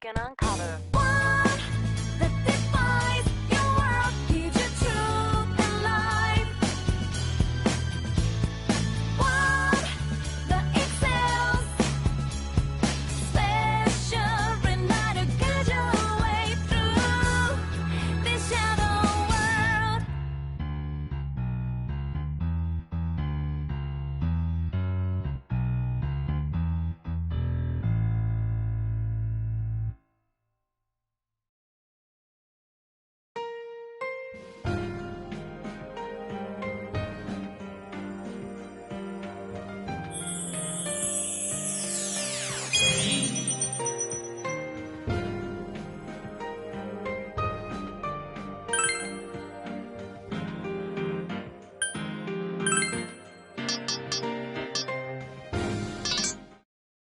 can uncover. One that defies your world, gives you truth and life. One that excels, special, remind to guide your way through this shadow world.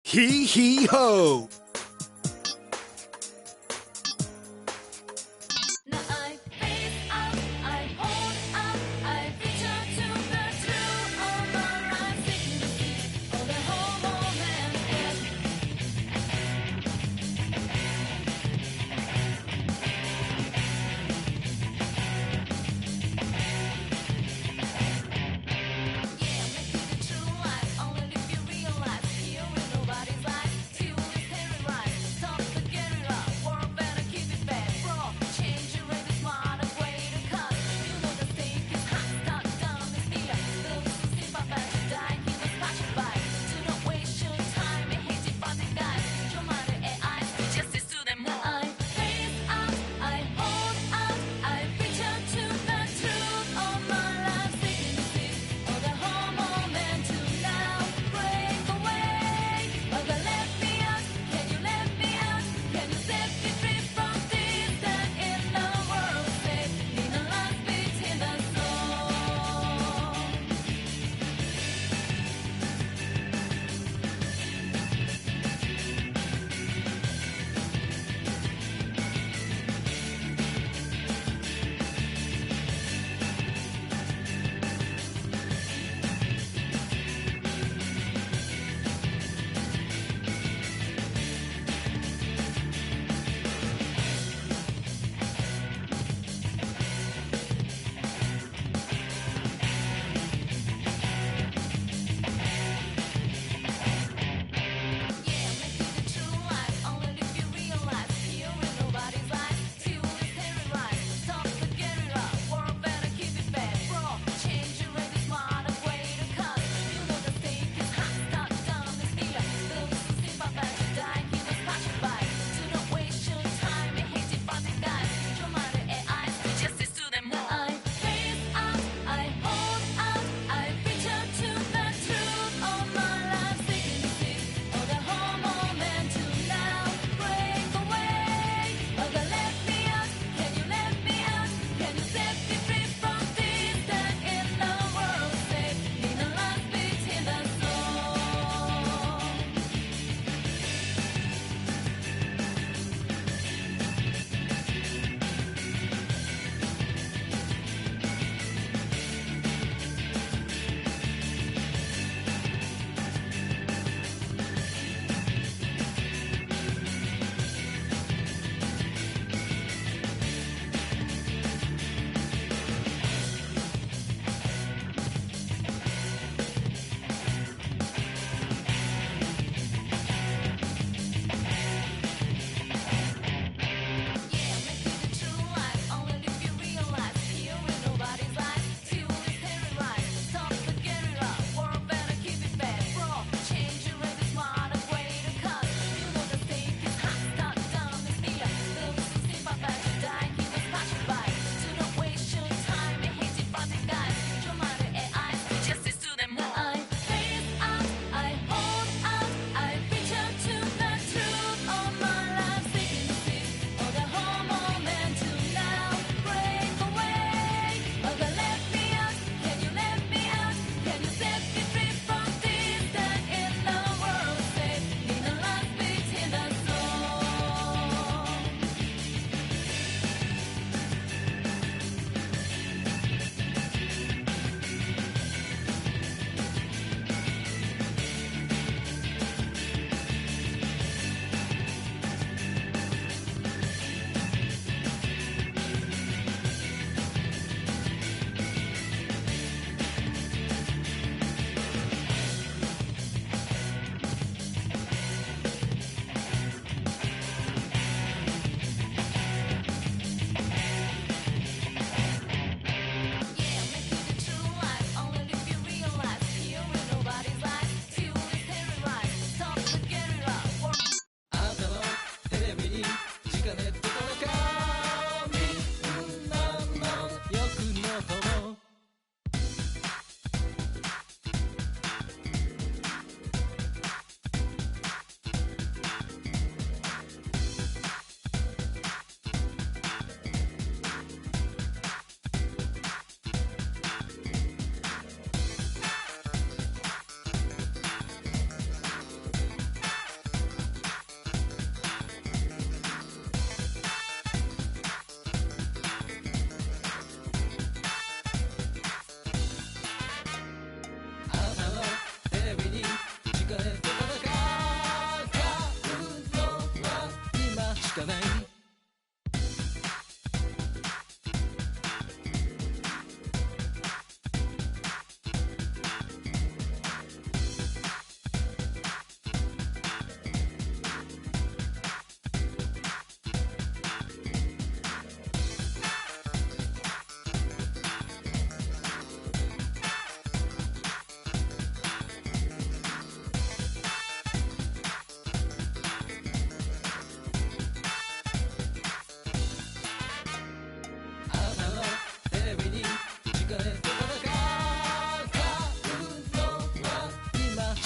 Hee hee ho! Now I face up, I hold up, I return to the truth on the rising for the whole moment. Yeah, make it the true life, only if you realize here in nobody's life. See what is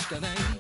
かない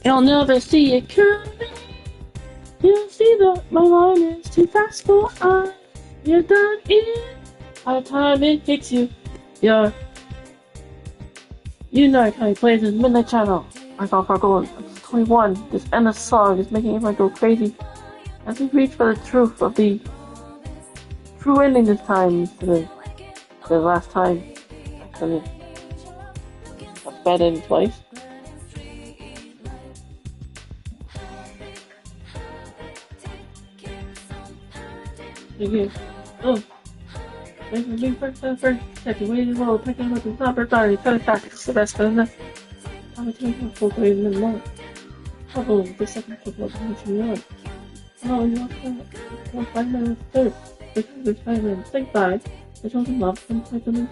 You'll never see it coming. You'll see that my line is too fast for us. You're done in. By the time it hits you, you NaRukami Plays At Midnight Channel. I got Fargo 21. This endless song is making everyone go crazy as we reach for the truth of the true ending this time instead of the last time. Actually, a bad ending twice. Oh, thanks for being first second. Waiting well, picking up the top or sorry, cut it back. It's the best of the I'm taking a full grade in the month. Couple the second couple of minutes you want. Oh, you want 5 minutes third. Because there's 5 minutes. Say bye. The children love them, play them.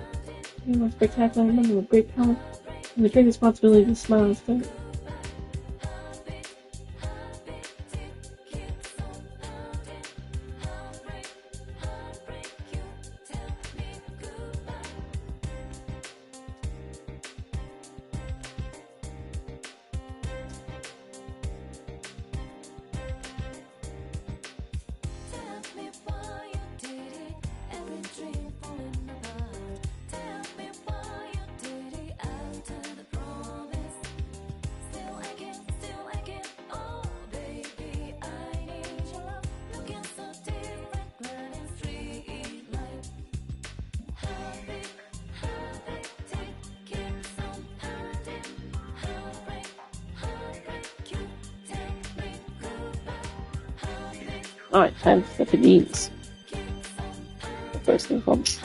You are spectacular women with great talent and the great responsibility to smile instead. Alright, time for the needs. The first thing comes.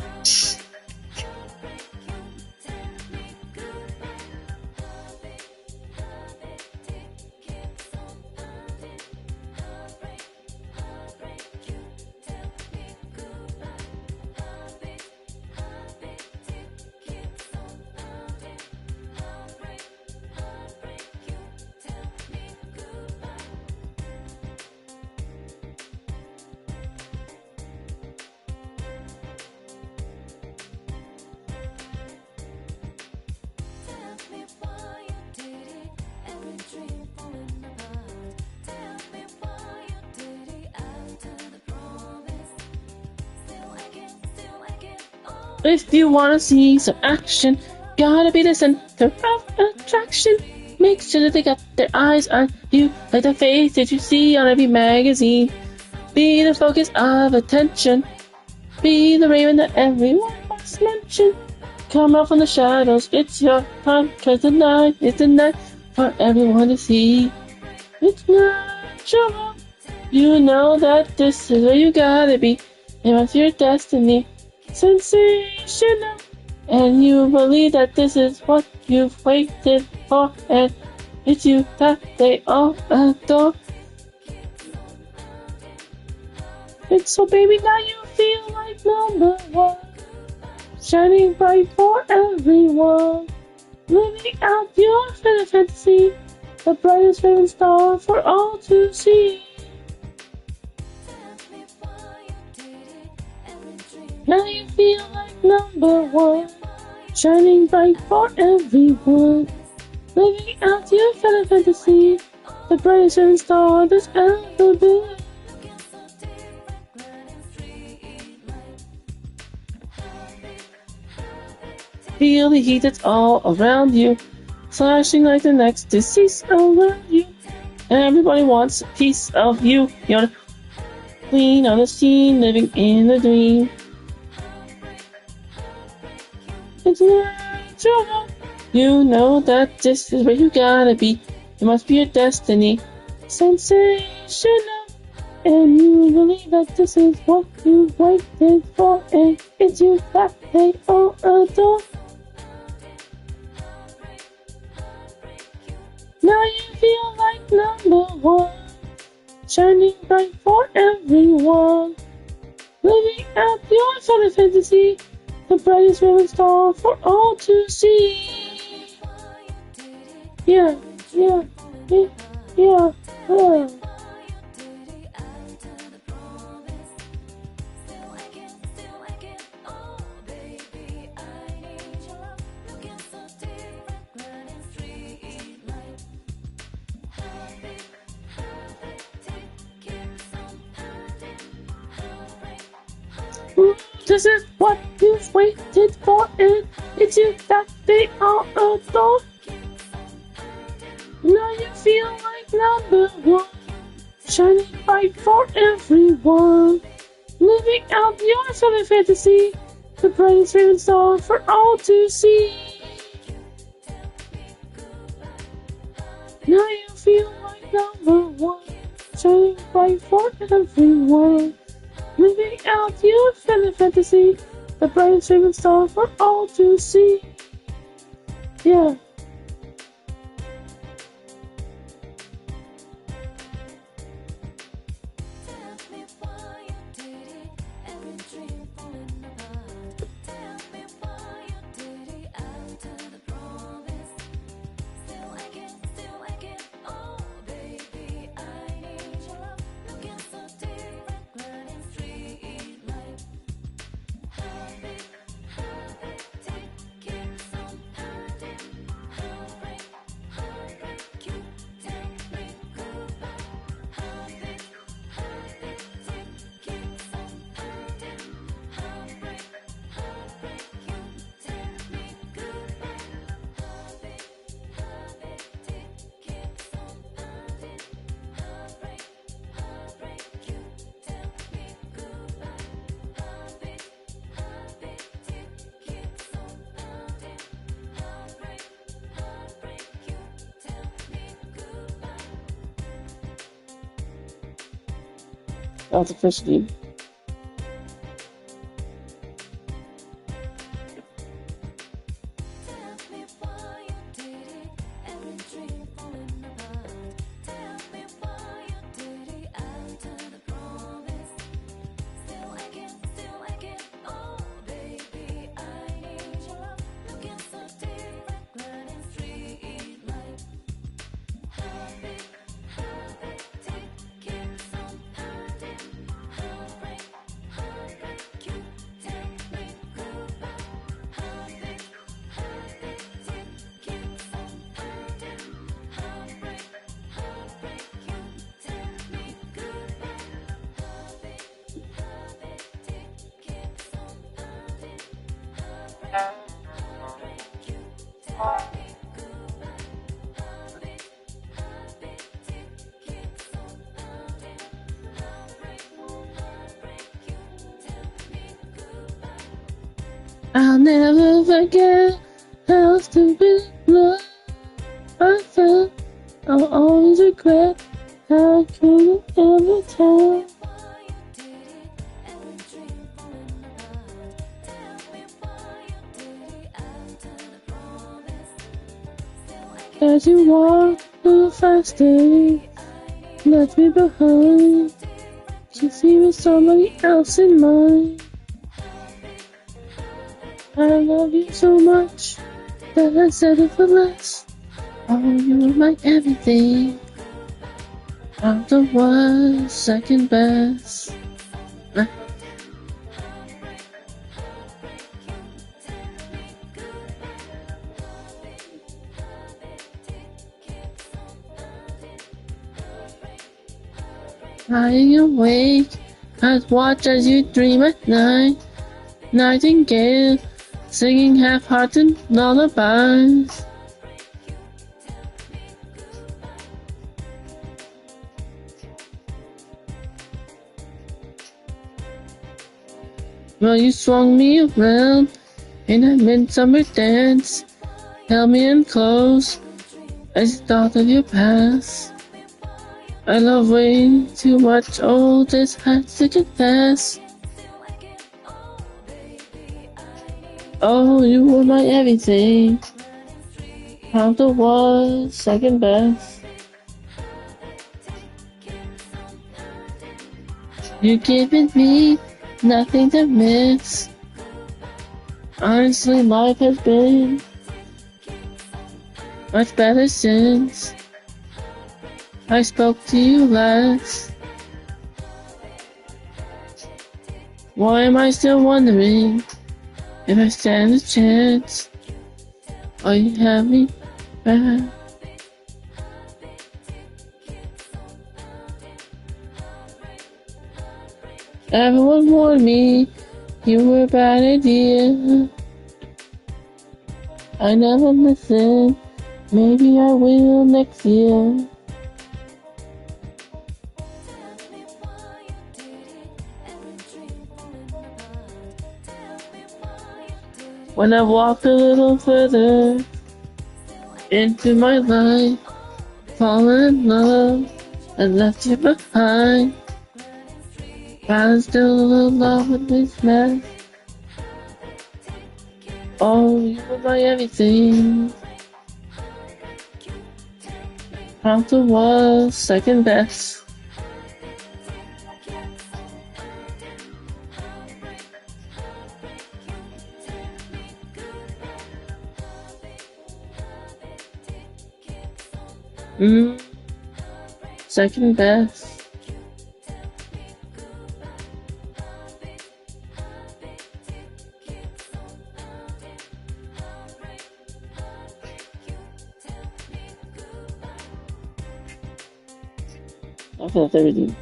If you wanna see some action, gotta be the center of attraction. Make sure that they got their eyes on you, like the face that you see on every magazine. Be the focus of attention. Be the raven that everyone must mention. Come out from the shadows, it's your time, 'cause the night is the night for everyone to see. It's natural. You know that this is where you gotta be. It must be your destiny. Sensational. And you believe that this is what you've waited for, and it's you that they all adore. And so baby, now you feel like number one, shining bright for everyone, living out your fantasy, the brightest raven star for all to see. Now you feel like number one, shining bright for everyone, living out your fantasy, the brightest raven star there's ever been. Feel the heat that's all around you, slashing like the next disease around you. And everybody wants a piece of you. You're the queen on the scene, living in a dream. It's natural. You know that this is where you gotta be. It must be your destiny. Sensational. And you believe that this is what you waited for, and it's you that they all adore. Now you feel like number one, shining bright for everyone, living out your fantasy, the brightest raven star for all to see. Yeah. This is what you've waited for, and it's you that they all adore. Now you feel like number one, shining bright for everyone. Living out your silly fantasy, the brightest raven star for all to see. Now you feel like number one, shining bright for everyone. Living out your silly fantasy, the brightest raven star for all to see. Yeah. Artificially. I'll never forget how stupid love I felt. I'll always regret how I couldn't ever tell. As you walk a little faster, left me behind. You see with somebody else in mind. I love you so much that I settled for less. Oh, you were my everything. I'm the worst, second best. Lying awake, I'd watch as you dream at night. Nightingale, singing half-hearted lullabies. Well, you swung me around in a midsummer dance, held me in close as you thought of your past. I love way too much, oh, this has to confess. Oh, you were my everything. I'm the one, second best. You've given me nothing to miss. Honestly, life has been much better since I spoke to you last. Why am I still wondering if I stand a chance? Oh, you have me back. Everyone warned me You were a bad idea. I never listened. Maybe I will next year. When I walked a little further into my life, fallen in love and left you behind. But I'm still in love with this mess. Oh, you were my everything. Prompter was second best. Second best. After the 30.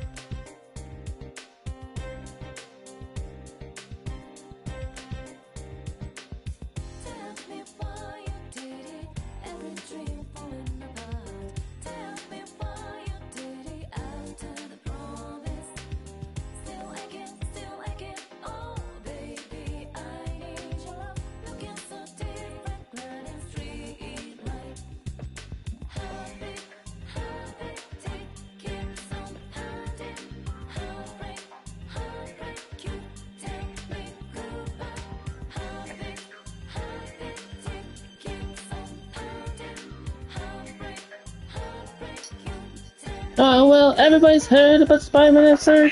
Oh, well, everybody's heard about Spider-Man and Third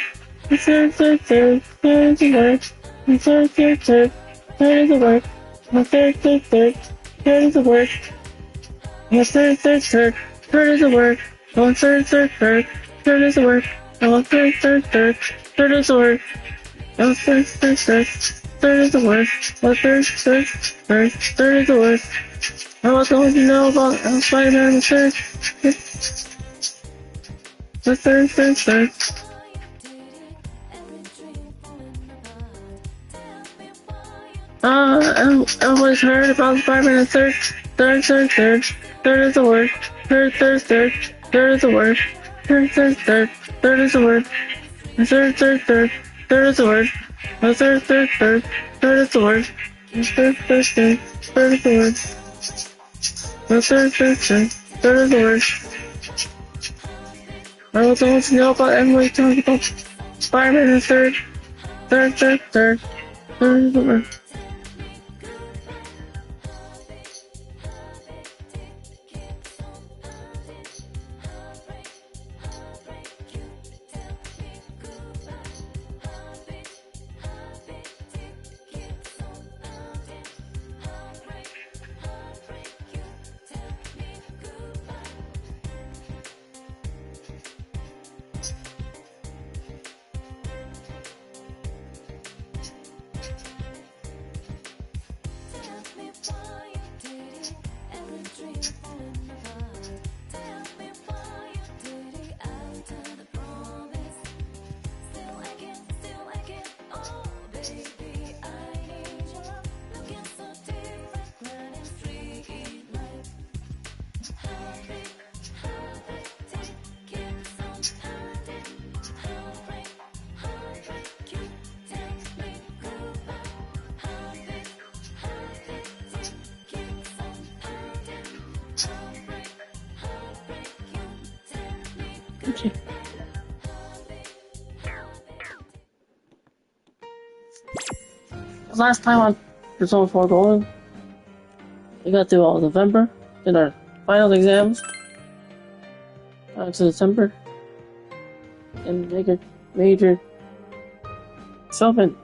is the work. And third is the work. And third is the work. And third is the work. Oh, third is the work. Oh, third is the work. Oh, third is the work. Oh, third is the work. I was going to know about Spider-Man and Third. The third. Everyone's heard about Spider-Man and Third is the word. Third is the word. Third is the word. Third is the word. Third is the word. Third is the word. Third is the word. I also want to know about everybody talking about Spider-Man and Third is the word. Okay. Last time on Persona 4 Golden, we got through all of November, did our final exams, to December, and major Sylvan,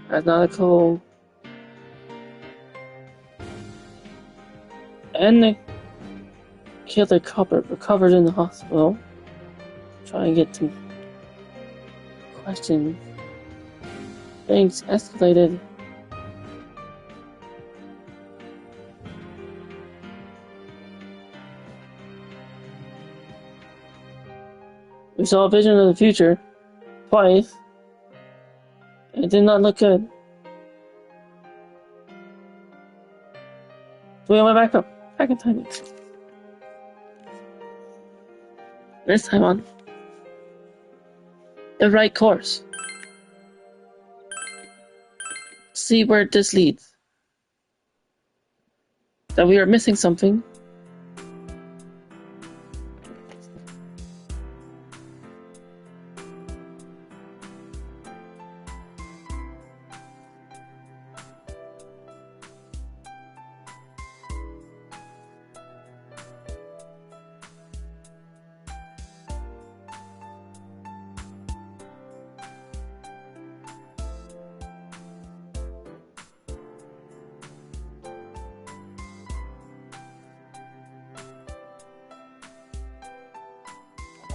Nautical, and the killer culprit recovered in the hospital. Try and get some questions. Things escalated. We saw a vision of the future. twice. It did not look good. So we went back up. Back in time. This time on the right course. See where this leads. That we are missing something.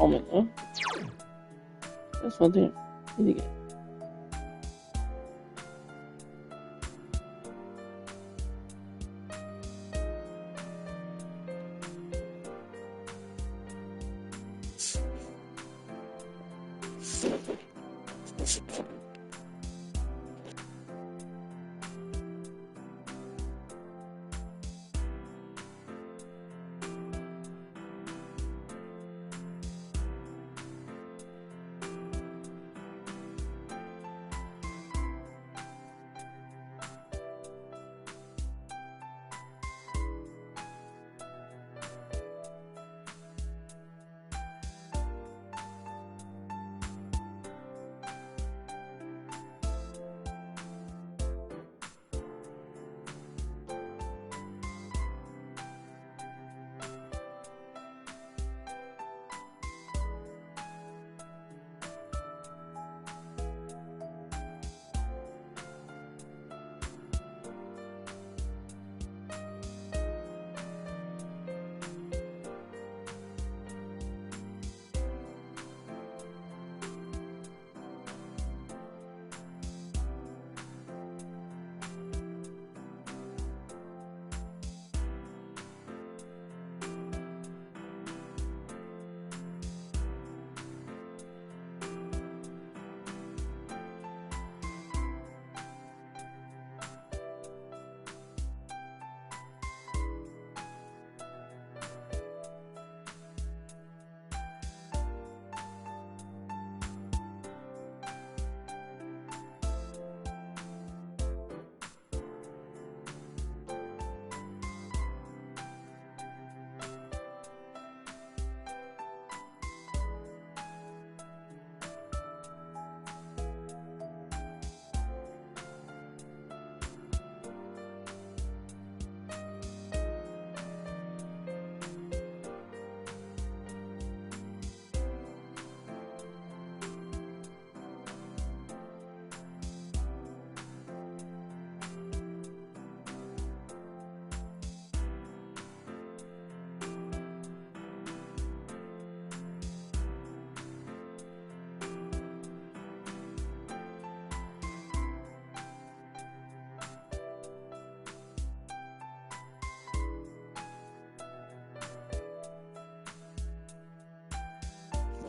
Oh my god. That's one thing I need to get.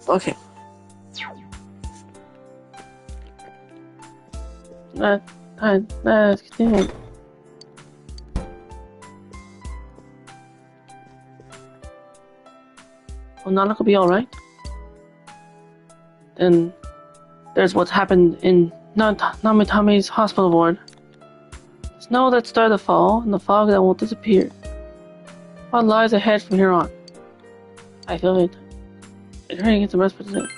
Okay. Let's continue. Well, Nana could be alright. Then there's what happened in Namitami's hospital ward. Snow that started to fall, and the fog that won't disappear. What lies ahead from here on? I feel it. I'm trying to get some rest for tonight.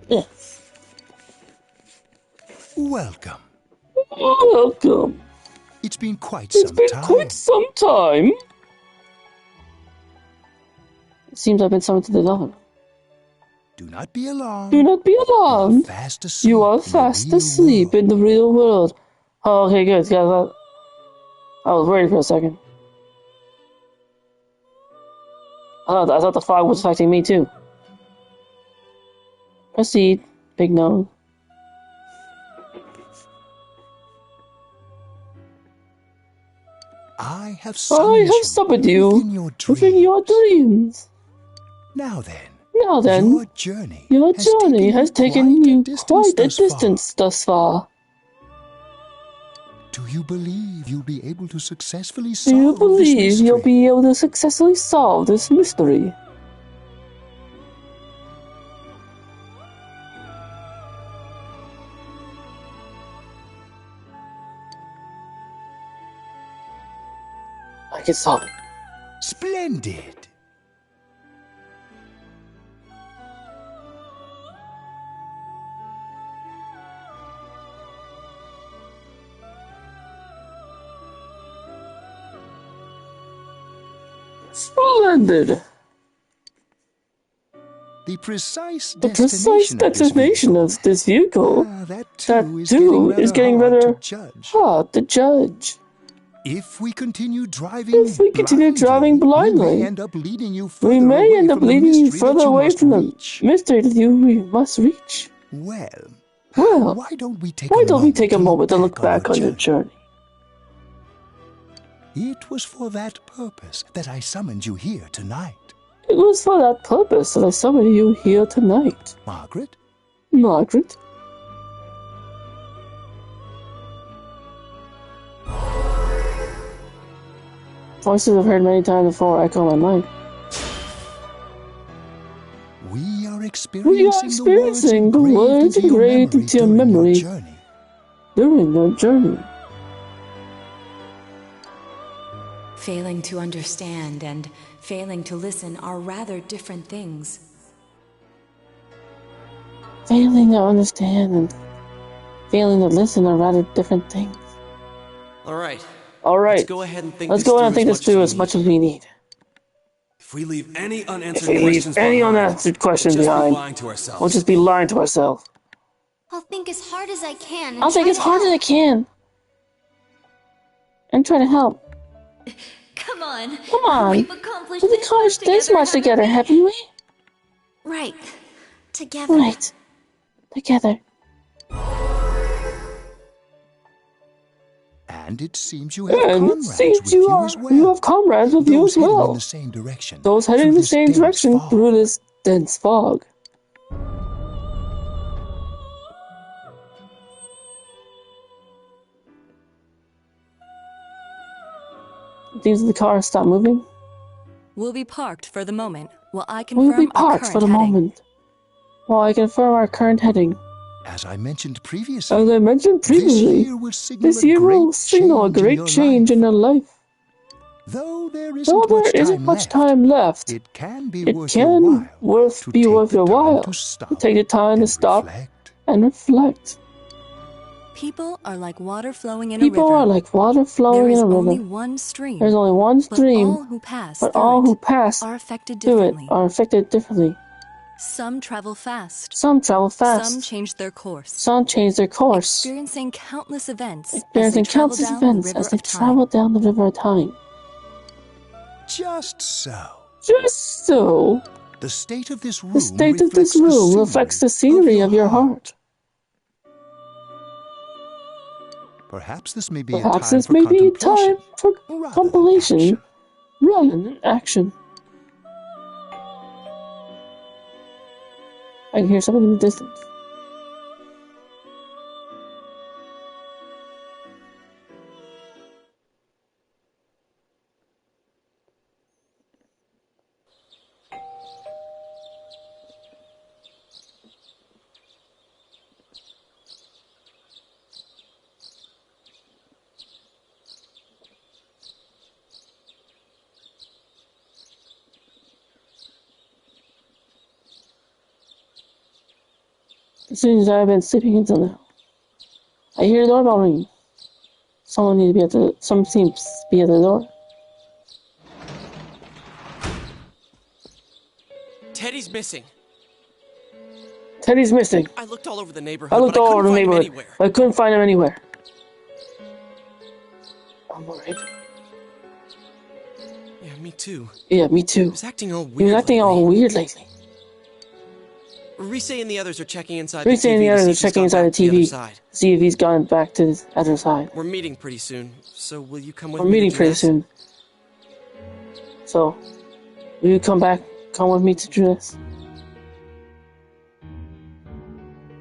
Yes. Welcome. Welcome. It's been quite It's some been time. quite some time. It seems I've been summoned to the elevator. Do not be alarmed. Do not be alarmed. You are fast asleep. You are in the fast real asleep world. in the real world. Oh, okay, good. Guys, I was worried for a second. I thought the fog was affecting me too. Proceed, big nose. have I have summoned you within your dreams. Now then, Now then, your journey has taken you quite a distance thus far. Do you believe you'll be able to successfully Do solve you this believe mystery? you'll be able to successfully solve this mystery? I can solve it. Splendid! Splendid! The precise destination of this vehicle, that that too is getting rather judge. hard to judge. If we continue driving blindly, we may end up leading you we further may away end up from the leading you mystery that further you away must from the reach. mystery that you must reach. Well, why don't we take a moment to look back on your journey? It was for that purpose that I summoned you here tonight. It was for that purpose that I summoned you here tonight. Margaret? Margaret? Voices I've heard many times before echo my mind. We are We are experiencing the words engraved into your memory during your journey. Failing to understand and failing to listen are rather different things. Failing to understand and failing to listen are rather different things. All right. Let's go ahead and think this through as much as we need. If we leave any unanswered If we leave any unanswered questions behind, we'll just be lying to ourselves. I'll think as hard as I can. I'll think as hard as I can and try to help. Come on. Come on. We've accomplished We've accomplished this much together, haven't we? Right. Together. Right. Together. And it seems you have comrades with you as well. You have comrades with you as well. In the same direction. Those heading in the same direction through this dense fog. These are the cars stop moving. We'll be parked for the moment while I confirm our current heading. While I confirm our current heading. As I mentioned previously, this year will signal a great change in your life. Though there isn't much time left, it can be worth your while to take the time to stop and reflect. People are like water flowing in a river. There is only one stream. There's only one stream, but all who pass are affected differently. Some travel fast. Some change their course. Experiencing countless events as they travel down the river of time. Just so. The state of this room reflects the scenery of your heart. Perhaps this may be a time for compilation rather than action. I can hear something in the distance. As soon as I've been sleeping until now, I hear the doorbell ring. Someone seems to be at the door. Teddie's missing. I looked all over the neighborhood. But I couldn't find him anywhere. I'm worried. Yeah, me too. He was acting all weird lately. Rise and the others are checking inside the TV. See if he's gone back to the other side. We're meeting pretty soon, so will you come with me? We're meeting pretty soon, So, will you come with me to do this?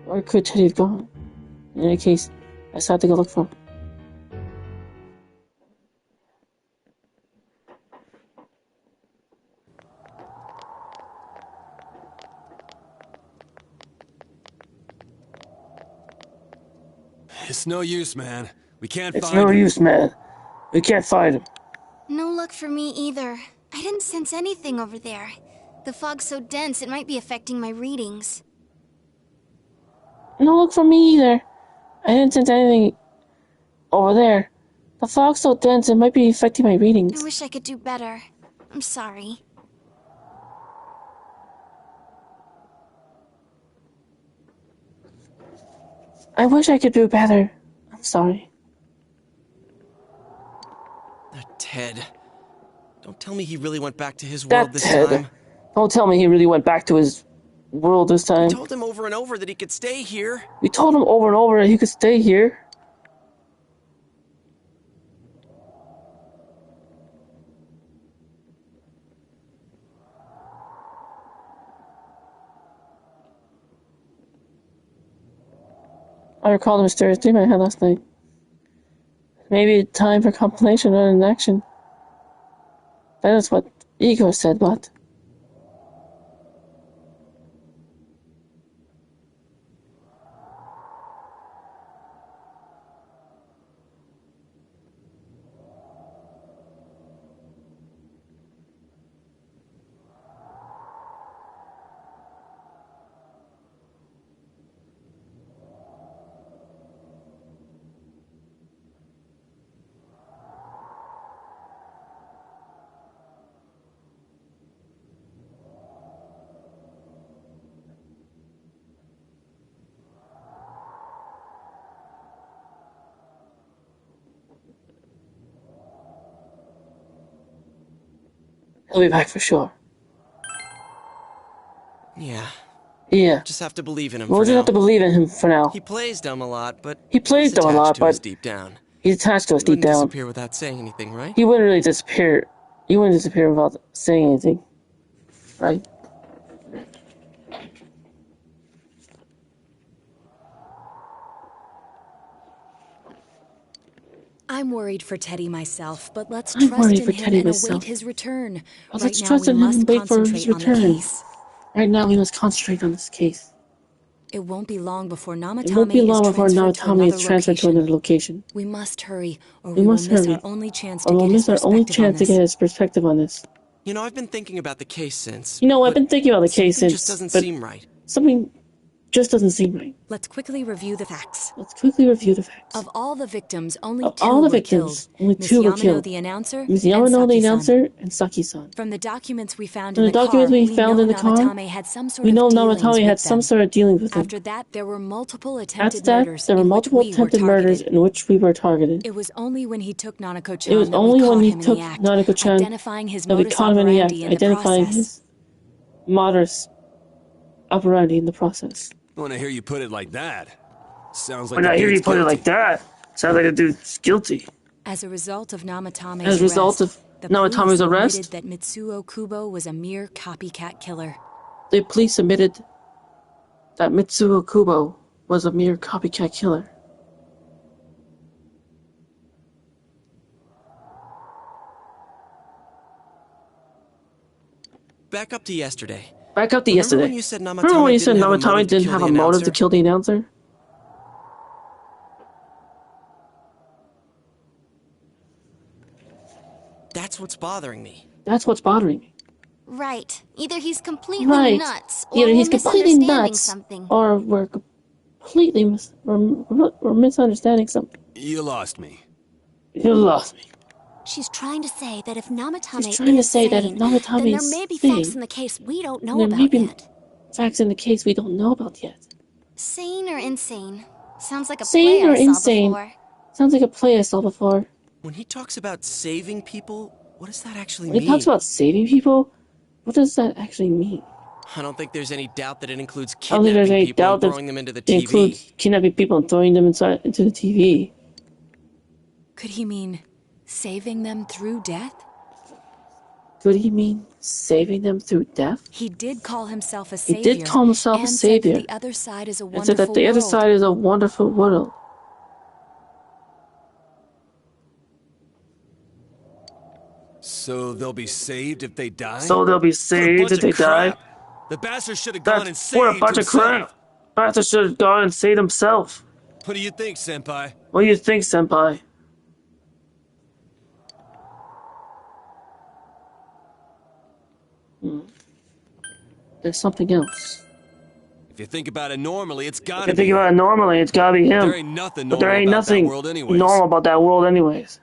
Or could Teddie have gone? In any case, I decided to go look for him. It's no use, man. We can't It's find him. no use, man. We can't find him. No luck for me either. I didn't sense anything over there. The fog's so dense it might be affecting my readings. No luck for me either. I didn't sense anything over there. The fog's so dense it might be affecting my readings. I wish I could do better. I'm sorry. I wish I could do better. I'm sorry. Ted. Don't tell me he really went back to his world this time. Don't tell me he really went back to his world this time. We told him over and over that he could stay here. We told him over and over that he could stay here. I recall the mysterious dream I had last night. Maybe time for contemplation rather than action. That is what Ego said, but... He'll be back for sure. Yeah. Yeah. Just have to believe in him We'll for just now. have to believe in him for now. He plays dumb a lot, but He's attached deep down. He's attached to us He deep wouldn't down. disappear without saying anything, right? He wouldn't really disappear. He wouldn't disappear without saying anything. Right? I'm worried for Teddie myself, but let's trust in him and await his return. Let's trust in him and wait for his return. Right now we must concentrate on this case. It won't be long before Namatame is transferred to another location. We must hurry, or we will miss our only chance to get his perspective on this. You know, I've been thinking about the case since. I've been thinking about the case since. Just doesn't seem right. Something just doesn't seem right. Let's quickly review the facts. Of all the victims, only two were were killed. Miss Yamano, the announcer, Miss Yamano, the announcer, and Saki-san. From the documents we found in the car, we know Namatame had some sort of dealings with them. After that, there were multiple attempted murders in which we were targeted. It was only when he took Nanako-chan identifying his modus operandi in the process. Modus operandi in the process. When I hear you put it like that, sounds like sounds like a dude's guilty. As a result of Namatame's arrest, that Mitsuo Kubo was a mere copycat killer. The police admitted that Mitsuo Kubo was a mere copycat killer. Back up to yesterday. Remember when you said Namatame didn't have a motive to kill the announcer? That's what's bothering me. Right. Either he's completely nuts, or we're completely we're misunderstanding something. You lost me. She's trying to say that if Namatame then there may be facts in the case we don't know about yet. Facts in the case we don't know about yet. Sane or insane? Sounds like a play I saw before. Sounds like a play I saw before. When he talks about saving people, what does that actually mean? When he talks about saving people, what does that actually mean? I don't think there's any doubt that it includes kidnapping people and throwing them into the TV. It includes kidnapping people and throwing them into the TV. Could he mean saving them through death? Could he mean saving them through death? He did call himself a savior. He did call himself a savior. And said that the other side is a wonderful and said that the other side is a wonderful world. So they'll be saved if they die? So they'll be saved if they die? The bastard should have gone and saved What a bunch of crap! Bastard should have gone and saved himself. What do you think, Senpai? What do you think, Senpai? There's something else. If you think about it normally, it's gotta be. If you think about it normally, it's gotta be him. There ain't nothing normal about that world anyways.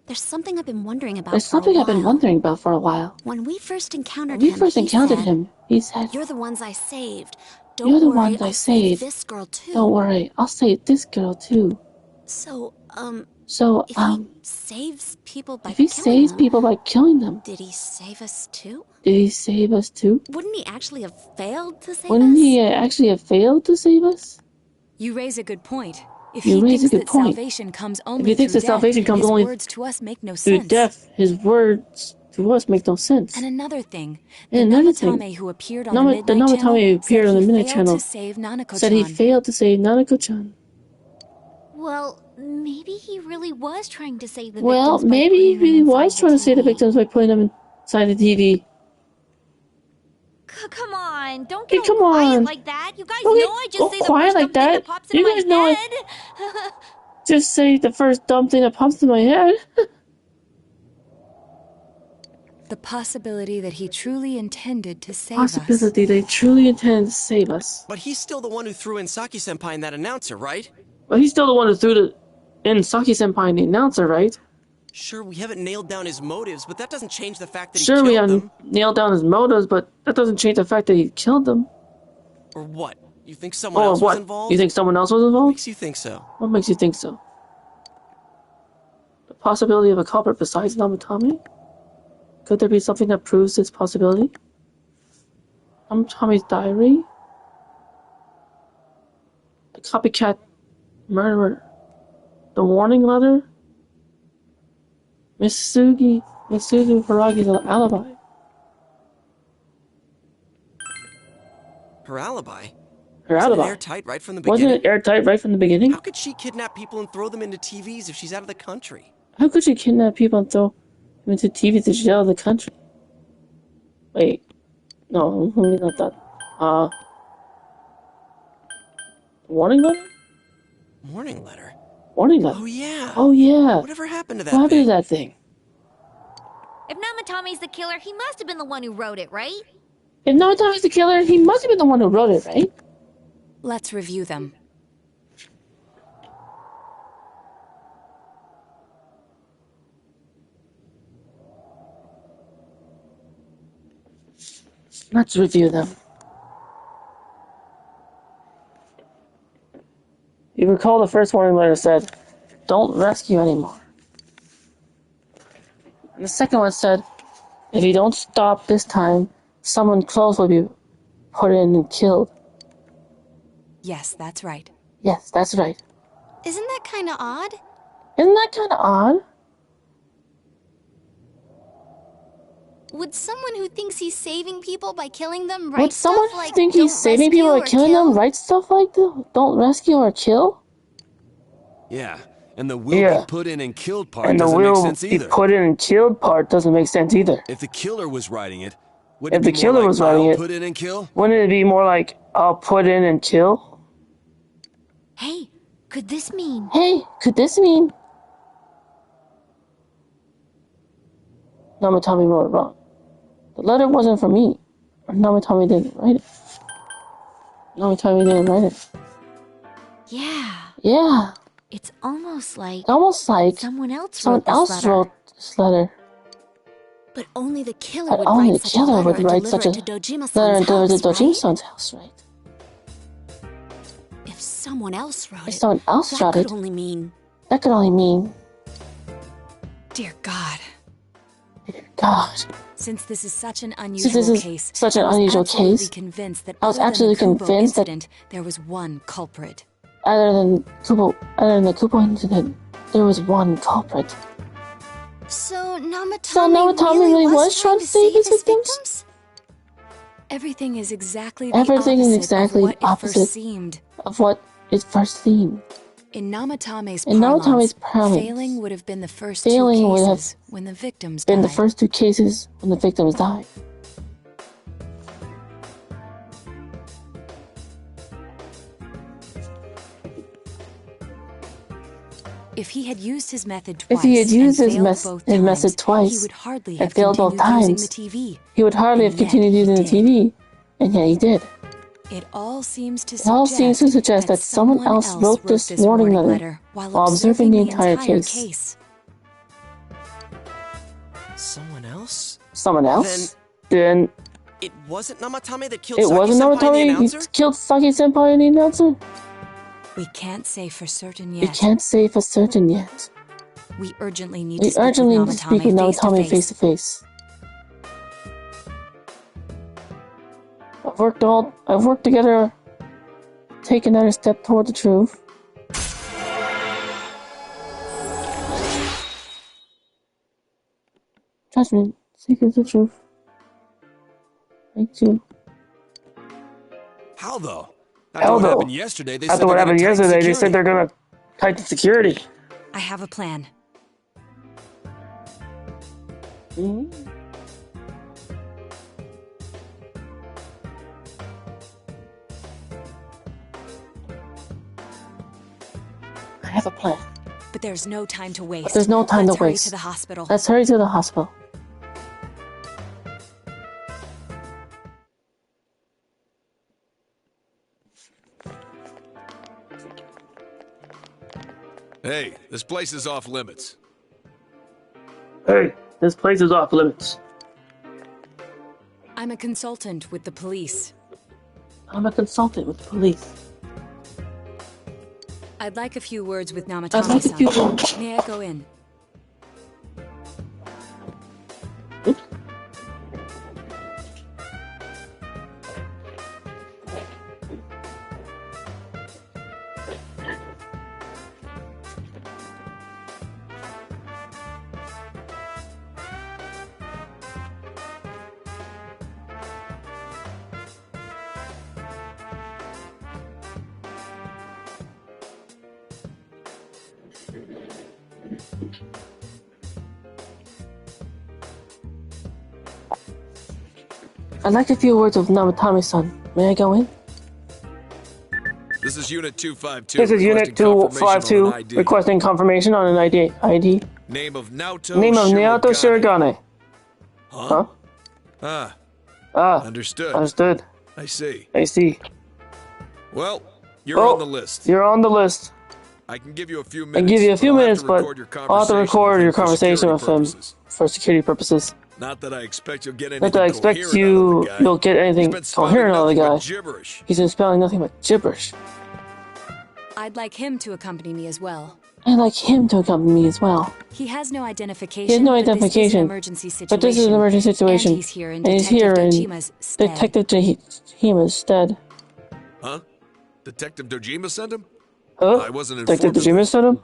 There's something I've been wondering about. There's something I've been wondering about for a while. When we first encountered him, he said, "You're the ones I saved. You're the ones I saved. This girl too. Don't worry, I'll save this girl too." So, if he saves people by killing them, did he save us too? Wouldn't he actually have failed to save us? You raise a good point. If he thinks that salvation comes only through death, his words to us make no sense. Through death, his words to us make no sense. And another thing, the Namatame who appeared on the Midnight Channel said he failed to save Nanako-chan. Well, maybe he really was trying to save the victims. Well, maybe he really was trying to save the victims by putting them inside the TV. Come on, don't get all quiet like that. You guys know I just say the first dumb thing that pops into my head. Just say the first dumb thing that pops in my head. The possibility that he truly intended to save us. But he's still the one who threw in Saki-senpai and that announcer, right? But he's still the one who threw in Saki-senpai and the announcer, right? Sure, we haven't nailed down his motives, but that doesn't change the fact that he killed them. Sure, we haven't nailed down his motives, but that doesn't change the fact that he killed them. Or what? You think someone else was involved? You think someone else was involved? What makes you think so? What makes you think so? The possibility of a culprit besides Namatame? Could there be something that proves this possibility? Namatame's diary? The copycat murderer? The warning letter? Mitsugi Haragi's alibi. Her alibi? Her alibi? Wasn't it airtight right from the beginning? Wasn't it airtight right from the beginning? How could she kidnap people and throw them into TVs if she's out of the country? How could she kidnap people and throw them into TVs if she's out of the country? Wait. No, not that. Warning letter? Warning letter? Warning letter. Oh, yeah. Oh, yeah. Whatever happened to that thing? What happened to that thing? If Namatame's the killer, he must have been the one who wrote it, right? If Namatame's the killer, he must have been the one who wrote it, right? Let's review them. Let's review them. You recall the first warning letter said, "Don't rescue anymore." And the second one said, "If you don't stop this time, someone close will be put in and killed." Yes, that's right. Yes, that's right. Isn't that kind of odd? Isn't that kind of odd? Would someone who thinks he's saving people by killing them write Would someone stuff like, think he's saving people by killing them write stuff like that? Don't rescue or kill? Yeah, and the will be put in and killed part doesn't make sense either. And the will be put in and killed part doesn't make sense either. If the killer was writing it, wouldn't it be more like I'll put in and kill? Wouldn't it be more like I'll put in and kill? Hey, could this mean? Namatame wrote it wrong. The letter wasn't for me. Namatame didn't write it. Yeah. It's almost like someone else wrote this letter. But only the killer would write such a letter and deliver it to Dojima-san's house, right? If someone else wrote it, that could only mean... Dear God. Since this is such an unusual case, I was convinced that there was one culprit. Other than the Kubo incident, there was one culprit. So Namatame really was trying to save his victims? Everything is exactly the opposite of what it first seemed. In Namatame's parlance, failing would have been the first two cases when the victims died. If he had used his method twice he would hardly have continued using the TV. He would hardly have continued using the TV, and yet he did. It all seems to suggest that someone else wrote this warning letter while observing the entire case. Someone else? Someone else? Then it wasn't Namatame that killed Saki-senpai and the announcer? He killed Saki-senpai and the announcer? We can't say for certain yet. We urgently need to speak with Namatame face to face. I've worked together, take another step toward the truth. Judgment, seekers of truth. Thank you. How though? After what happened yesterday, they said they're gonna tighten security. I have a plan. I have a plan. But there's no time to waste. Let's hurry to the hospital. Let's hurry to the hospital. Hey, this place is off limits. I'm a consultant with the police. I'd like a few words with Namatame-san. May I go in? I'd like a few words with Namatame-san. May I go in? This is Unit 252. Requesting confirmation on an ID. Name of Naoto Shirogane. Huh? Understood. I see. Well, you're on the list. I can give you a few minutes. But I'll have to record your conversation with him for security purposes. Not that I expect you'll get anything coherent out of the guy. He's been spelling nothing but gibberish. I'd like him to accompany me as well. He has no identification. But this is an emergency situation. And he's here in Detective Dojima's stead. Huh? Detective Dojima sent him? Huh? I wasn't informed. Detective Dojima sent him?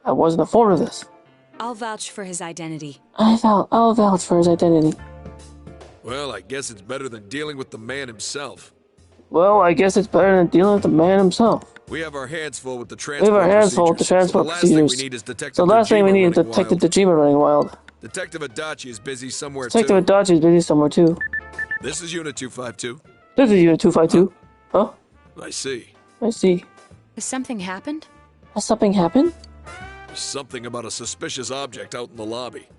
I wasn't informed of this. I'll vouch for his identity. I'll vouch for his identity. Well, I guess it's better than dealing with the man himself. We have our hands full with the transport procedures. The last thing we need is Detective Dojima running wild. Detective Adachi is busy somewhere too. This is Unit 252. Huh? I see. Has something happened? There's something about a suspicious object out in the lobby.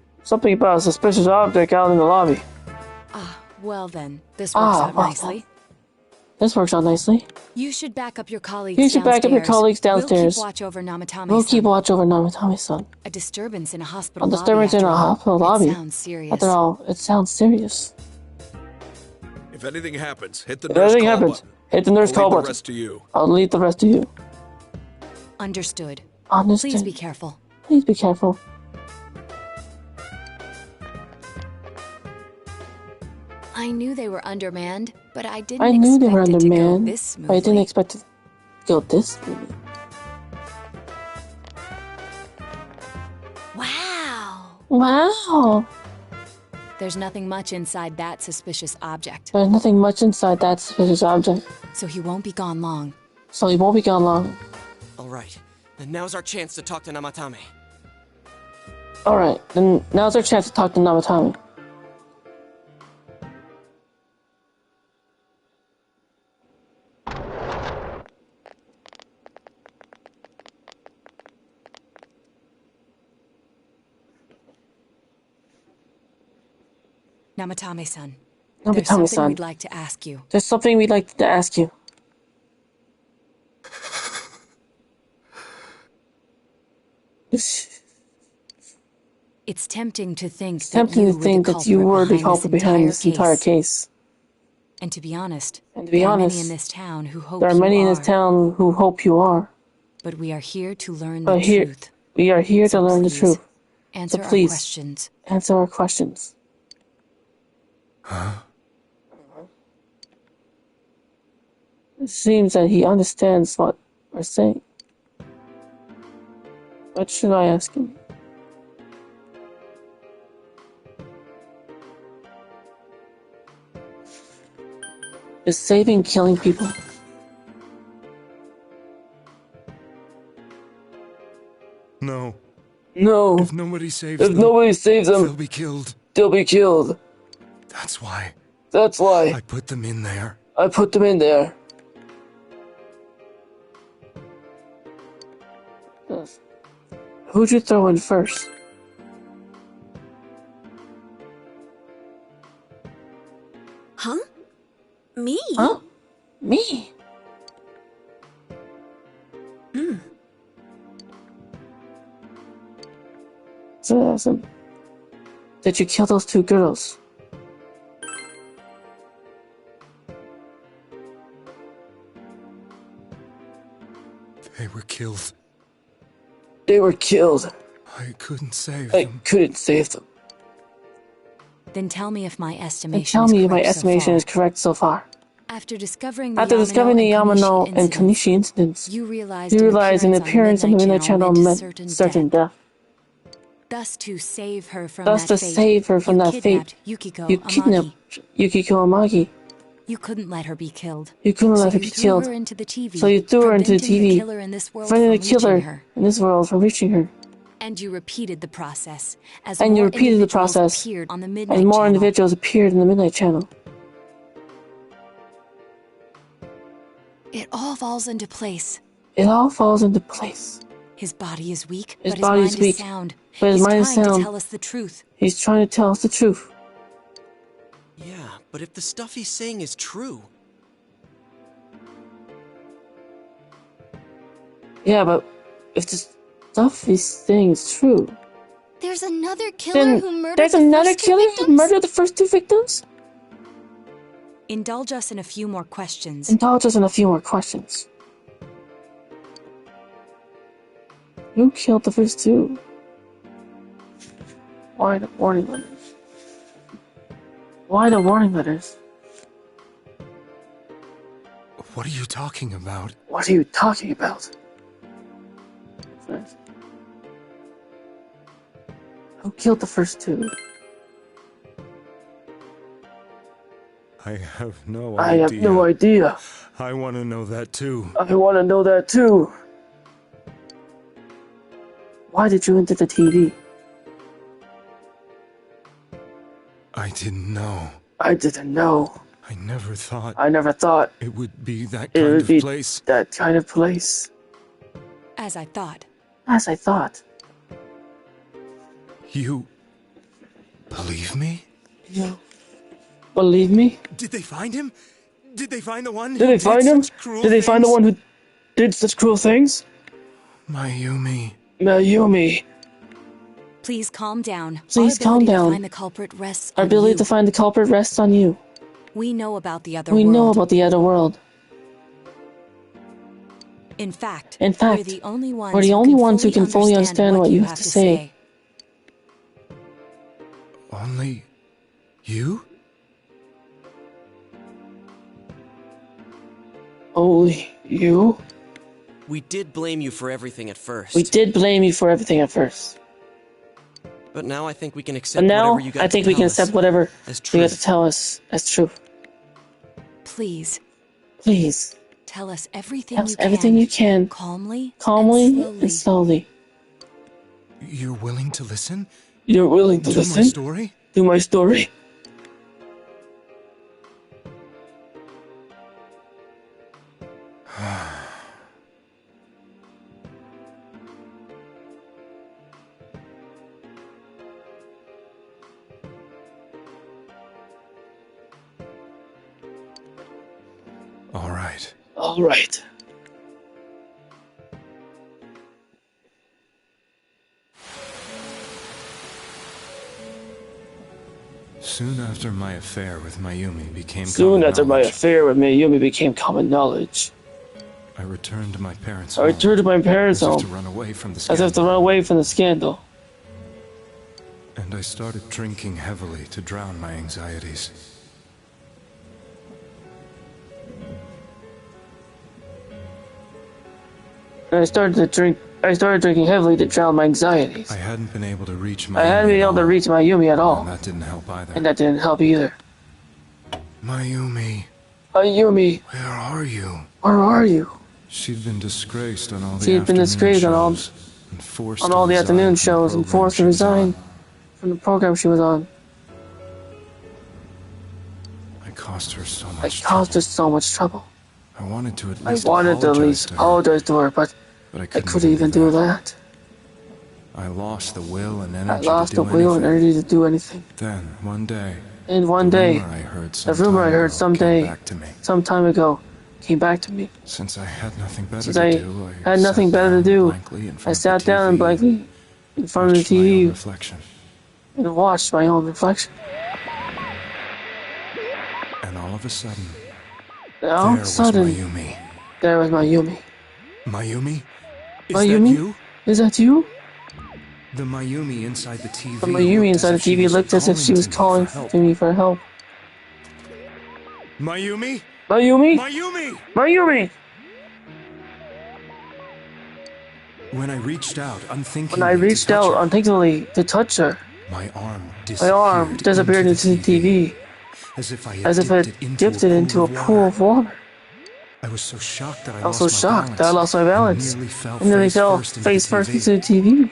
Well then, this works out nicely. You should back up your colleagues downstairs. We'll keep watch over Namatame-san. A disturbance in a hospital lobby. It sounds serious. If anything happens, hit the nurse call button. I'll leave the rest to you. Understood. Please be careful. I knew they were undermanned, but I didn't expect it to go this smoothly. Wow! Wow. There's nothing much inside that suspicious object. There's nothing much inside that suspicious object. So he won't be gone long. Alright, then now's our chance to talk to Namatame. Alright, then now's our chance to talk to Namatame. Namatame-san. There's something we'd like to ask you. There's something we'd like to ask you. It's tempting to think that you were the culprit behind this entire case. And to be honest, there are many in this town who hope you are. But we are here to learn the truth. We are here to learn the truth. Answer our questions. Answer our questions. Huh? It seems that he understands what we're saying. What should I ask him? Is saving killing people? No. No. If nobody saves them, they'll be killed. They'll be killed. That's why. I put them in there. Who'd you throw in first? Huh? Me? Huh? Me? So, did you kill those two girls? They were killed. I couldn't save them. Then tell me if my estimation is correct so far. After discovering the Yamano and Konishi incidents, you realized an appearance on the Midnight Channel meant certain death. Thus, to save her from that fate, you kidnapped Yukiko Amagi. You couldn't let her be killed. You threw her into the TV, preventing the killer in this world from reaching her. And you repeated the process as and more individuals appeared on the Midnight Channel. Individuals appeared in the Midnight Channel. It all falls into place. His body is weak, but his mind is sound. He's trying to tell us the truth. He's trying to tell us the truth. Yeah, but if the stuff he's saying is true... Yeah, but if the stuff he's saying is true... There's another killer who murdered the first two victims? Indulge us in a few more questions. Who killed the first two? Why the warning letters? What are you talking about? Who killed the first two? I have no idea. I want to know that too. Why did you enter the TV? I didn't know. I never thought it would be that kind of place. As I thought. You believe me? Believe me? Did they find him? Did they find the one who did such cruel things? Mayumi. Please calm down. Our ability to find the culprit rests on you. We know about the other world. In fact, we're the only ones who can fully understand what you have to say. Only you? Only you? We did blame you for everything at first. But But now I think we can accept whatever you got to tell us as truth. Please. Please. Tell us everything you can. Calmly and slowly. You're willing to listen? You're willing to listen? My story? Do my story. All right. Soon after my affair with Mayumi became common knowledge, I returned to my parents' home. As if to run away from the scandal. And I started drinking heavily to drown my anxieties. I started drinking heavily to drown my anxieties. I hadn't been able to reach Mayumi at all. And that didn't help either. Mayumi. Where are you? She'd been disgraced on all the afternoon shows and forced to resign from the program she was on. I caused her so much trouble. I wanted to at least apologize to her, but I couldn't even do that. I lost the will and energy to do anything. Then, one day, the rumor I heard someday, some time ago, came back to me. Since I had nothing better to do, I sat down and blankly in front of the TV and watched my own reflection. And all of a sudden, there was Mayumi. Mayumi? Is that you? The Mayumi inside the TV. Looked as if she was calling to me for help. Mayumi? When I reached out unthinkingly to touch her, my arm disappeared into the TV, as if I dipped it into a pool of water. I was so shocked that I lost my balance. I nearly fell face first into the TV.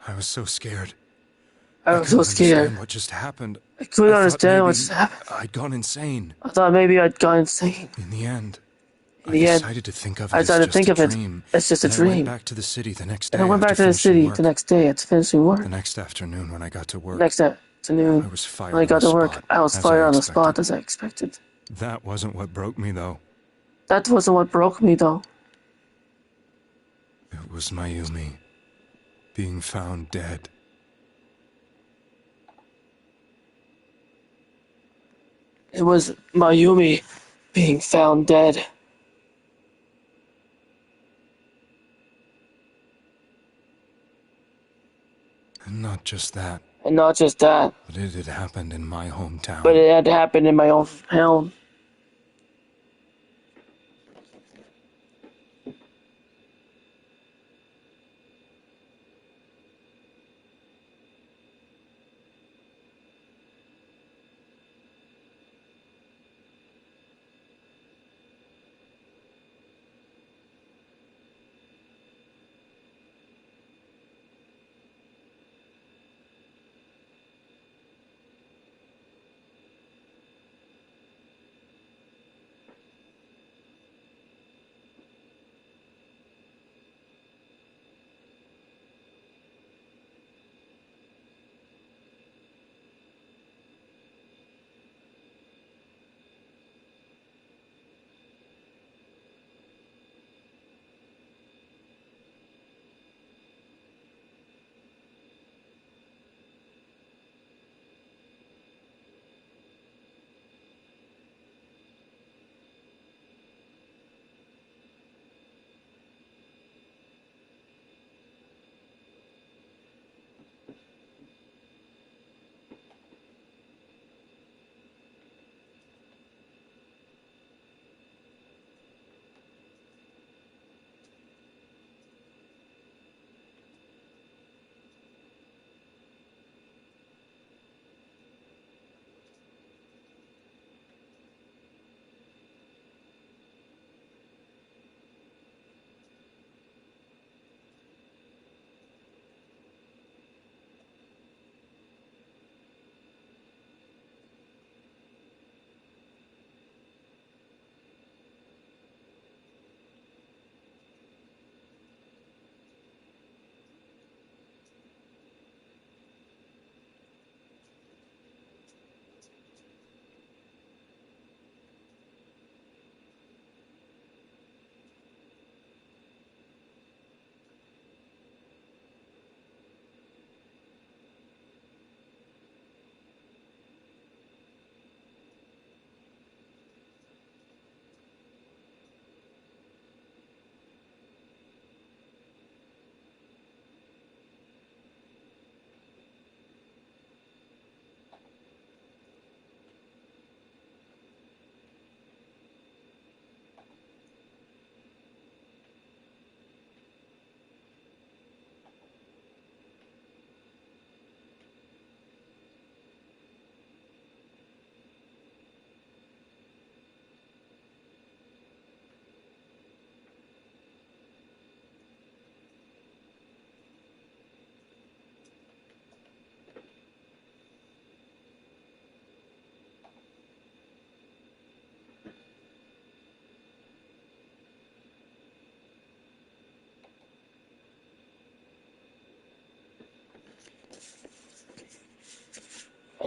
I was so scared. I couldn't understand what just happened. I'd gone insane. I thought maybe I'd gone insane. In the end, I decided to think of it as just a dream. I went back to the city the next day. And I went back to the city the next day after finishing work. The next afternoon when I got to work. I was fired on the spot as I expected. That wasn't what broke me, though. It was Mayumi being found dead. It was Mayumi being found dead. And not just that. But it had happened in my hometown. But it had happened in my own town.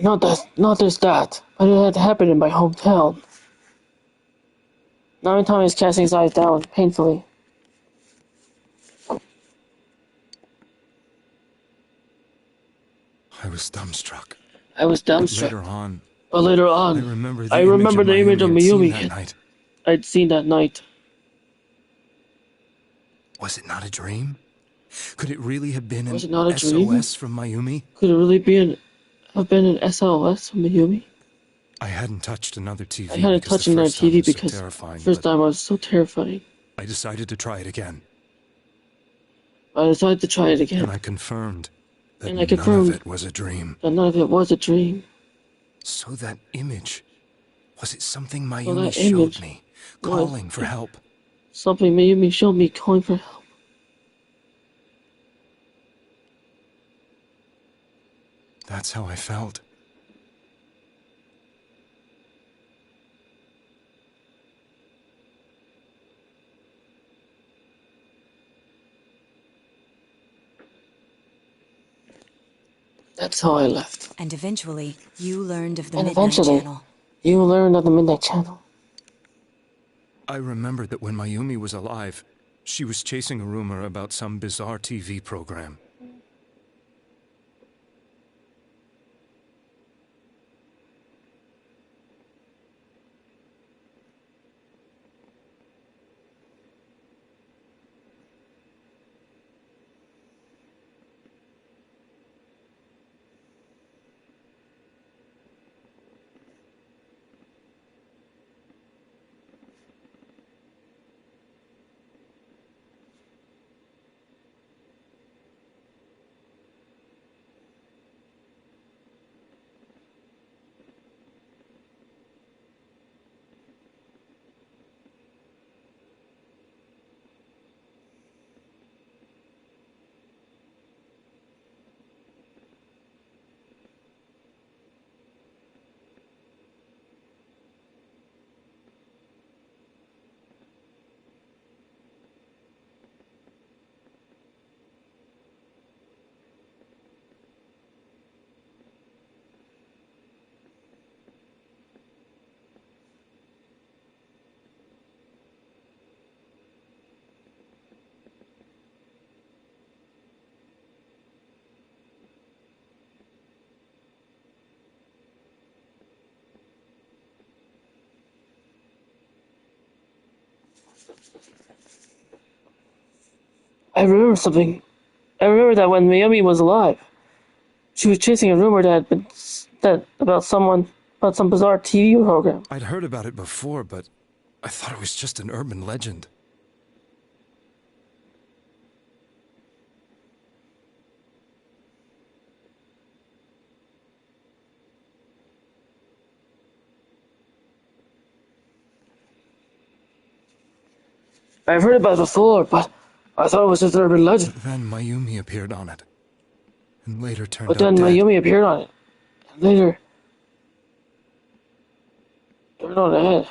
Not just that, but it had happened in my hometown. Narukami is casting his eyes down painfully. I was dumbstruck. But later on, I remember the image of Mayumi I'd seen that night. Was it not a dream? Could it really have been an SOS from Mayumi? Could it really have been an SOS from Mayumi? I hadn't touched another TV. I hadn't touched another TV because the first time I was so terrifying. I decided to try it again. And I confirmed that none of it was a dream. So that image, was it something Mayumi showed me, calling for help? Something Mayumi showed me calling for help. That's how I felt. That's how I left. And eventually, you learned of the Midnight Channel. I remembered that when Mayumi was alive, she was chasing a rumor about some bizarre TV program. I remember something. I remember that when Mayumi was alive, she was chasing a rumor about some bizarre TV program. I'd heard about it before, but I thought it was just an urban legend. I've heard about it before, but I thought it was just an urban legend. But then Mayumi appeared on it, and later turned out dead. Turned out dead.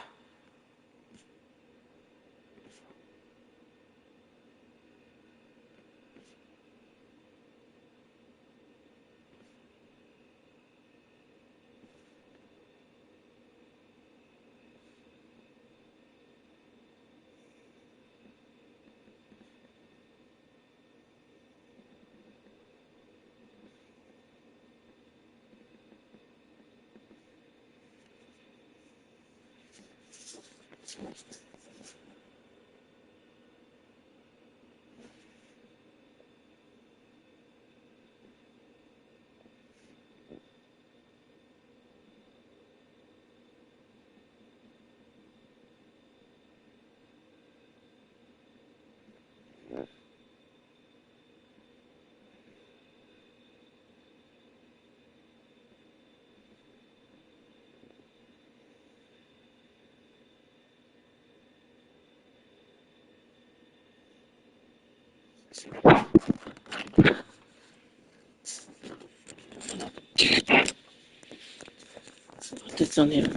Put this on here.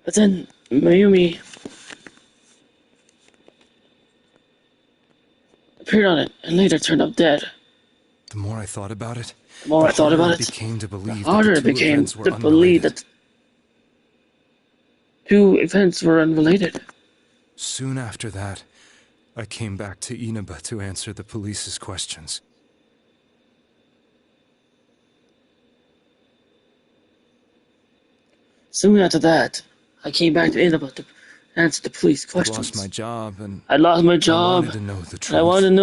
But then Mayumi appeared on it and later turned up dead. The more I thought about it, the harder it became to believe that two events were unrelated. Soon after that, I came back to Inaba to answer the police's questions. Soon after that, I came back to Inaba to answer the police questions. I lost my job, and I wanted to know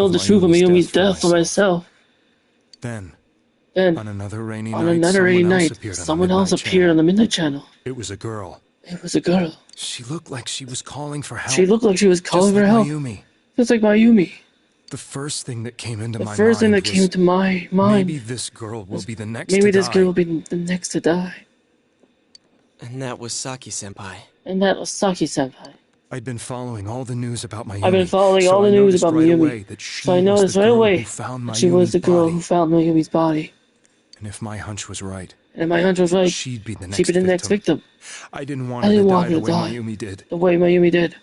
the truth of Mayumi's death for myself. Then, on another rainy night, someone else appeared on the Midnight Channel. It was a girl. She looked like she was calling for help. Just like Mayumi. The first thing that came into my mind maybe this girl will be the next to die. And that was Saki-senpai. I'd been following all the news about Mayumi. So I noticed right away that she was the girl who found Mayumi's body. And if my hunch was right, she'd be the next victim. I didn't want her to die the way Mayumi did.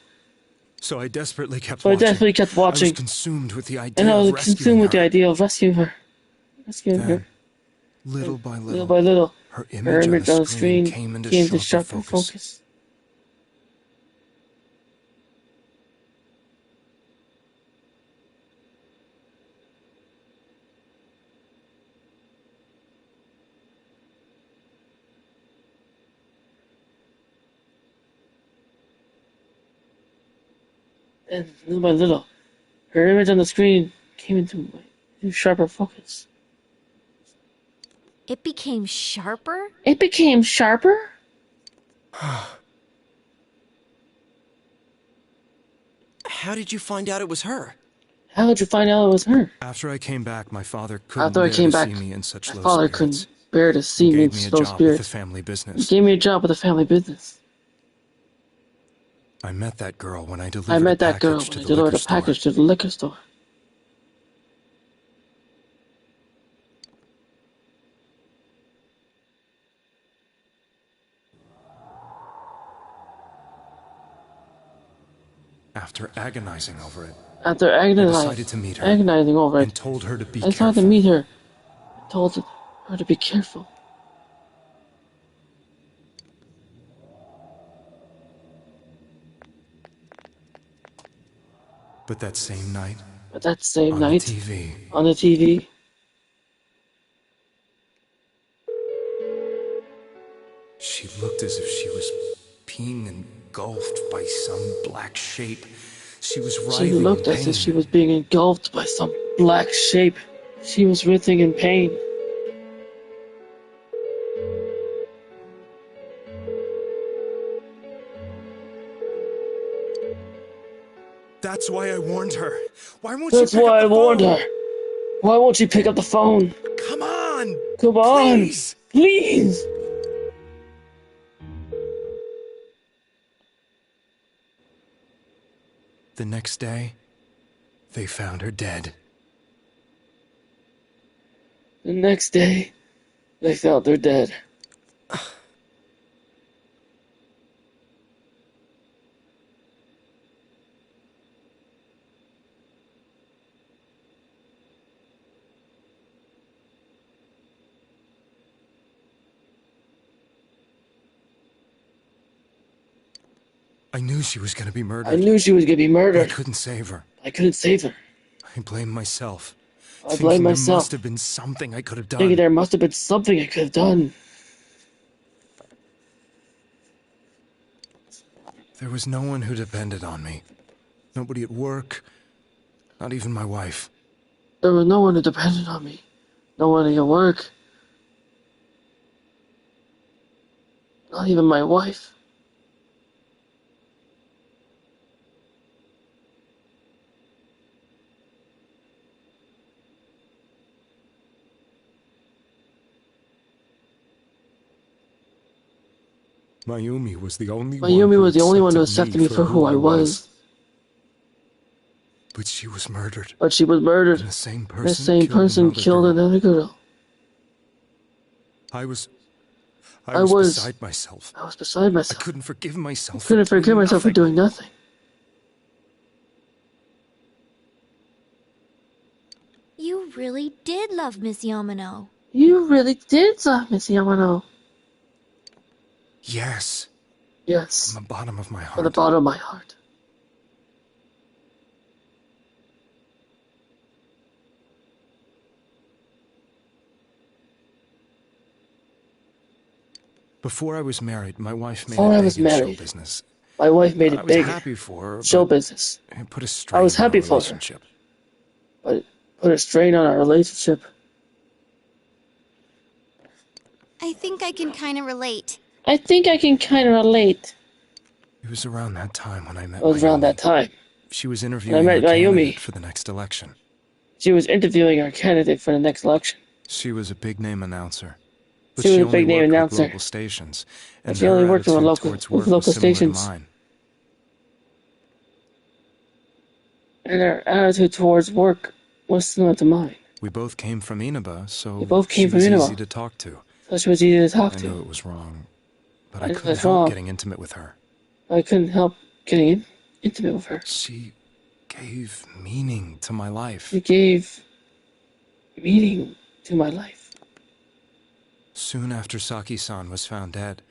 So I desperately kept watching. I was consumed with the idea of rescuing her. Little by little, her image on the screen came into sharper focus. And little by little, her image on the screen came into sharper focus. It became sharper? How did you find out it was her? After I came back, my father couldn't bear to see me in such low spirits. He gave me a job with the family business. I met that girl when I delivered a package to the liquor store. After agonizing over it, I decided to meet her and told her to be careful. Told her to be careful. But that same night, on the TV, she looked as if she was being engulfed by some black shape. She was writhing in pain. As if she was being engulfed by some black shape. She was writhing in pain. That's why I warned her. Why won't she pick up the phone? Come on! Please! The next day, they found her dead. I knew she was going to be murdered. I couldn't save her. I blamed myself. There must have been something I could have done. There was no one who depended on me. Nobody at work. Not even my wife. There was no one who depended on me. Nobody at work. Not even my wife. Mayumi was the only one who accepted me for who I was. But she was murdered. And the same person killed another girl. I was beside myself. I couldn't forgive myself for doing nothing. You really did love Miss Yamano. You really did love Miss Yamano. Yes. Yes. From the bottom of my heart. From the bottom of my heart. Before I was married, my wife made it big in show business. My wife made it big. I was happy for her, show business. It put a strain I was happy on our for relationship. her, but it put a strain on our relationship. I think I can kind of relate. It was around that time when I met Mayumi. Around that time. She was interviewing her candidate for the next election. She was interviewing our candidate for the next election. She was a big-name announcer. But she was a big-name announcer. Local stations, and she only worked with local stations. And her attitude towards work was similar to mine. We both came from Inaba, so she was easy to talk to. So she was easy to talk to. I knew it was wrong, but I couldn't help getting intimate with her. I couldn't help getting intimate with her. She gave meaning to my life. She gave meaning to my life. Soon after Saki-san was found dead,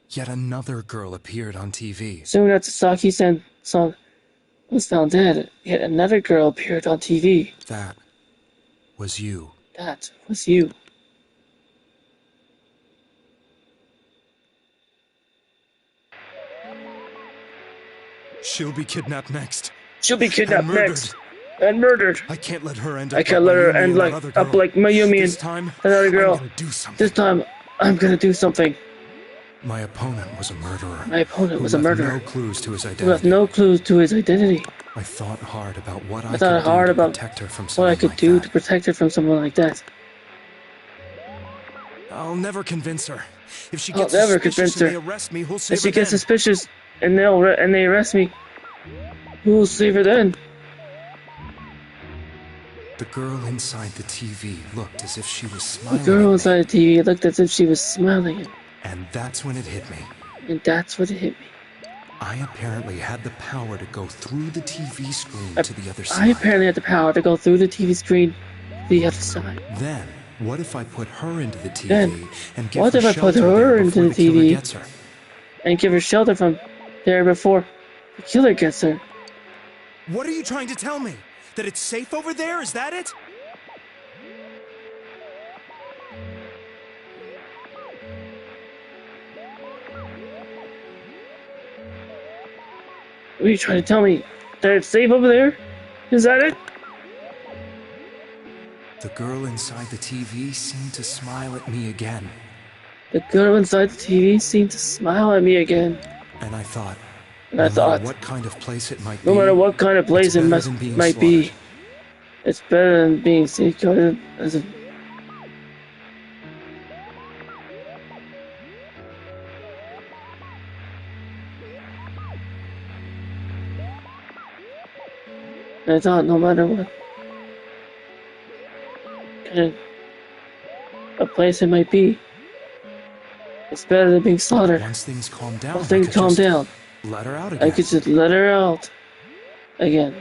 yet another girl appeared on TV. Soon after Saki-san was found dead, yet another girl appeared on TV. That was you. That was you. She'll be kidnapped next. She'll be kidnapped next. And murdered. I can't let her end up like Mayumi and another girl. This time, I'm gonna do something. My opponent was a murderer. No clues to his identity. Who left no clues to his identity. I thought hard about what I could do to protect her from someone like that. I'll never convince her. If she gets suspicious and they arrest me, who'll save her then? If she gets suspicious and they arrest me, who will save her then? The girl inside the TV looked as if she was smiling. And that's when it hit me. I apparently had the power to go through the TV screen to the other side. Then, what if I put her into the TV and give her shelter and give her shelter from there before the killer gets her? What are you trying to tell me? That it's safe over there? Is that it? What are you trying to tell me? That it's safe over there? Is that it? The girl inside the TV seemed to smile at me again. And I thought, no matter what kind of place it might be, it's better than being safeguarded as a... I thought no matter what kind of a place it might be, it's better than being slaughtered. Once things calm down, let her out again. I could just let her out again.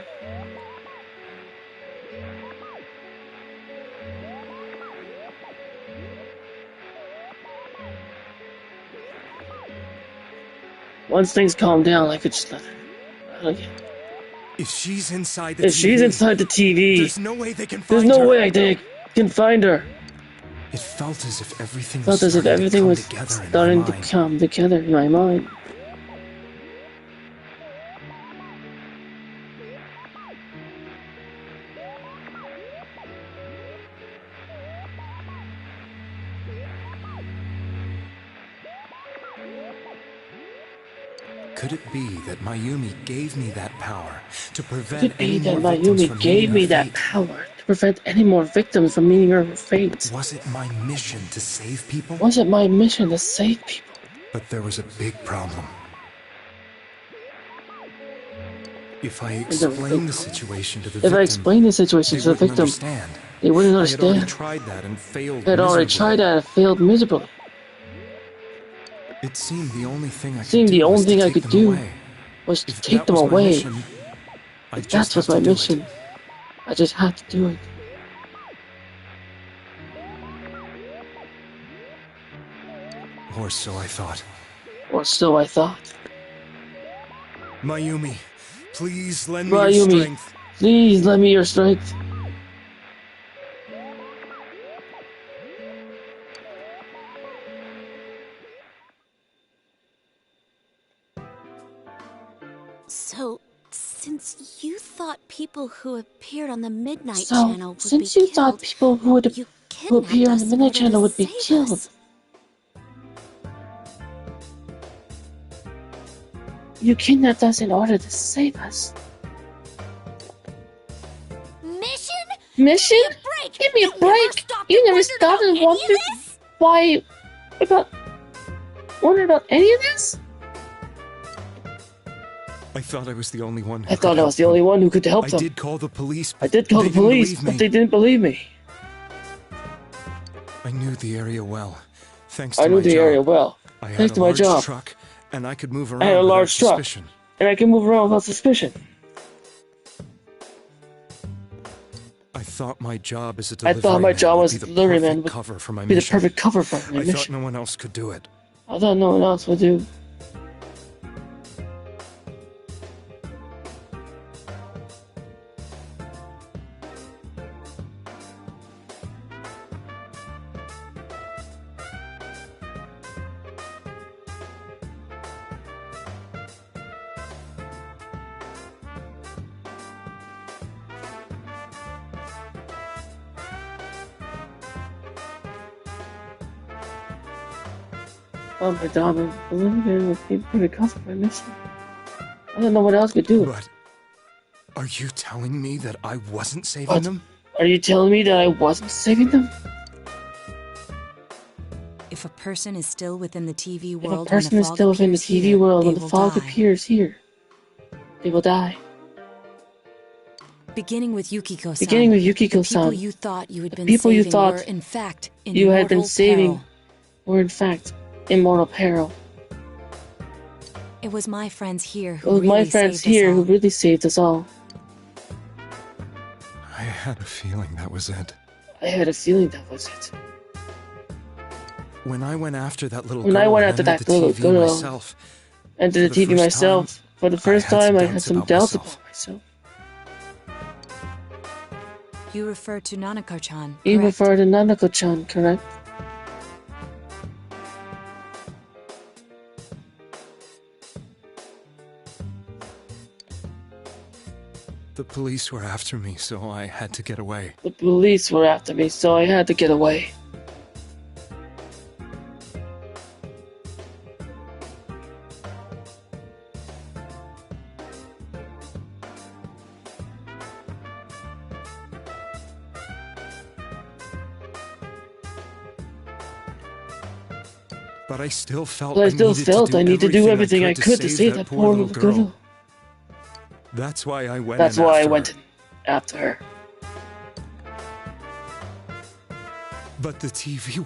Once things calm down, I could just let her out again. If she's inside the TV, there's no way they can find her. It felt as if everything was starting to come together in my mind. Could it be that Mayumi gave me that power to prevent any more victims from meeting her fate? Was it my mission to save people? But there was a big problem. If I explained the situation to the victim, they wouldn't understand. I had already tried that and failed miserably. It seemed the only thing I could do was to take them away. If that was my mission, I just had to do it. Or so I thought. Or so I thought. Mayumi, please lend me your strength. Please lend me your strength. So, since you thought people who appeared on the Midnight Channel would be killed, you thought people who appear on the Midnight Channel would be killed. You kidnapped us in order to save us. Mission? Give me a break! You never stopped and wondered why... Wondered about any of this? I thought I was the only one. I thought I was the only one who could help them. I did call the police. But they didn't believe me. I knew the area well. Thanks to my job. Truck, and I could move around. I had a large truck, and I could move around without suspicion. I thought my job as a deliveryman would be the perfect cover for my mission. I thought no one else could do it. I thought no one else would do. Oh my god, the deliveryman would be pretty cover for my mission. I don't know what else could do it. But are you telling me that I wasn't saving them? Are you telling me that I wasn't saving them? If a person is still within the TV world when the fog appears here, they will die. Beginning with Yukiko-san, the people you thought you had been saving were in fact in immortal peril. It was my friends here who really saved us all. I had a feeling that was it. When I went after that little girl, and to the TV myself, for the first time I had some doubts about myself. You refer to Nanako-chan, correct? The police were after me, so I had to get away. But I still felt I needed to do everything I could to save that poor little girl. That's why I went after her. But the TV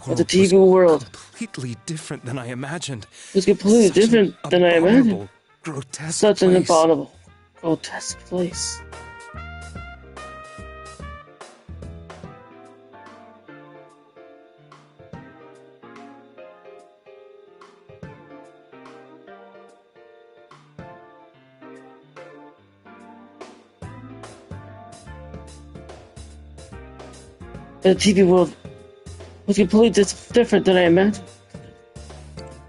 world was completely different than I imagined. Grotesque Such an abominable, grotesque place. The TV world was completely different than I imagined.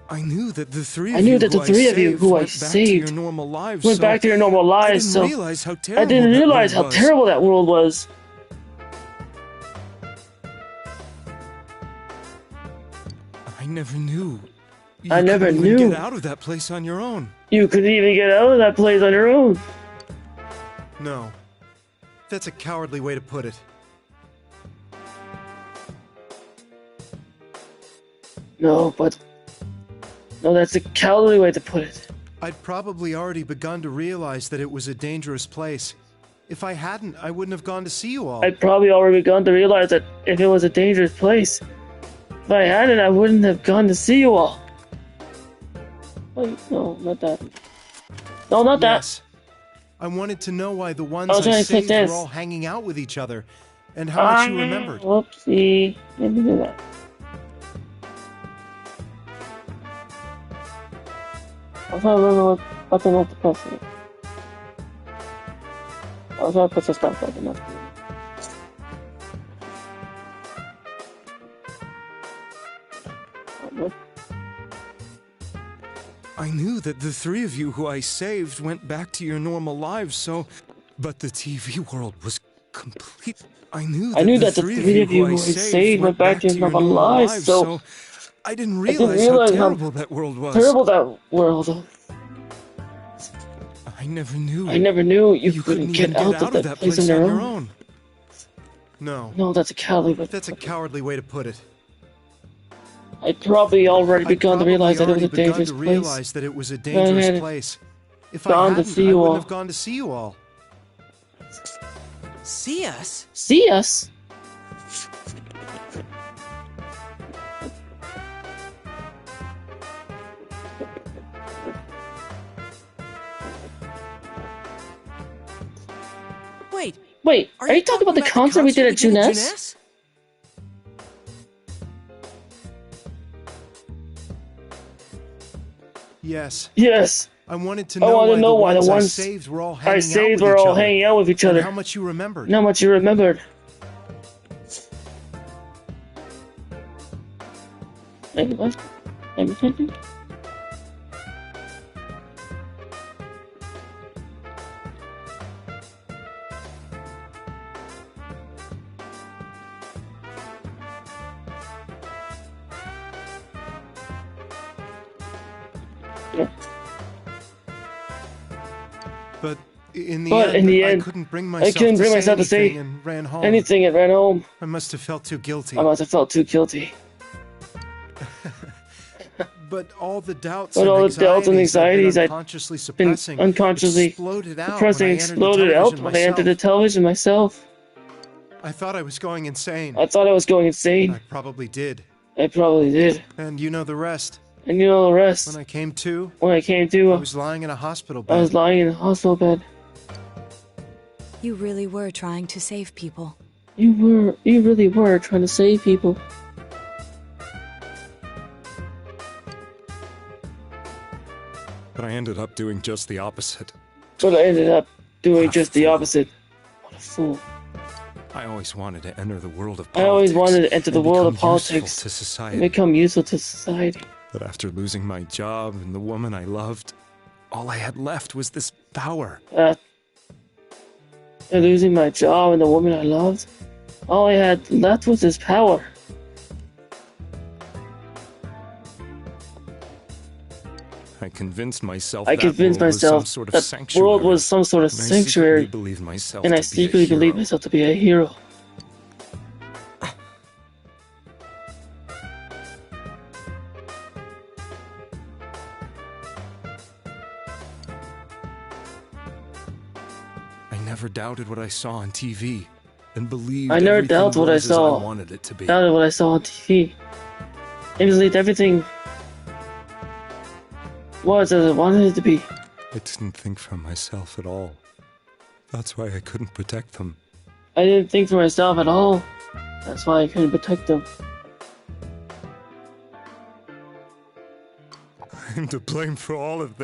I knew that the three of you who I saved went back to your normal lives, so I didn't realize how terrible that world was. I never knew. You couldn't get out of that place on your own. You couldn't even get out of that place on your own. No. That's a cowardly way to put it. No, that's a cowardly way to put it. I'd probably already begun to realize that it was a dangerous place. If I hadn't, I wouldn't have gone to see you all. I'd probably already begun to realize that if it was a dangerous place, if I hadn't, I wouldn't have gone to see you all. Wait, no, not that. No, not that. I wanted to know why the ones I saved were all hanging out with each other, and how much you remembered. Whoopsie. Let me do that. I'm trying to remember what the note depressing. I was trying to put this back like enough. I knew that the three of you who I saved went back to your normal lives, so... But the TV world was complete. I knew that the three of you who I saved went back to your normal lives, so... I didn't realize how terrible that world was. Terrible that world. I never knew. You couldn't get out of that place on your own. No, that's a cowardly way. That's a cowardly way to put it. I'd probably already begun to realize that it was a dangerous place. If I hadn't, I wouldn't have gone to see you all. See us? See us? Wait, are you talking about the concert we did at Junes? Yes. I wanted to know why the ones I saved were all hanging out with each other. And how much you remembered. Maybe what? Maybe something? But in the end, I couldn't bring myself to say anything and ran home. I must have felt too guilty. But all the doubts and anxieties I'd been unconsciously exploded out when I entered the television myself. I thought I was going insane. I probably did. And you know the rest. When I came to, I was lying in a hospital bed. You really were trying to save people. You really were trying to save people. But I ended up doing just the opposite. What a fool. I always wanted to enter the world of politics. And become useful to society. But after losing my job and the woman I loved, all I had left was this power. Losing my job and the woman I loved, all I had left was this power. I convinced myself that world was some sort of sanctuary, and I secretly believed myself to be a hero. I never doubted what I saw on TV, and believed I never doubted what I saw. Wanted it to be. Doubted what I saw on TV. I believed everything was as I wanted it to be. I didn't think for myself at all. That's why I couldn't protect them. I didn't think for myself at all. That's why I couldn't protect them. I'm to blame for all of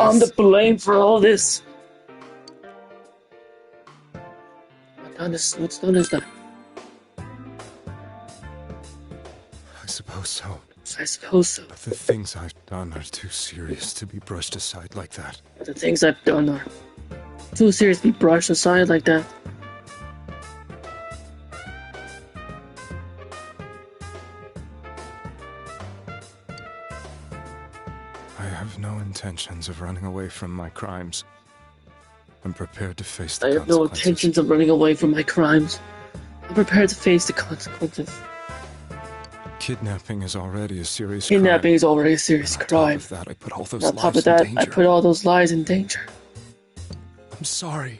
this. What's done is done. I suppose so. But the things I've done are too serious to be brushed aside like that. I have no intentions of running away from my crimes. I'm prepared to face the consequences. I have no intentions of running away from my crimes. I'm prepared to face the consequences. Kidnapping is already a serious crime. On top of that, I put all those lives in danger. I'm sorry.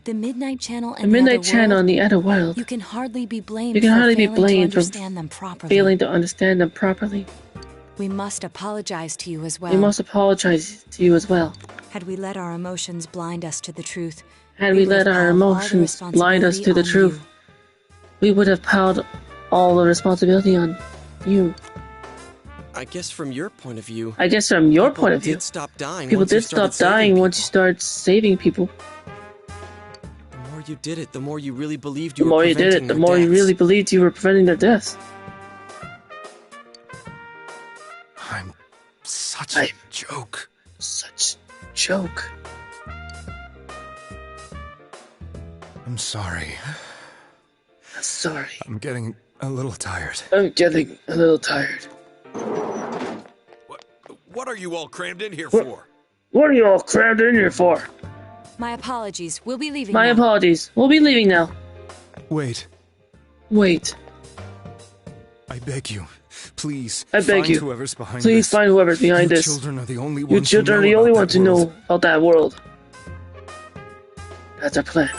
The Midnight Channel and the other world. You can hardly be blamed for failing to understand them properly. We must apologize to you as well. Had we let our emotions blind us to the truth, we would have piled all the responsibility on you. I guess from your point of view... people did stop dying once you started saving people. The more you did it, the more you really believed you were preventing their deaths. The more you really believed you were preventing their deaths. I'm such a joke. Such a joke. I'm sorry. I'm getting a little tired. What are you all crammed in here for? What are you all crammed in here for? My apologies. We'll be leaving now. Wait. I beg you. Please. Find whoever's behind this. Find whoever's behind this. Your children are the only ones who know about that world. That's our plan.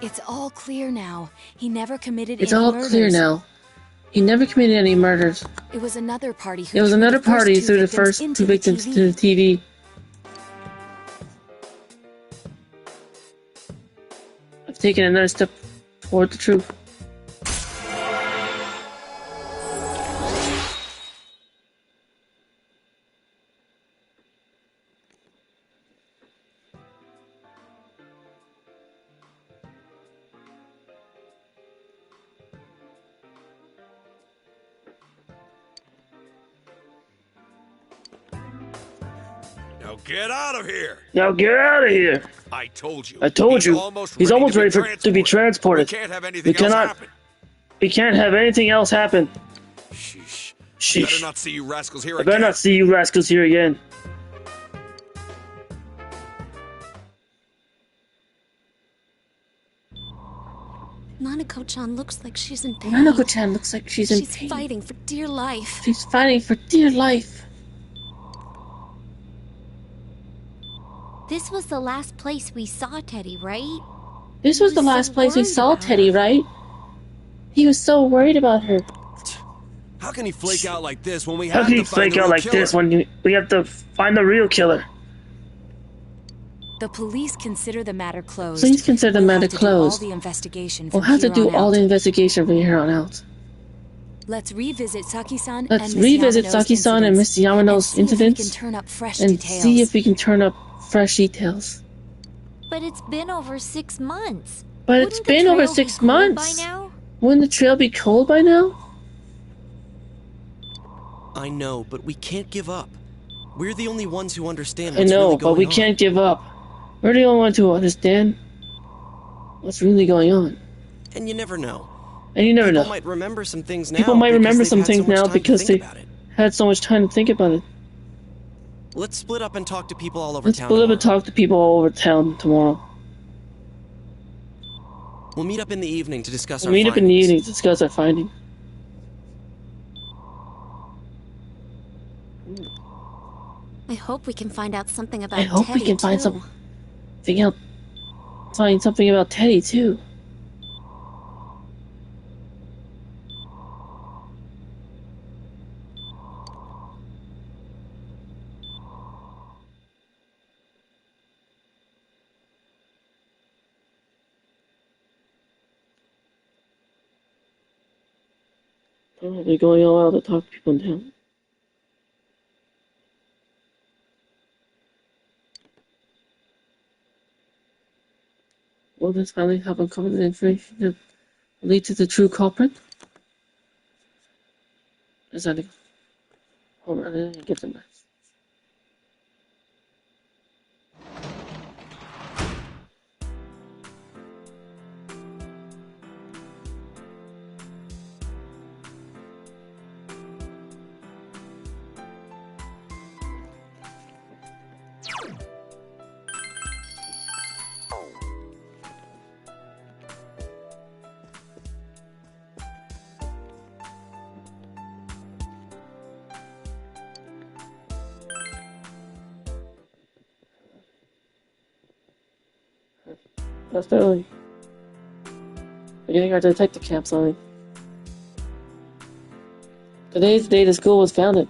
It's all clear now. He never committed any murders. It was another party who threw the first two victims to the TV. I've taken another step toward the truth. Now get out of here! I told you. He's almost ready to be transported. We can't have anything else happen. Sheesh. I better not see you rascals here again. Nanako-chan looks like she's in pain. She's fighting for dear life. This was the last place we saw Teddie, right? He was so worried about her. How can he flake out like this when we have to find the real killer? The police consider the matter closed. We'll have to do all the investigation from here on out. Let's revisit Saki-san and Miss Yamano's incidents and see if we can turn up fresh details. But it's been over 6 months. Wouldn't the trail be cold by now? I know, but we can't give up. We're the only ones who understand what's really going on. We can't give up. We're the only ones who understand what's really going on. And you never know. People might remember some things now because they had so much time to think about it. Let's split up and talk to people all over town tomorrow. We'll meet up in the evening to discuss our findings. I hope we can find out something about Teddie, find something about Teddie, too. They're going all out to talk to people in town. Will this finally help uncover the information that lead to the true culprit? Hold on, I didn't get them back. That's early. We're getting our detective camps on. Today's the day the school was founded.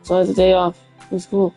So I have the day off from school.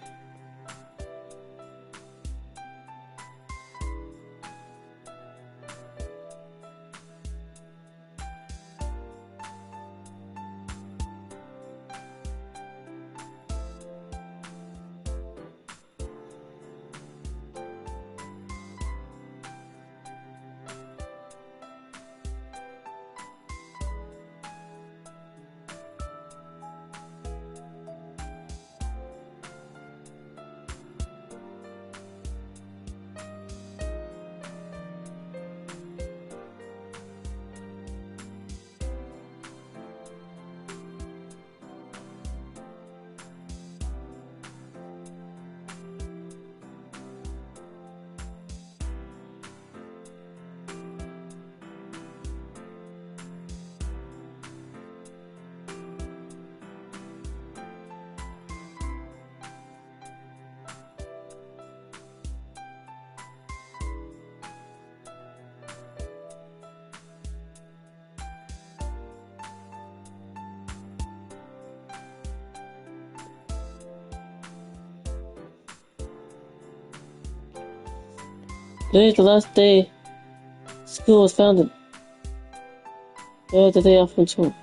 Today is the last day school was founded. The day off from school.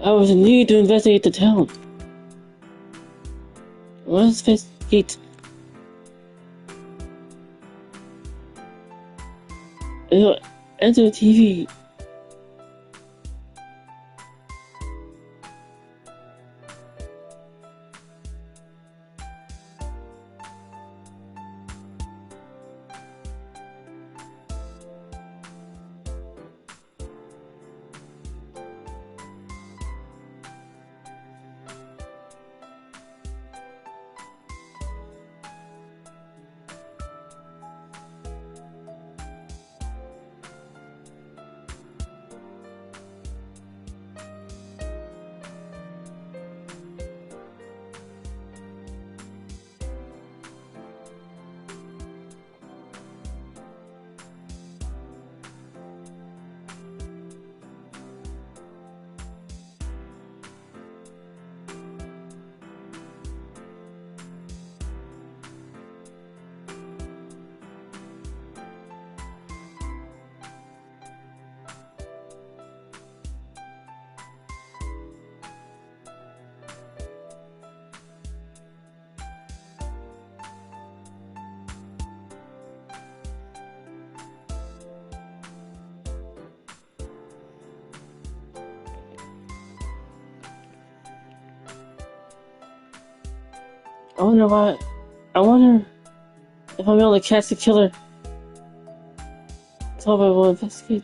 I was in need to investigate the town. Let's investigate. Enter the TV. I wonder if I'm able to catch the killer. Let's hope I will investigate.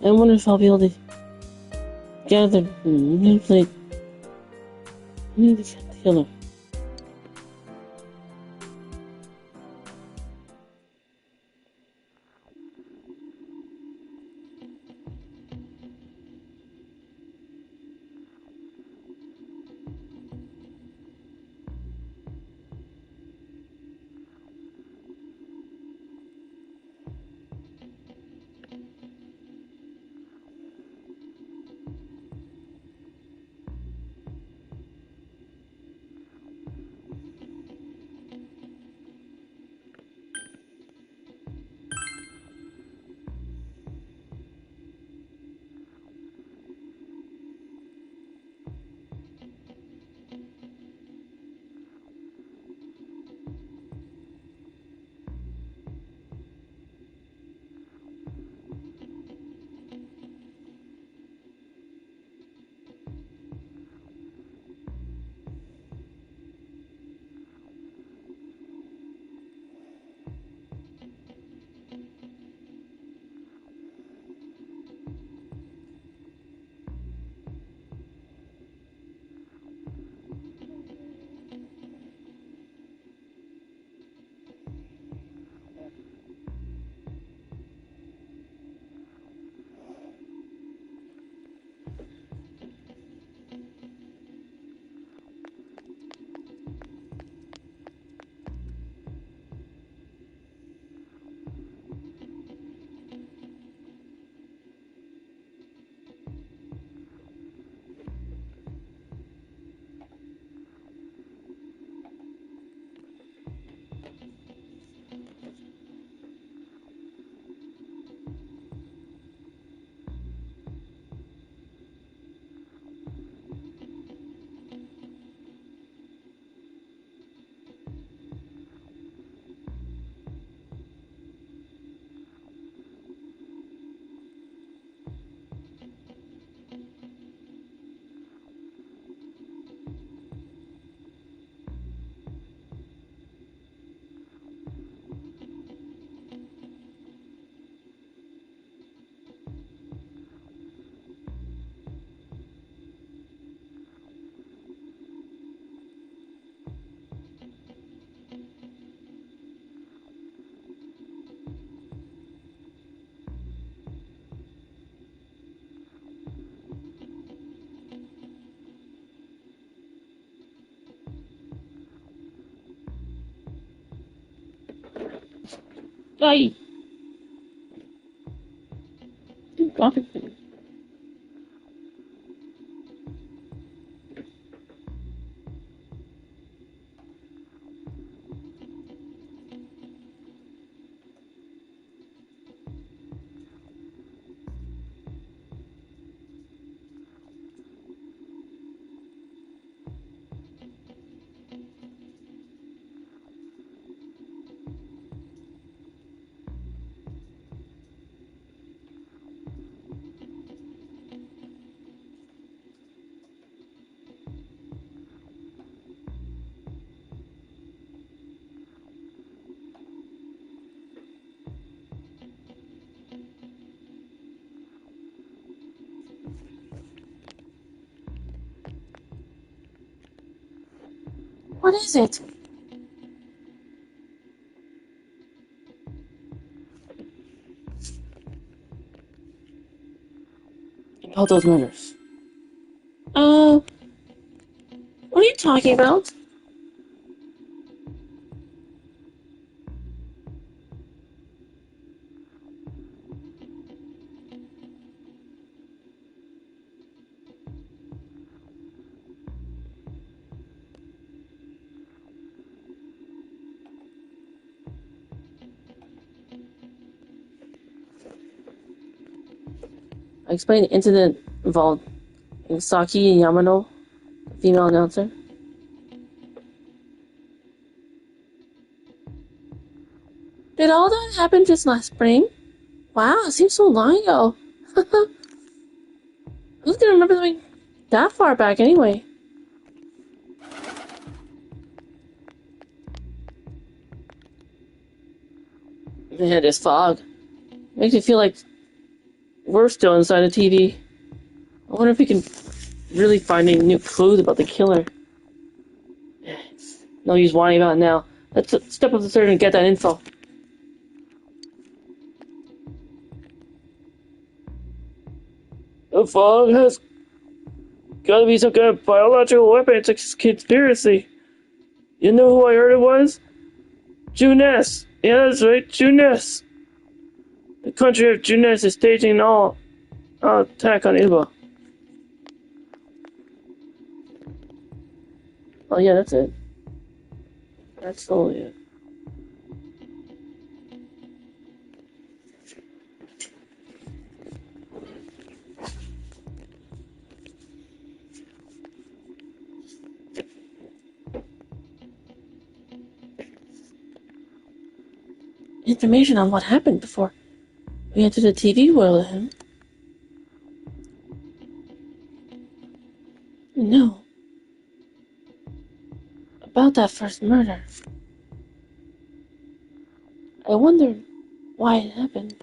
I wonder if I'll be able to gather manipulate. I need to get the killer. Ay! What is it? About those murders. What are you talking about? I explained the incident involved Saki and Yamano, the female announcer. Did all that happen just last spring? Wow, it seems so long ago. Who's gonna remember something that far back anyway? Man, this fog makes me feel like we're still inside the TV. I wonder if we can really find any new clues about the killer. No use whining about it now. Let's step up the stairs and get that info. The fog has gotta be some kind of biological weapon. It's a conspiracy. You know who I heard it was? Juness. Yeah, that's right, Juness. The country of Juness is staging an all attack on Ilba. Oh yeah, that's it. That's only it. Information on what happened before we entered the TV world of him. No. About that first murder. I wondered why it happened.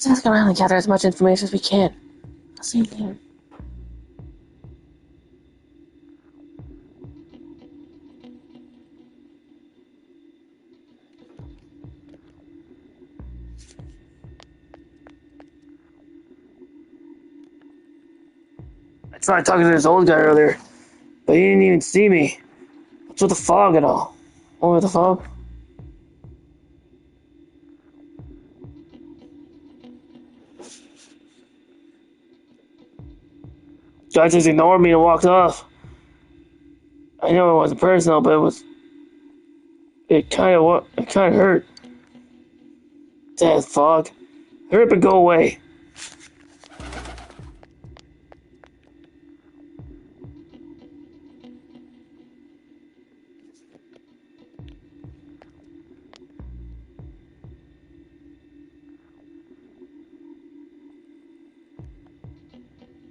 Let's ask around and gather as much information as we can. I'll see you there. I tried talking to this old guy earlier, but he didn't even see me. What's with the fog and all? What with the fog? Guy just ignored me and walked off. I know it wasn't personal, but it kind of hurt. That fog. Hurry up and go away.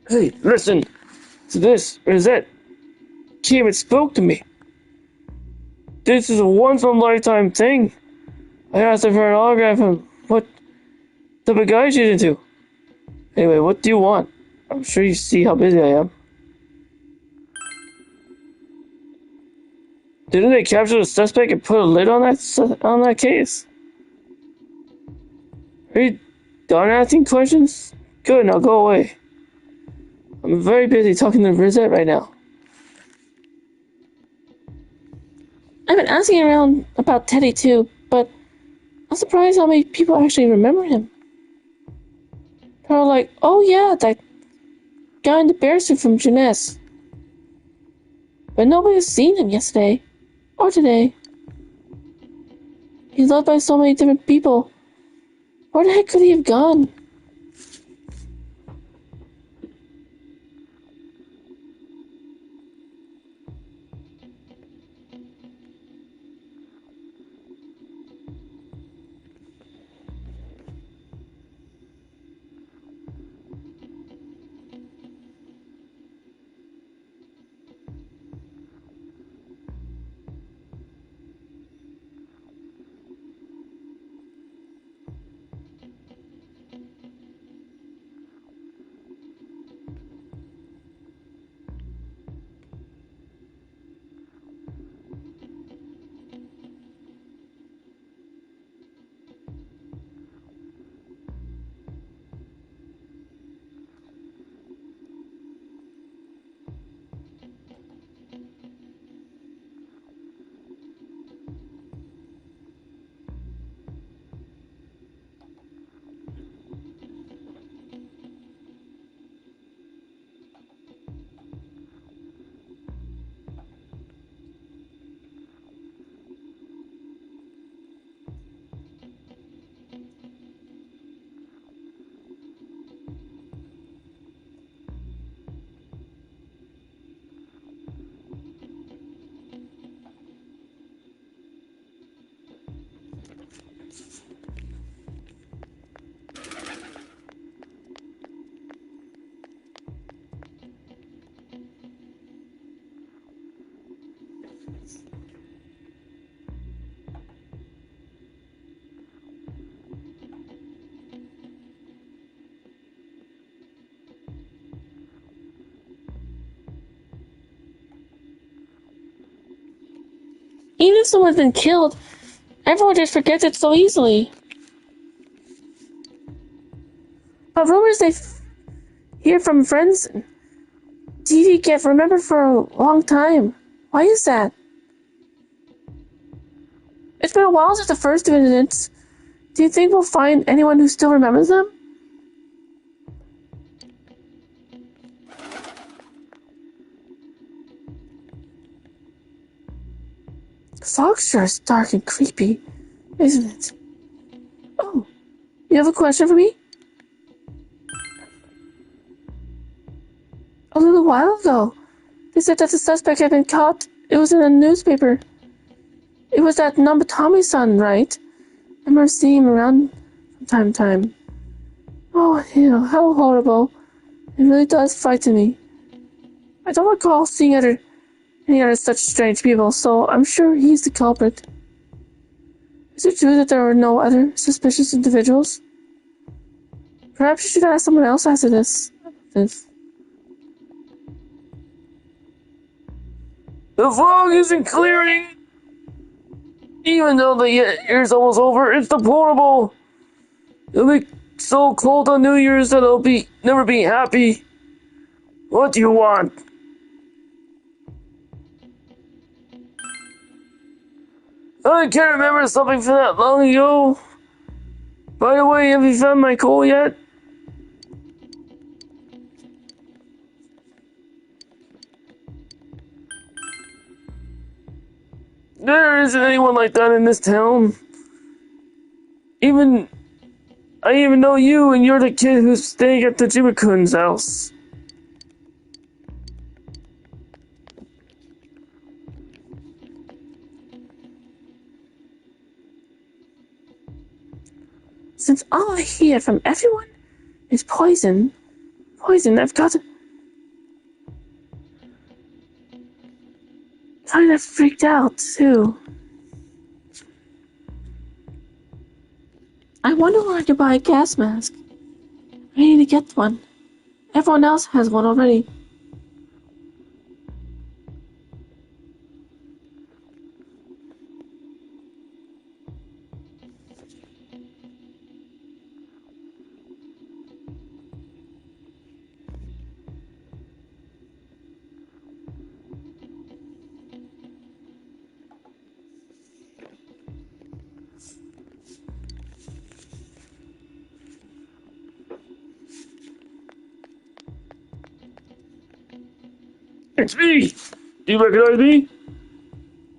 Hey, listen to this. Or is that? She even spoke to me. This is a once-in-a-lifetime thing. I asked her for an autograph and what type of guy she's into. Anyway, what do you want? I'm sure you see how busy I am. Didn't they capture the suspect and put a lid on that case? Are you done asking questions? Good, now go away. I'm very busy talking to Rosette right now. I've been asking around about Teddie too, but I'm surprised how many people actually remember him. They're all like, oh yeah, that guy in the bear suit from Jeunesse. But nobody's seen him yesterday. Or today. He's loved by so many different people. Where the heck could he have gone? Even if someone's been killed, everyone just forgets it so easily. But rumors they hear from friends and TV get remembered for a long time. Why is that? It's been a while since the first incidents. Do you think we'll find anyone who still remembers them? The fog sure is dark and creepy, isn't it? Oh, you have a question for me? A little while ago, they said that the suspect had been caught. It was in a newspaper. It was that Nobutomi's son, right? I remember seeing him around from time to time. Oh, how horrible. It really does frighten me. I don't recall seeing any other such strange people, so I'm sure he's the culprit. Is it true that there were no other suspicious individuals? Perhaps you should ask someone else after this. The fog isn't clearing! Even though the year's almost over, it's deplorable. It'll be so cold on New Year's that I'll never be happy. What do you want? I can't remember something from that long ago. By the way, have you found my coal yet? There isn't anyone like that in this town. I even know you, and you're the kid who's staying at the Jima-kun's house. Since all I hear from everyone is poison, I've got kind of freaked out, too. I wonder where I could buy a gas mask. I need to get one. Everyone else has one already. It's me! Do you recognize me?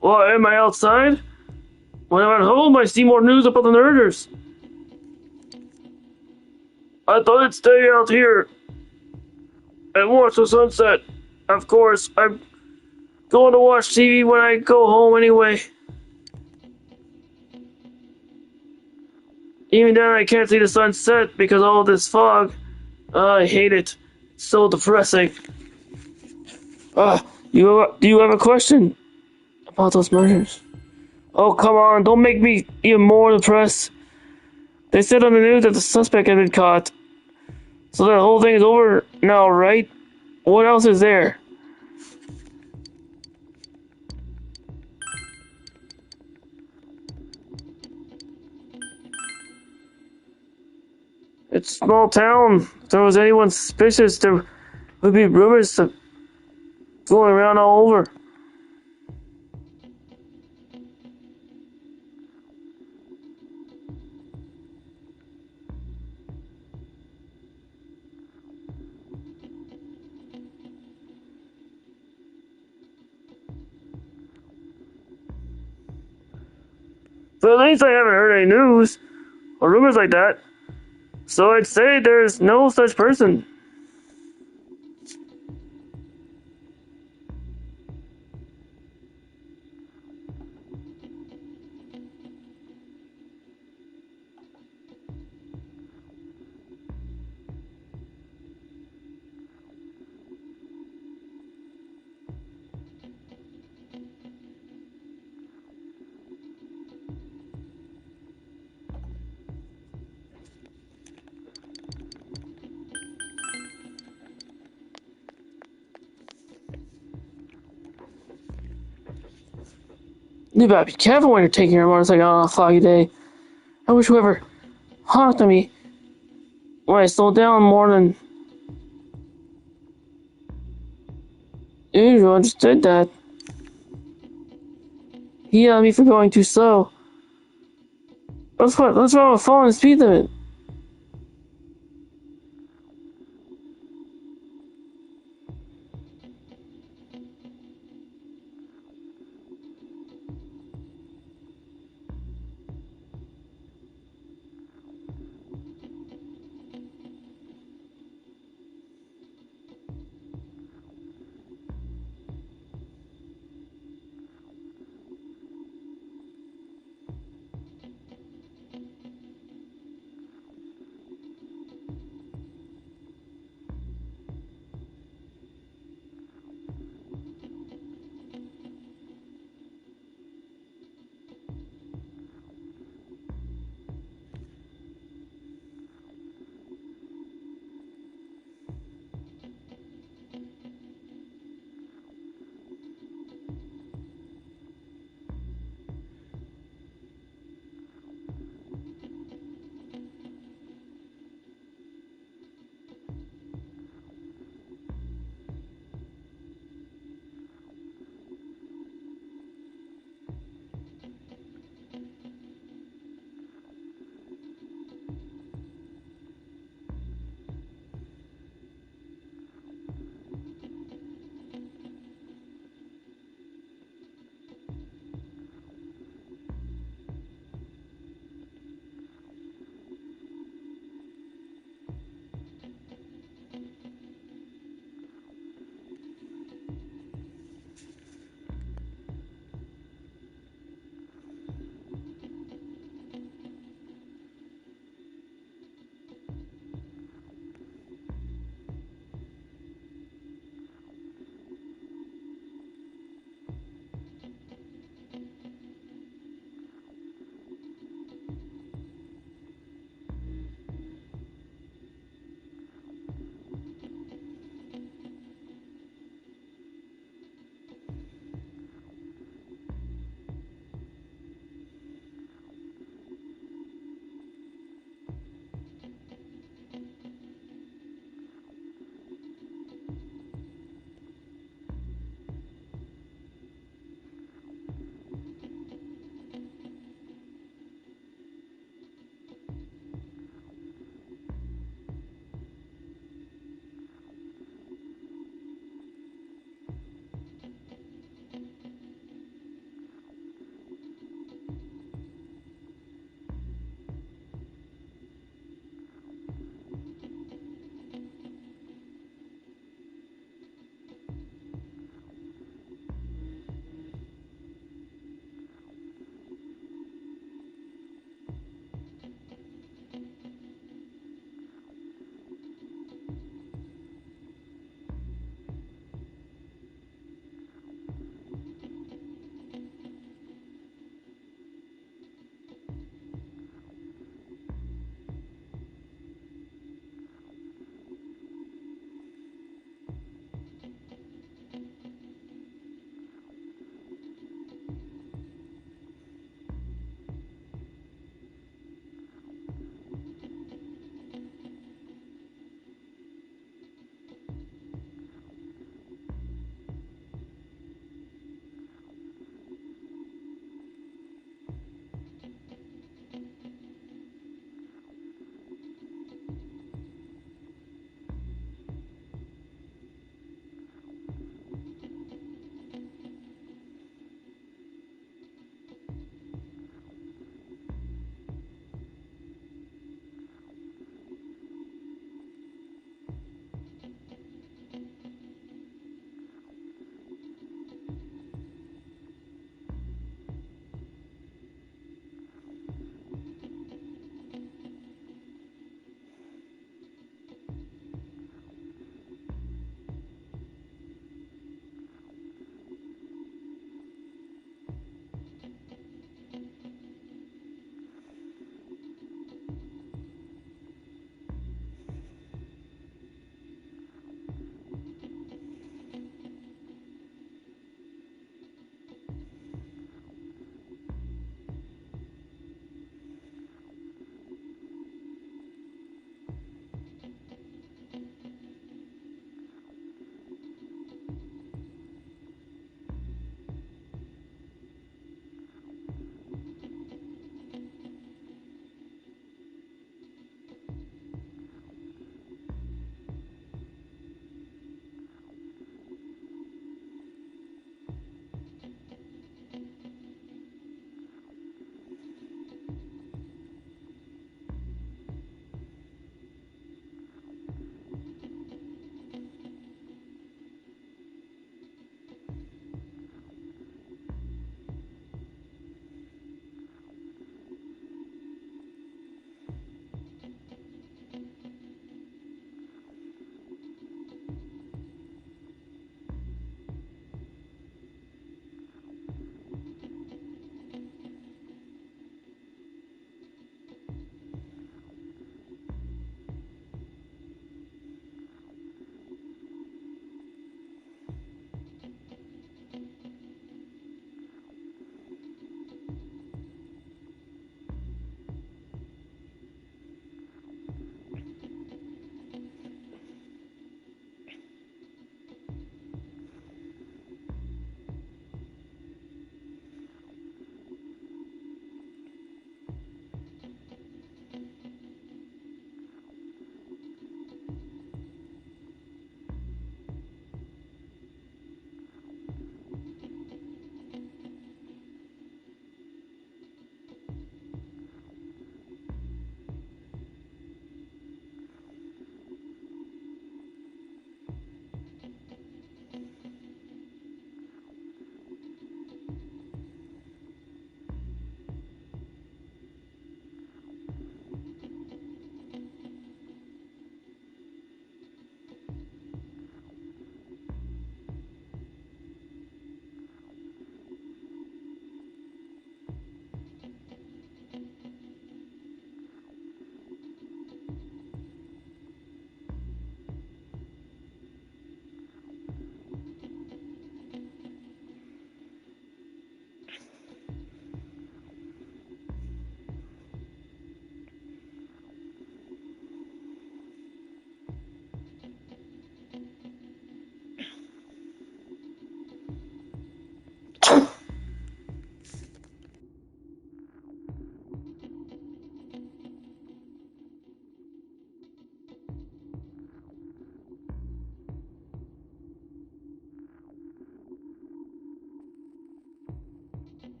Why am I outside? When I'm at home, I see more news about the murders. I thought I'd stay out here and watch the sunset. Of course, I'm going to watch TV when I go home anyway. Even then, I can't see the sunset because of all this fog. I hate it. It's so depressing. Do you have a question about those murders? Oh, come on, don't make me even more depressed. They said on the news that the suspect had been caught. So the whole thing is over now, right? What else is there? It's a small town. If there was anyone suspicious, there would be rumors going around all over. But at least I haven't heard any news or rumors like that. So I'd say there's no such person. You better be careful when you're taking your motorcycle on a foggy day. I wish whoever honked at me when I slowed down more than usual understood that. He yelled at me for going too slow. What's wrong with following the speed limit?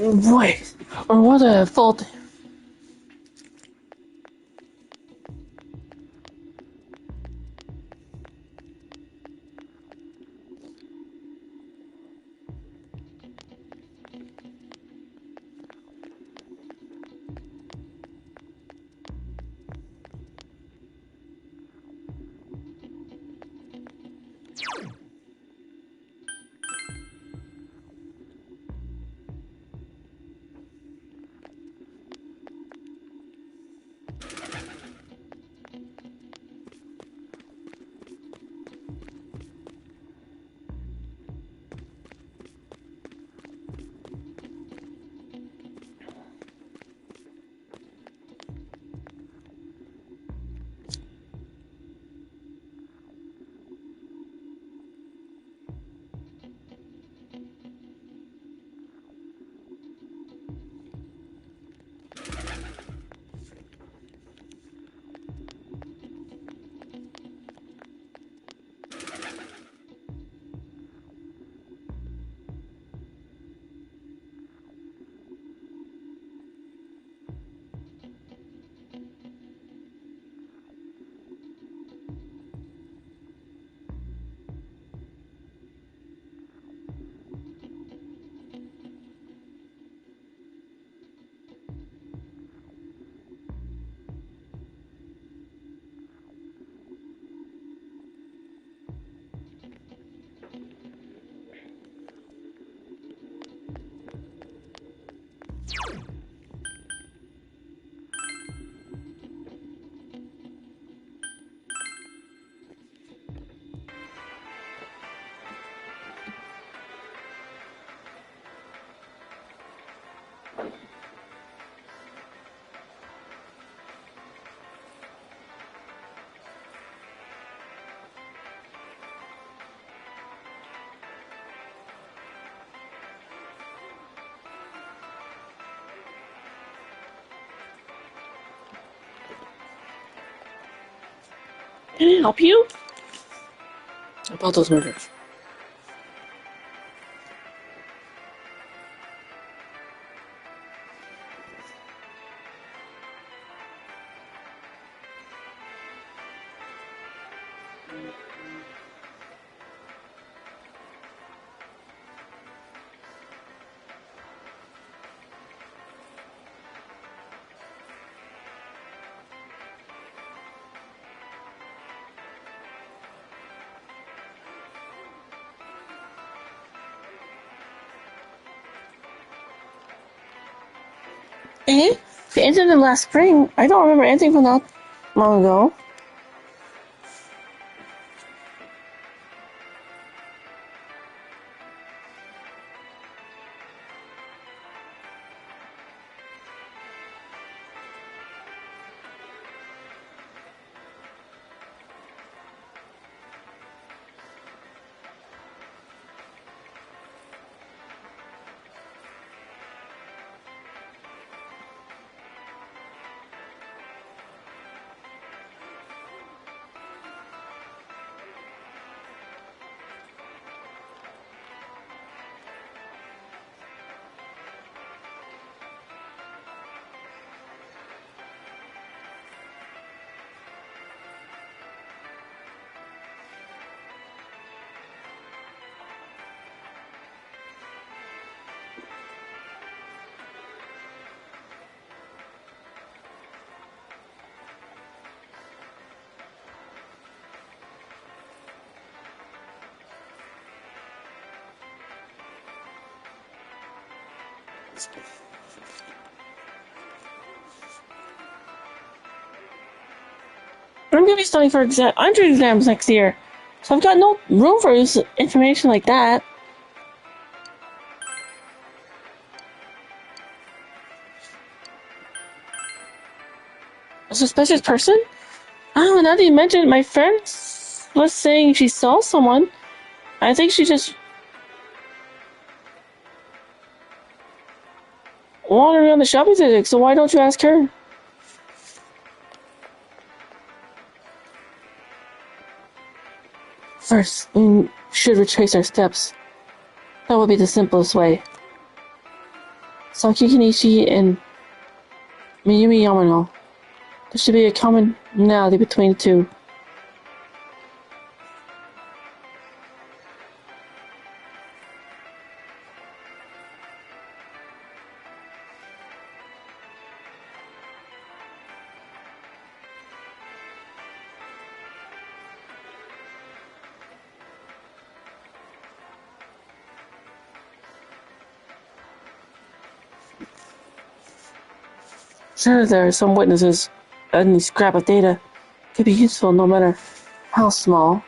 Wait, or was I at fault? Can I help you? About those murders. Eh? The incident last spring? I don't remember anything from that long ago. I'm gonna be studying for entrance exams next year, so I've got no room for information like that. A suspicious person? Oh, now that you mentioned it, my friend was saying she saw someone. I think she just wandered around the shopping district, so why don't you ask her? First, we should retrace our steps. That would be the simplest way. Saki Kenichi and Miyumi Yamano. There should be a commonality between the two. Sure, there are some witnesses. Any scrap of data could be useful no matter how small.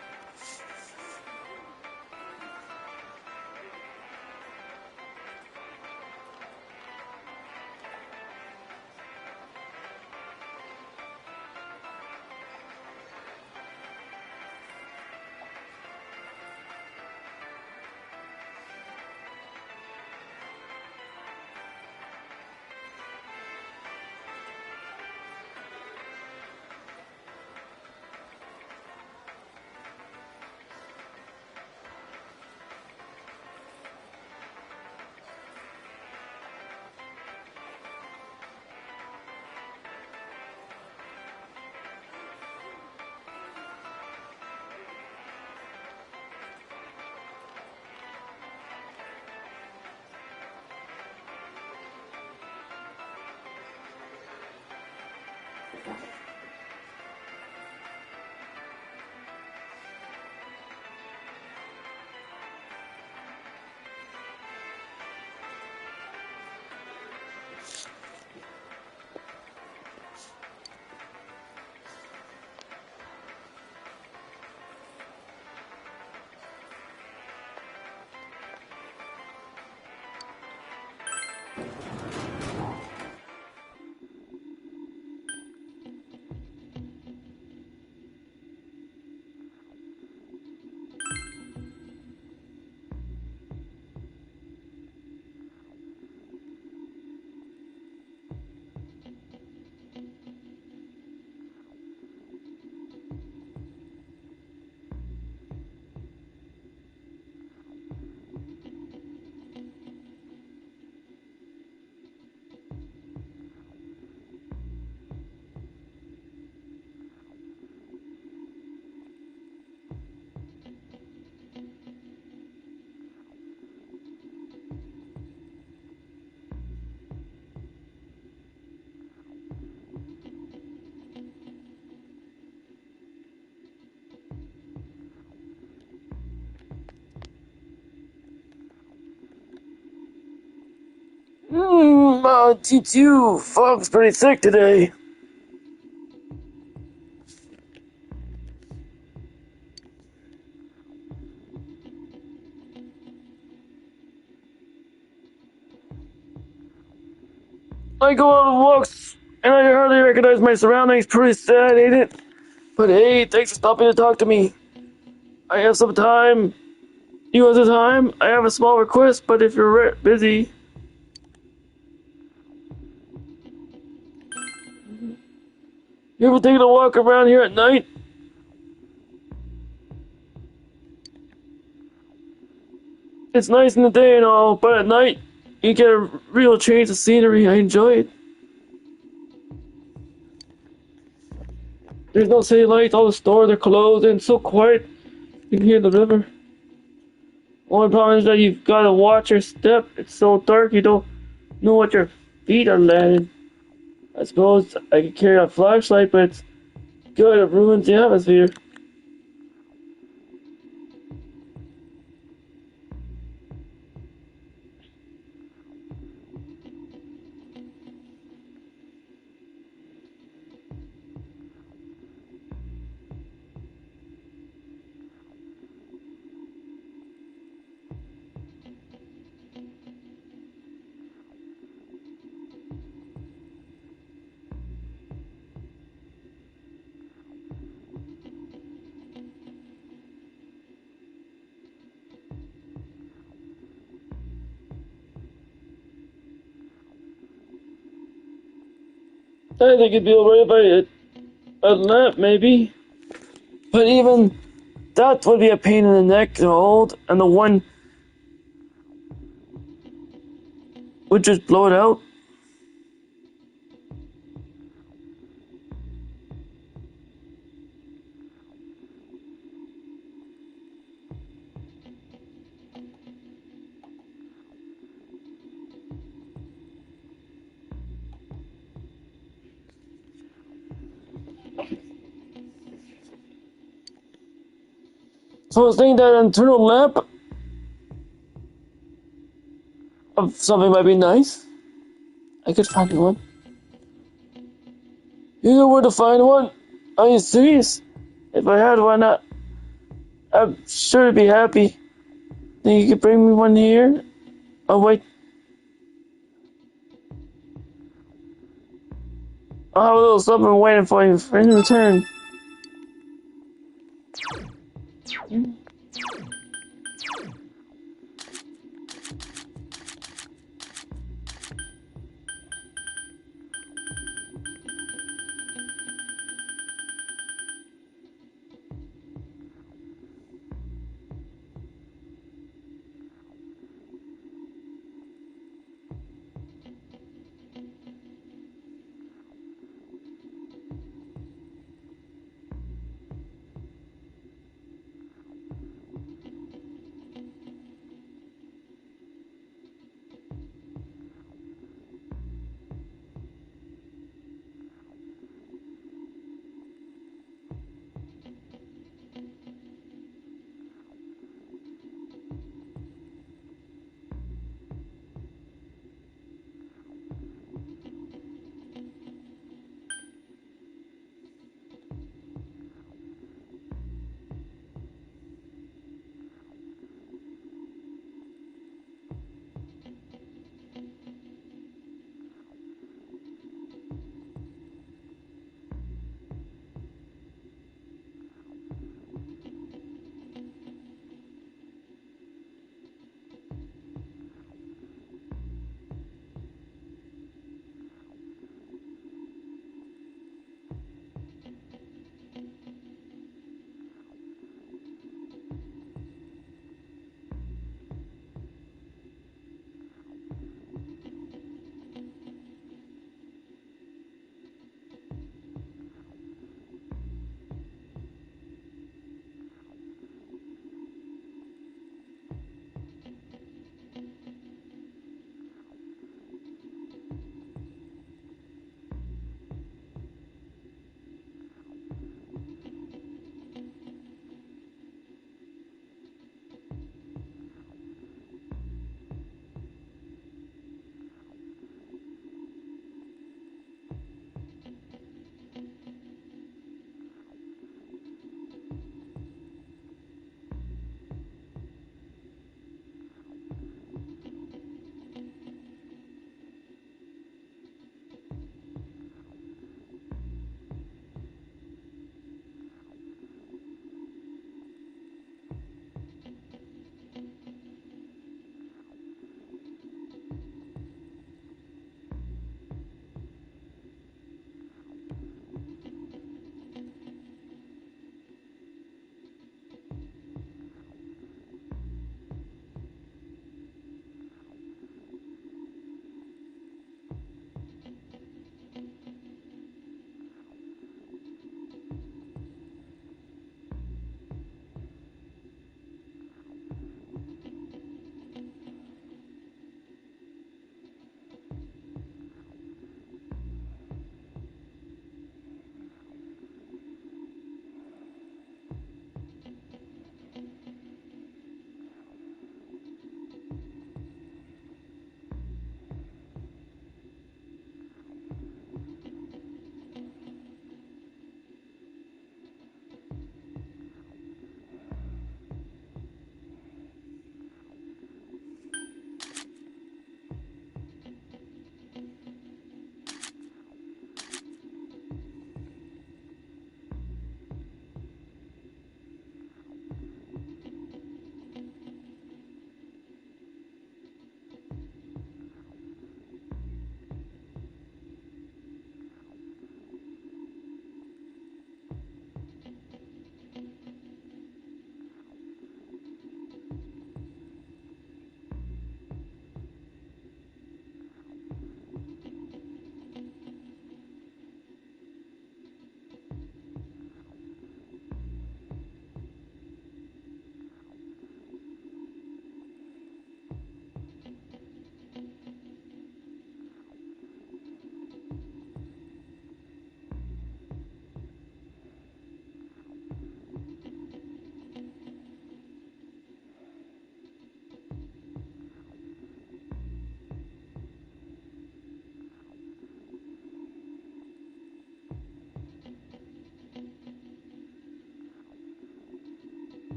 T2, Fog's pretty thick today. I go out on walks, and I hardly recognize my surroundings. Pretty sad, ain't it? But hey, thanks for stopping to talk to me. I have some time. You have the time? I have a small request, but if you're busy... You ever taking a walk around here at night? It's nice in the day and all, but at night, you get a real change of scenery. I enjoy it. There's no city lights, all the stores are closed, and it's so quiet. You can hear the river. Only problem is that you've got to watch your step. It's so dark, you don't know what your feet are landing. I suppose I could carry a flashlight, but it's good, it ruins the atmosphere. I think it'd be alright if I a lamp, maybe. But even that would be a pain in the neck to hold, and the would just blow it out. So I was thinking that an internal lamp of something might be nice. I could find one. You know where to find one? Are you serious? If I had one, I'm sure to be happy. Think you could bring me one here? Oh wait. I'll have a little something waiting for you in return.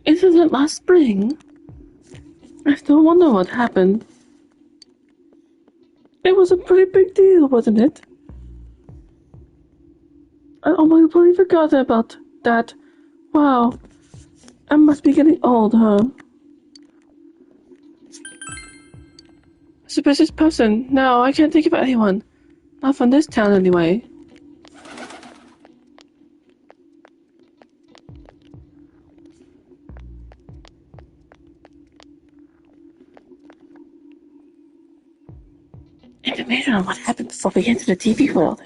incident last spring. I still wonder what happened. It was a pretty big deal, wasn't it? I almost completely forgot about that. Wow. I must be getting old, huh? Suspicious person. No, I can't think of anyone. Not from this town, anyway. Information on what happened before we entered the TV world.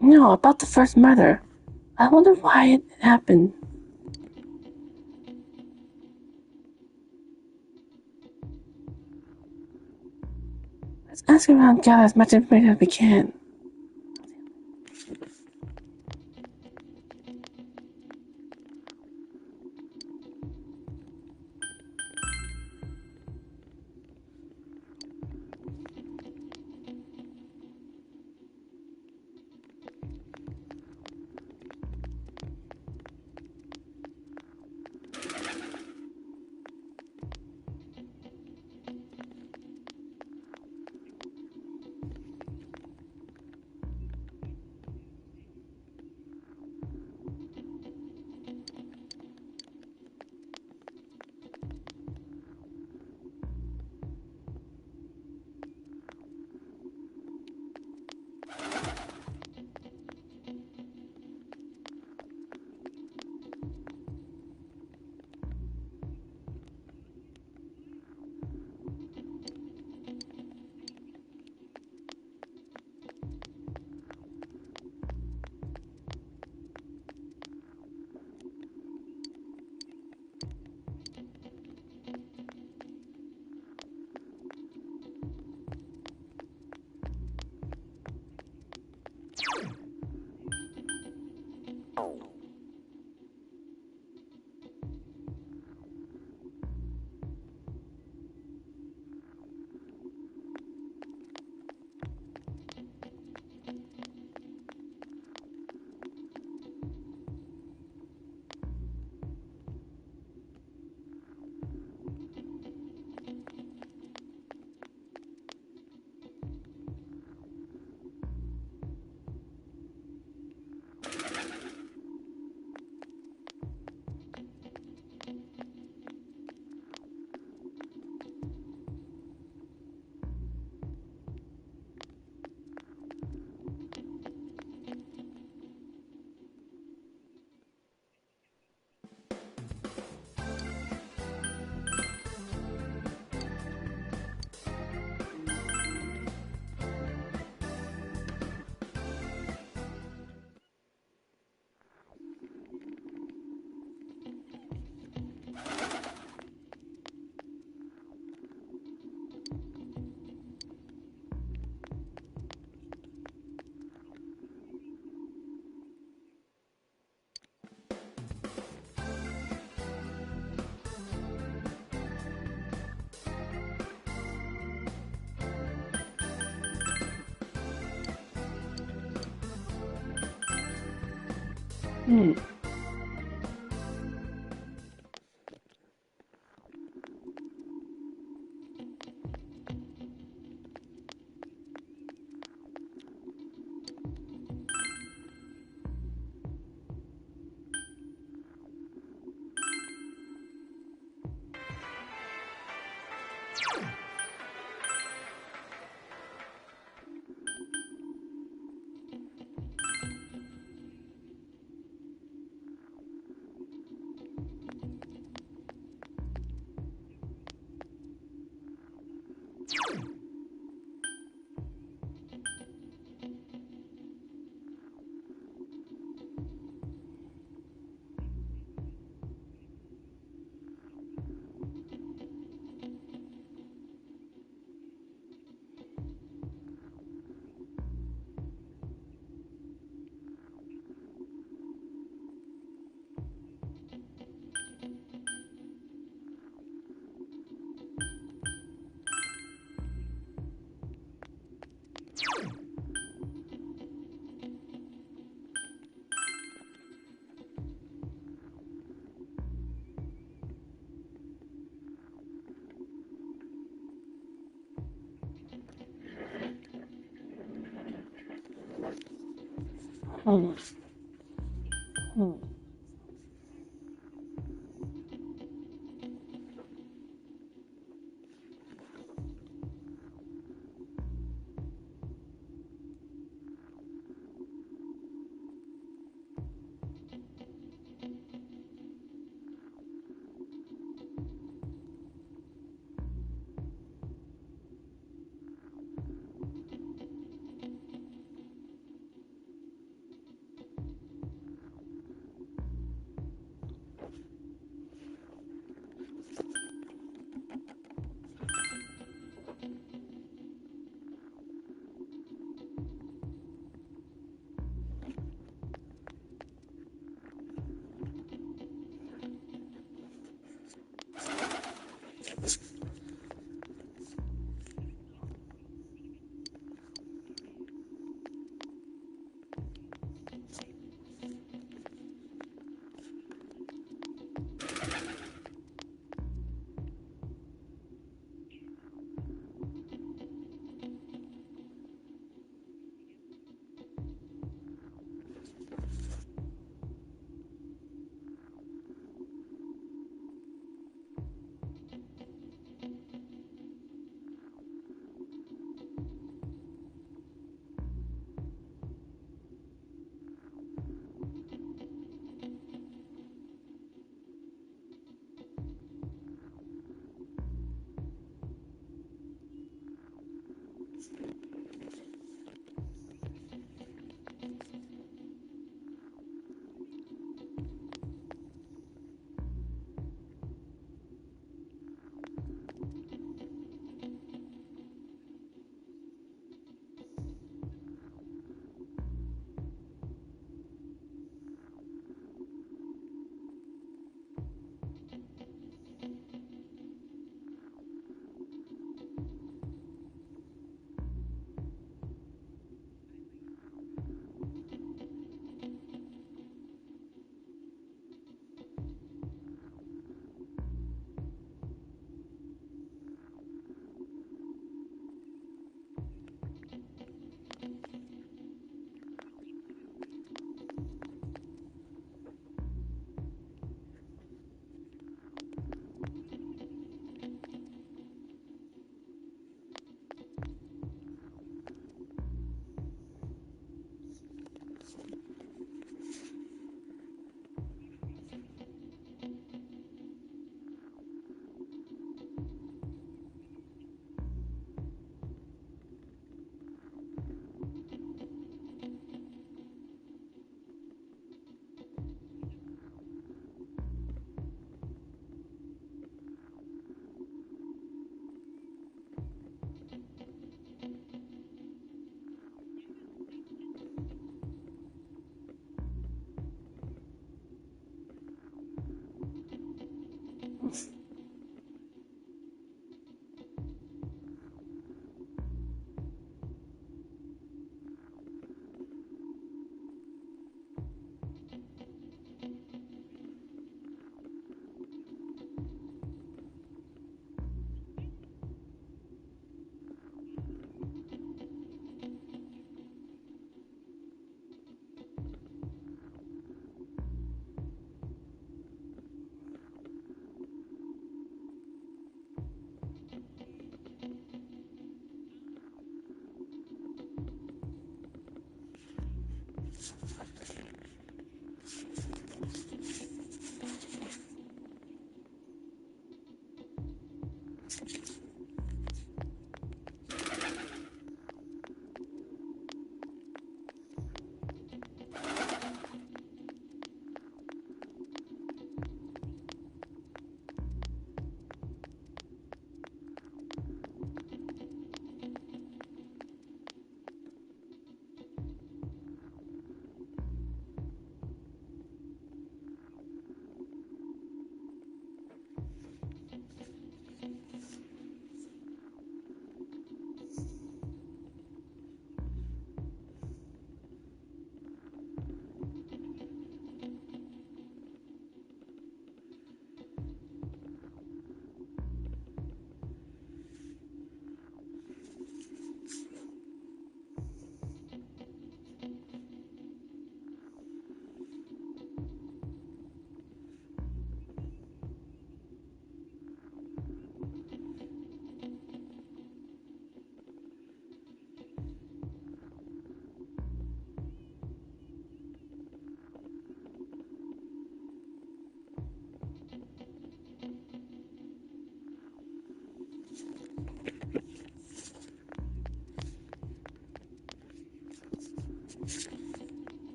No, about the first murder. I wonder why it happened. Let's ask around and gather as much information as we can.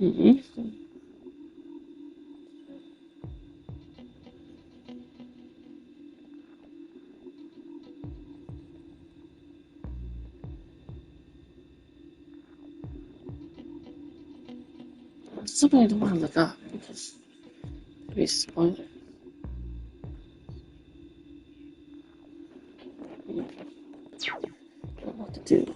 Mm-hmm. Something I don't want to look up because it'd be a spoiler. I don't know what to do.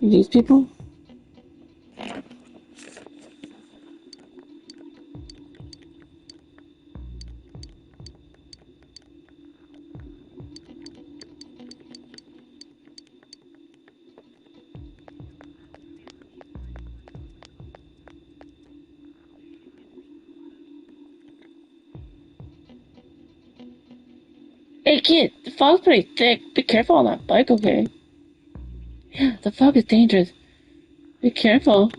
These people? Hey kid, the fog's pretty thick. Be careful on that bike, okay? Yeah, the fog is dangerous. Be careful.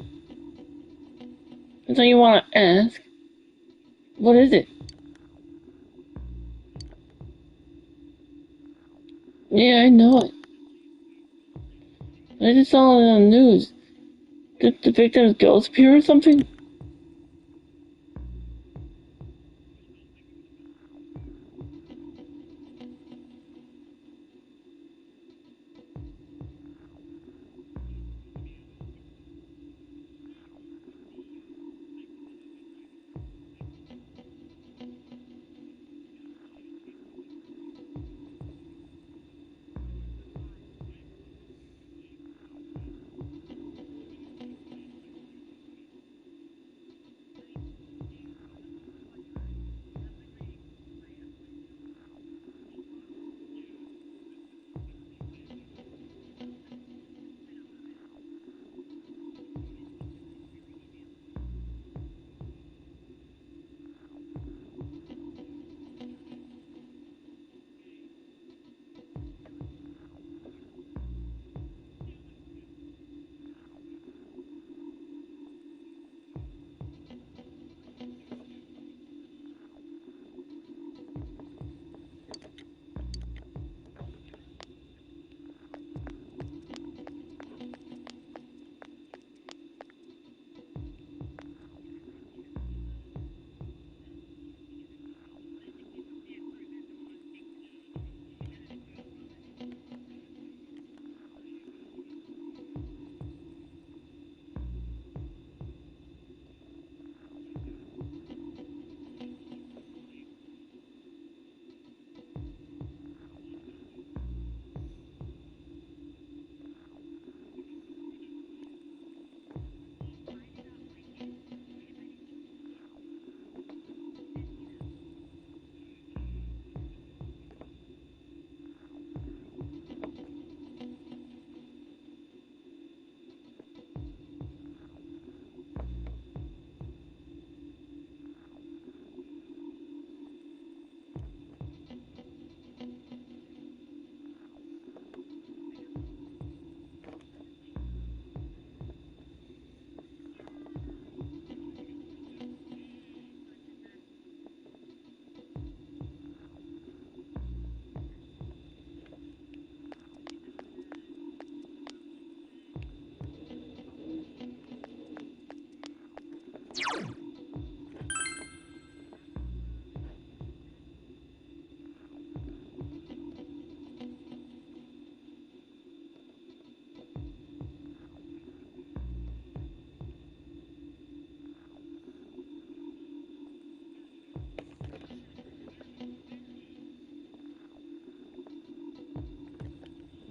That's all you want to ask. What is it? Yeah, I know it. I just saw it on the news. Did the victim's ghost appear or something?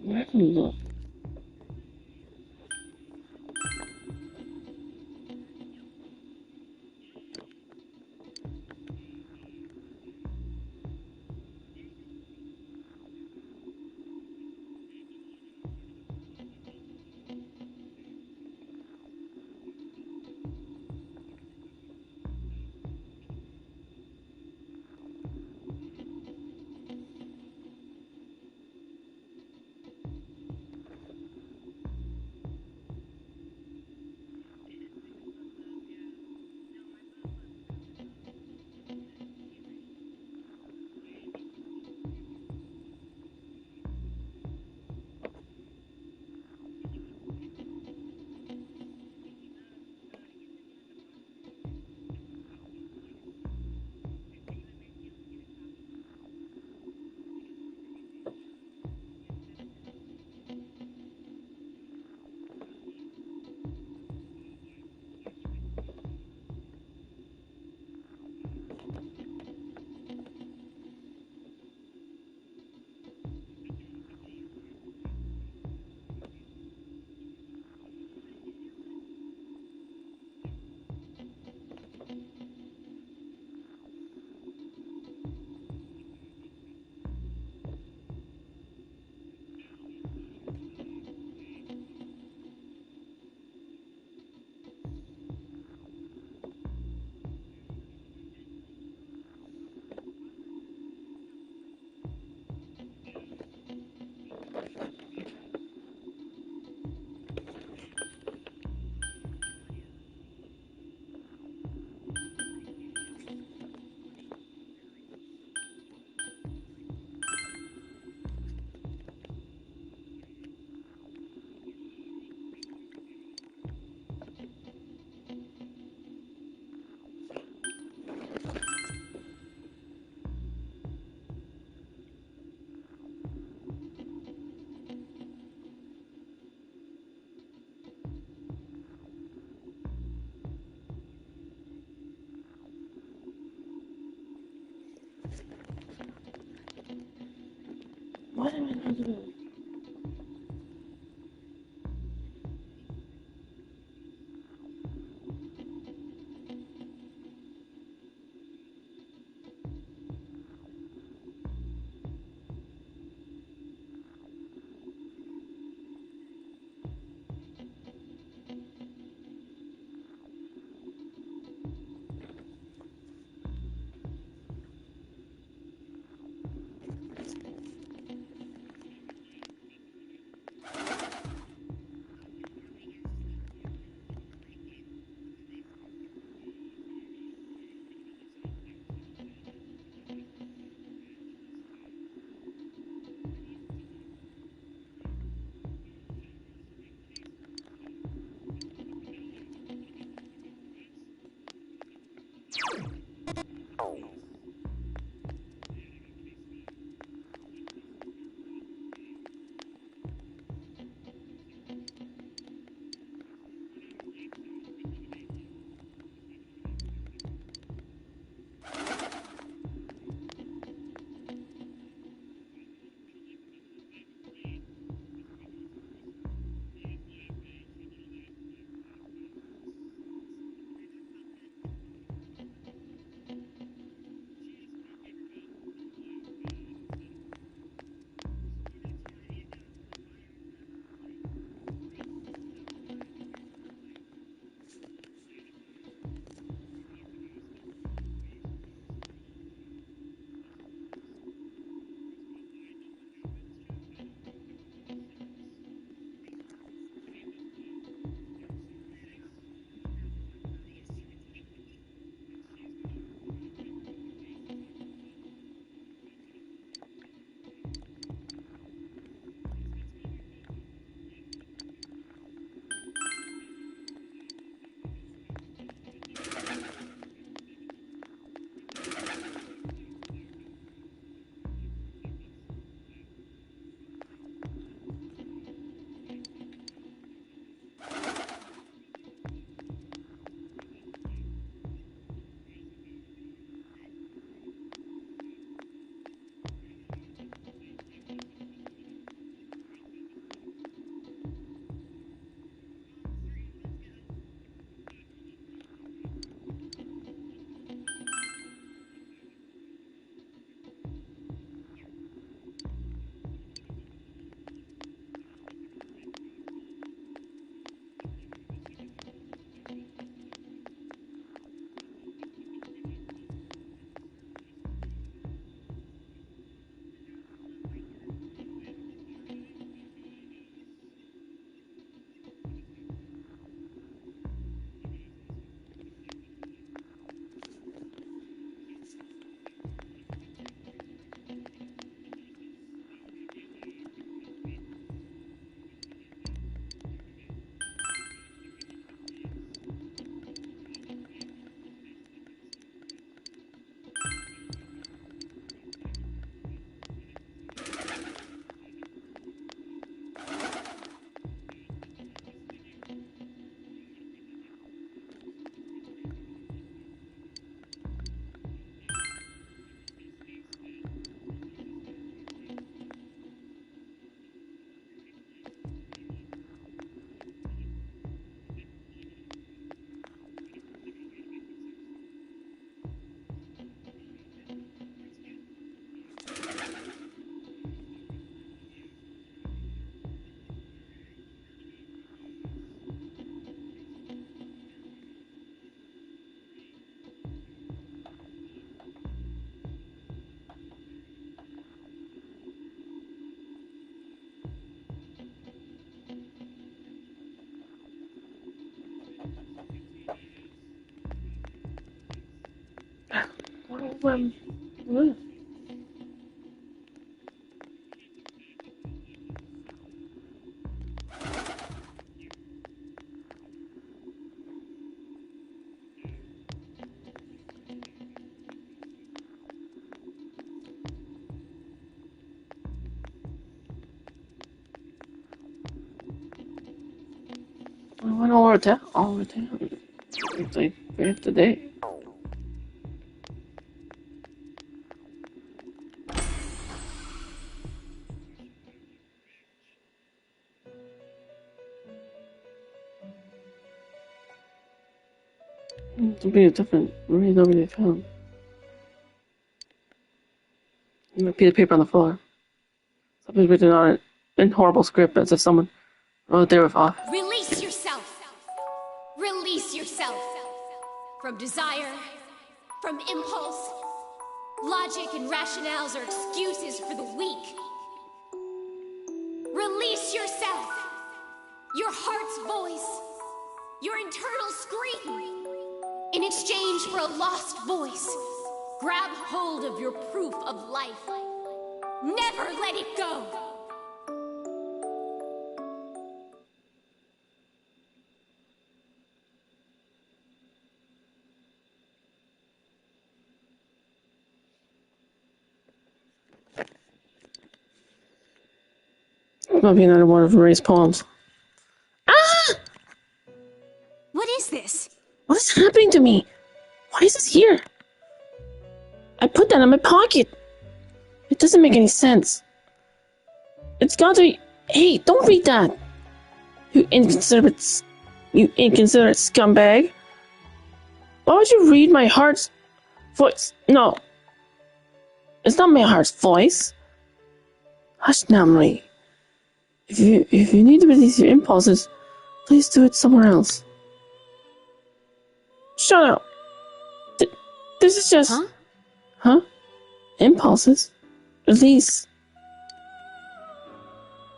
Where can we look? What am I going to do? What? I went all over town. It's like half the day. It'll be a different read over the found. A piece of paper on the floor. Something written on it in horrible script as if someone wrote there with off. Release yourself! Release yourself! From desire, from impulse. Logic and rationales are excuses for the weak. Release yourself! Your heart's voice, your internal scream. In exchange for a lost voice, grab hold of your proof of life. Never let it go! Might be another one of Ray's poems. Ah! What is this? What is happening to me? Why is this here? I put that in my pocket. It doesn't make any sense. It's got to be... Hey, don't read that. You inconsiderate scumbag. Why would you read my heart's voice? No. It's not my heart's voice. Hush now, Marie. If you need to release your impulses, please do it somewhere else. Shut up. This is just... Huh? Huh? Impulses? Release.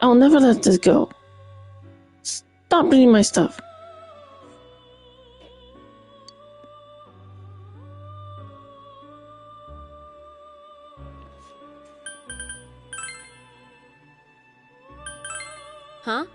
I'll never let this go. Stop reading my stuff. Huh?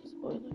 Spoiler.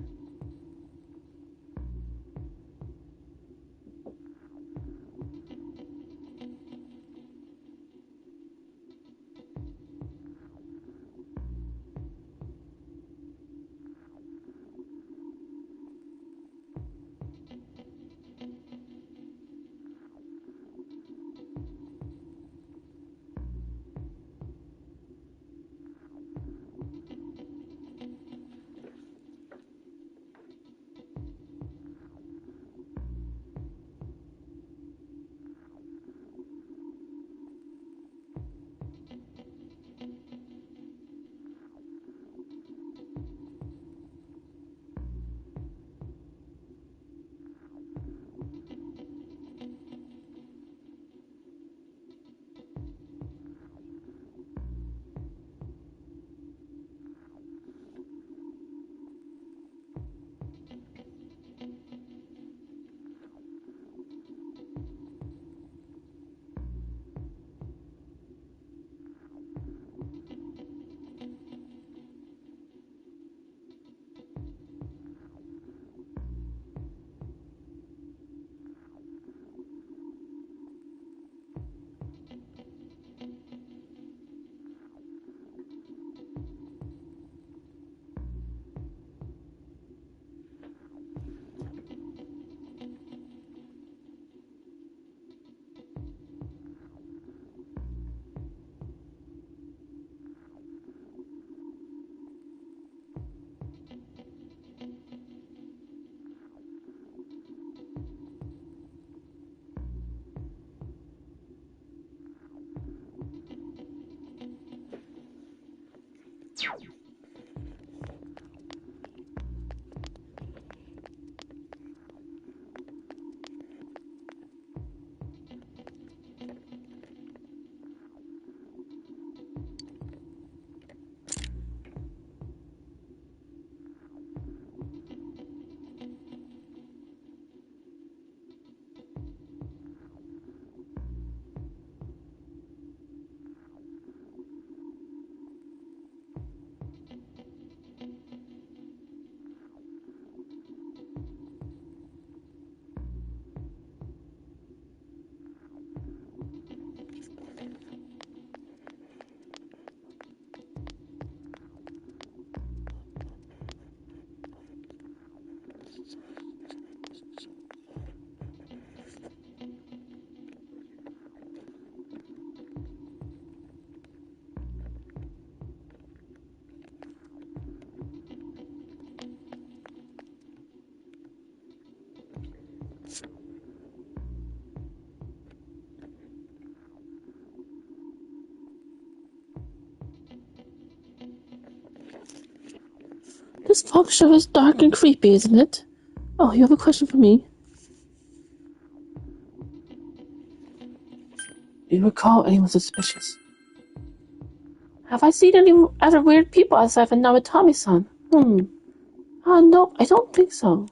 This talk show is dark and creepy, isn't it? Oh, you have a question for me? Do you recall anyone suspicious? Have I seen any other weird people outside of Narukami-san? No, I don't think so.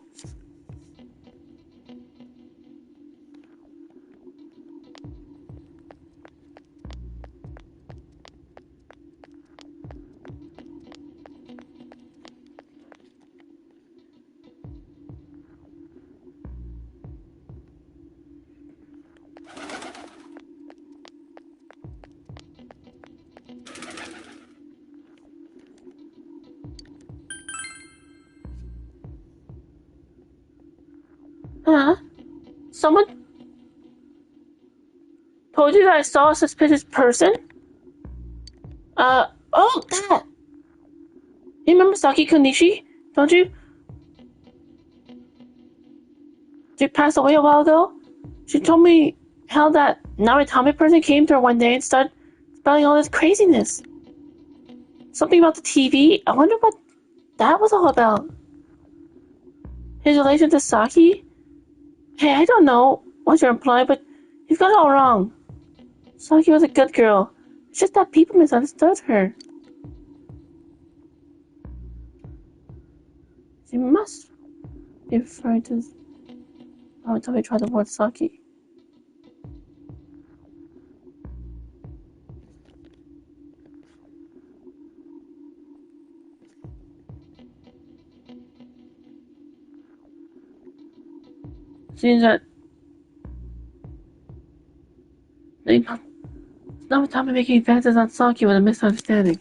someone told you that I saw a suspicious person? Oh, that! You remember Saki Konishi? Don't you? She passed away a while ago. She told me how that NaRukami person came to her one day and started spelling all this craziness. Something about the TV. I wonder what that was all about. His relation to Saki? Hey, I don't know what you're implying, but you've got it all wrong. Saki was a good girl. It's just that people misunderstood her. She must be referring to until we tried the word Saki. Seems that Namatame making advances on Saki was a misunderstanding.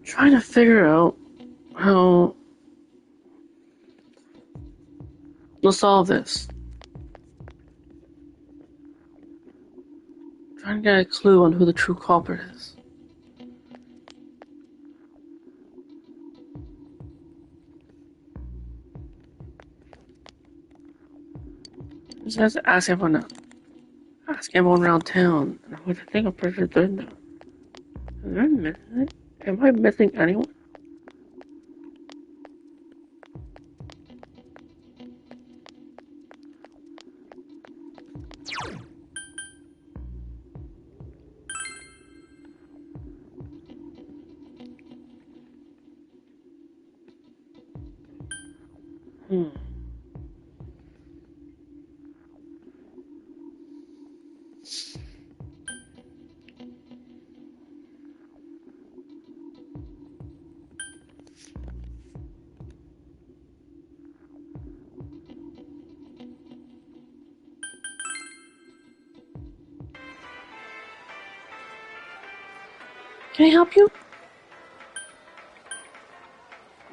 Trying to figure out how we'll solve this. Trying to get a clue on who the true culprit is. Just have to ask everyone now. Ask everyone around town. And I think I'm pretty sure they're not. Am I missing anyone? Can I help you?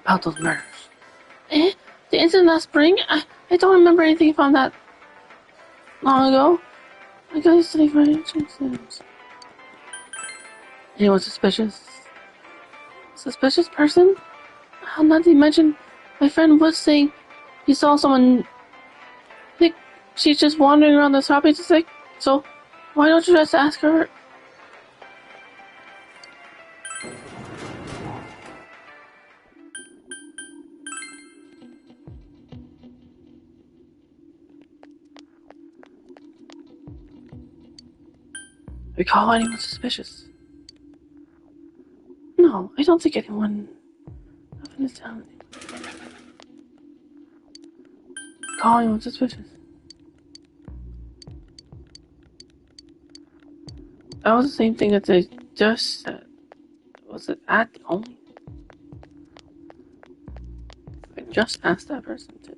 About those murders. The incident last spring? I don't remember anything from that long ago. I gotta study for exams. Anyone suspicious? Suspicious person? Not to mention, my friend was saying he saw someone. I think she's just wandering around the shopping district. So, why don't you just ask her? Recall anyone suspicious? No, I don't think anyone up in this town. Recall anyone suspicious? That was the same thing that they just said. Was it at the only? I just asked that person to.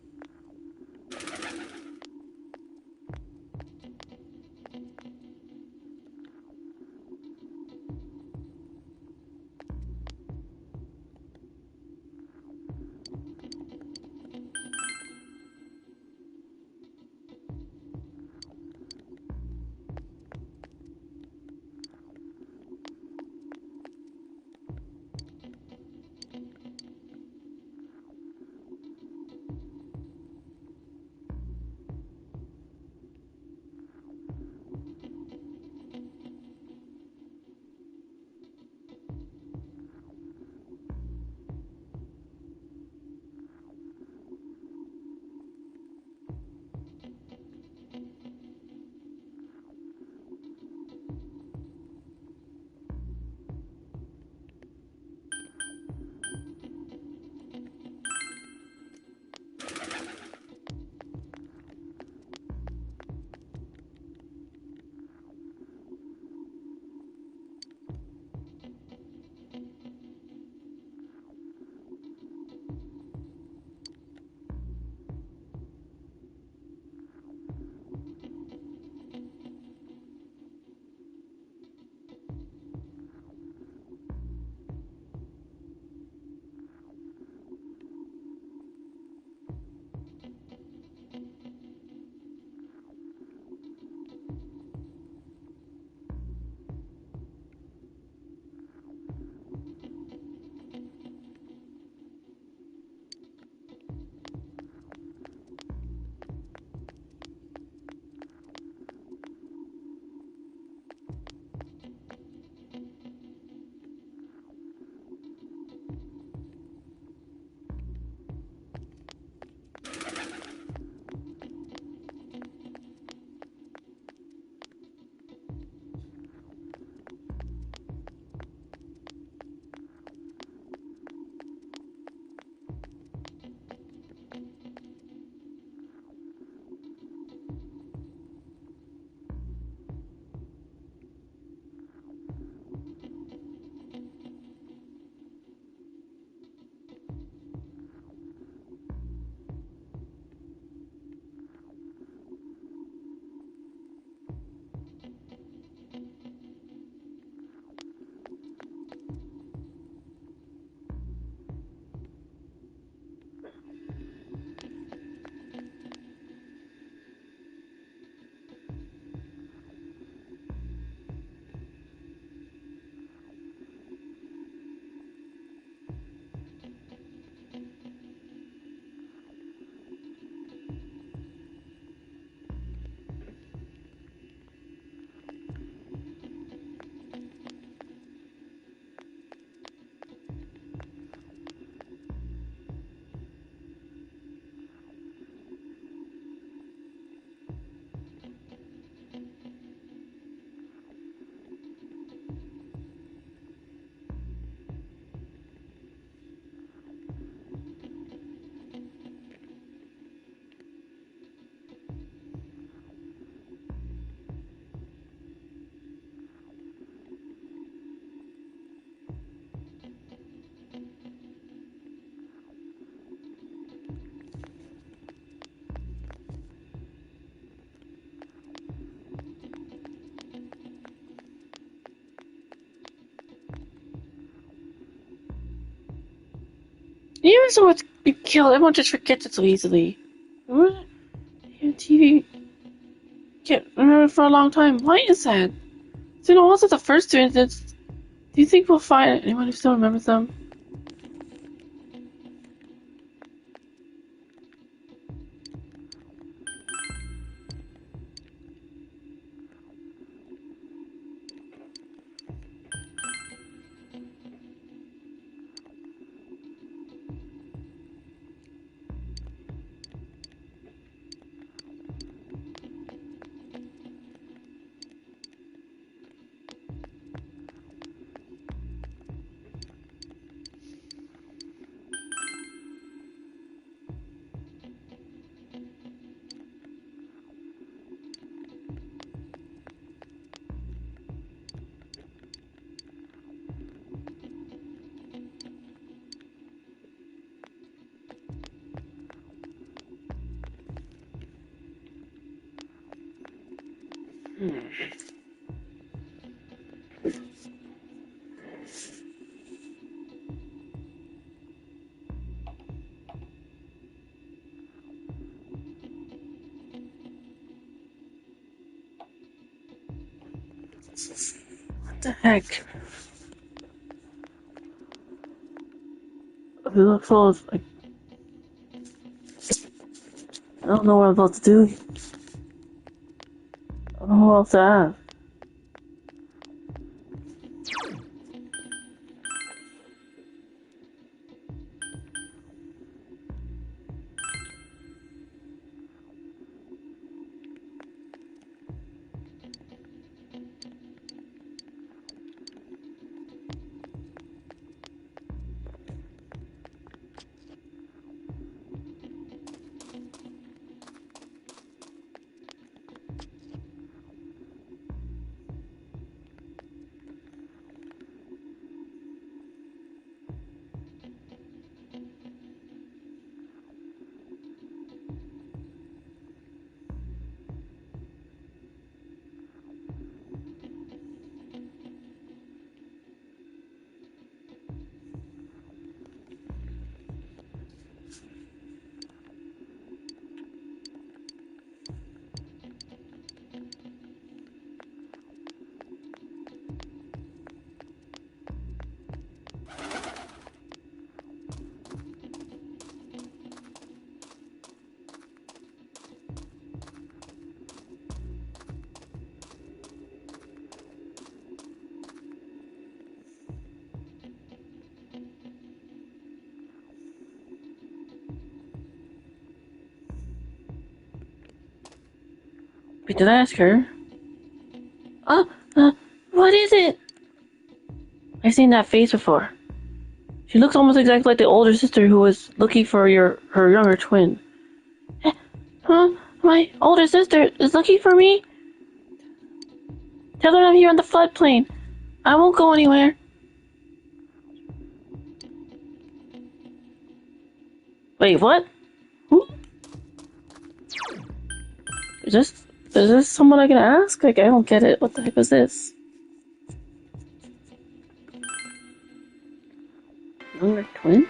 Even so it's been killed, everyone just forgets it so easily. TV can't remember for a long time. Why is that? So, also the first two incidents, do you think we'll find anyone who still remembers them? What the heck? If you look close, like, I don't know what I'm supposed to do. I don't know what else to ask. Wait, did I ask her? What is it? I've seen that face before. She looks almost exactly like the older sister who was looking for her younger twin. Huh? My older sister is looking for me? Tell her I'm here on the floodplain. I won't go anywhere. Wait, what? Who? Is this someone I can ask? Like, I don't get it. What the heck is this? Younger twin?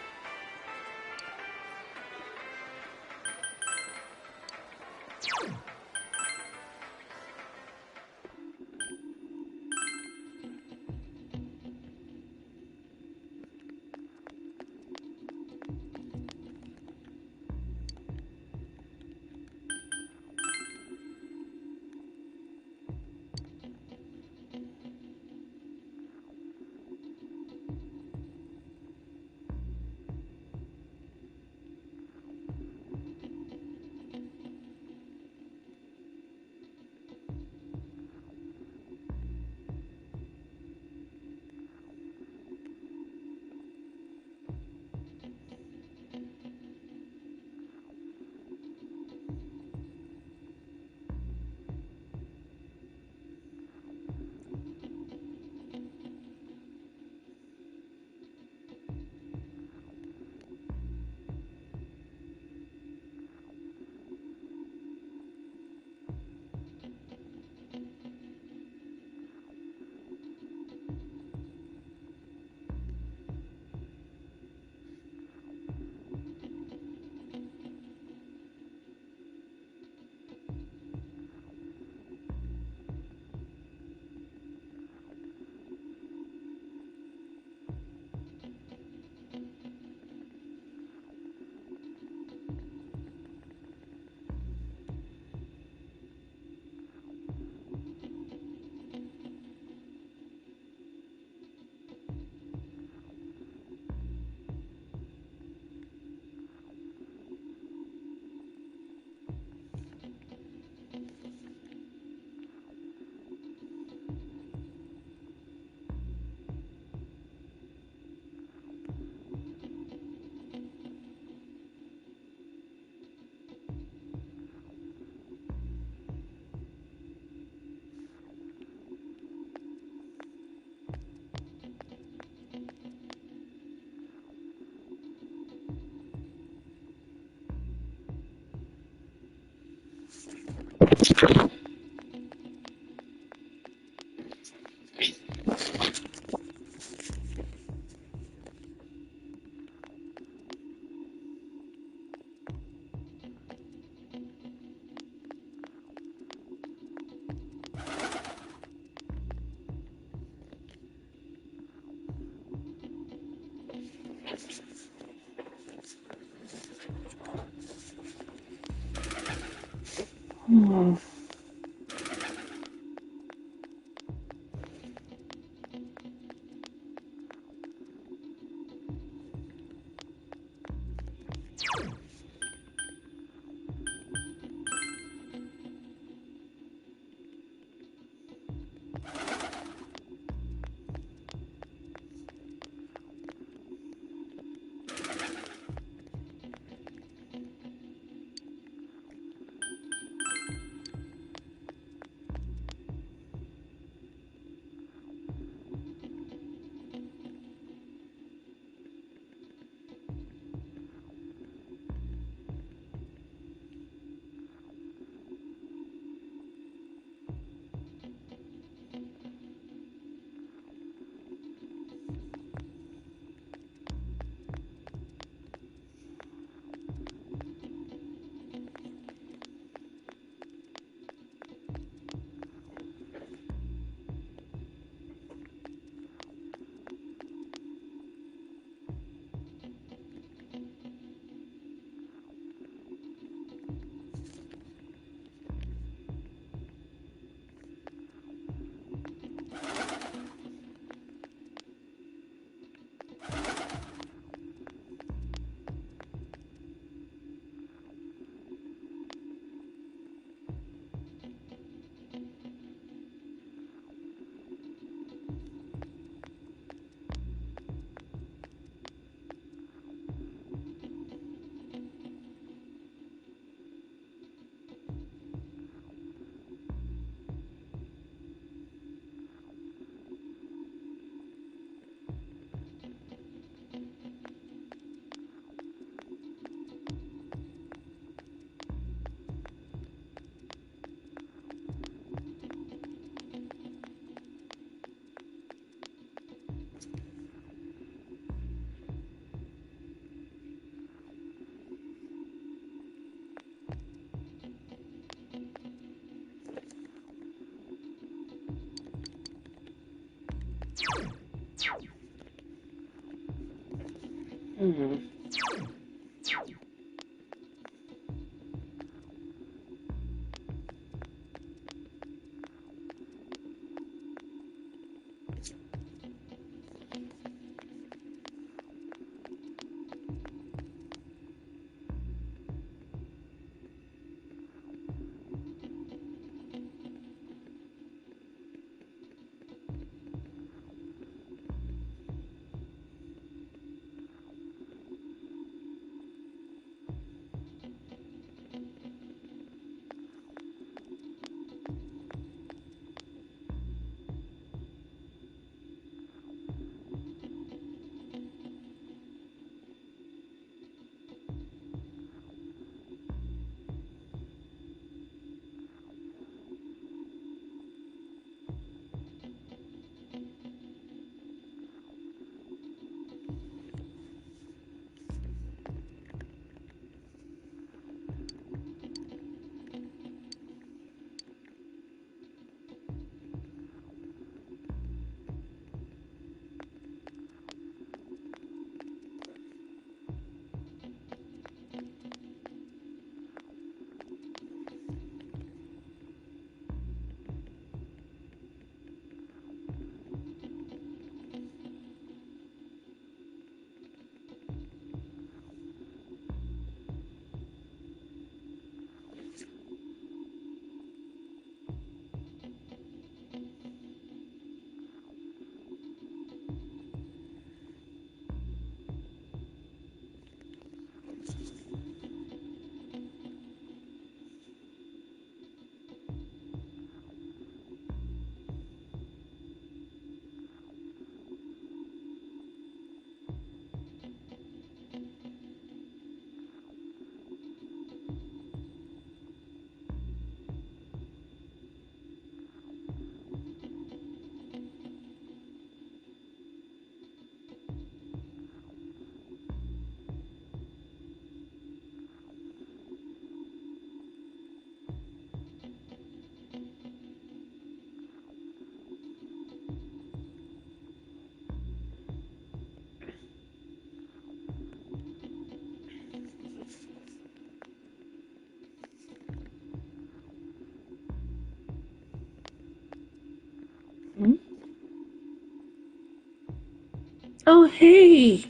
Oh, hey!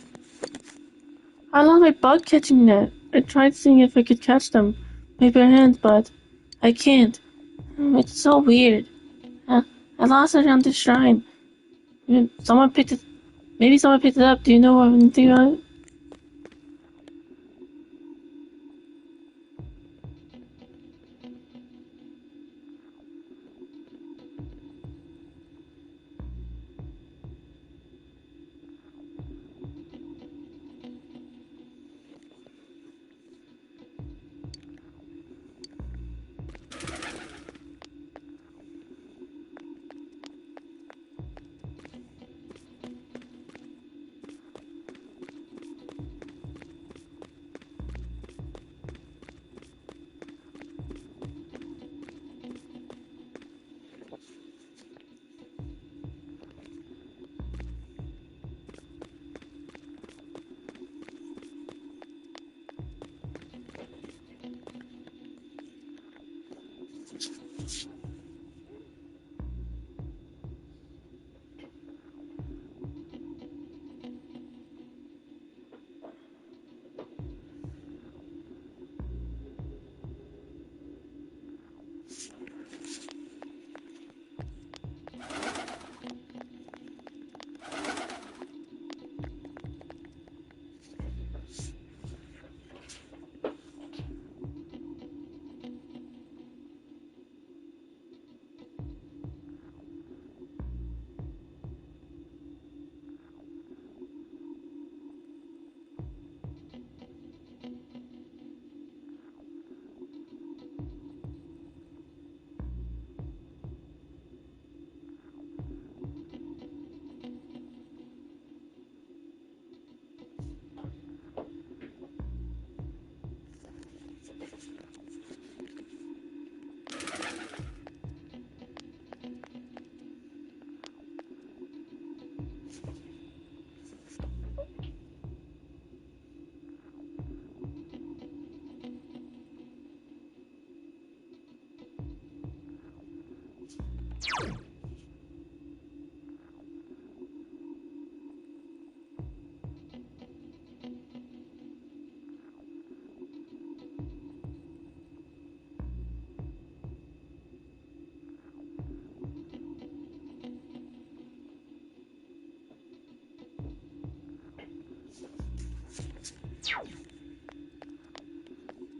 I lost my bug catching net. I tried seeing if I could catch them with bare hands, but I can't. It's so weird. I lost it around the shrine. Someone picked it. Maybe someone picked it up. Do you know anything about it?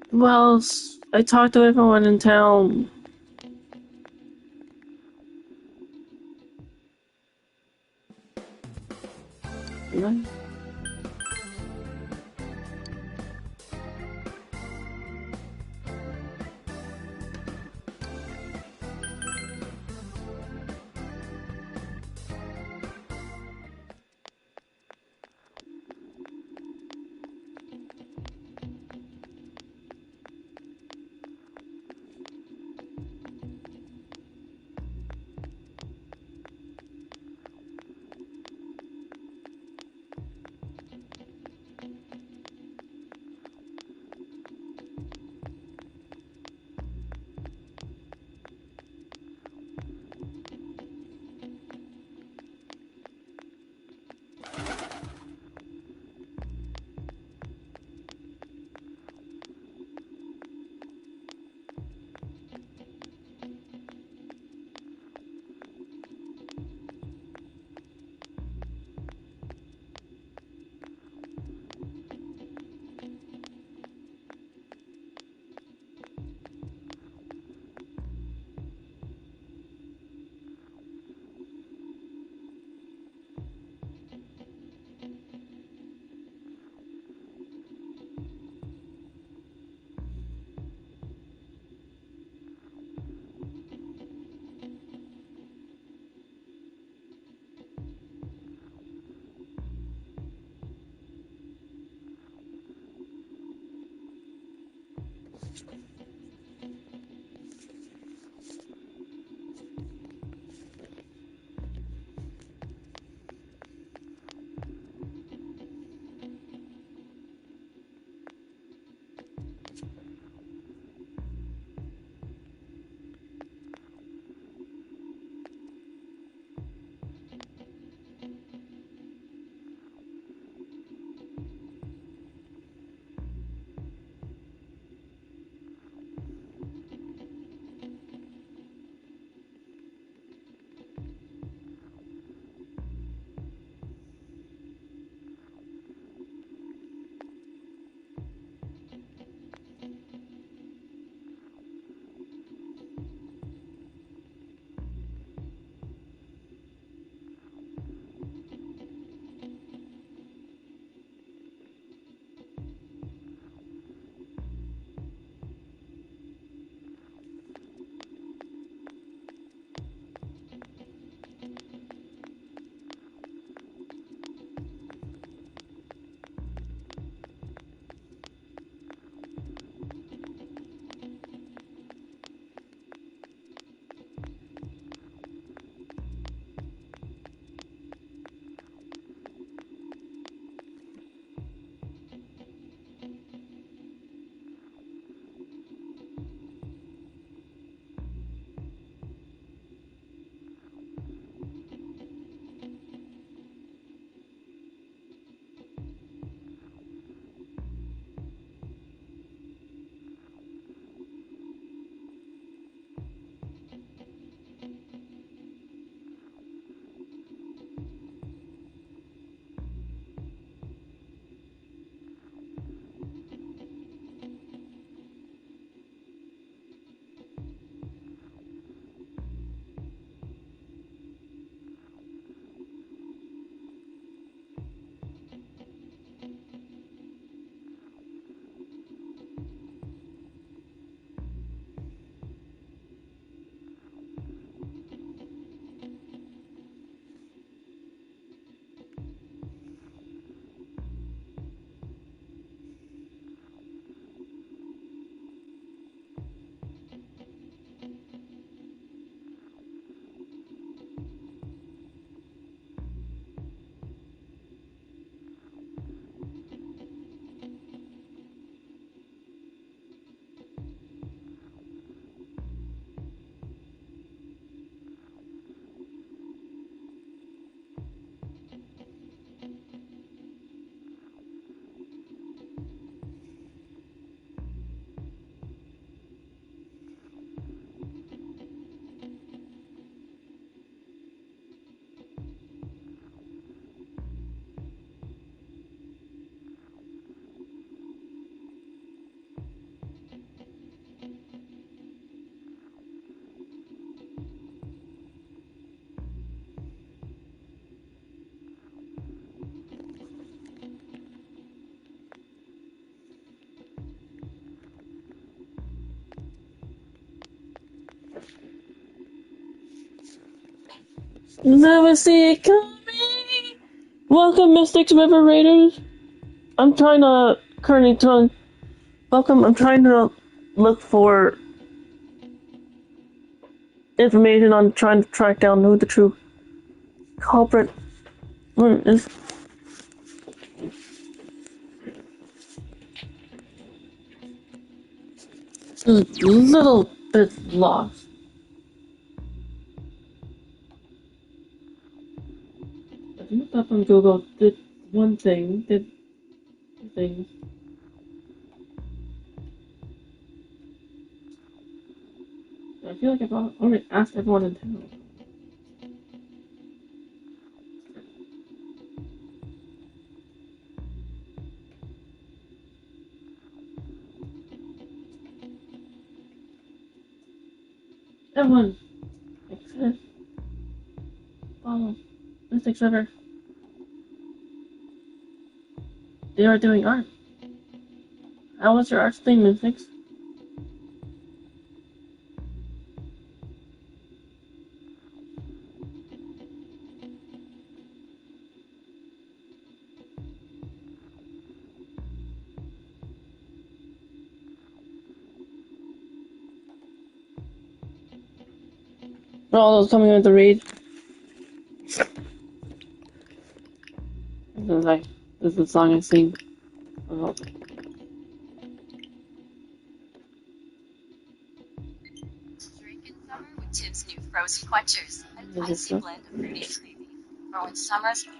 Well, I talked to everyone in town. Right? Never see it coming. Welcome, Mystics River Raiders. I'm trying to look for information on trying to track down who the true culprit is. A little bit lost. I looked up on Google, did one thing, did two things. I feel like I've already asked everyone in town. Everyone, exist, follow, Mystics River. They are doing art. How was your arts thing, Mystics? For all those coming in the raid. This is the song I sing. Drink in summer with Tim's new frozen quenchers. An icy blend of fruity and creamy. For when summer's fine.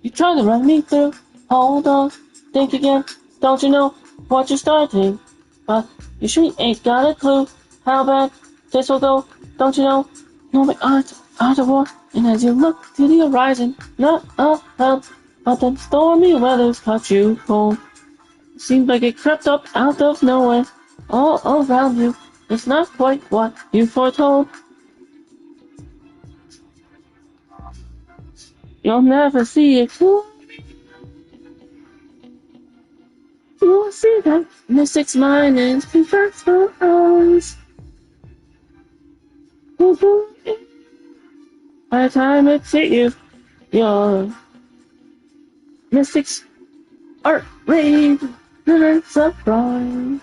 You try to run me through, hold on, think again, don't you know what you're starting? But you sure ain't got a clue how bad this will go, don't you know? No, my arms out of war, and as you look to the horizon, not a help, but then stormy weather's caught you cold. Seems like it crept up out of nowhere, all around you. It's not quite what you foretold. You'll never see it coming. You'll see that Mystic's mind is perfect for us. By the time it's hit you, your Mystic's art rage, never surprise.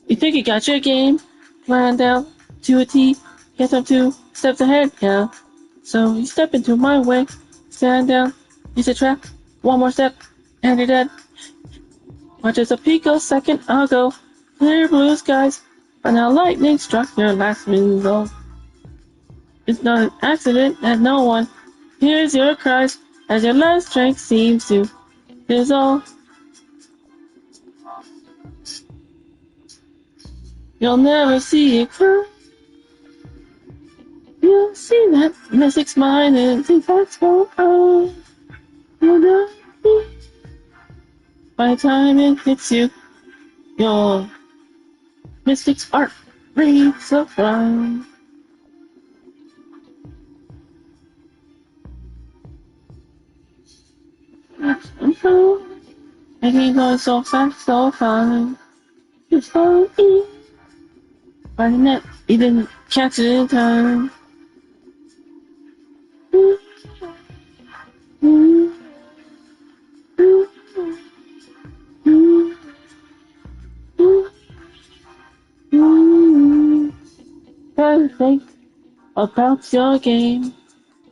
You think you got your game planned out to a T, guess I'm 2 steps ahead, yeah. So you step into my way, stand down, use a trap, one more step, and you're dead. Watch as a picosecond ago, clear blue skies, but now lightning struck your last result. It's not an accident that no one hears your cries as your last strength seems to dissolve. You'll never see it come. You'll see that Mystic's mind is in fact for us. You'll never see. By the time it hits you, your Mystic's art reads a frown. And he goes so fast, so fine. He's so easy. By the net, he didn't catch it in time. Perfect about your game.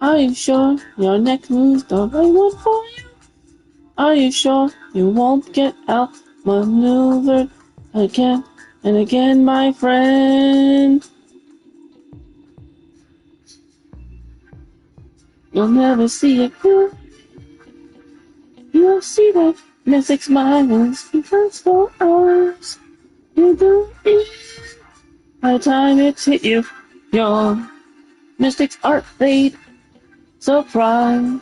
Are you sure your next move's the right one for you? Are you sure you won't get outmaneuvered again and again, my friend? You'll never see it good. You'll see that mystic's minds because for us. You do it. By the time it's hit you, your mystics aren't laid. Surprise.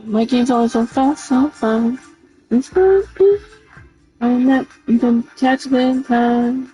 My game's always so fast, so fine. It's good, and that you can catch it in time.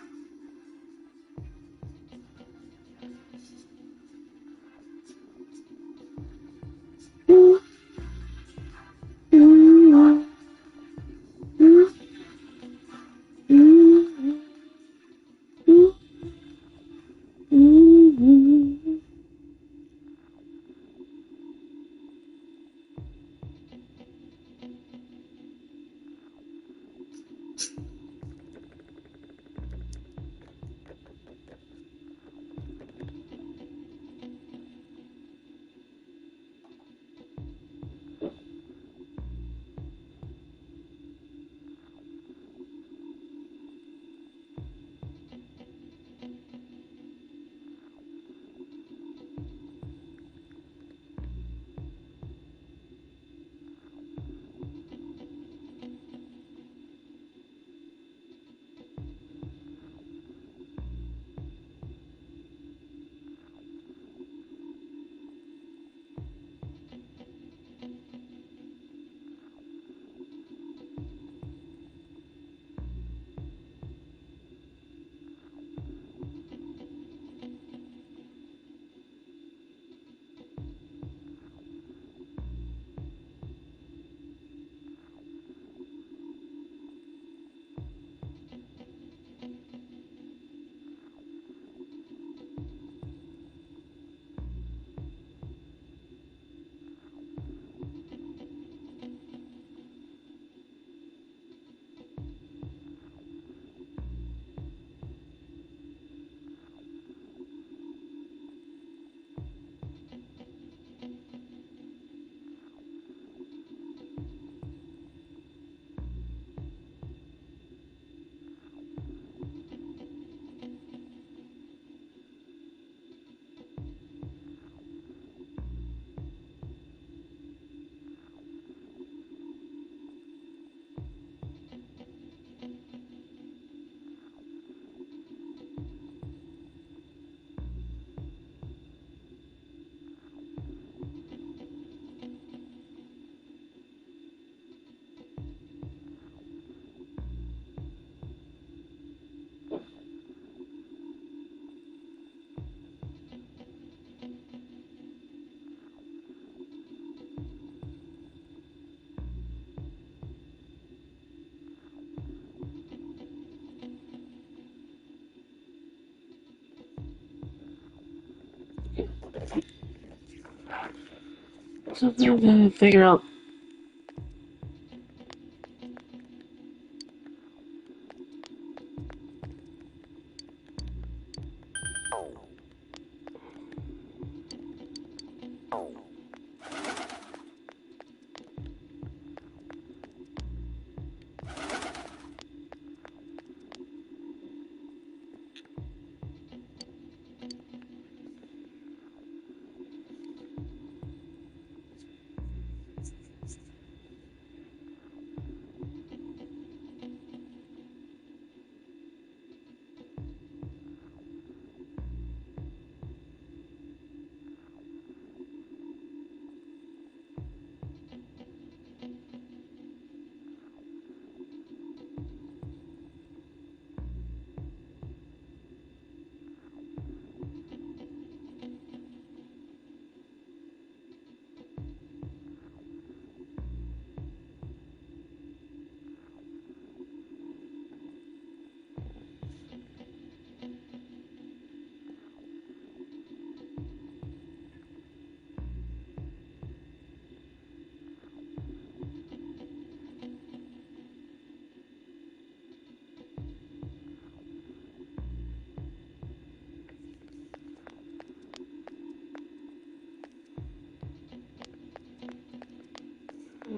So I'm gonna figure out.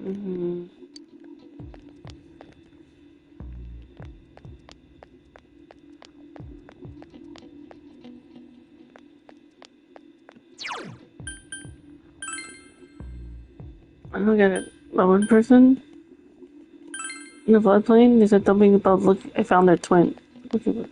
Mm-hmm. I don't get it. But one person in the floodplain, they said something about look. I found their twin. Look at it.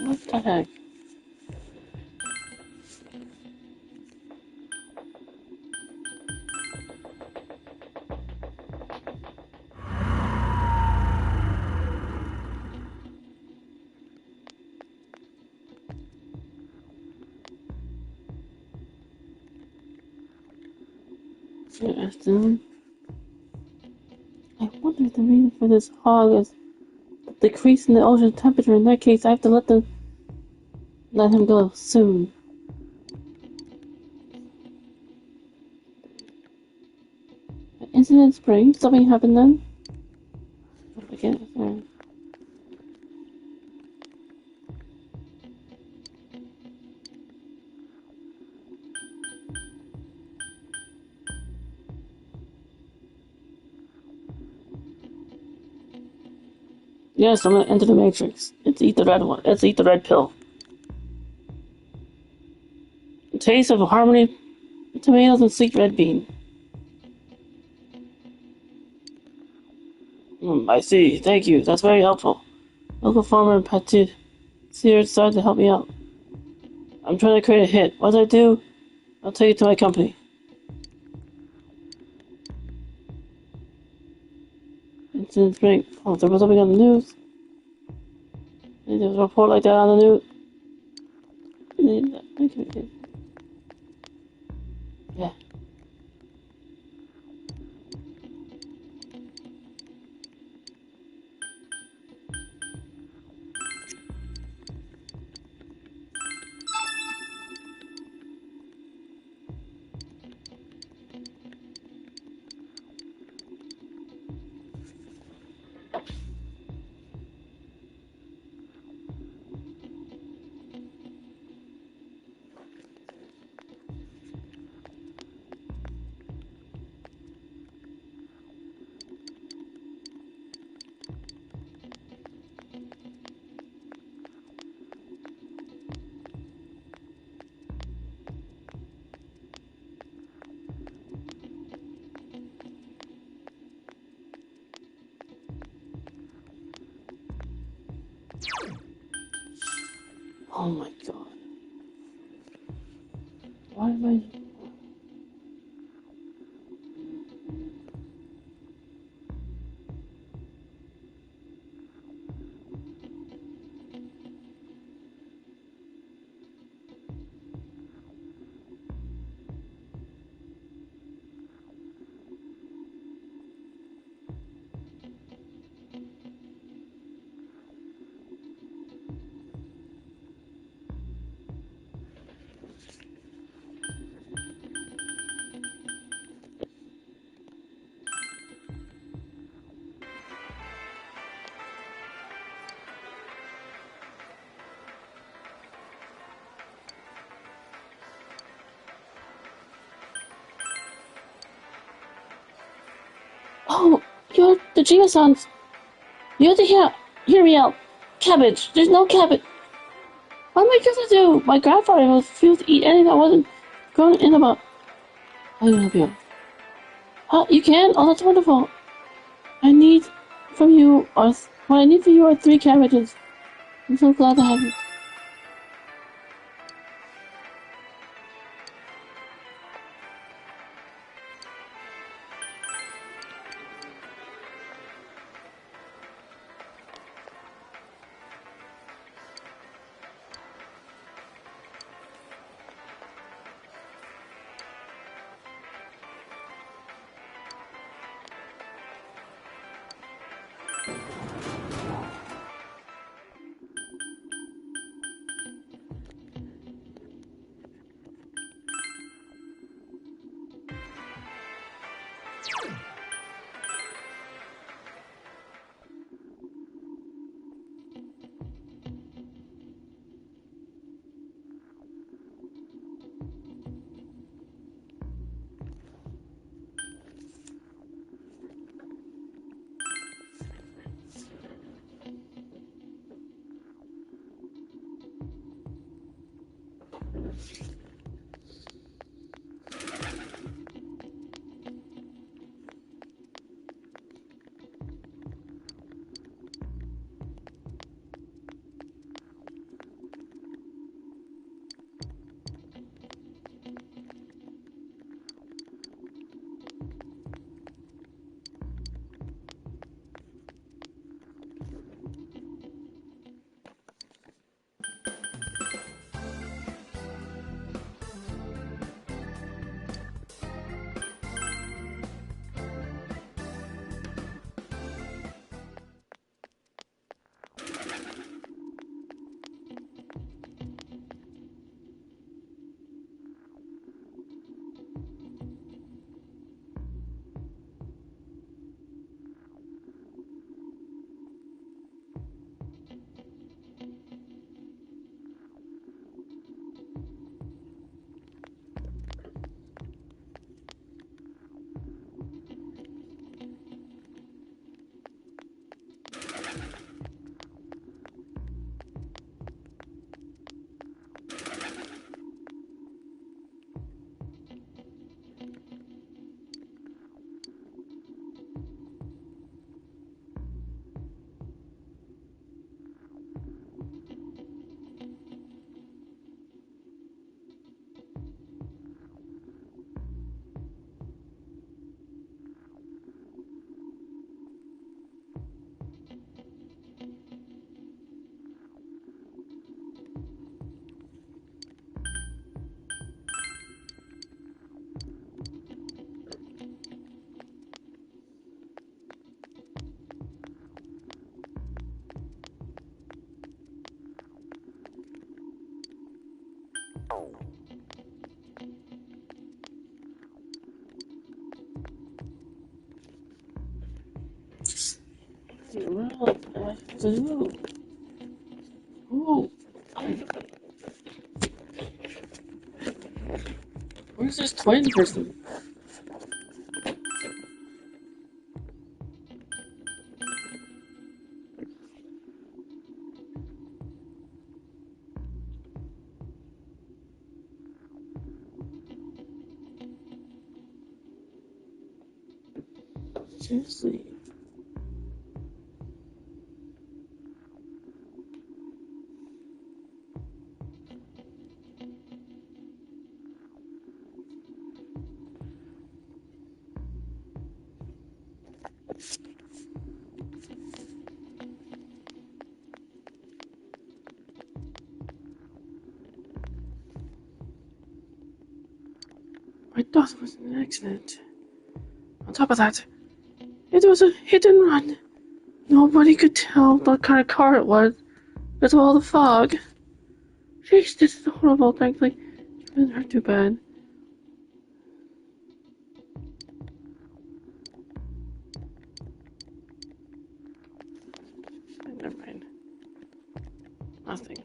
What the heck? Interesting. I wonder if the reason for this hog is the decrease in the ocean temperature. In that case, I have to let him go soon. An incident in spring? Something happened then? Again, yes, I'm gonna enter the matrix. Let's eat the red one. Let's eat the red pill. Taste of harmony, tomatoes and sweet red bean. I see. Thank you. That's very helpful. Local farmer and patissier decided to help me out. I'm trying to create a hit. What do I do? I'll take it to my company. It's in spring. Oh, there was something on the news. There's a report like that on the news. Yeah. Oh my god. Why am I... Oh, you're the Jiva-sans. You have to hear me out. Cabbage. There's no cabbage. What am I going to do? My grandfather refused to eat anything that wasn't grown in about... I can help you. You can? Oh, that's wonderful. What I need from you are 3 cabbages. I'm so glad to have you. Ooh. Where's this twin person? Seriously. I thought it was an accident. On top of that, it was a hit and run. Nobody could tell what kind of car it was with all the fog. Jeez, this is horrible, frankly. It didn't hurt too bad. Never mind. Nothing.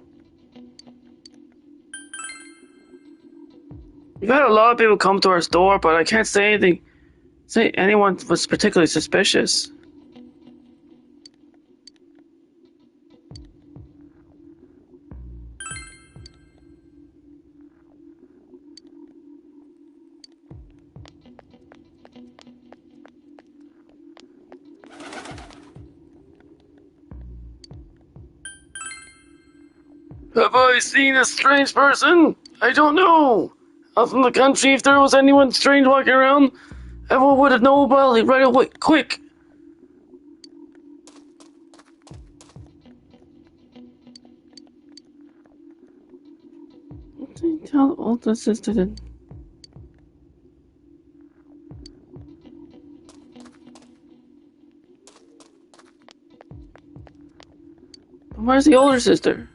We've had a lot of people come to our store, but I can't say anyone was particularly suspicious. Have I seen a strange person? I don't know. Out from the country, if there was anyone strange walking around, everyone would have known about it right away, quick. What did you tell the older sister then? Where's the older sister?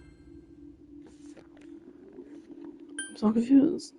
I'm so confused.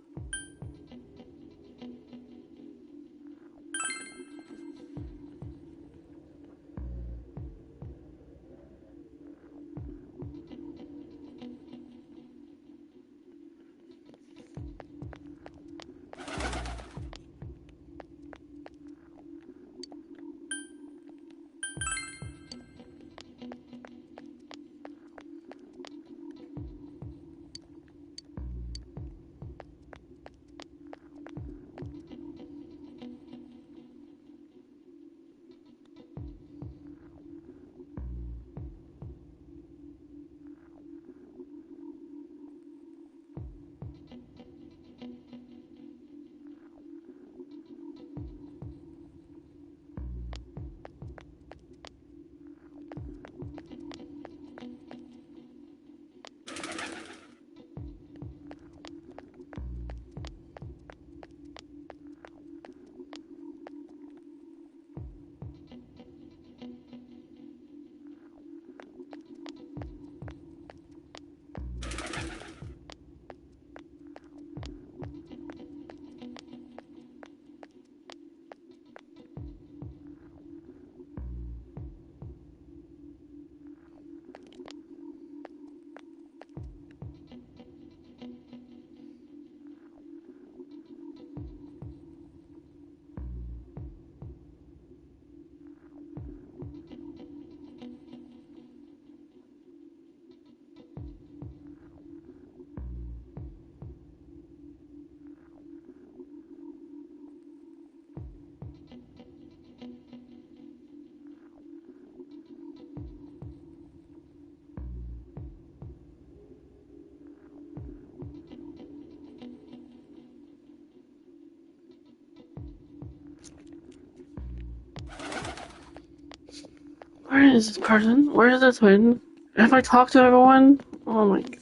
Where is this person? Where is this twin? Have I talked to everyone? Oh my god.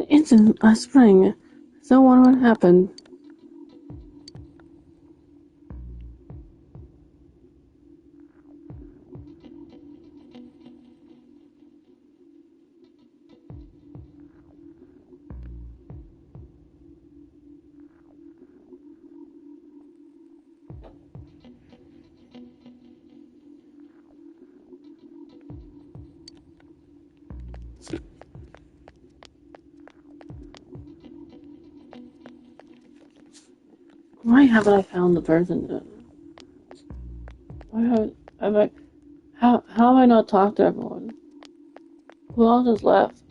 incident last spring. I don't want what happened. Why haven't I found the person yet? How have I not talked to everyone? Who else is left?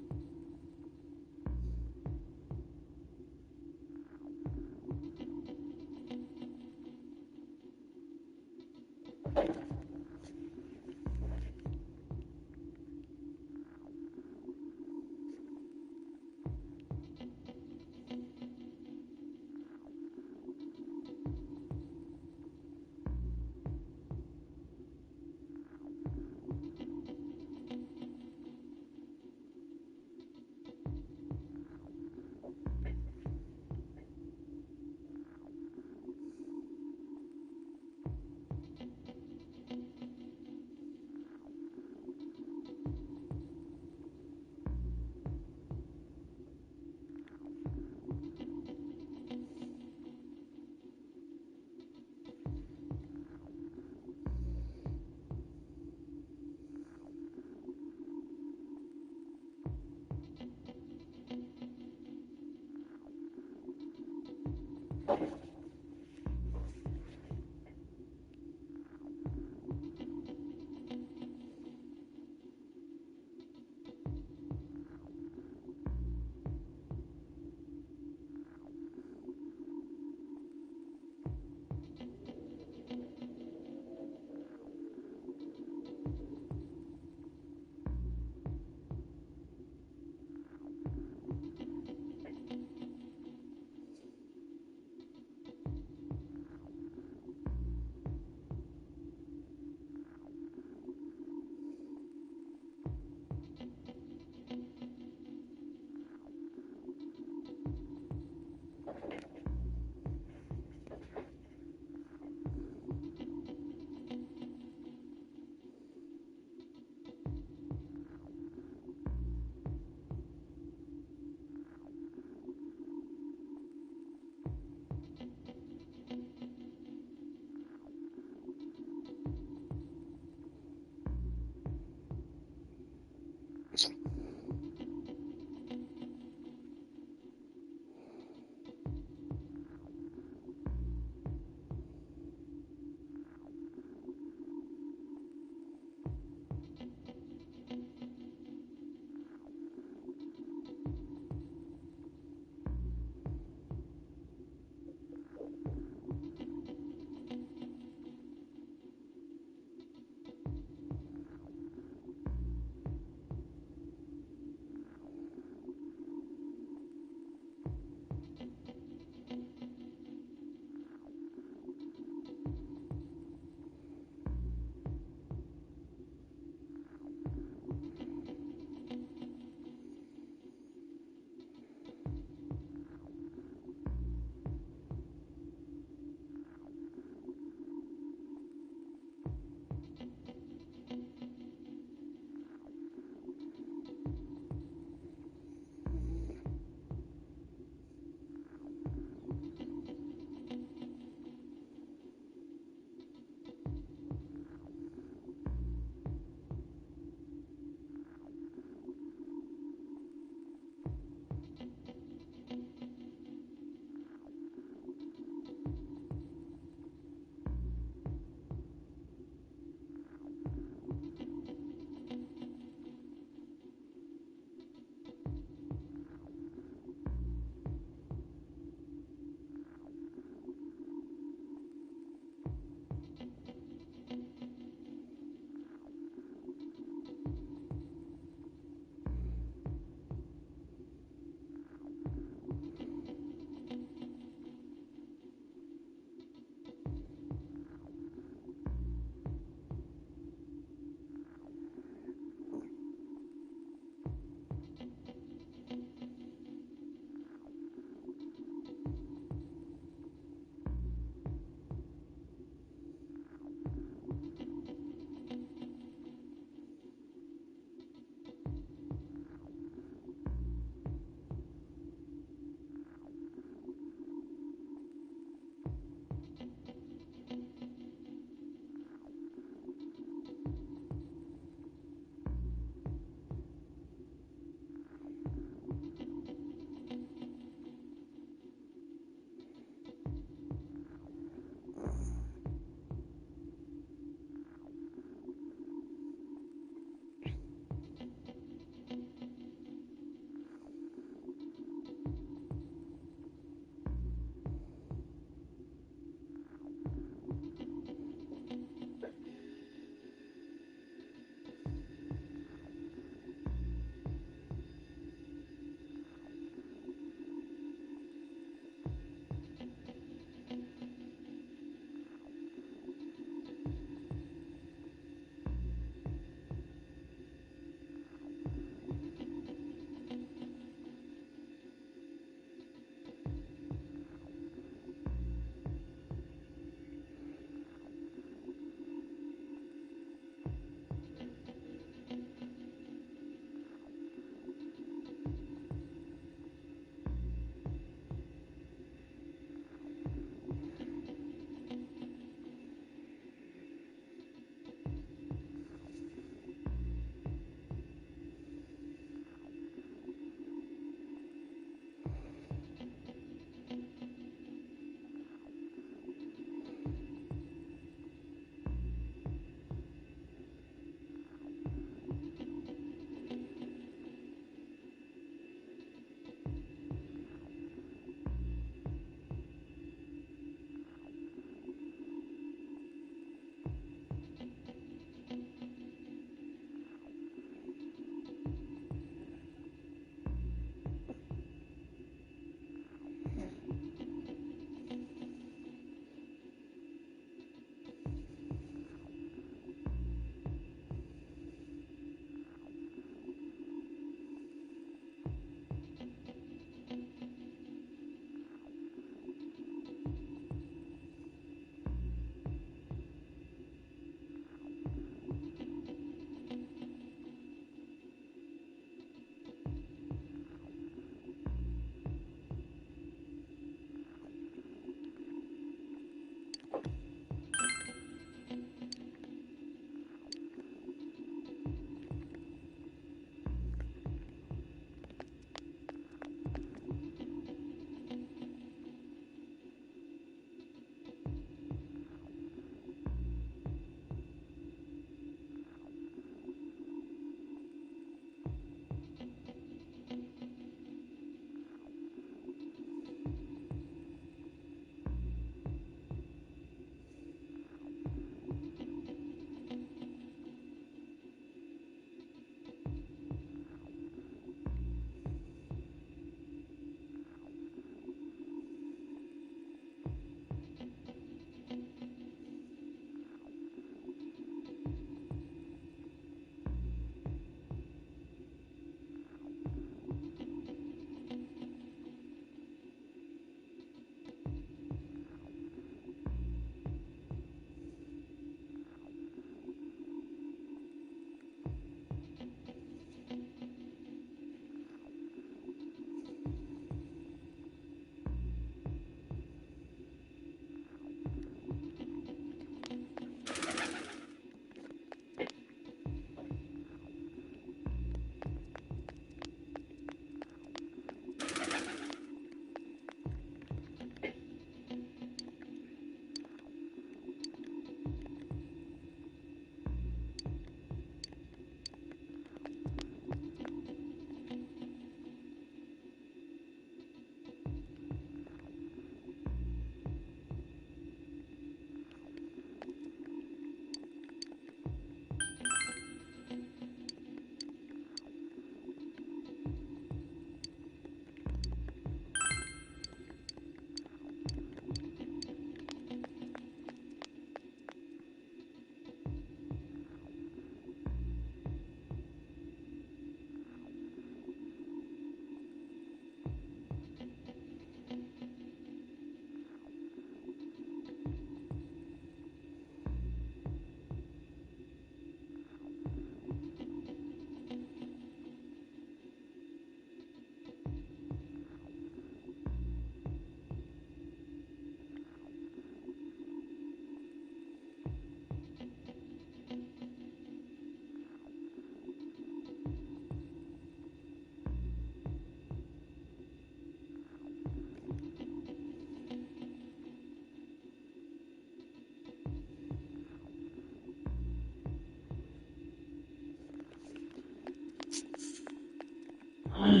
Why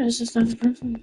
is this not the person?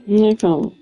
Here come.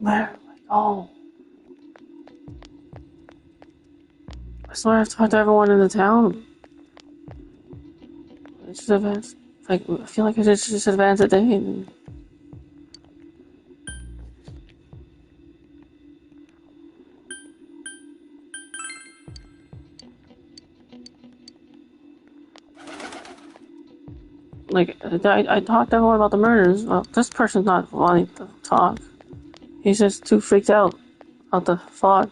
Where? Oh. I swear I've talked to everyone in the town. I should advance. I feel like I just advance a day. Like, I talked to everyone about the murders. Well, this person's not wanting to talk. He's just too freaked out about the thought.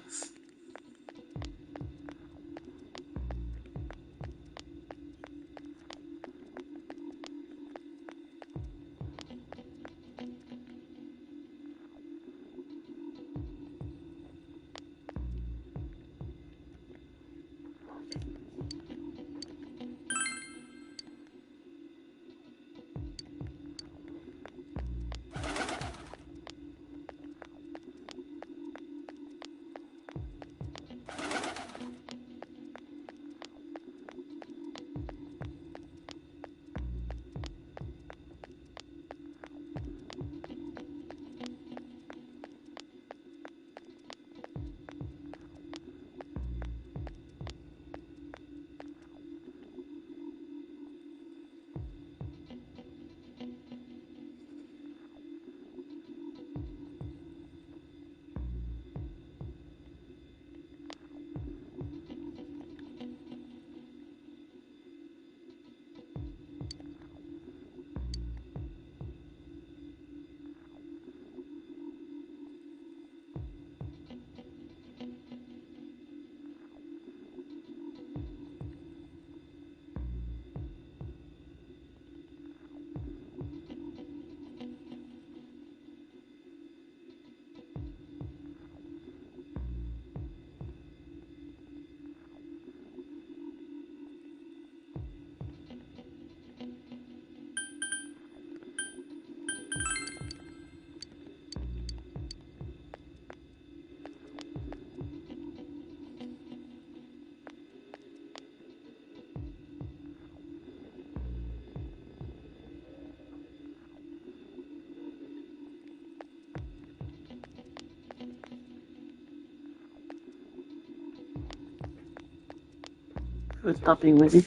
Stop being wizzy.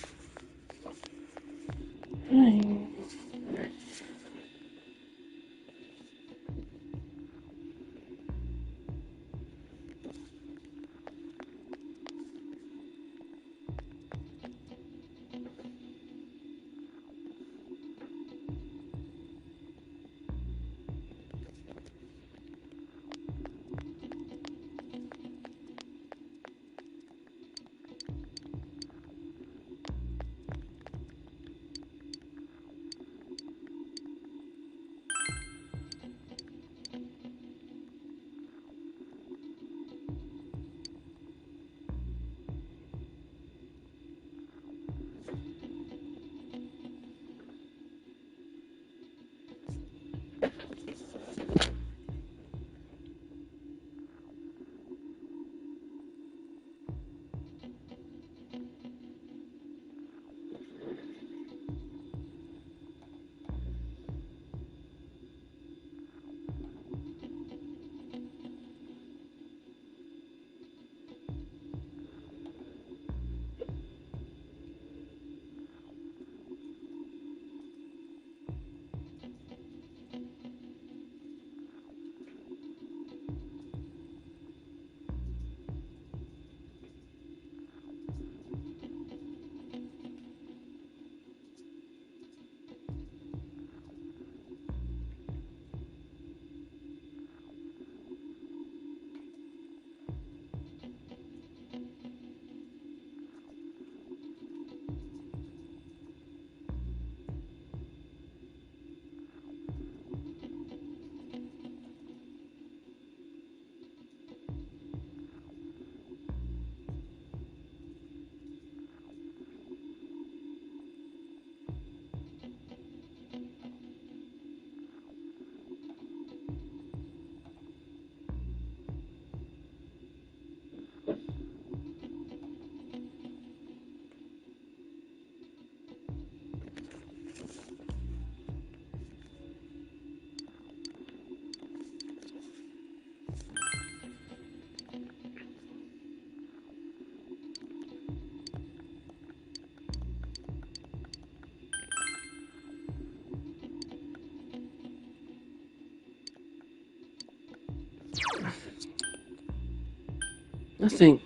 Nothing.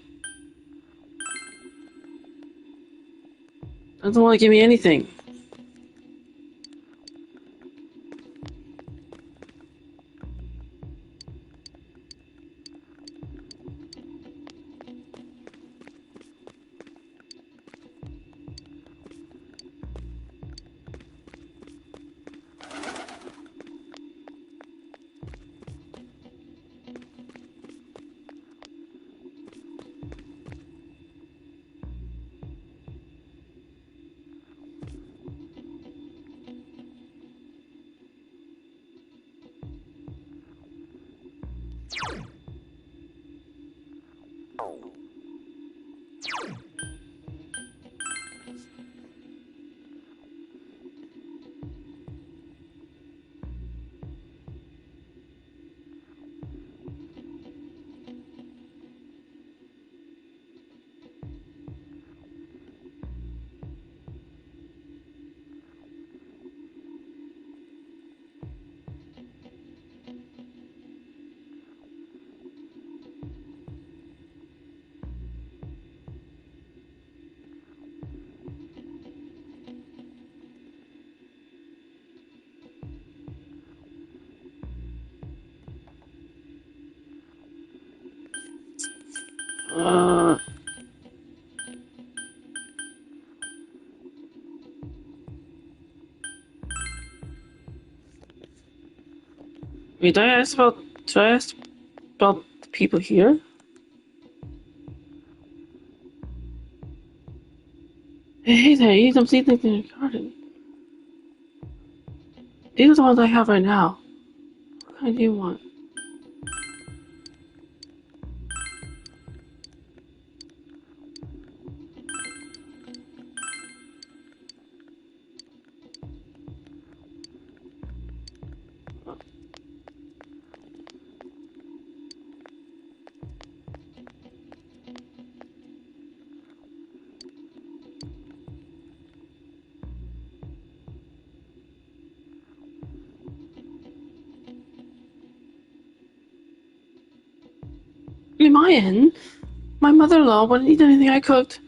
Doesn't want to give me anything. Wait, did I ask about the people here? Hey there, you need some seedlings in your garden. These are the ones I have right now. What kind do you want? In my end, my mother-in-law wouldn't eat anything I cooked,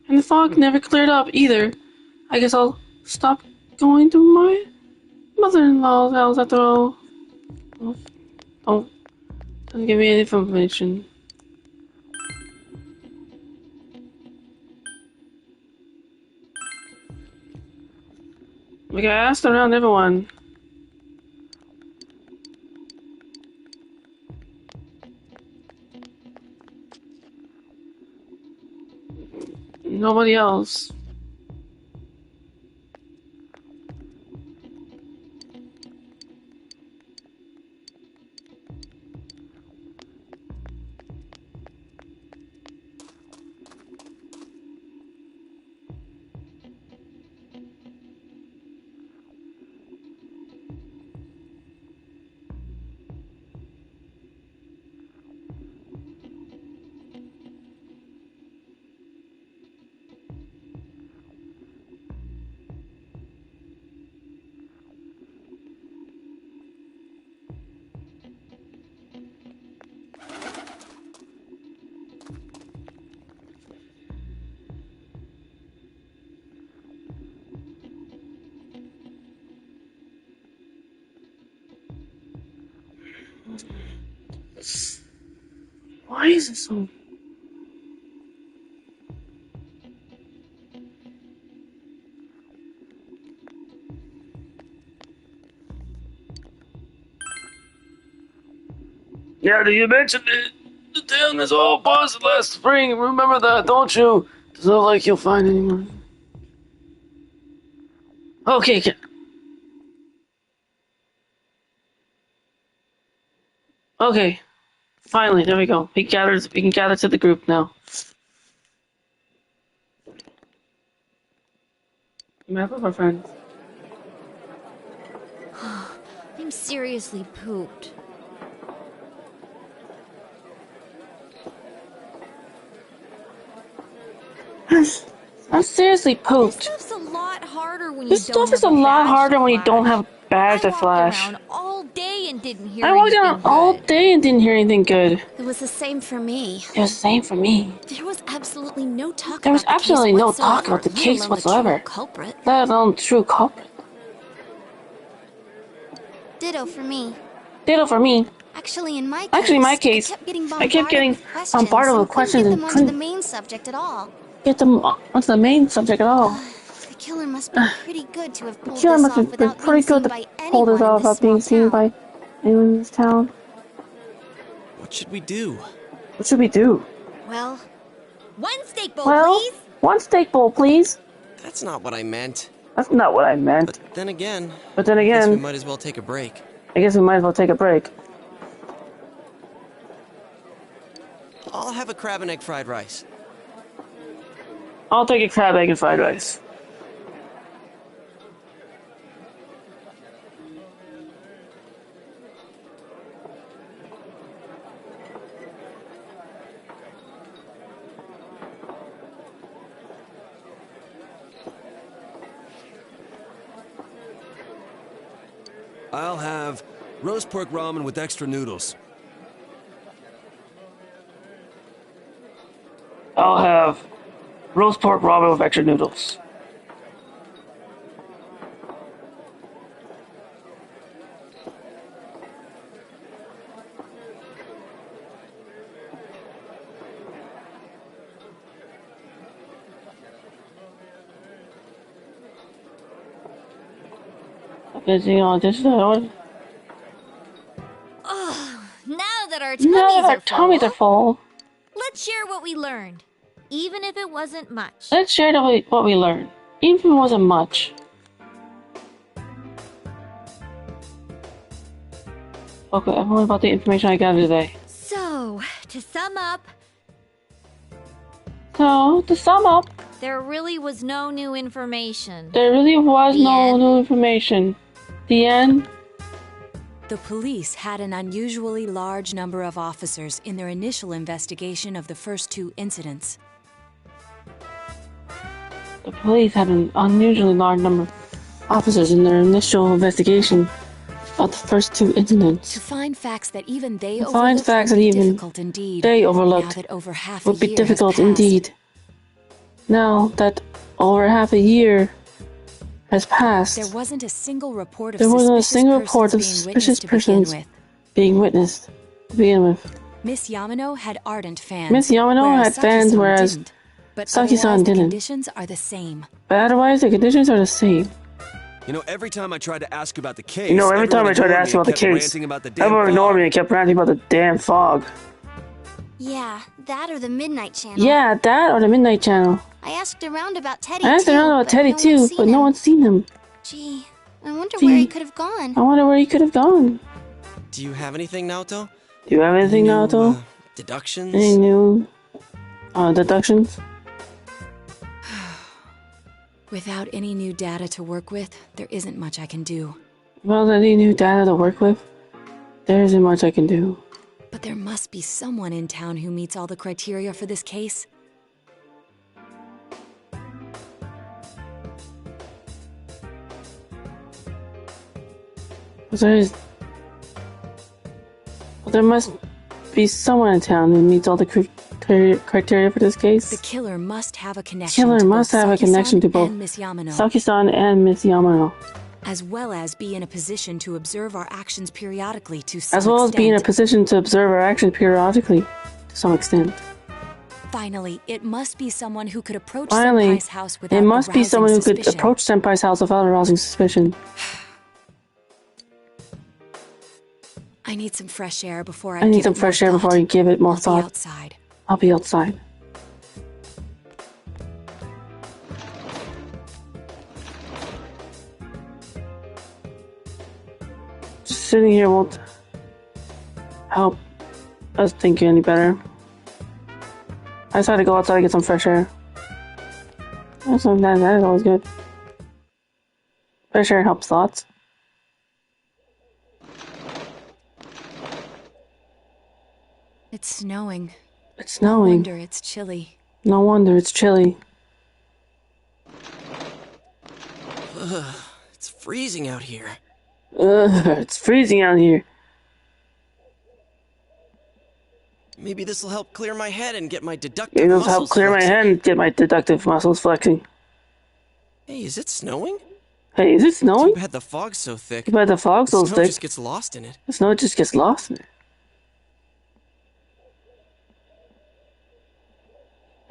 and the fog never cleared up either. I guess I'll stop going to my mother-in-law's house after all. Don't give me any information. Like I asked around everyone. Nobody else. Why is it so? Yeah, you mentioned it. The town is all buzzed last spring. Remember that, don't you? Doesn't look like you'll find any more. Okay. Okay. Finally, there we go. We can gather to the group now. Map of our friends. I'm seriously pooped. I'm seriously pooped. This stuff's a lot harder when you don't have a badge I that flash. around all day day and didn't hear I walked around all day and didn't hear anything good. It was the same for me. It was the same for me. There was absolutely no talk There was about absolutely the no case talk about the case whatsoever. Culprit. Let alone the true culprit. Ditto for me. Ditto for me. Actually, in my case, I kept getting bombarded with questions and couldn't get them onto the main subject at all. Get them onto the main subject at all. The killer must be pretty good to have pulled The killer this must off be without pretty being good seen to by pull this anyone off in this without being seen small by anyone in this town. What should we do? What should we do? Well, one steak bowl, please. One steak bowl, please. That's not what I meant. That's not what I meant. But then again, I guess we might as well take a break. I guess we might as well take a break. I'll have a crab and egg fried rice. I'll take a crab, egg, and fried rice. I'll have roast pork ramen with extra noodles. I'll have roast pork ramen with extra noodles. Busy on this one. Now that our tummies are full, let's share what we learned, even if it wasn't much. Let's share what we learned, even if it wasn't much. Okay, I'm worried about the information I gathered today. So, to sum up, there really was no new information. There really was no new information. The end. The police had an unusually large number of officers in their initial investigation of the first two incidents. The police had an unusually large number of officers in their initial investigation of the first two incidents. To find facts that even they overlooked would be difficult indeed. Now that over half a year has passed, there wasn't a single report of suspicious persons being witnessed to begin with. Miss Yamano had ardent fans. Whereas Saki-san didn't. The conditions are the same. But otherwise, the conditions are the same. You know, every time I tried to ask about the case, everyone ignored me and kept ranting about the damn fog. Yeah, that or the Midnight Channel. I asked around about Teddie too, but no one's seen him. Gee, I wonder where he could have gone. Do you have anything, Naoto? Deductions? Any new deductions? Without any new data to work with, there isn't much I can do. Without any new data to work with, there isn't much I can do. But there must be someone in town who meets all the criteria for this case. There must be someone in town who meets all the criteria for this case. The killer must have a connection to both Saki-san and Miss Yamano. As well as be in a position to observe our actions periodically to some extent. Finally, it must be someone who could approach Senpai's house without arousing suspicion. I need some fresh air before I give it more thought. I'll be outside. Just sitting here won't help us think any better. I just had to go outside and get some fresh air. That is always good. Fresh air helps thoughts. It's snowing. No wonder it's chilly. It's freezing out here. It's freezing out here. Maybe this will help clear my head and get my deductive muscles flexing. Hey, is it snowing? Hey, is it snowing? Too bad the fog's so thick. Too bad the fog's so thick. The snow just gets lost in it. The snow just gets lost in it.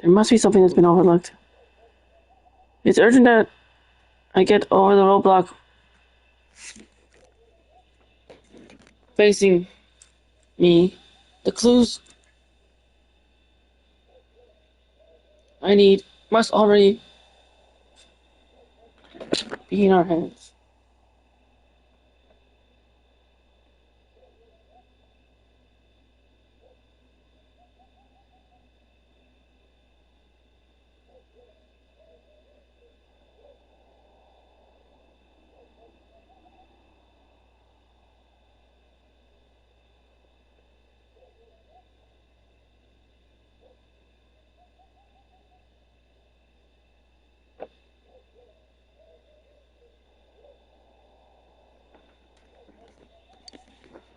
There must be something that's been overlooked. It's urgent that I get over the roadblock facing me. The clues I need must already be in our hands.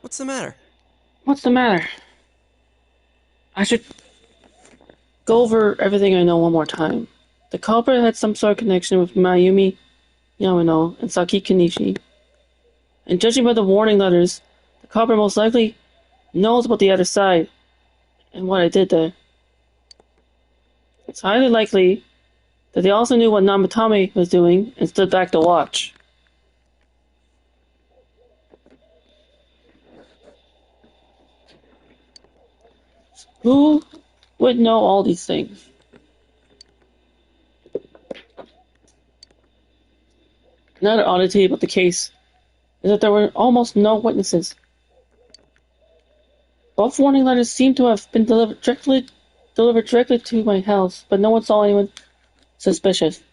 What's the matter? What's the matter? I should go over everything I know one more time. The culprit had some sort of connection with Mayumi Yamano and Saki Kenichi. And judging by the warning letters, the culprit most likely knows about the other side and what I did there. It's highly likely that they also knew what Namatame was doing and stood back to watch. Who would know all these things? Another oddity about the case is that there were almost no witnesses. Both warning letters seem to have been delivered directly to my house, but no one saw anyone suspicious.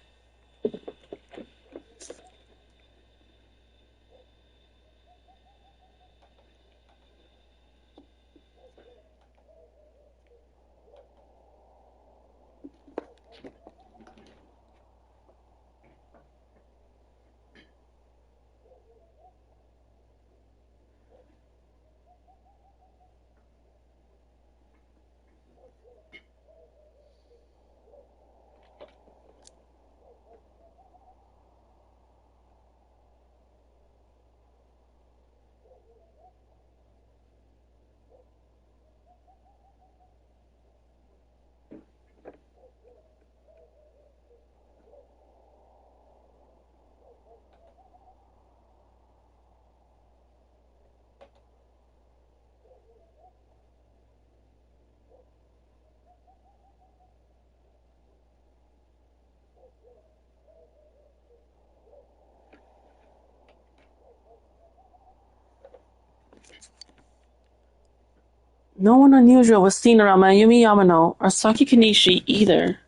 No one unusual was seen around Mayumi Yamano or Saki Kenichi either.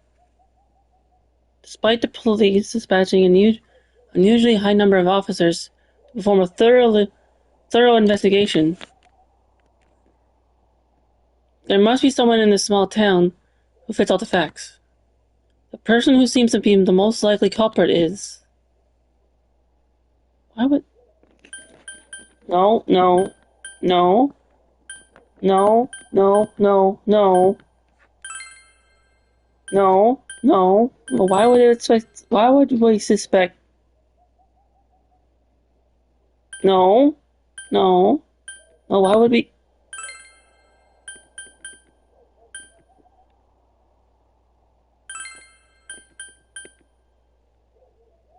Despite the police dispatching an unusually high number of officers to perform a thorough investigation, there must be someone in this small town who fits all the facts. The person who seems to be the most likely culprit is... Why would... No. No. Well, why would we suspect... No. Why would we...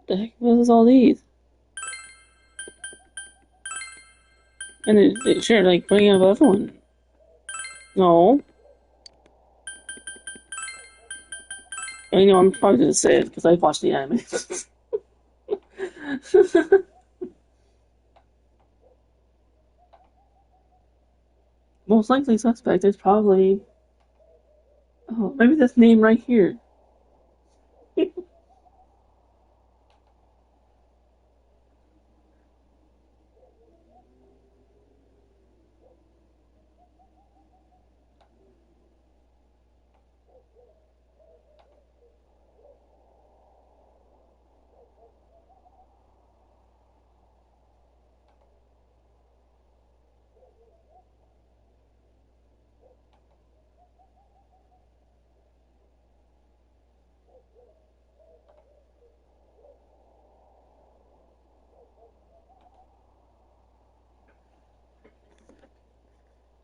The heck was all these? And it sure, like, bringing up everyone. No. I know, I'm probably gonna say it because I've watched the anime. Most likely suspect is probably... Oh, maybe this name right here.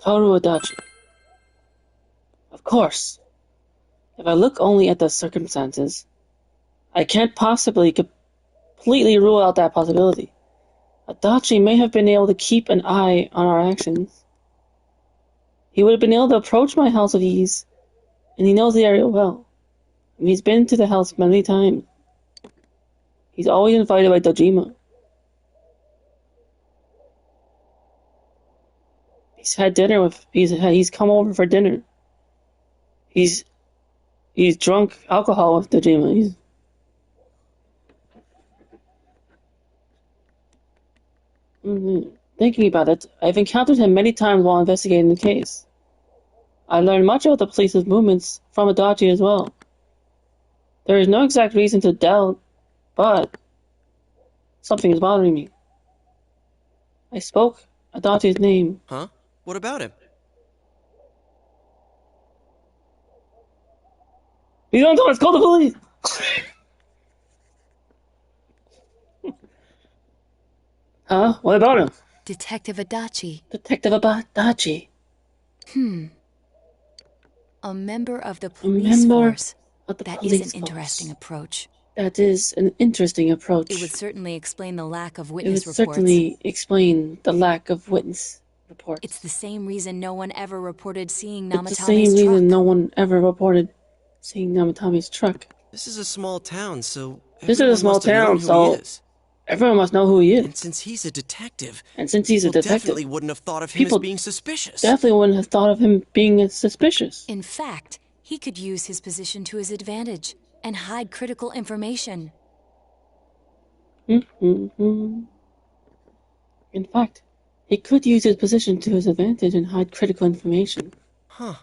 Toru Adachi. Of course. If I look only at the circumstances, I can't possibly completely rule out that possibility. Adachi may have been able to keep an eye on our actions. He would have been able to approach my house with ease, and he knows the area well. And he's been to the house many times. He's always invited by Dojima. He's had dinner with. He's come over for dinner. He's drunk alcohol with Dojima. Thinking about it, I've encountered him many times while investigating the case. I learned much about the police's movements from Adachi as well. There is no exact reason to doubt, but something is bothering me. I spoke Adachi's name. Huh? What about him? You don't know, it's called the police! Huh? What about him? Detective Adachi. Detective Adachi. A member of the police force. That is an interesting approach. That is an interesting approach. It would certainly explain the lack of witness reports. It would certainly explain the lack of witness reports. It's the same reason no one ever reported seeing Namatame's truck. It's the same reason no one ever reported seeing Namatame's truck. This is a small town, so everyone must know who he is. And since he's a detective, definitely wouldn't have thought of him as being suspicious. Definitely wouldn't have thought of him being suspicious. In fact, he could use his position to his advantage and hide critical information. In fact, he could use his position to his advantage and hide critical information. Huh.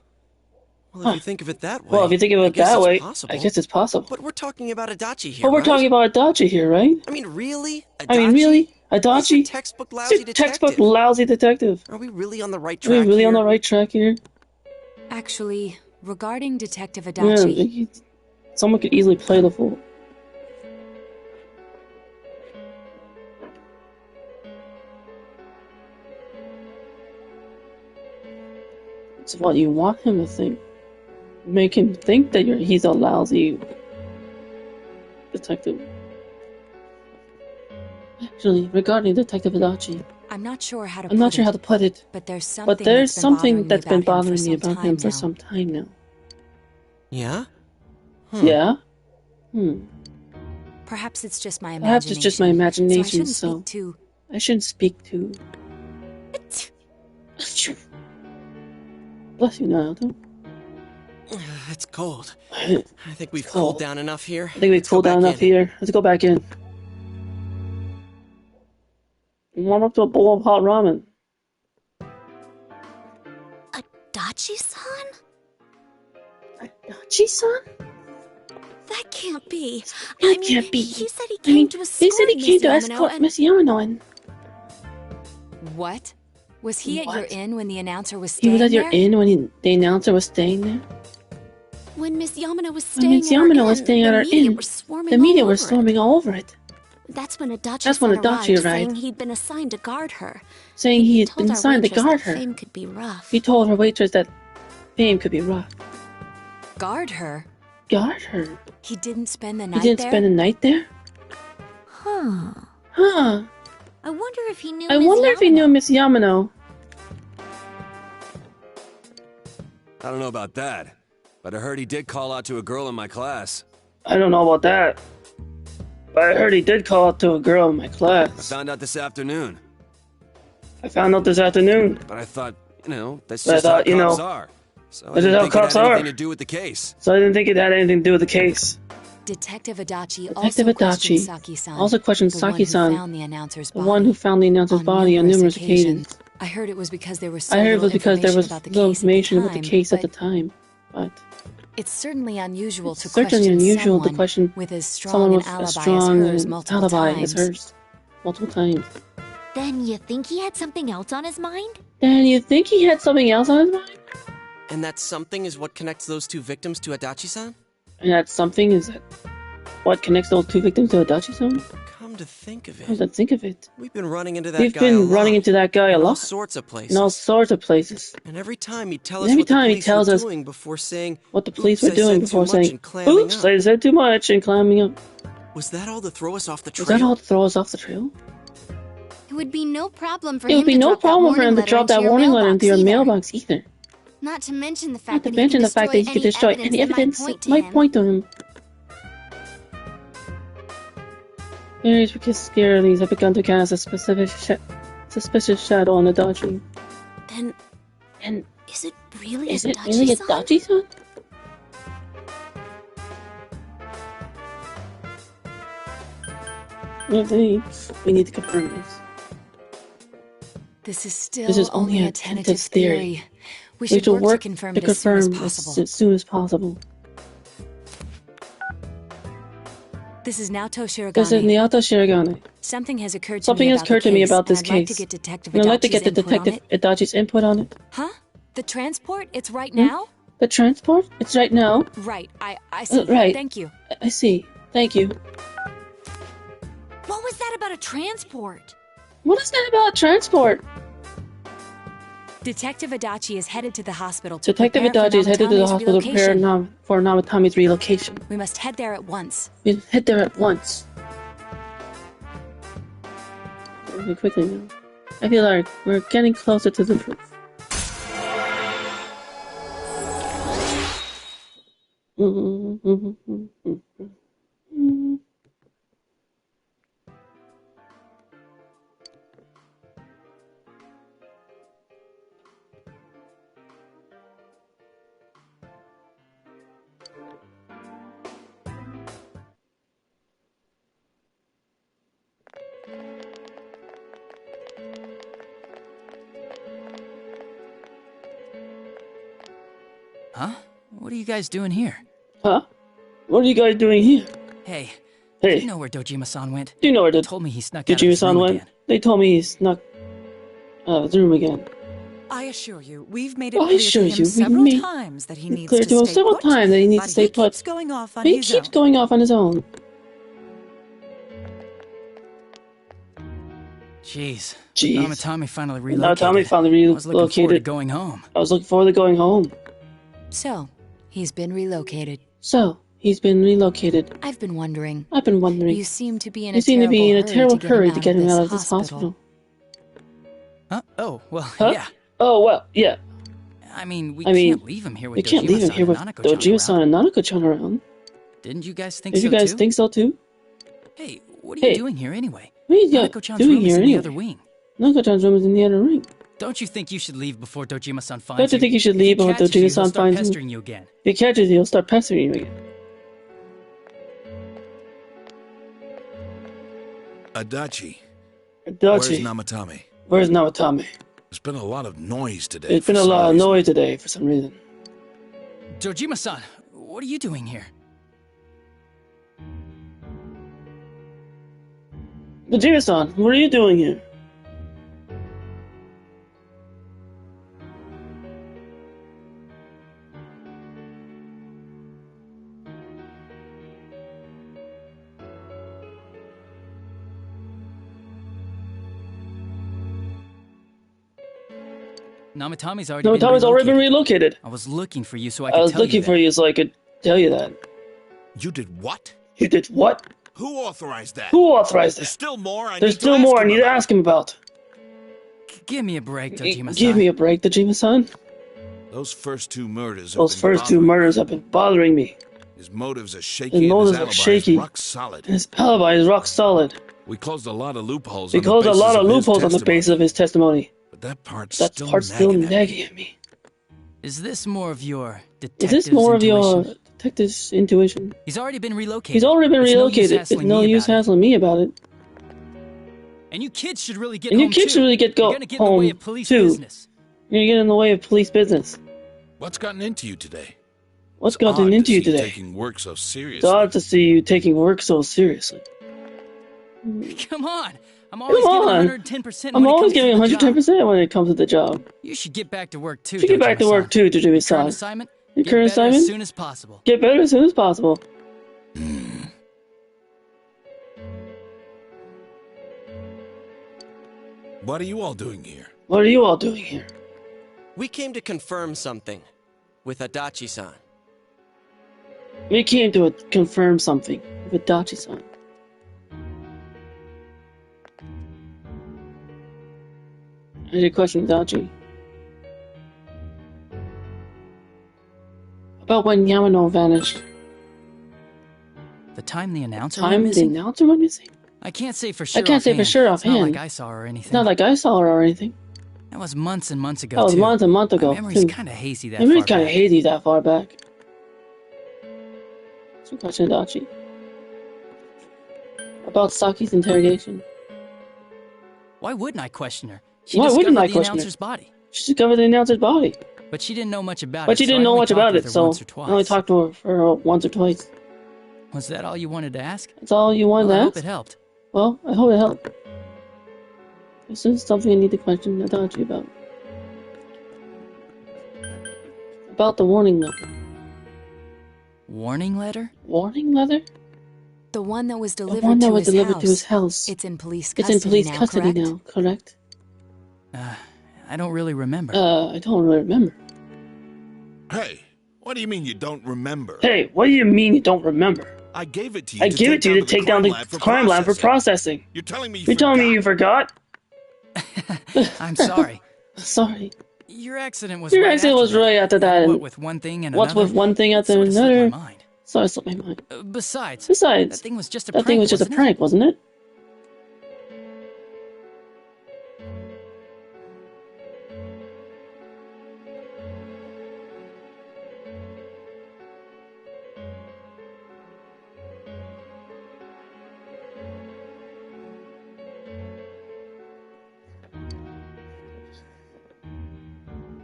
Well, if you think of it that way... Well, if you think of it that way, I guess it's possible. But we're talking about Adachi here, But we're talking about Adachi here, right? I mean, really? Adachi? He's a textbook lousy detective. Are we really on the right track on the right track here? Actually, regarding Detective Adachi... Yeah, someone could easily play the fool. It's what you want him to think. Make him think that he's a lousy detective. Actually, regarding Detective Adachi, I'm not sure how to put it. But there's something that's been bothering me about him for some time now. Yeah? Yeah? Perhaps it's just my imagination. So I shouldn't speak to... Bless you, Naruto. It's cold. I think we've cooled down enough here. Let's go back in. Warm up to a bowl of hot ramen. Adachi-san? Adachi-san? That can't be. Can't be. He said he came to escort Miss Yamano and... What? Was he at your inn when the announcer was staying there? He was at your inn when the announcer was staying there? When Miss Yamano was staying at our inn, the media were swarming all over it. That's when Adachi arrived, saying he'd been assigned to guard her. He told her waitress that fame could be rough. Guard her? Guard her? He didn't spend the night there? Huh. I wonder if he knew Miss Yamano. I don't know about that, but I heard he did call out to a girl in my class. I don't know about that, but I heard he did call out to a girl in my class. I found out this afternoon. But I thought, that's just how cops are. So I didn't think it had anything to do with the case. Detective Adachi also questioned Saki-san, the one who found the announcer's body on numerous occasions. I heard it was because there was little information about the case at the time, but it's certainly unusual to question with as strong an alibi as hers multiple times. Then you think he had something else on his mind? And that something is what connects those two victims to Adachi-san? And that something is what connects those two victims to Adachi-san? Come Come to think of it. We've been running into that We've guy been running into that guy a lot. all sorts of places. In all sorts of places. And every time he'd tell us what the police were doing before saying, what the police were doing before saying, oops, I said too much and climbing up. Was that all to throw us off the trail? Was that all to throw us off the trail? It would be no problem for him to drop that warning letter into your mailbox either. Not to mention the fact that he could destroy any evidence that might point to him. Areas because scarilies have begun to cast a suspicious shadow on Adachi. Then, is it really Adachi-san? We need to confirm this. This is still only a tentative theory. We should work to confirm it as soon as possible. This is Naoto Shirogane. Something has occurred to me about this case. I'd like to get Detective Adachi's input on it. Huh? The transport? It's right now? The transport? It's right now? Right. I see. Right. Thank you. I see. Thank you. What was that about a transport? What is that about a transport? Detective Adachi is headed to the hospital to prepare for Namatami's relocation. We must head there at once. Really quickly now. I feel like we're getting closer to the proof. Huh? What are you guys doing here? Huh? What are you guys doing here? Hey. Do you know where Dojima-san went? Do you know where told me he snuck out of his room again. They told me he snuck out of his room again. I assure you, we've made it clear to him several times that he needs to stay put. But he keeps going off on his own. Jeez. Namatami finally relocated. I was looking forward to going home. So, he's been relocated. I've been wondering. You seem to be in a terrible hurry to get him out of this hospital. Huh? Oh, well, yeah. Oh, well, yeah. I mean, we can't leave him here with Dojima-san and Nanako-chan around. Didn't you guys think so too? Hey, what are you doing here anyway? Nanako-chan's room is in the other wing. Nanako-chan's room is in the other ring. Don't you think you should leave before Dojima-san finds you? Don't you think you should leave before Dojima-san finds you? If he catches you, he'll start pestering you again. Adachi. Where's Namatami? There's been a lot of noise today. For some reason. Dojima-san, what are you doing here? Dojima-san, what are you doing here? Namatami's already been relocated. I was looking for you so I could tell you that. You did what? Who authorized that? There's still more I need to ask him about. Give me a break, Dojima-san. Dojima-san. Those first two murders have been bothering me. His motives are shaky and his alibi is rock solid. We closed a lot of loopholes on the basis of his testimony. But that part's still nagging at me. Is this more of your detective's intuition? He's already been relocated. There's no use hassling me about it. And you kids should really get home too. You're gonna get in the way of police business. What's gotten into you today? Taking work so seriously. It's odd to see you taking work so seriously. Come on. I'm always giving 110% when it comes to the job. You should get back to work too. Dojima-san. Your current assignment? As soon as possible. Get better as soon as possible. What are you all doing here? What are you all doing here? We came to confirm something with Adachi-san. We came to confirm something with Adachi-san. I had a question, Adachi. About when Yamano vanished. The time the announcer went missing? I can't say for sure. I can't say for sure offhand. It's not like I saw her or anything. Not like I saw her or anything. That was months and months ago. That was months and months ago. My memory's kind of hazy that memory's kind of hazy that far back. That's a question, Adachi. About Saki's interrogation. Why wouldn't I question her? She Why wouldn't I discovered the question announcer's her? body. She discovered the announcer's body. But she didn't know much about it. But she didn't know much about it, so I only talked to her for once or twice. Was that all you wanted to ask? That's all you wanted to ask? I hope it helped. Well, I hope it helped. This is something I need to question Adachi about. About the warning letter. Warning letter? Warning letter? The one that was delivered, to his house. It's in police custody now, correct? I don't really remember. I don't really remember. Hey, what do you mean you don't remember? Hey, what do you mean you don't remember? I gave it to you. I gave it to you to take down the crime lab for processing. You're telling me you forgot? I'm sorry. Sorry. Your accident was right after that. What with one thing and what's another? with one thing after another? So I slipped my mind. Besides, that thing was just a prank, wasn't it?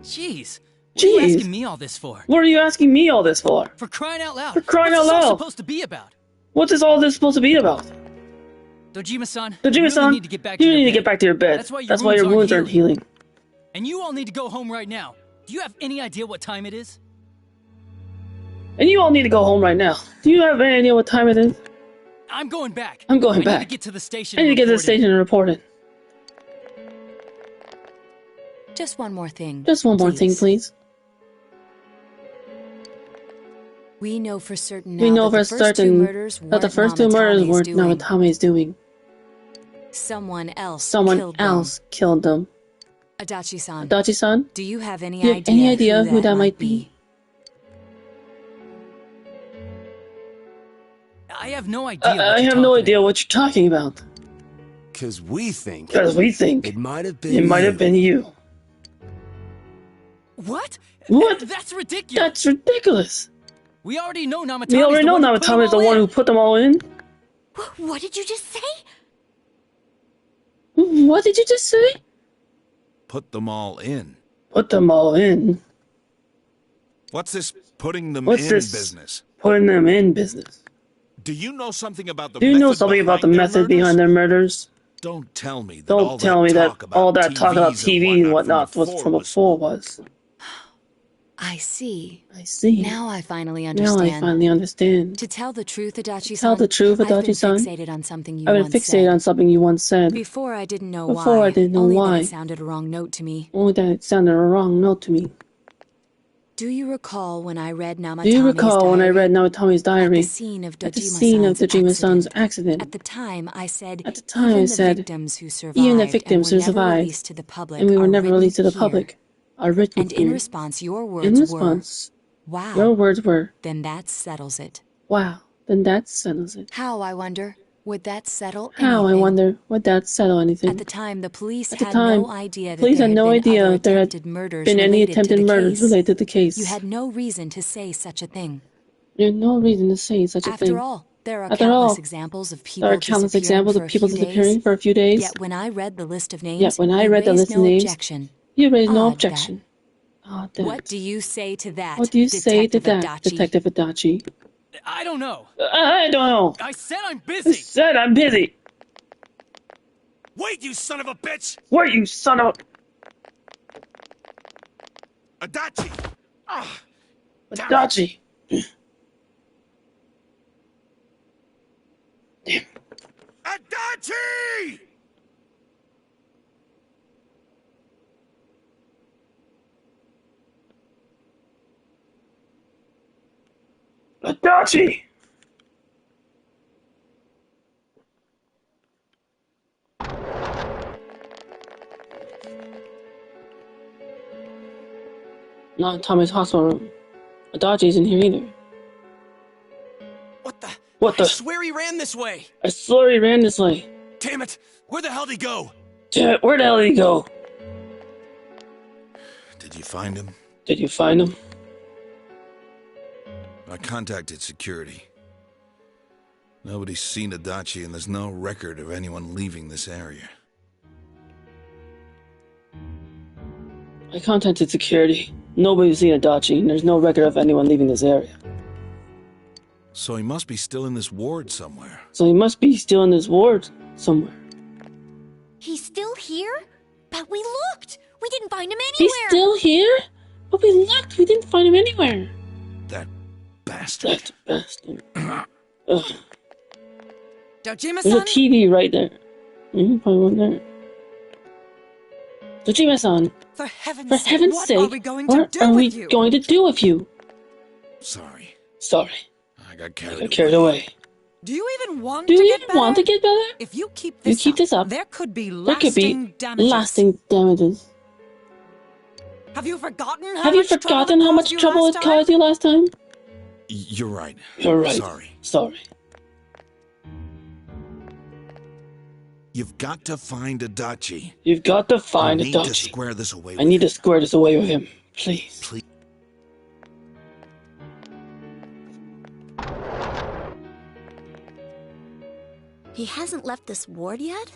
Jeez. What are you asking me all this for? What are you asking me all this for? For crying out loud. For crying out loud. What's this all supposed to be about? What is all this supposed to be about? Dojima-san, Dojima-san, you need to get back to your bed. That's why your wounds aren't healing. And you all need to go home right now. Do you have any idea what time it is? And you all need to go home right now. Do you have any idea what time it is? I'm going back. I'm going back. I need to get to the station. I need to get to the station and report it. Just one more thing. Just one more thing, please. We know for certain now that the first two murders were Namatame's doing. Someone else killed them. Adachi-san, do you have any idea who that might be? I have no idea. I have no idea what you're talking about. Because we think it might have been you. What? What? That's ridiculous. That's ridiculous. We already know Namatame is the one who put them all in. What did you just say? What did you just say? Put them all in. Put them all in. What's this putting them in business? Putting them in business. Do you know something about the method behind their murders? Don't tell me that all that talk about TV and whatnot was from before was. I see. Now I finally understand. To tell the truth, Adachi-san, I've been fixated on something you once said. Before I didn't know why. Only that it sounded a wrong note to me. Do you recall when I read Namatame's diary? At the scene of Dojima-san's accident. At the time, I said, even the victims who survived, and we were never released to the public, are written and in response, your words were, then that settles it. Wow, then that settles it. How, I wonder, would that settle anything? At the time, the police had no idea that there had been any attempted murders related to the case. You had no reason to say such a thing. After all, there are countless examples of people disappearing for a few days. Yet when I read the list of names, you raised no objection. What do you say to that, Detective Adachi? I don't know. I said I'm busy. Wait, you son of a bitch! Adachi! Adachi! Adachi! Adachi! Not in Tommy's hospital room. Adachi's in here either. What the? What the? I swear he ran this way. I swear he ran this way. Damn it! Where the hell did he go? Damn it, where the hell did he go? Did you find him? Did you find him? I contacted security. Nobody's seen Adachi, and there's no record of anyone leaving this area. I contacted security. Nobody's seen Adachi, and there's no record of anyone leaving this area. So he must be still in this ward somewhere. He's still here? But we looked! We didn't find him anywhere! He's still here? But we looked! We didn't find him anywhere! That bastard. Ugh. Dojima-san? There's a TV right there. Probably one there. Dojima-san! For heaven's sake, what are we going to do with you? Sorry. I got carried away. Do you even want to get better? better? If you keep this up, there could be lasting damages. Have you forgotten how much trouble it caused you last time? You're right. Sorry. You've got to find Adachi. I need to square this away with I need to square this away with him. Please. He hasn't left this ward yet?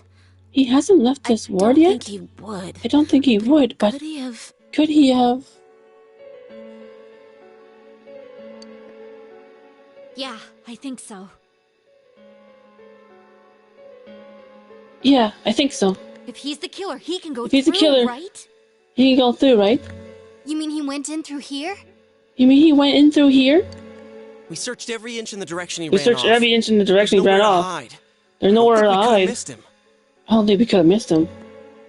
I don't think he would. I don't think he would, but could he have? Yeah, I think so. Yeah, I think so. If he's the killer, he can go right? He can go through, right? You mean he went in through here? We searched every inch in the direction he ran off. Hide. There's nowhere to hide. Missed him. I don't think we could have missed him.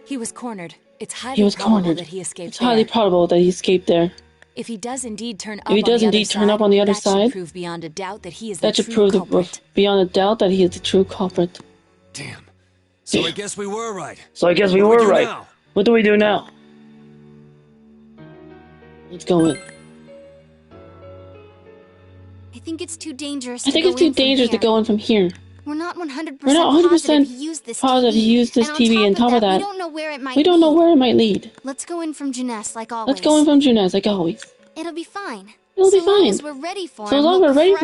He was cornered. It's highly probable that he escaped It's highly probable that he escaped there. If he does indeed turn up on the other side, that should prove beyond a doubt that he is the true culprit. Damn. So I guess we were right. Now? What do we do now? Let's go in. I think it's too dangerous to go in from here. We're not 100% positive he used this TV, and on top of that, we don't know where it might lead. Let's go in from Juness like always. It'll be fine. As long as we're ready for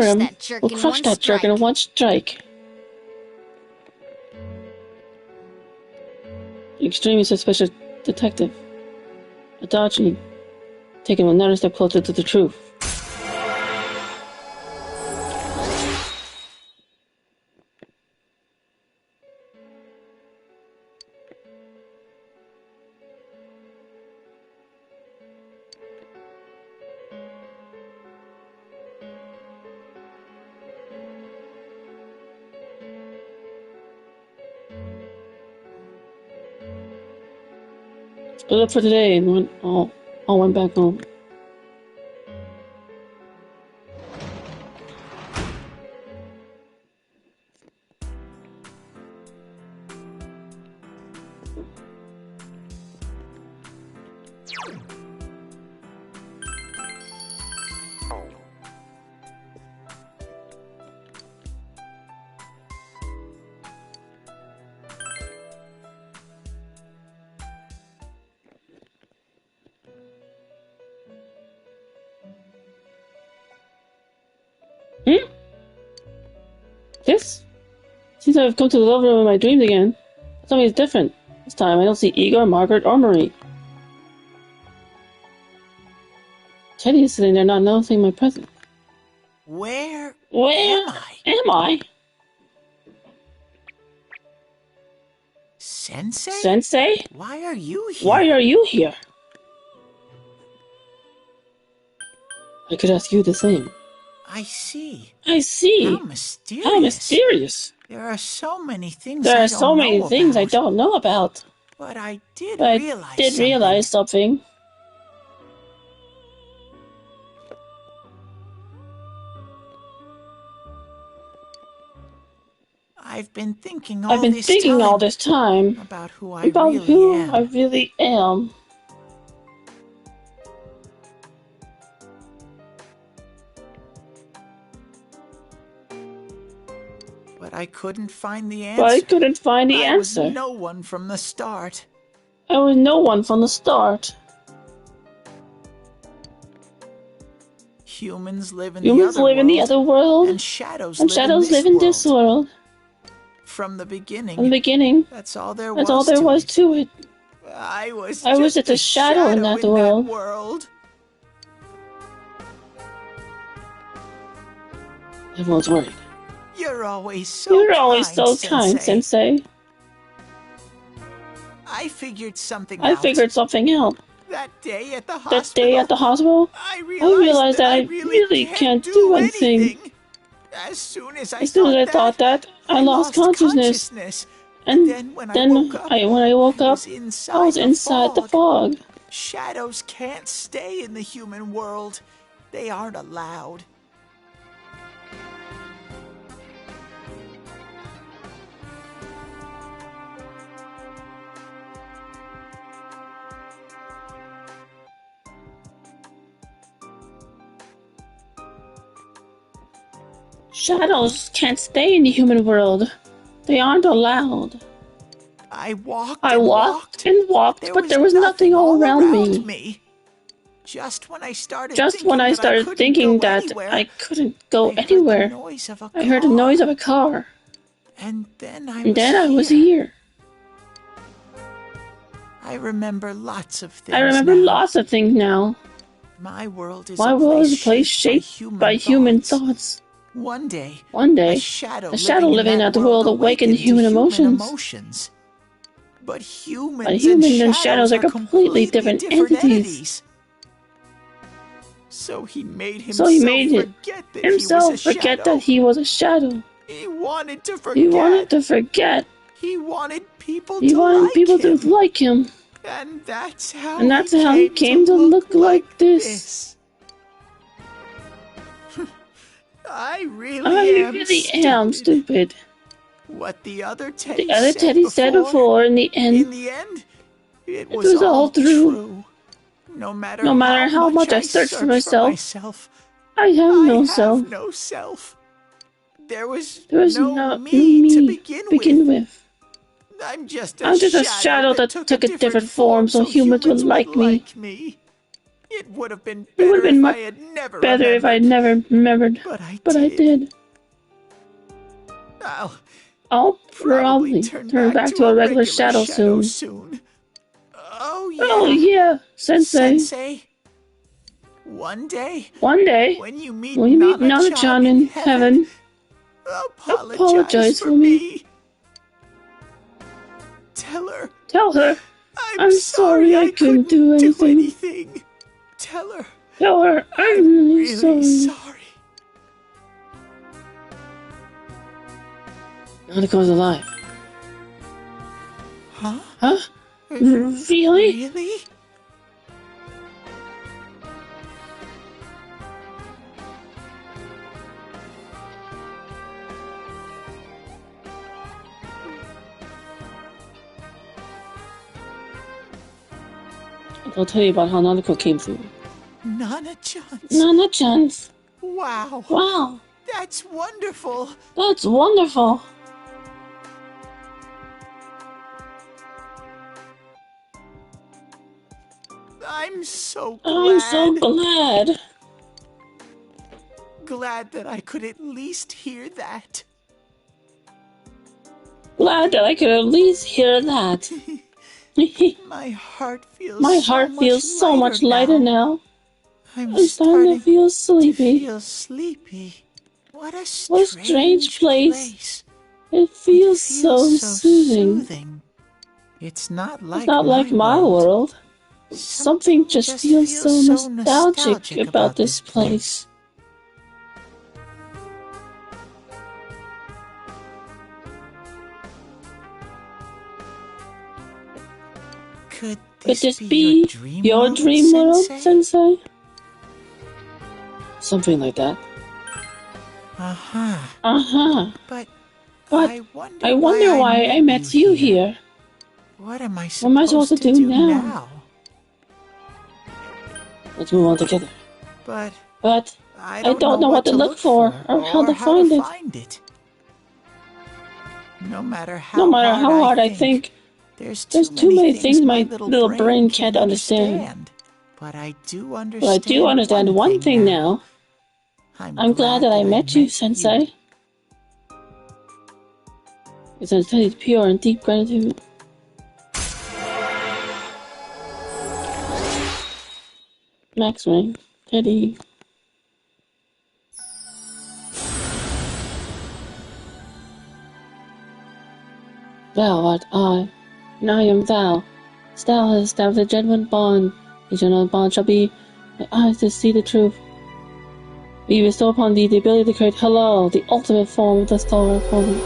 him, we'll crush that jerk in one strike. Extremely suspicious detective. Adachi, taking another step closer to the truth. Split up for today and all went back home. This? Seems I've come to the lover of my dreams again. Something is different. This time I don't see Igor, Margaret, or Marie. Teddie is sitting there not noticing my presence. Where am I? Sensei? Why are you here? I could ask you the same. I see. How mysterious. There are so many things I don't know about. But I did realize something. I've been thinking all this time about who I really am. But I couldn't find the answer. I was no one from the start. Humans live in the other world, and shadows live in this world. From the beginning, that's all there was to it. I was just a shadow in that world. Everyone's worried. You're always so kind, Sensei. I figured something out. That day at the hospital, I realized that I really can't do anything. As soon as I thought that, I lost consciousness. And then when I woke up, I was inside the fog. Shadows can't stay in the human world. They aren't allowed. Shadows can't stay in the human world. They aren't allowed. I walked and walked, but there was nothing all around me. Just when I started thinking that I couldn't go anywhere, I heard the noise of a car. And then I was here. I remember lots of things now. My world is a place shaped by human thoughts. One day, a shadow living in that world awakened human emotions. But humans and shadows are completely different entities. So he made himself forget that he was a shadow. He wanted to forget. He wanted people to like him. And that's how he came to look like this. I really am stupid. What the other Teddy said before, in the end, it was all true. No matter how much I searched for myself, I have no self. There was no me to begin with. I'm just a shadow that took a different form so humans would like me. It would have been better if I had never remembered, but I did. I'll probably turn back to a regular shadow soon. Oh yeah, Sensei. One day, when you meet Nana-chan in heaven, apologize for me. Tell her I'm sorry I couldn't do anything. Tell her I'm really sorry. Naruko's alive. Huh? Really? I'll tell you about how Naruko came through. Nana-chan's. Wow. That's wonderful. I'm so glad. Glad that I could at least hear that. Glad that I could at least hear that. My heart feels so much lighter now. I'm starting to feel sleepy. What a strange place. It feels so soothing. It's not like my world. Something just feels so nostalgic about this place. Could this be your dream world, Sensei? Something like that. Uh-huh. But But I wonder why I met you here. What am I supposed to do now? Let's move on together. But I don't know what to look for or how to find it. No matter how hard I think, there's too many things my little brain can't understand. But I do understand one thing now. I'm glad that I met you, Sensei. It's Teddie's pure and deep gratitude. Max Ring, Teddie. Thou art I, and I am thou. Thou hast established a genuine bond. A genuine bond shall be my eyes to see the truth. We bestow upon thee the ability to create Halal, the ultimate form of the Star of Holy.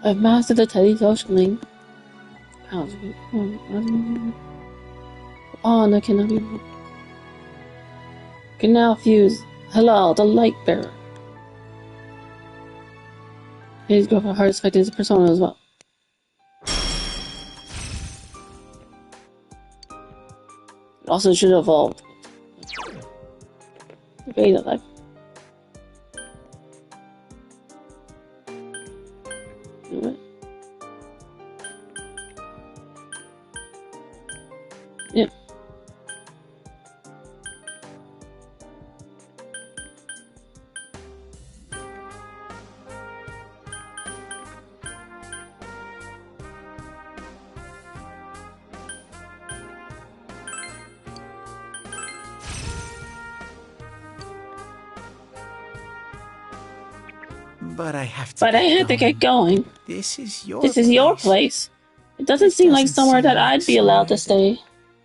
I've mastered the Teddie's ocean. Oh, that cannot be. Can now fuse Halal, the light bearer. Please go for heart's fight as a persona as well. Also should have evolved. Beta life. Yep. But I have to get going. This is your place. It doesn't seem like somewhere that I'd be allowed to stay.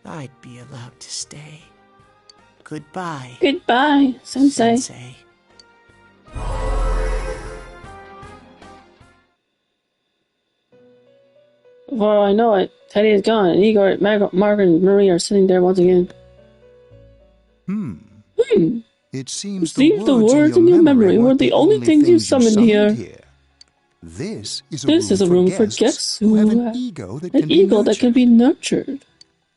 I'd be allowed to stay. Goodbye. Goodbye, Sensei. For all I know it, Teddie is gone, and Igor, Margaret, and Marie are sitting there once again. It seems the words in your memory were the only things you summoned here. This is a room for guests who have an ego that can be nurtured.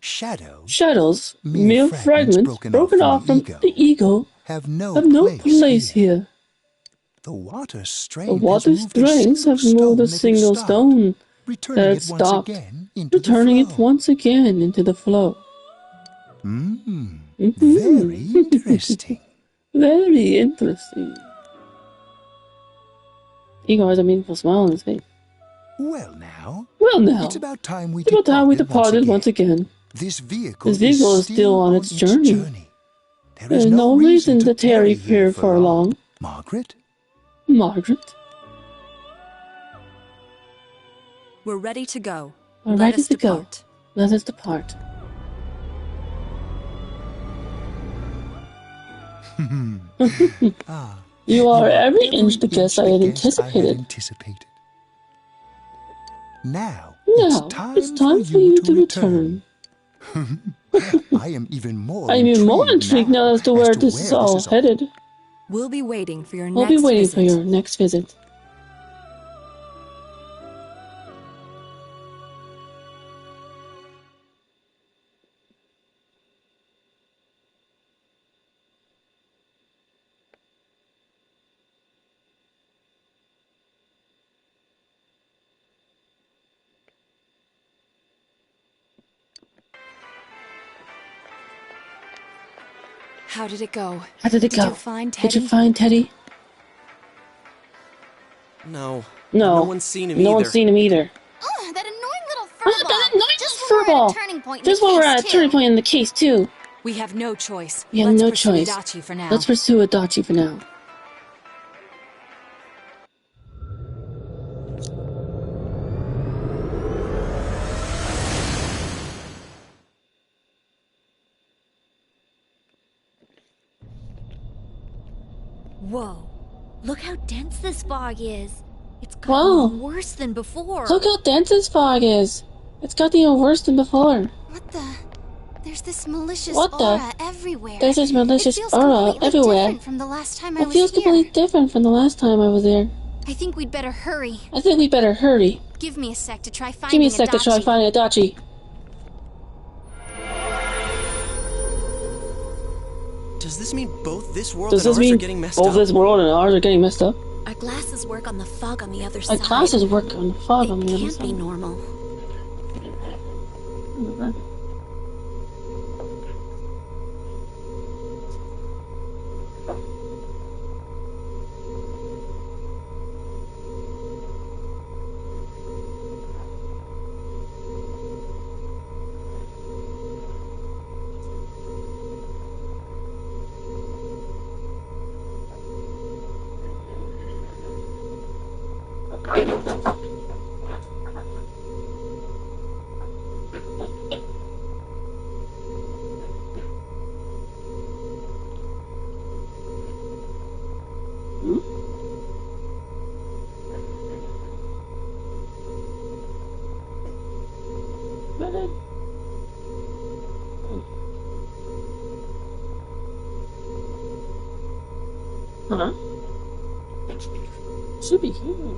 Shadows, mere fragments broken off from the ego, have no place here. The water strings have moved a single stone that had stopped, returning it once again into the flow. Very interesting. Very interesting. Igor has a meaningful smile on his face. Well now. It's about time we departed once again. This vehicle is still on its journey. There is no reason to tarry here for long. Margaret? We're ready to go. Let us depart. You are every inch the guest I had anticipated. Now it's time for you to return. I am even more intrigued now as to where this is all headed. We'll be waiting for your next visit. How did it go? Did you find Teddie? No. No one's seen him either. Oh, that annoying little furball. Just when we're at a turning point in the case, too. We have no choice. Let's pursue Adachi for now. Let's pursue Adachi for now. Whoa, look how dense this fog is. It's gotten even worse than before. Look how dense this fog is. It's gotten even worse than before. What the? There's this malicious aura everywhere. There's this malicious aura everywhere. Different from the last time it feels completely different from the last time I was there. I think we'd better hurry. Give me a sec to try finding Adachi. Does this mean both this world and ours are getting messed up? Both this world and ours are getting messed up? Our glasses work on the fog on the other side. Our glasses work on the fog on the other side. It can't be normal. Huh? Should be here.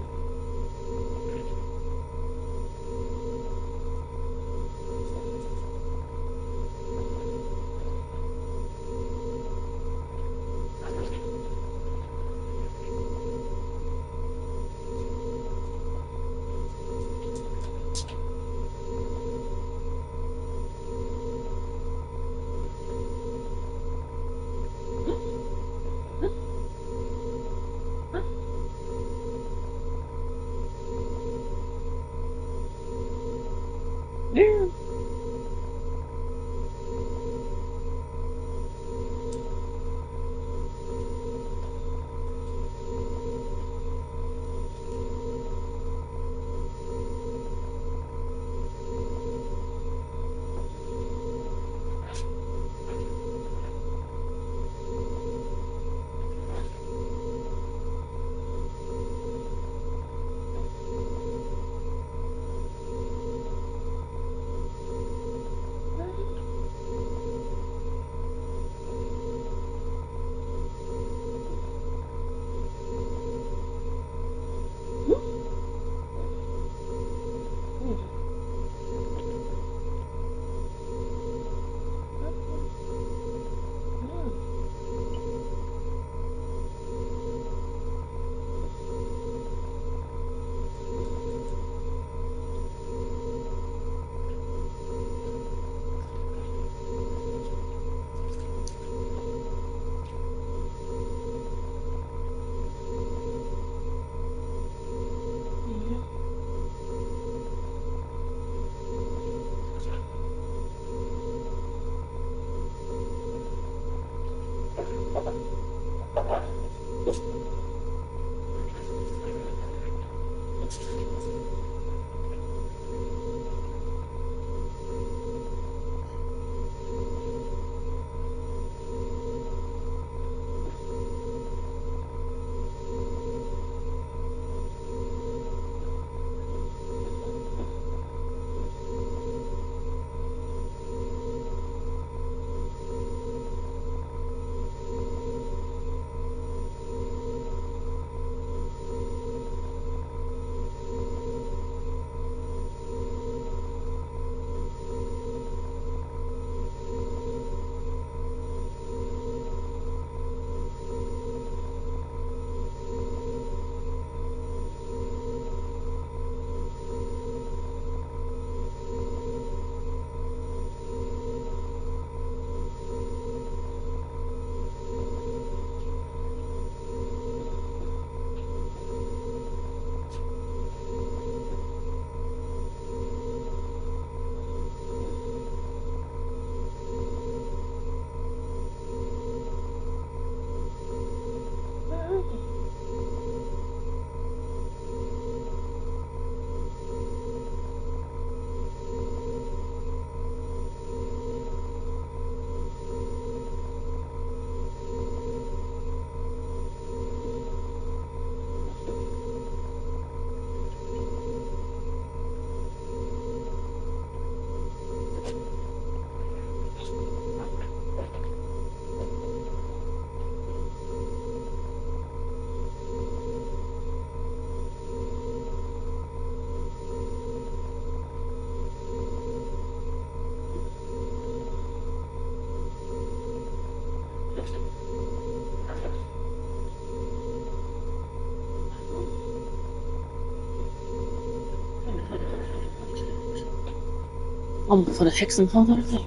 Almost put a hex and whole other thing.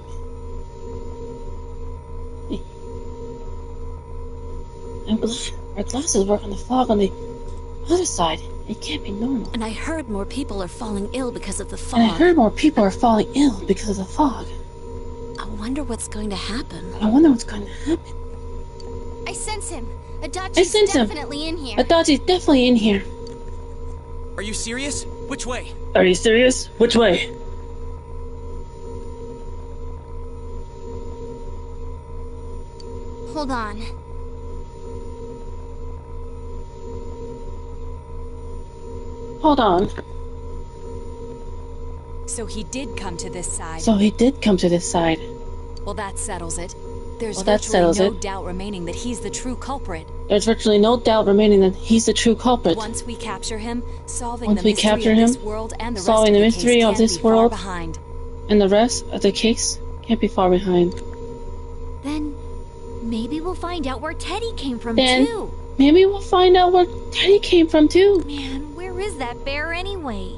And our glasses work on the fog on the other side. It can't be normal. And I heard more people are falling ill because of the fog. I wonder what's going to happen. I sense him. Adachi's definitely in here. Adachi's definitely in here. Are you serious? Which way? Hold on. So he did come to this side. Well, that settles it. There's virtually no doubt remaining that he's the true culprit. Once we capture him, solving the mystery of this world and the rest of the case can't be far behind. Then maybe we'll find out where Teddie came from too. Man, where is that bear anyway?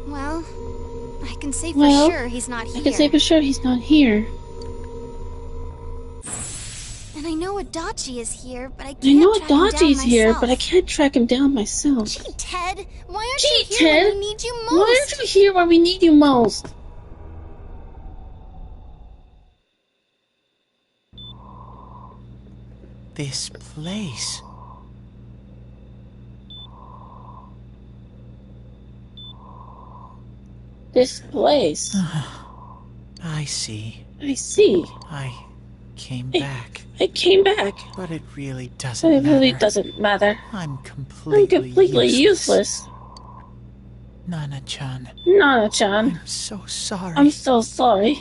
Well, I can say for sure he's not here. And I know Adachi is here, but I can't track him down myself. Gee, Ted, why aren't you here when we need you most? This place. I see. I came back. But it really doesn't matter. I'm completely useless. Nana-chan. I'm so sorry.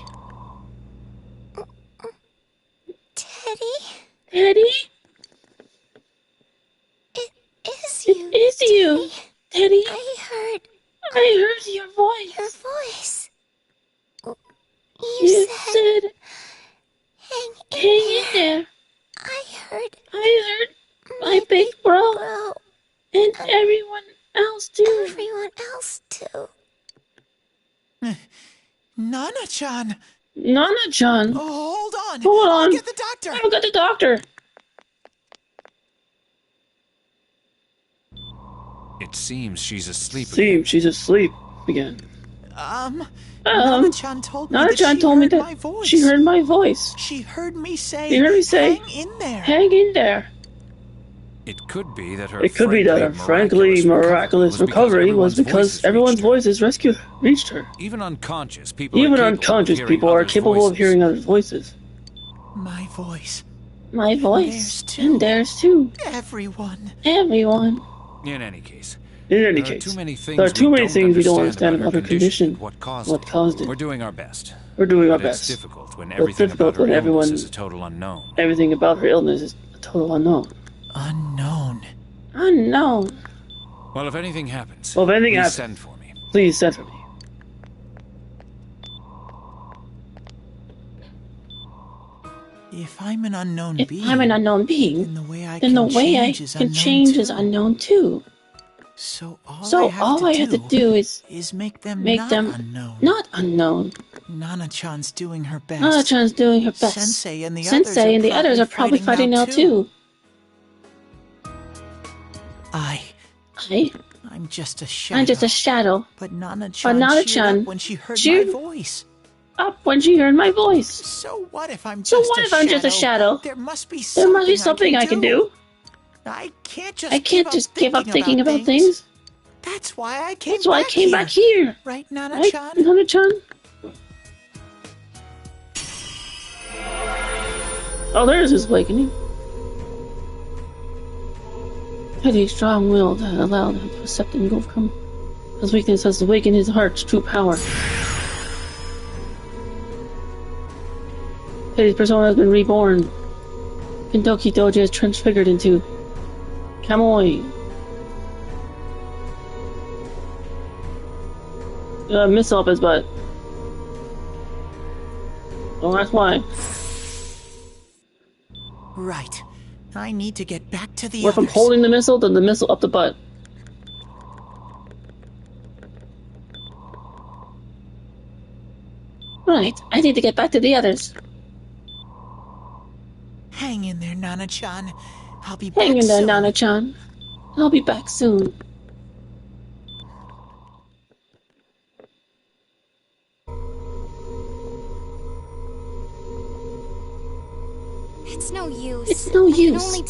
Teddie? It is you. Teddie. I heard your voice. You said, hang in there. I heard my big bro and everyone else too. Nana-chan. Oh, hold on. I'll get the doctor. It seems she's asleep again. Nana-chan told me that she heard my voice. She heard me say, hang in there. It could be that her frankly miraculous recovery was because everyone's voices reached her. Even unconscious people are capable of hearing other voices. My voice. And theirs too. Everyone. In any case, there are too many things we don't understand about her condition. What caused it? We're doing our best. It's difficult when everything about her illness is a total unknown. Everything about her illness is a total unknown. Well, if anything happens, please send for me. If I'm an unknown being, then the way I can change is unknown too. So all I have to do is make them not unknown. Nana-chan's doing her best. Sensei and the others are probably fighting now too. I'm just a shadow. But Nana-chan cheered up when she heard my voice. So what if I'm just a shadow? There must be something I can do. I can't just give up thinking about things. That's why I came back here. Right, Nana-chan? Oh, there's his awakening. Teddie's strong-willed had allowed him to accept and overcome his weakness has awakened his heart's true power. Teddie's persona has been reborn. Kendoki Doji has transfigured into Kamui. Missile up his butt. Don't ask why. Right. I need to get back to the Went from holding the missile to the missile up the butt. Right, I need to get back to the others. Hang in there, Nana-chan. I'll be back soon. Hang in there, Nana-chan. I'll be back soon. It's no use. It's no use. I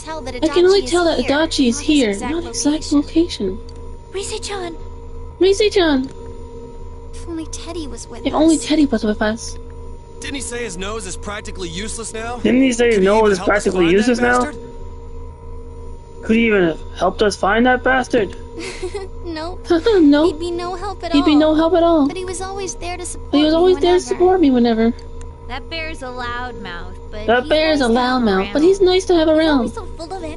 can only tell that Adachi is here, not exact location. Rise-chan. Rise-chan. If only Teddie was with us. If only Teddie was with us. Didn't he say his nose is practically useless now? Could he even have helped us find that bastard? Nope. No. He'd be no help at all. He'd be no help at all. But he was always there to support me whenever. That bear's a loudmouth, but he's nice to have around.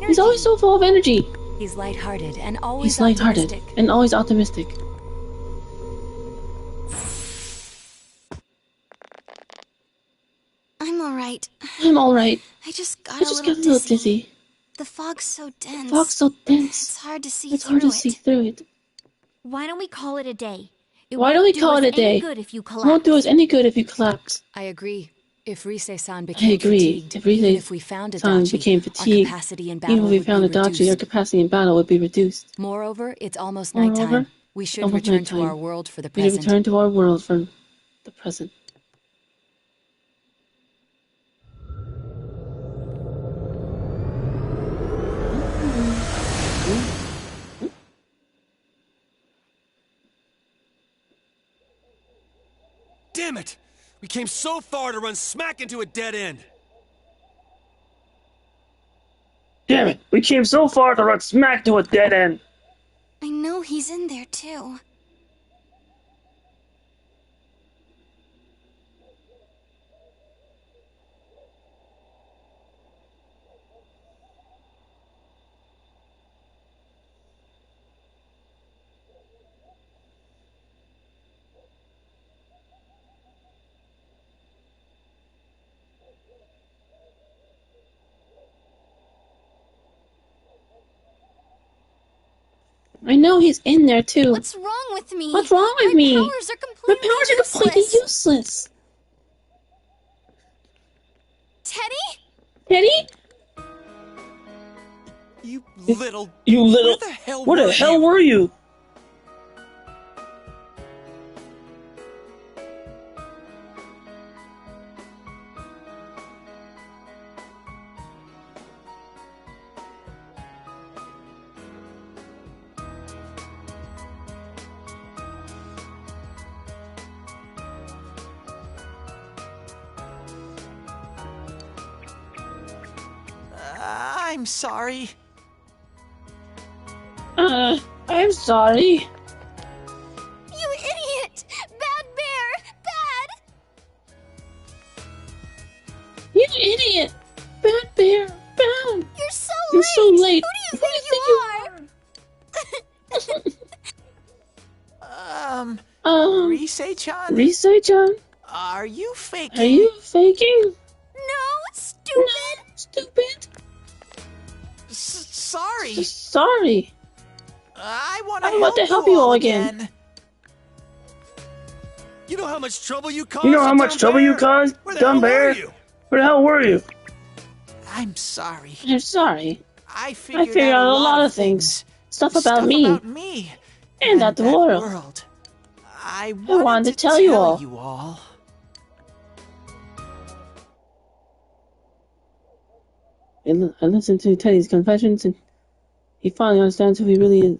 He's always so full of energy. He's lighthearted and always optimistic. I'm alright. I just got a little dizzy. The fog's so dense. It's hard to see through it. Why don't we call it a day? It won't do us any good if you collapse. I agree. If Rise-san became fatigued, even if we found Adachi, our capacity in battle would be reduced. Moreover, it's almost nighttime. We should return to our world for the present. Damn it! We came so far to run smack into a dead end! Damn it! We came so far to run smack to a dead end! I know he's in there too. I know he's in there too. What's wrong with me? My powers are completely useless. Teddie? You little... Where the hell were you? I'm sorry. I'm sorry. You idiot! Bad bear! Bad! You idiot! Bad bear! Bad! You're so late! Who do you think you are? Rise-chan? Rise-chan? Are you faking? No, stupid! Sorry. I want to help you all again. You know how much trouble you caused? Dumb bear? Where the hell were you? I'm sorry. I figured out a lot of things. Stuff about me. And about the world. I wanted to tell you all. I listened to Teddie's confessions, and he finally understands who he really is.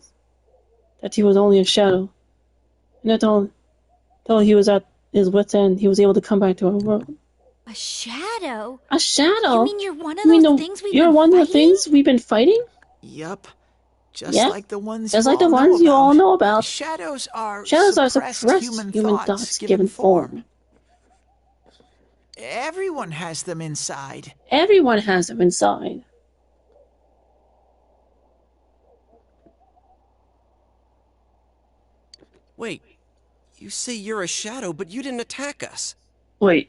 That he was only a shadow. And that until he was at his wit's end, he was able to come back to our world. A shadow? A shadow? You mean you're one of those things we've been fighting? Yup. Just like the ones you all know about. Shadows are suppressed human thoughts given form. Everyone has them inside. Wait, you say you're a shadow, but you didn't attack us. You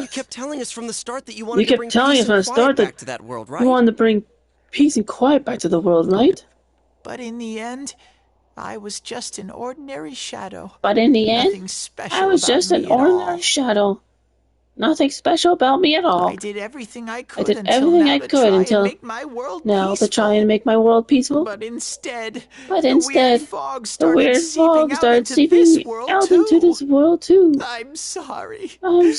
kept telling us from the start that you wanted to bring peace and quiet back to that world, right? You wanted to bring peace and quiet back to the world, right? But in the end, I was just an ordinary shadow. But in the end, I was just an ordinary shadow. Nothing special about me at all. I did everything I could until now to try and make my world peaceful. But instead, the weird fog started seeping out into this world too. I'm sorry. I'm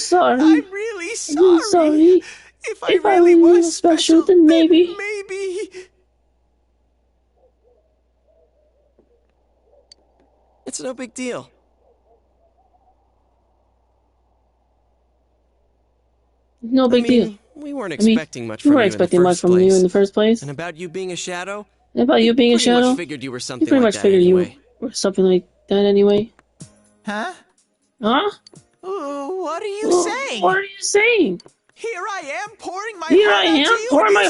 really sorry. If I really was special, then maybe. It's no big deal. No big deal. We weren't expecting much from you in the first place. And about you being a shadow? Pretty much figured you were something like that anyway. Huh? Huh? What are you saying? What are you saying? Here I am pouring my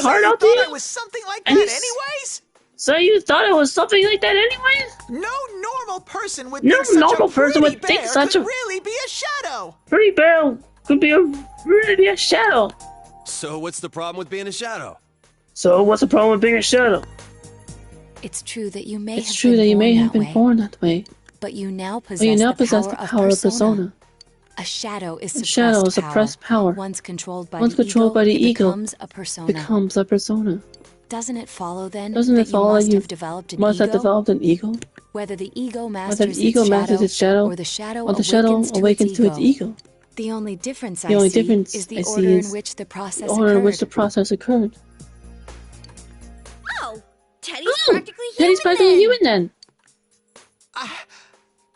heart out to you. I was something like that anyways? So you thought it was something like that anyways? No normal person would think such a really be a shadow. Pretty bear could really be a shadow. So what's the problem with being a shadow? It's true that you may have been born that way. But you now possess the power of persona. A shadow is suppressed power. Once controlled by the ego, it becomes a persona. Doesn't it follow then that you must have developed an ego? Whether the ego masters its shadow, or the shadow awakens to its ego. The only difference I see is the order in which the process occurred. Oh, Teddie's practically human then.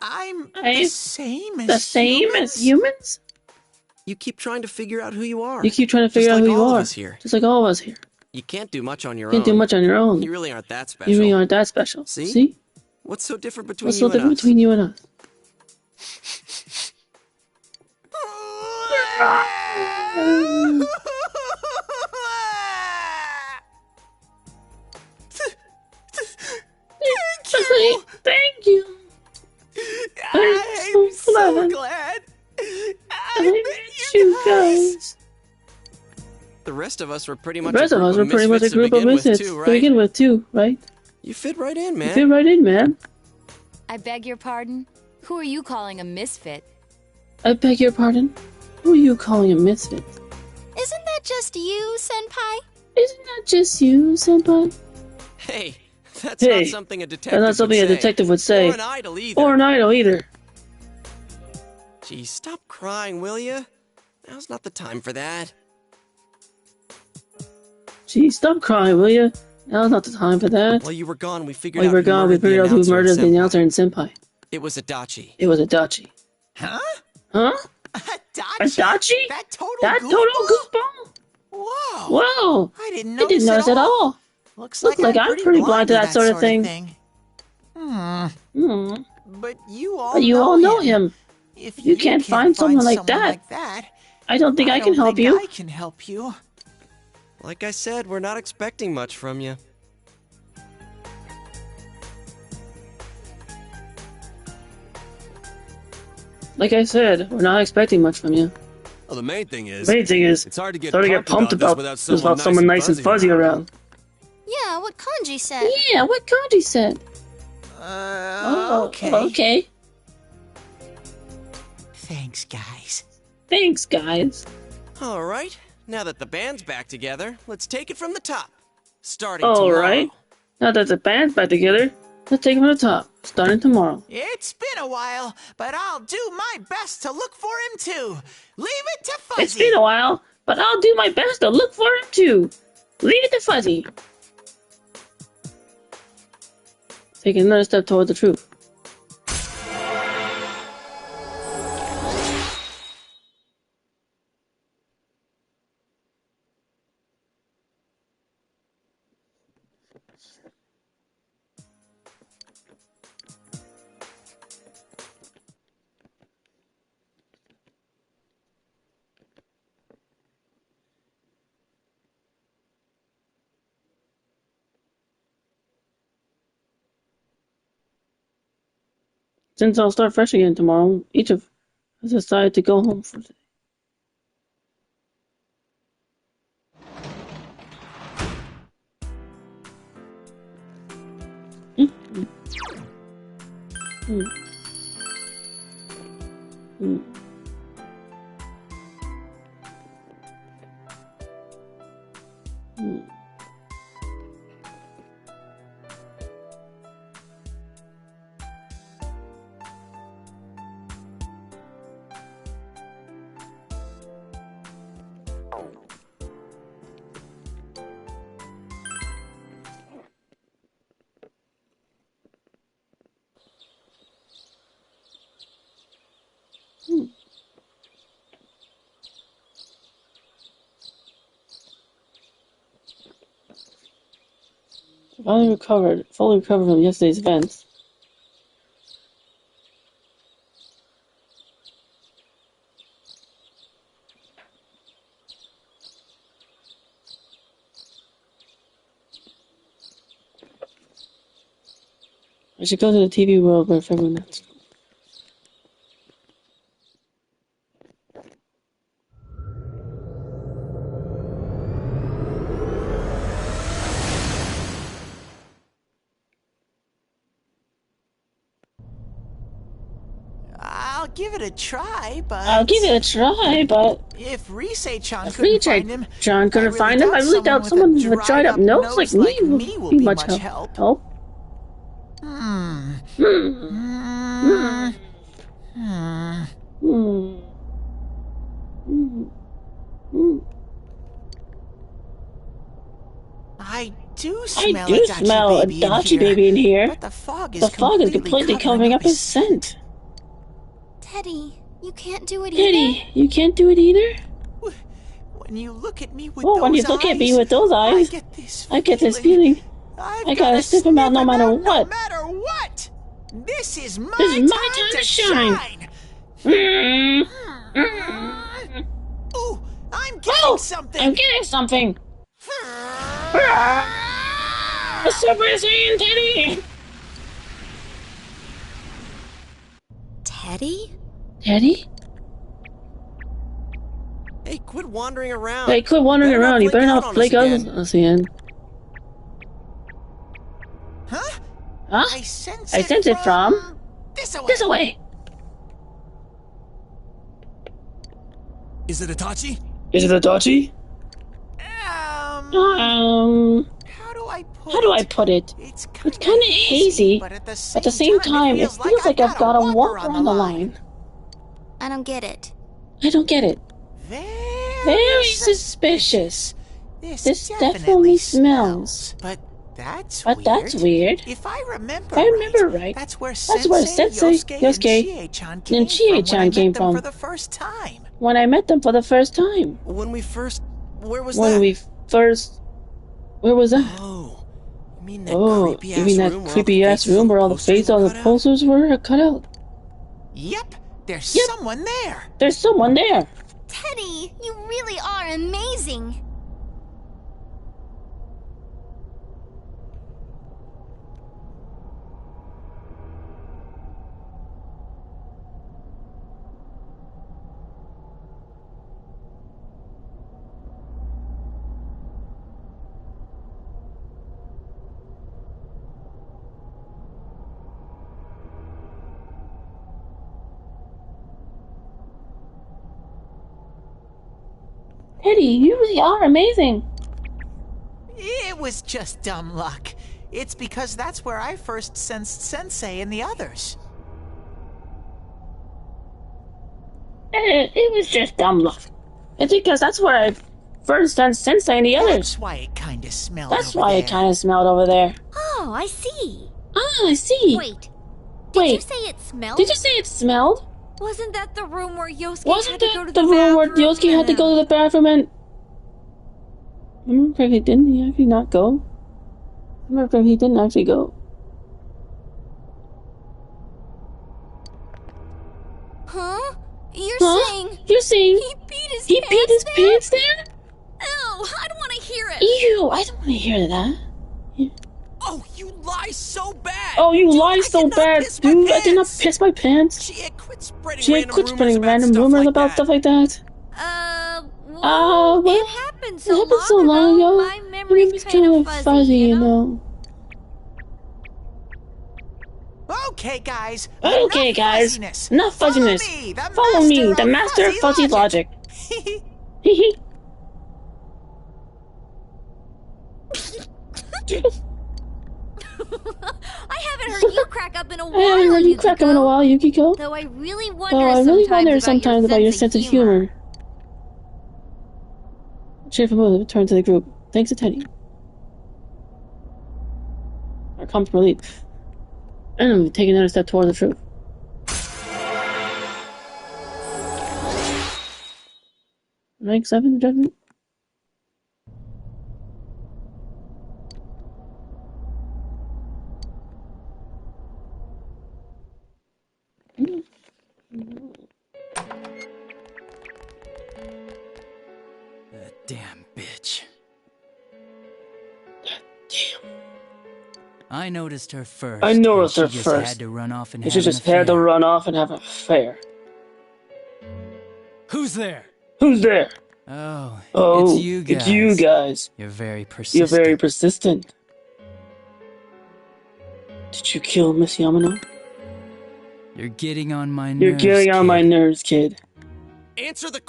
I'm the same as humans? You keep trying to figure out who you are. Just like all of us here. You can't do much on your own. You really aren't that special. See? What's so different between you and us? Thank you. I'm so glad. I met you guys. The rest of us were pretty much a group of misfits to begin with, too, right? You fit right in, man. I beg your pardon? Who are you calling a misfit? I beg your pardon? Who are you calling a misfit? Isn't that just you, Senpai? Hey, that's not something a detective would say. Or an idol either. Gee, stop crying, will ya? Now's not the time for that. While you were gone, we figured out who murdered the announcer and Senpai. It was Adachi. Huh? Adachi? That total goofball? Whoa! I didn't notice at all. Looks like I'm pretty blind to that sort of thing. But you all know him. If you can't find someone like that, I don't think I can help you. Like I said, we're not expecting much from you. Well, the main thing is, it's hard to get pumped about without someone nice and fuzzy around. Yeah, what Kanji said. Okay. Thanks, guys. All right. Now that the band's back together, let's take it from the top. Starting tomorrow. Now that the band's back together, let's take it from the top. Starting tomorrow. It's been a while, but I'll do my best to look for him too. Leave it to Fuzzy. Taking another step toward the truth. Since I'll start fresh again tomorrow, each of us decided to go home for today. Hmm. Hmm. Hmm. Fully recovered from yesterday's events. I should go to the TV world where everyone else. I'll give it a try, but if Rise-chan couldn't find him, I really doubt someone with a dried up nose like me would be much help. I do smell a Dachi baby in here, but the fog is completely covering up his scent. Teddie, you can't do it either? When you look at me with those eyes, I get this feeling. I gotta sniff him out no matter what. This is my time to shine. Ooh, I'm getting something. Super Saiyan Teddie! Teddie? Teddie? Hey, quit wandering around. You better not flake out on us again. Huh? I sense it from... This way! Is it Itachi? How do I put it? It's kind of hazy, but at the same time, it feels like I've got a walker on the line. I don't get it. Very suspicious. This definitely smells. But that's weird. If I remember right, that's where Sensei, Yosuke, and Chie-chan came from for the first time. When I met them for the first time. Where was that? Oh, you mean that creepy ass room where all the faces on the posters were cut out? Yep, there's someone there. Teddie, you really are amazing. Teddie, you really are amazing. It was just dumb luck. It's because that's where I first sensed Sensei and the others. It was just dumb luck. It's because that's where I first sensed Sensei and the others. That's why it kind of smelled over there. Oh, I see. Wait. Did you say it smelled? Did you say it smelled? Wasn't that the room where Yosuke had to go to the bathroom and... Remember if he didn't actually not go? Remember if he didn't actually go? Huh? You're saying he beat his pants there? Ew, I don't want to hear it. Ew, I don't want to hear that. Oh, you lie so bad! Dude! I did not piss my pants! Chie, quit spreading random rumors about stuff like that. Well, it happened so long ago. My memory's kind of fuzzy, you know? Okay, guys. Okay, guys. Enough fuzziness. Follow me, the master of fuzzy logic. Hee I haven't heard you crack up in a while, Yukiko. Though I really wonder sometimes about your sense of humor. Cheerful mood returned to the group. Thanks to Teddie. Our comes relief. And we take another step toward the truth. Rank 7 judgment? That damn bitch. Damn. I noticed her first. She just had to run off and have an affair. Who's there? Who's there? Oh, it's you guys. You're very persistent. Did you kill Miss Yamano? You're getting on my nerves, kid. Answer the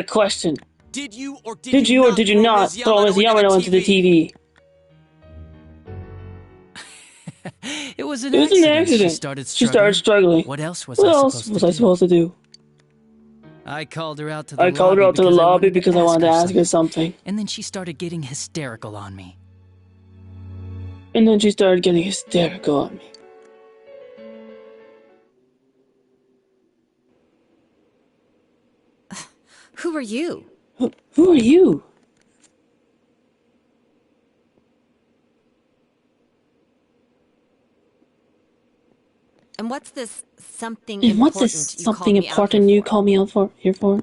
question. Did you or did you not throw Miss Yamano into the TV? It was an accident. She started struggling. What else was I supposed to do? I called her out to the lobby because I wanted to ask her something. And then she started getting hysterical on me. Who are you? Who are you? And what's this something important you call me out here for?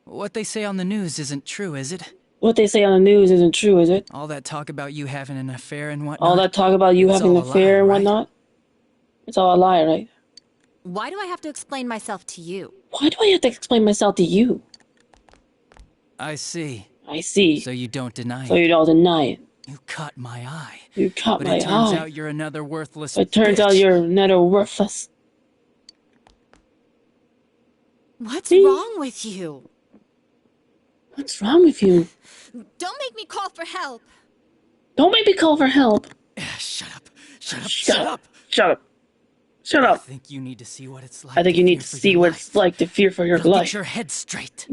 What they say on the news isn't true, is it? What they say on the news isn't true, is it? All that talk about you having an affair and whatnot? It's all a lie, right? Why do I have to explain myself to you? I see. So you don't deny it. You caught my eye. But it turns out you're another worthless bitch. What's wrong with you? Don't make me call for help. Shut up. I think you need to see what it's like. To fear for your life. Get your head straight.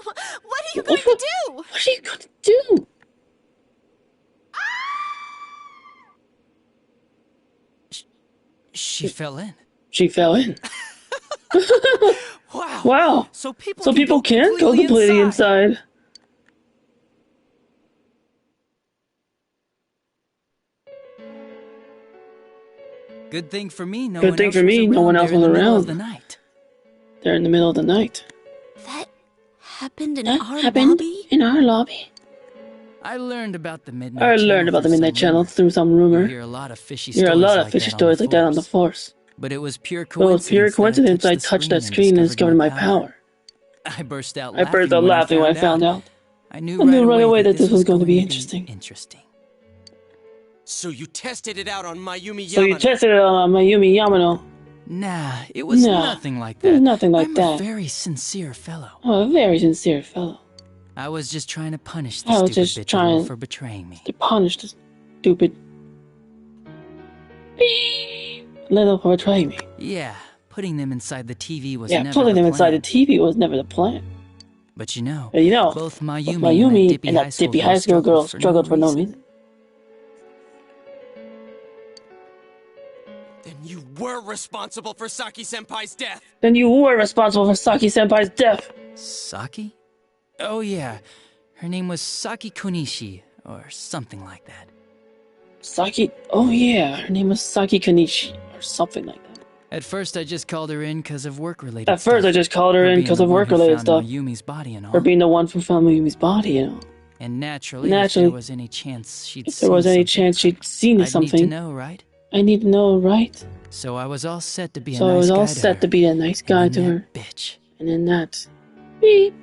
What are you going to do? She fell in. Wow. So people can go completely inside. Good thing for me, no one else was around. They're in the middle of the night. That happened in our lobby? I learned about the Midnight Channel through some rumor. You hear a lot of fishy stories like that on the force. But it was pure coincidence. I touched that screen and discovered my power. I burst out laughing when I found out. I knew right away that this was going to be interesting. So you tested it out on Mayumi Yamano. Nah, it was nothing like that. I'm a very sincere fellow. I was just trying to punish the stupid bitch for betraying me. To punish the stupid little for betraying me. Yeah, putting them inside the TV was never the plan. But you know, both Mayumi and that dippy high school girl struggled for no reason. Then you were responsible for Saki-senpai's death! Saki? Oh yeah, her name was Saki Konishi, or something like that. Her name was Saki Konishi, or something like that. At first I just called her in because of work-related stuff. Mayumi's body and all. Her being the one who found Mayumi's body and all. And naturally, if there was any chance she'd seen something, I'd need to know, right? I need to know, right? So I was all set to be a nice guy to her. Bitch. And then that. Beep.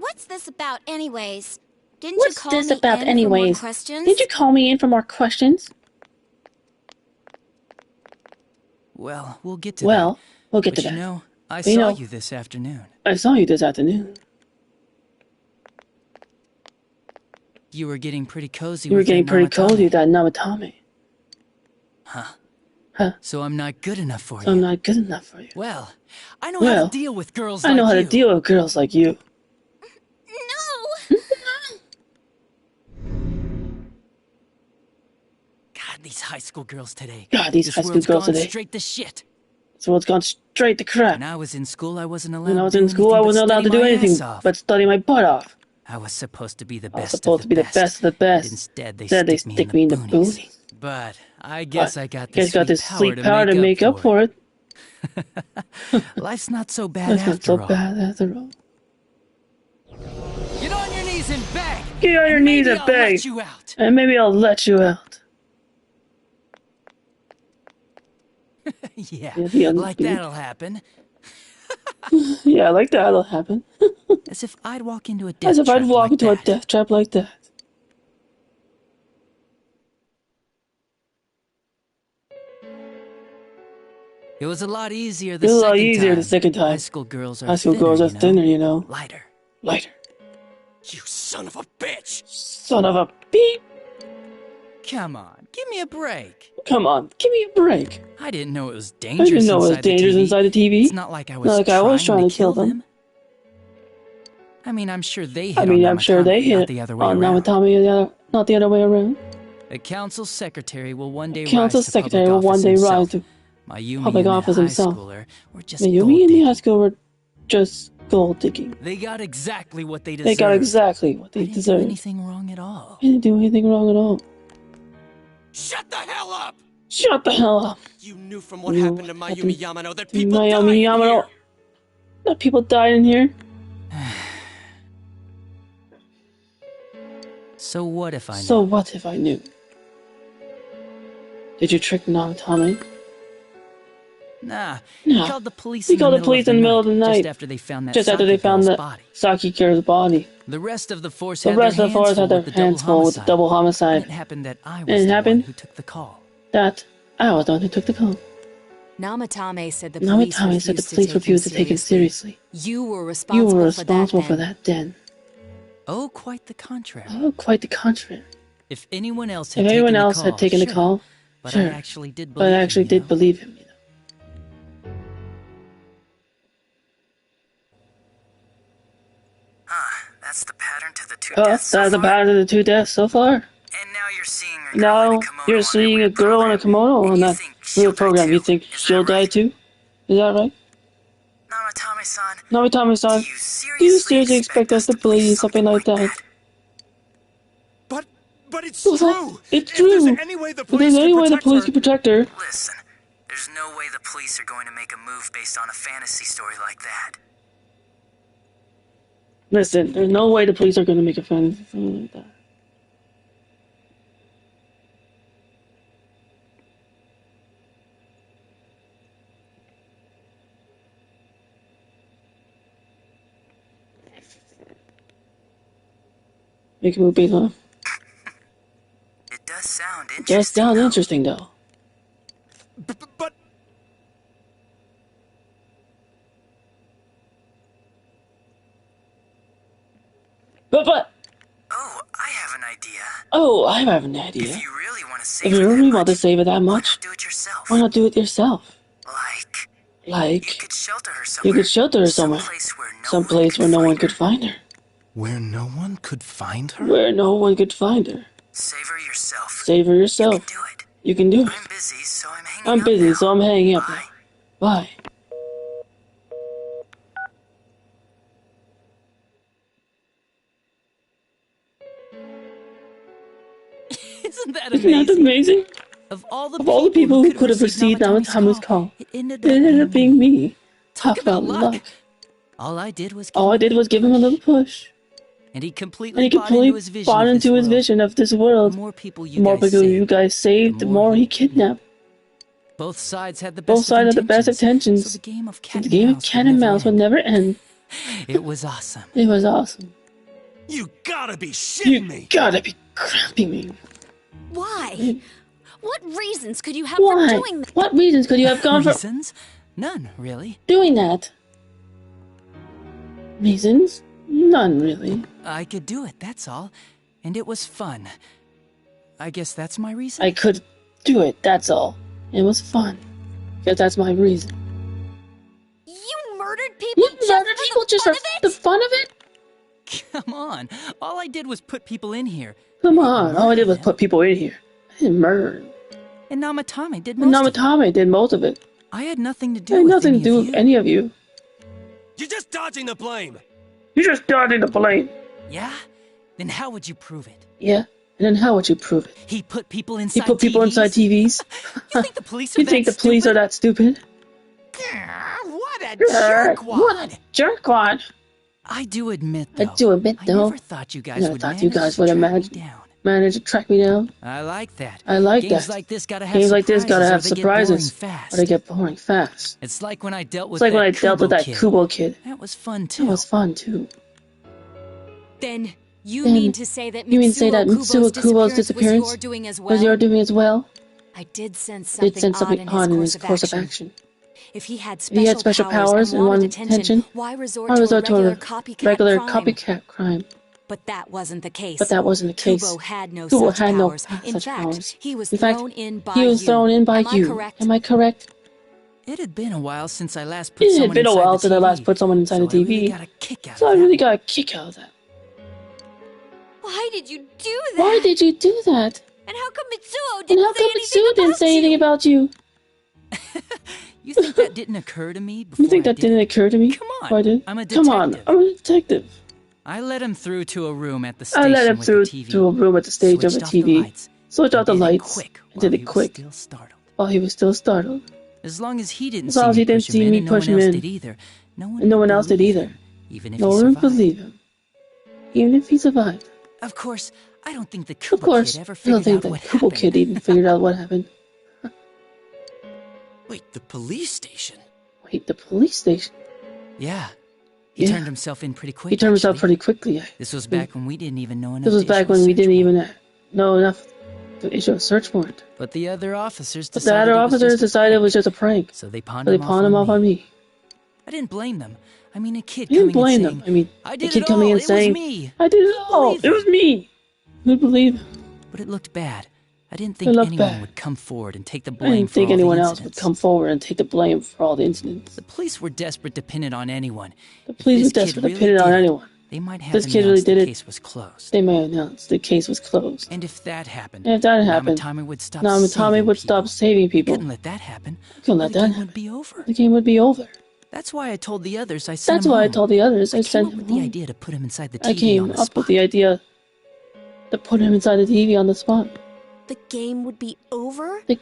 What's this about anyways? What's this about anyways? Did you call me in for more questions? Well, we'll get to that. But you know, I saw you this afternoon. I saw you this afternoon. You were getting pretty cozy with that Namatame. Huh? So I'm not good enough for you. I'm not good enough for you. Well, I know how to deal with girls like you. I know how to deal with girls like you. No! God, these high school girls today. This world's gone straight to shit. This world's gone straight to crap. When I was in school, I wasn't allowed. When I was in school, I wasn't allowed to do anything but study my butt off. I was supposed to be the best. I was supposed to be the best of the best. Instead, they stick me in the booty. But I guess I got this sweet power to make up for it. Life's not so bad after all. Get on your knees and beg. Get on your knees and beg. And maybe I'll let you out. Yeah, like that'll happen. Yeah, like that'll happen. As if I'd walk into a death trap like that. It was a lot easier the second time. High school girls are thinner, you know. Lighter. You son of a bitch! Son of a beep! Come on, give me a break. I didn't know it was dangerous inside the TV. It's not like I was trying to kill them. I mean, I'm sure they hit on Namatame, not the other way around. The council secretary will one day rise to public office himself. Mayumi and the high school were just gold digging. They got exactly what they deserved. They didn't do anything wrong at all. Shut the hell up! Shut the hell up! You knew from what happened to Mayumi Yamano that people died in here! That people died in here? So what if I knew? Did you trick Namatame? Nah. He called the police in the middle of the night. Just after they found that Saki girl's body. The rest of the force had their hands full with the double homicide. And it happened that I was the one who took the call. I was the one who took the call. Namatame said the police refused to take it seriously. You were responsible for that then. Oh, quite the contrary. If anyone else had taken the call, but I actually did believe him. That's the pattern to the two deaths. That's the pattern to the two deaths so far. And now you're seeing a girl in a kimono on that real program. You think she'll die too? Is that right? Namatame-san, do you seriously expect us to believe something like that? But it's true! It's true! If there's any way the police can protect her... Listen, there's no way the police are going to make a move based on a fantasy story like that. Listen, there's no way the police are going to make a fantasy story like that. Make a movie, huh? It does sound interesting. It does sound interesting, though. But... Oh, I have an idea. If you really want to save her that much, why not do it yourself? Like, you could shelter her somewhere. Someplace where no one could find her. Where no one could find her? Save her yourself. You can do it. I'm busy, so I'm hanging up. Bye. Isn't that amazing? Of all the people who could have received Namatame's call, it ended up being me. Talk about luck. All I did was give him a little push. And he completely bought into his vision of this world. The more people you guys saved, the more he kidnapped. Both sides had the best intentions. So the game of cat and mouse would never end. It was awesome. You gotta be shitting me! You gotta be crapping me. Why? What reasons could you have for doing that? What reasons could you have gone for? Reasons? None, really. Doing that. Reasons? None, really. I could do it, that's all. And it was fun. I guess that's my reason? I could do it, that's all. It was fun. Guess that's my reason. You murdered people just for the fun of it? Come on. All I did was put people in here. Come on. All I did was put people in here. I didn't murder them. And Namatame did most of it. I had nothing to do with any of you. You're just dodging the blame. You're just dodging the blame. Yeah? Then how would you prove it? Yeah? And then how would you prove it? He put people inside TVs? You think the police are that stupid? What a jerkwad! What a jerkwad! I do admit, though. I never thought you guys would manage to track me down. I like that. Games like this gotta have surprises. Or they get boring fast. It's like when I dealt with that Kubo kid. That was fun too. Then you mean to say that Mitsuo Kubo's disappearance was your doing as well? I did sense something odd in his course of action. If he had special powers and wanted attention, why resort to a regular copycat crime? But that wasn't the case. Kubo had no such powers. In fact, he was thrown in by you. Am I correct? It had been a while since I last put someone inside the TV. So I really got a kick out of that. Why did you do that? And how come Mitsuo didn't say anything about you? You think that didn't occur to me before Come on, I'm a detective. I let him through to a room at the station with the stage of the TV. Switched off the lights and did it quick while he was still startled. As long as he didn't see me push him in, no one else did either. No one would believe him, even if he survived. Of course, I don't think the Kubo kid ever figured out what happened. Kid even figured out what happened. Wait, the police station? Yeah. He turned himself in pretty quick. quickly. This was back when we didn't even know enough. Know enough to issue a search warrant. But the other officers decided it was just a prank. So they pawned him off on me. I didn't blame them. I mean, a kid coming and saying, I did it all, it was me. I did it all, it was me. Who'd believe him? But it looked bad. I didn't think anyone would come forward and take the blame I didn't think anyone else would come forward and take the blame for all the incidents. The police were desperate to pin it on anyone. They might have announced the case was closed. They may announce the case was closed. And if that happened, Namatame would stop saving people. Couldn't let that happen. The game would be over. That's why I told the others I sent him home. I came up with the idea to put him inside the TV I came up with the idea to put him inside the TV on the spot. The game would be over? You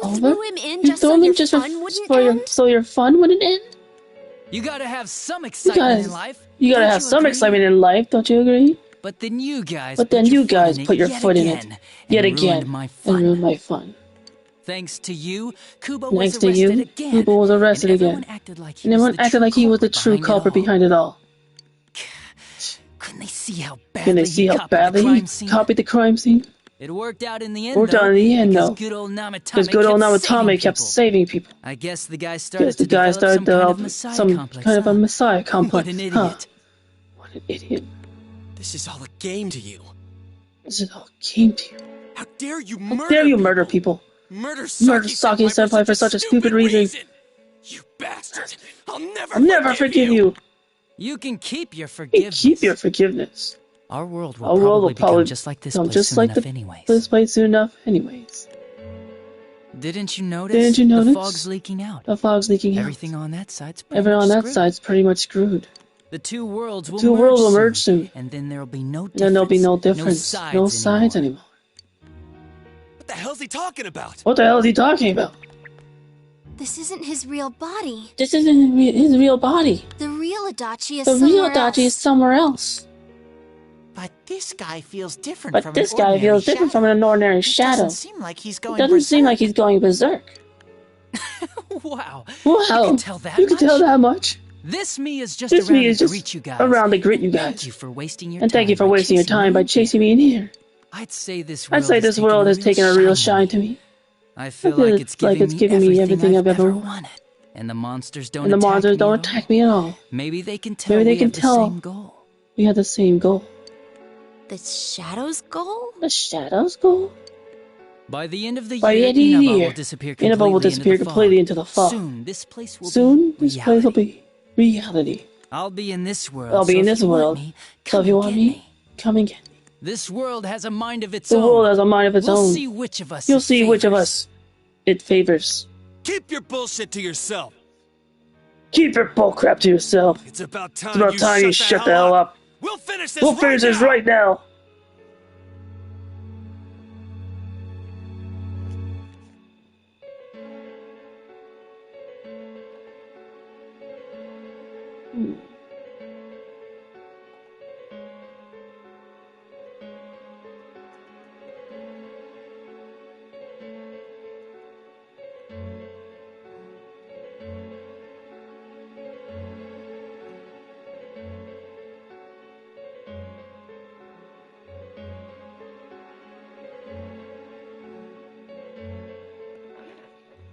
threw him in just so your fun wouldn't end? So your fun wouldn't end? You gotta have some excitement in life. You gotta have some excitement in life, don't you agree? But then you guys put your foot in it yet again and ruined my fun. Thanks to you, Kubo was arrested again. And everyone acted like he was the true culprit behind it all. Couldn't they see how badly he copied the crime scene? It worked out in the end, though. Because good old Namatame kept saving people. I guess the guy started to develop some kind of a messiah complex. What an idiot. What an idiot. This is all a game to you. How dare you murder people? Murder Saki-senpai for such a stupid reason. You bastard! I'll never forgive you. You can keep your forgiveness. Our world will probably become just like this place soon enough anyways. Didn't you notice? The fog's leaking out. Everything on that side's pretty much screwed. The two worlds will merge soon. And then there'll be no difference. No sides anymore. What the hell's he talking about? This isn't his real body. The real Adachi is somewhere else. But this guy feels different from an ordinary shadow. It doesn't seem like he's going berserk. Wow. You can tell that much? This me is just around to greet you guys. Thank you for wasting your time. And thank you for wasting your time by chasing me in here. I'd say this world has taken a real shine to me. I feel like it's giving me everything I've ever wanted. And the monsters don't attack me at all. Maybe they can tell we have the same goal. We have the same goal. The Shadow's goal? The Shadow's goal? By the end of the year, Inaba will disappear completely into the fog. Soon, this place will be reality. I'll be in this world. So if you want me, come and get me. This world has a mind of its own. The world has a mind of its own. You'll see which of us it favors. Keep your bullshit to yourself. Keep your bullcrap to yourself. It's about time you shut the hell up. We'll finish this right now.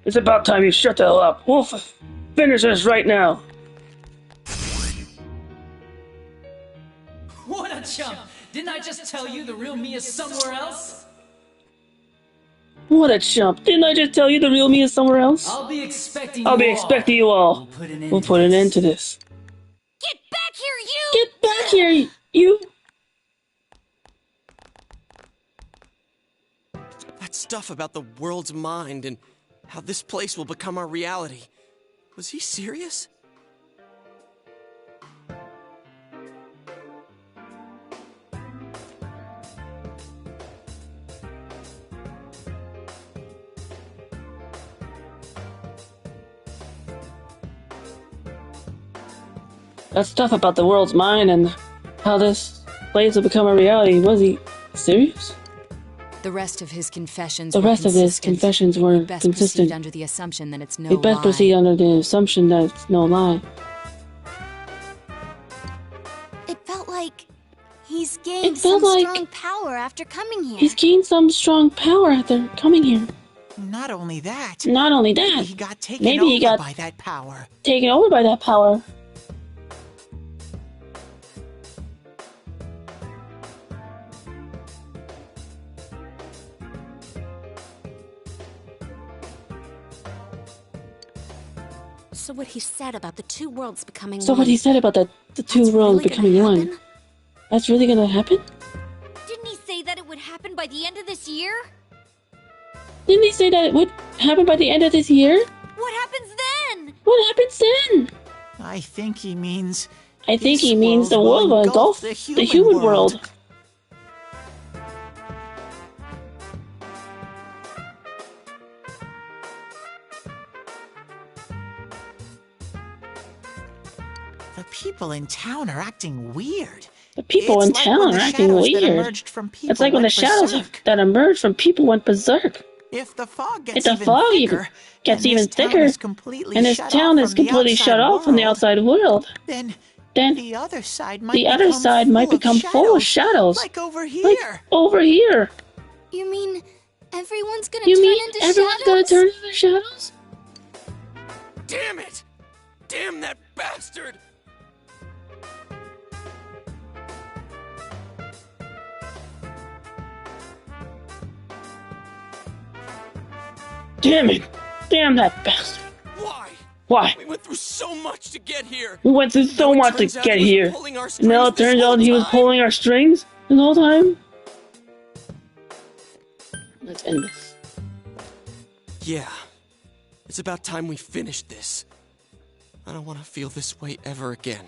It's about time you shut the hell up. We'll finish this right now. What a chump! Didn't I just tell you the real me is somewhere else? What a chump! Didn't I just tell you the real me is somewhere else? I'll be expecting you all. We'll put an end to this. Get back here, you! Get back here, you! That stuff about the world's mind and how this place will become our reality. Was he serious? That stuff about the world's mind and how this place will become a reality, was he serious? The rest of his confessions were consistent. Proceed under the assumption that it's no lie. Proceed under the assumption that it's no lie. It felt like he's gained some strong power after coming here. He's gained some strong power after coming here. Not only that. Maybe he got taken over by that power. Taken over by that power. So what he said about the two worlds becoming one. That's really gonna happen? Didn't he say that it would happen by the end of this year? Didn't he say that it would happen by the end of this year? What happens then? I think he means the world will engulf the human world. The people in town are acting weird. It's like when the shadows that emerged from people went berserk. If the fog gets even thicker, and this town is completely shut off from the outside world, then the other side might become full of shadows. Like over here. You mean everyone's gonna turn into shadows? Damn it! Damn that bastard! Damn it! Damn that bastard! Why? We went through so much to get here! And now it turns out he was pulling our strings the whole time? Let's end this. Yeah. It's about time we finished this. I don't want to feel this way ever again.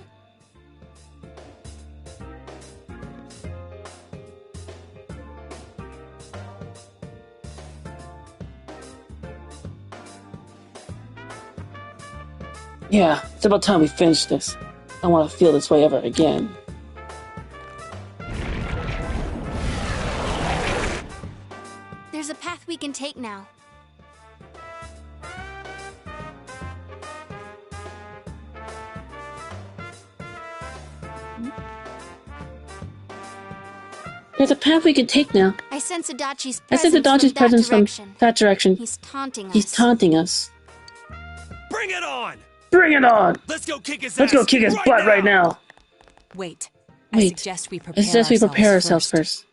Yeah, it's about time we finish this. I don't want to feel this way ever again. There's a path we can take now. There's a path we can take now. I sense Adachi's presence from that direction. He's taunting us. He's taunting us. Bring it on! Bring it on! Let's go kick his butt right now. Wait. I suggest we prepare ourselves first.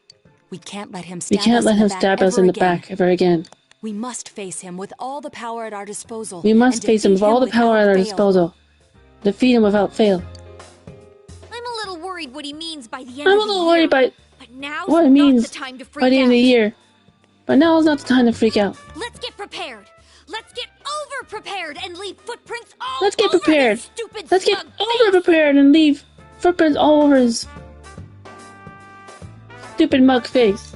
We can't let him stab us in the back ever again. We must face him with all the power at our disposal. Defeat him without fail. I'm a little worried what he means by the end of the year. I'm a little worried by what it means by the end of the year. But now is not the time to freak out. Let's get prepared. Let's get over-prepared and leave footprints all Let's get over prepared. his stupid Let's get smug over-prepared and leave footprints all over his stupid mug face.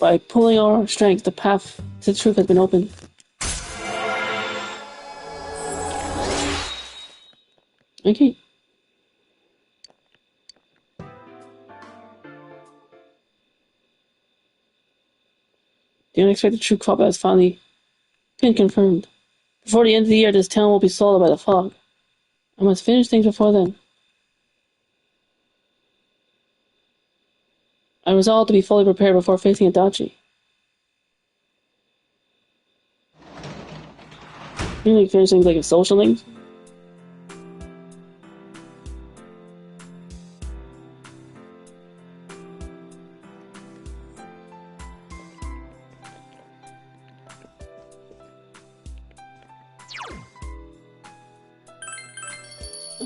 By pulling all our strength, the path to the truth has been opened. Okay. The unexpected true combat has finally been confirmed. Before the end of the year, this town will be swallowed by the fog. I must finish things before then. I resolved to be fully prepared before facing Adachi. You like finishing like a social thing?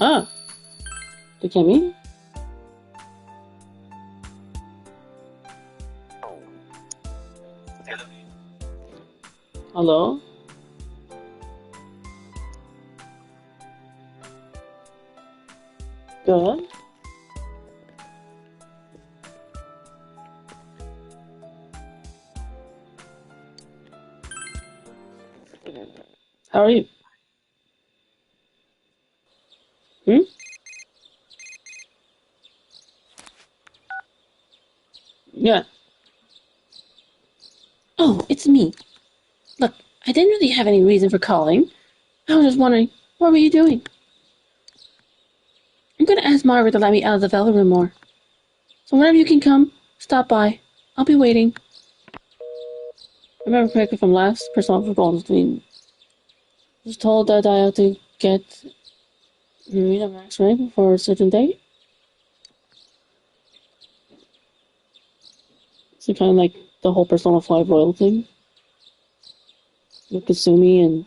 Ah, look at me. Hello? Good. How are you? Yeah. Oh, it's me. Look, I didn't really have any reason for calling. I was just wondering, what were you doing? I'm gonna ask Margaret to let me out of the Velvet Room more. So whenever you can come, stop by. I'll be waiting. Remember correctly from last personal difficulties. I was told that I had to get Marina Max right before a certain date. So kind of like the whole Persona 5 Royal thing. With Kasumi and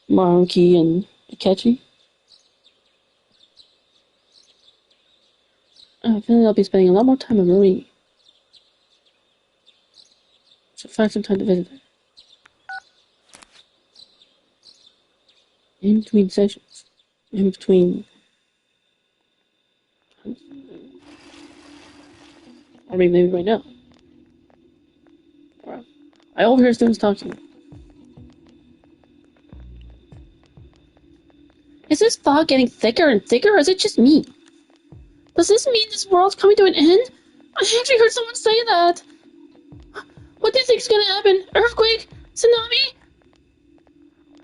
Maruki and Akechi. I have a feeling I'll be spending a lot more time with Marie. Should find some time to visit her. In between sessions. In between... I mean, maybe right now. I overhear students talking. Is this fog getting thicker and thicker, or is it just me? Does this mean this world's coming to an end? I actually heard someone say that. What do you think is gonna happen? Earthquake? Tsunami?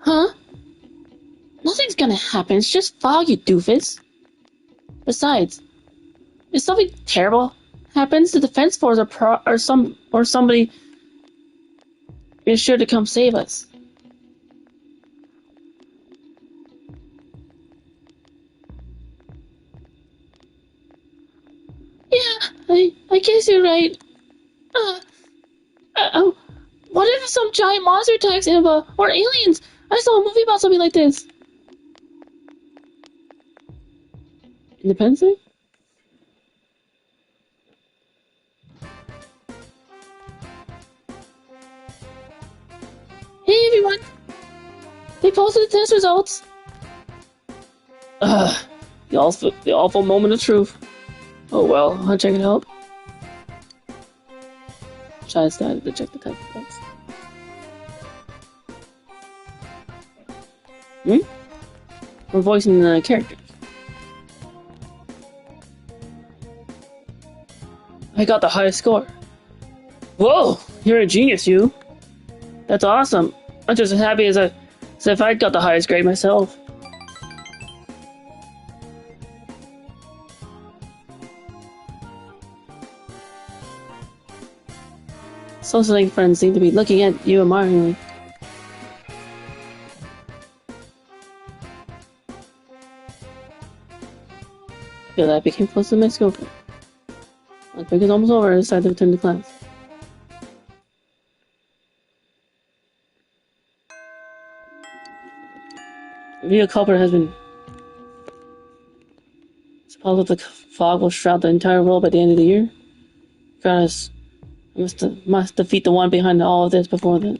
Huh? Nothing's gonna happen. It's just fog, you doofus. Besides, if something terrible happens, the defense force or somebody is sure to come save us. Yeah, I guess you're right. What if some giant monster attacks Imba or aliens? I saw a movie about something like this. Independence Day? Hey everyone! They posted the test results! The awful moment of truth. Oh well, I'll check it out. Chai decided to check the test results. We're voicing the characters. I got the highest score. Whoa! You're a genius, you! That's awesome. I'm just as happy as if I got the highest grade myself. Social friends seem to be looking at you admiringly. I feel that I became close to my girlfriend. My break is almost over. I decided to return to class. The real culprit has been. Suppose the fog will shroud the entire world by the end of the year. Goddess, I must defeat the one behind all of this before then.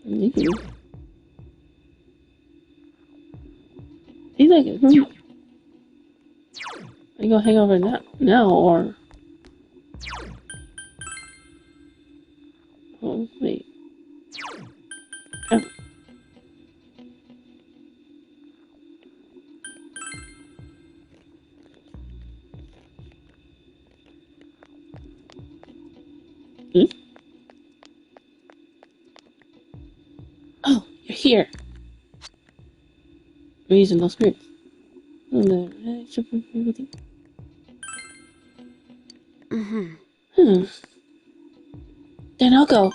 Thank you. He's like, are you gonna hang over now or? Oh wait. Oh. Hmm? Oh, you're here. Reason, no spirits. Hmm. Then I'll go.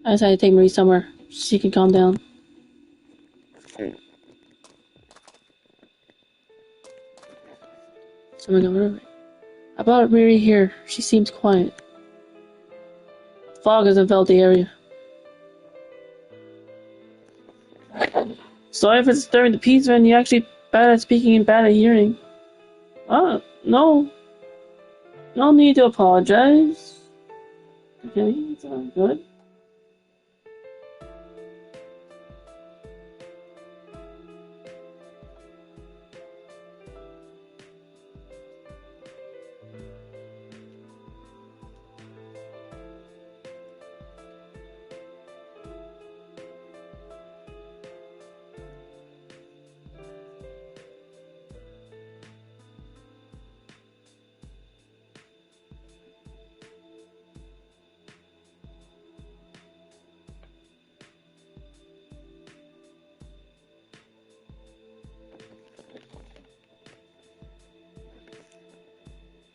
I decided to take Marie somewhere so she can calm down. Someone got rid of it. I brought Marie here. She seems quiet. Fog has enveloped the area. Sorry for disturbing the peace when you're actually bad at speaking and bad at hearing. No. No need to apologize. Okay, it's all good.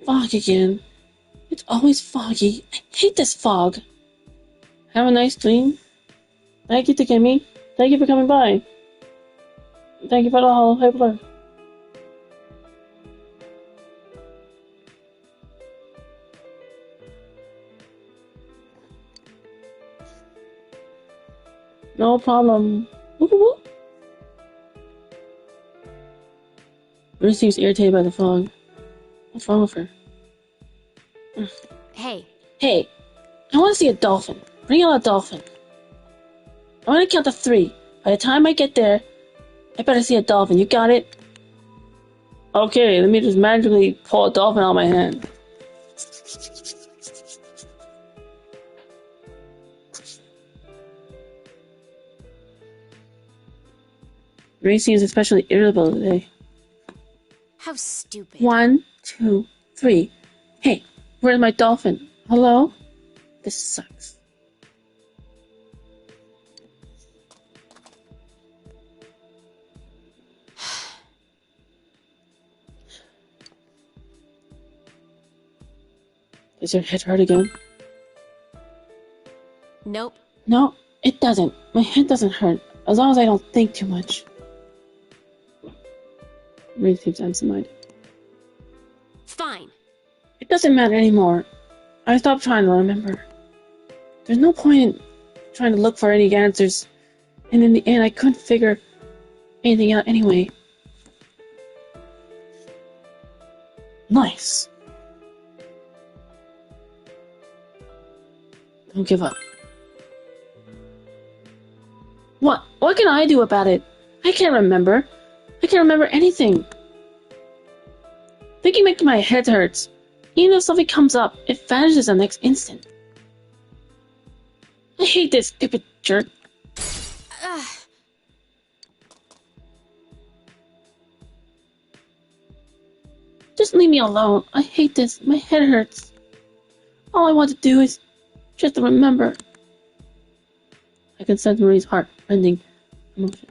Fog again. It's always foggy. I hate this fog. Have a nice dream. Thank you, Takemi. Thank you for coming by. Thank you for the whole paper. No problem. Ruth seems irritated by the fog. What's wrong with her? Hey. Hey, I want to see a dolphin. Bring out a dolphin. I'm gonna count to 3. By the time I get there, I better see a dolphin. You got it? Okay, let me just magically pull a dolphin out of my hand. Ray seems especially irritable today. How stupid. 1, 2, 3. Hey, where's my dolphin? Hello? This sucks. Does your head hurt again? Nope. No, it doesn't. My head doesn't hurt, as long as I don't think too much. Ray seems absent-minded. Fine. It doesn't matter anymore. I stopped trying to remember. There's no point in trying to look for any answers, and in the end I couldn't figure anything out anyway. Nice. Don't give up. What? What can I do about it? I can't remember. I can't remember anything. Thinking makes my head hurts. Even if something comes up, it vanishes the next instant. I hate this stupid jerk. Just leave me alone. I hate this. My head hurts. All I want to do is just to remember. I can sense Marie's heart rending emotion.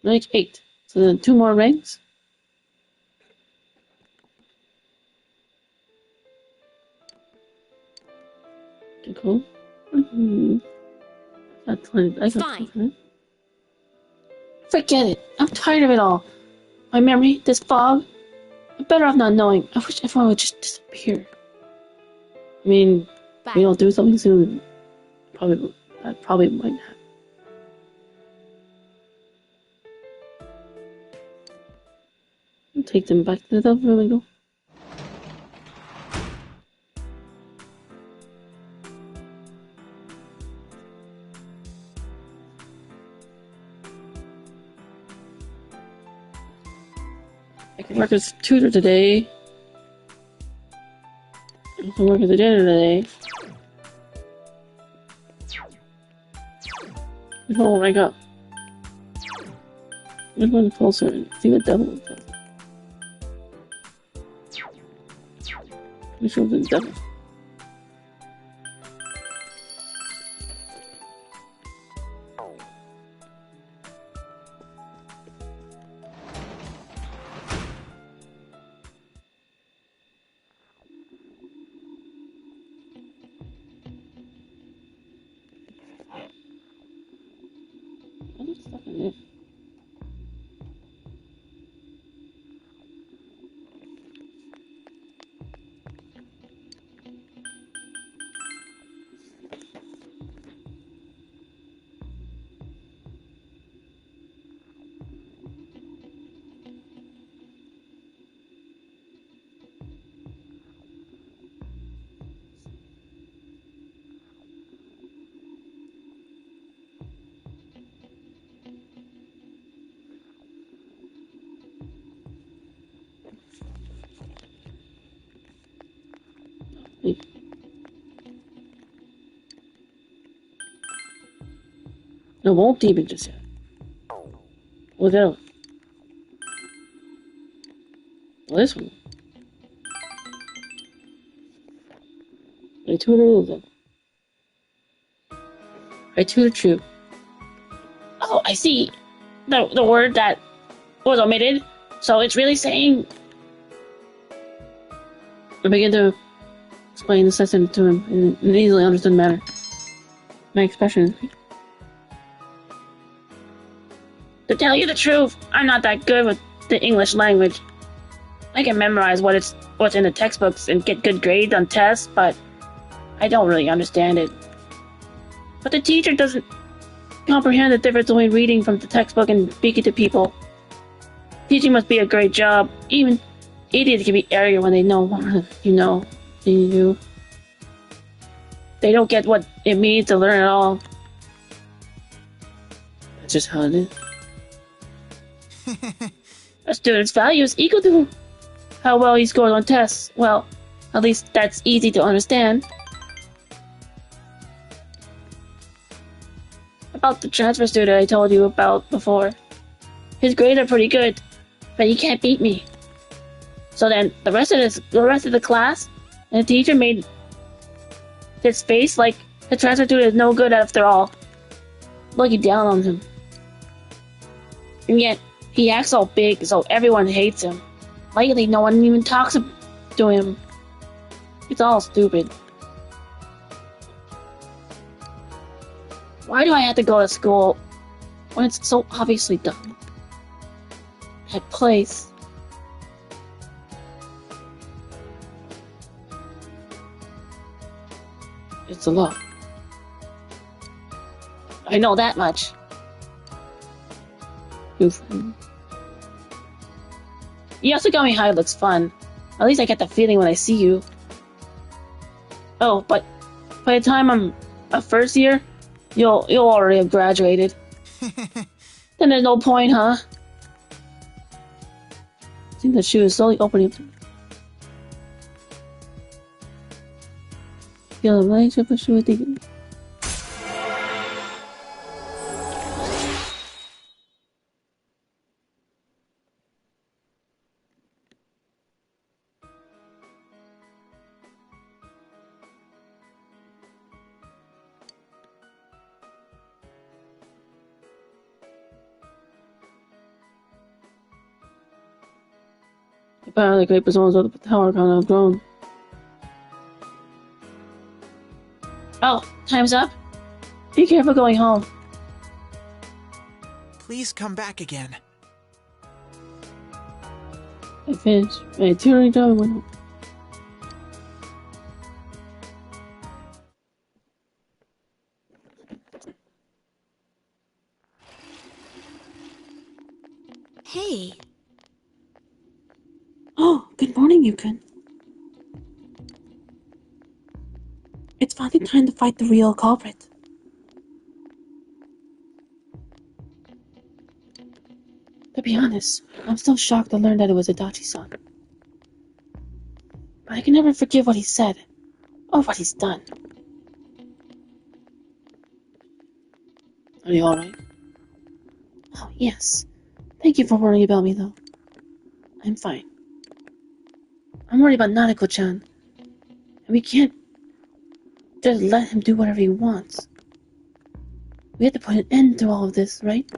Rank 8. So then 2 more ranks. Okay, cool. That's fine. Forget it. I'm tired of it all. My memory, this fog. I'm better off not knowing. I wish everyone would just disappear. I mean, if we don't do something soon, that probably might happen. I'll take them back to the room and go. I can work as tutor today. I can work as a janitor today. Oh my god. I'm going closer and see what devil is. Which one's the devil? What's stuck in it? No, won't demon just yet. What's that one? Well, this one. I tutor them. I tutor true. Oh, I see. The word that was omitted. So it's really saying. I begin to explain the sentence to him in an easily understood manner. My expression is. To tell you the truth, I'm not that good with the English language. I can memorize what's in the textbooks and get good grades on tests, but I don't really understand it. But the teacher doesn't comprehend the difference between reading from the textbook and speaking to people. Teaching must be a great job. Even idiots can be arrogant when they know more than you do. They don't get what it means to learn at all. That's just how it is. A student's value is equal to how well he scores on tests. Well, at least that's easy to understand. About the transfer student I told you about before. His grades are pretty good, but he can't beat me. So then the rest of the class and the teacher made his face like the transfer student is no good after all. Looking down on him. And yet he acts so big, so everyone hates him. Lately, no one even talks to him. It's all stupid. Why do I have to go to school when it's so obviously dumb? That place. It's a lot. I know that much. Yasugami High looks fun. At least I get the feeling when I see you. Oh, but by the time I'm a first year, you'll already have graduated. Then there's no point, huh? I think the shoe is slowly opening up. feel a relationship with you deeply. Apparently, the great personas of the tower kind of grown. Oh, time's up? Be careful going home. Please come back again. I finished my tutoring job and went home. Hey. Oh, good morning, Yukon. It's finally time to fight the real culprit. To be honest, I'm still shocked to learn that it was Adachi-san. But I can never forgive what he said, or what he's done. Are you alright? Oh, yes. Thank you for worrying about me, though. I'm fine. I'm worried about Naruko-chan. And we can't just let him do whatever he wants. We have to put an end to all of this, right?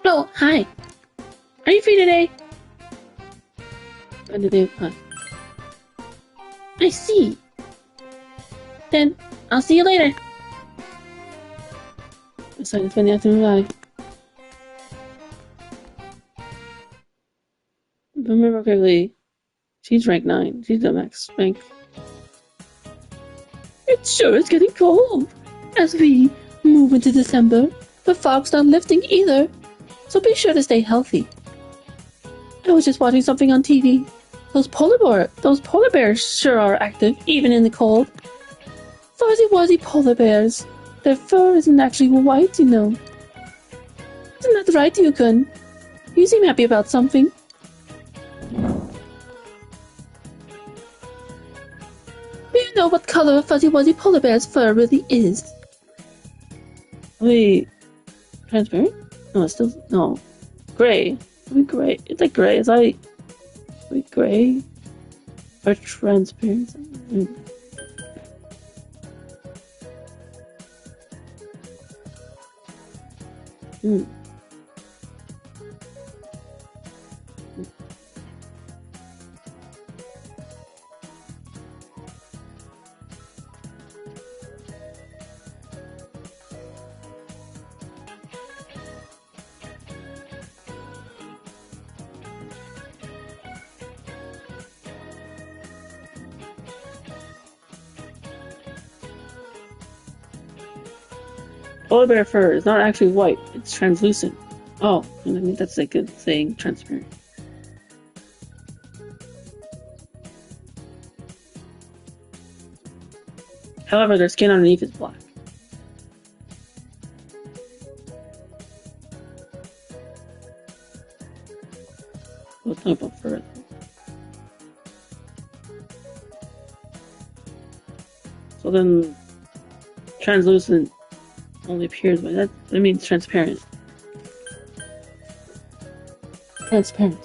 Oh, hi. Are you free today? Huh? I see. Then, I'll see you later. Decided to spend the afternoon live. If I remember correctly, she's rank 9. She's the max rank. It sure is getting cold as we move into December. The fog's not lifting either, so be sure to stay healthy. I was just watching something on TV. Those polar bears sure are active, even in the cold. Fuzzy-wuzzy polar bears. Their fur isn't actually white, you know. Isn't that right, Yukon? You seem happy about something. Do you know what color a fuzzy-wuzzy polar bear's fur really is? Wait, transparent? No, it's still, no. Gray. Gray. It's like gray. It's like, wait, gray? Or transparent? Polar bear fur is not actually white, it's translucent. Oh, I think that's like a saying transparent. However, their skin underneath is black. Let's talk about fur. So then, translucent only appears by that. It means transparent. Transparent.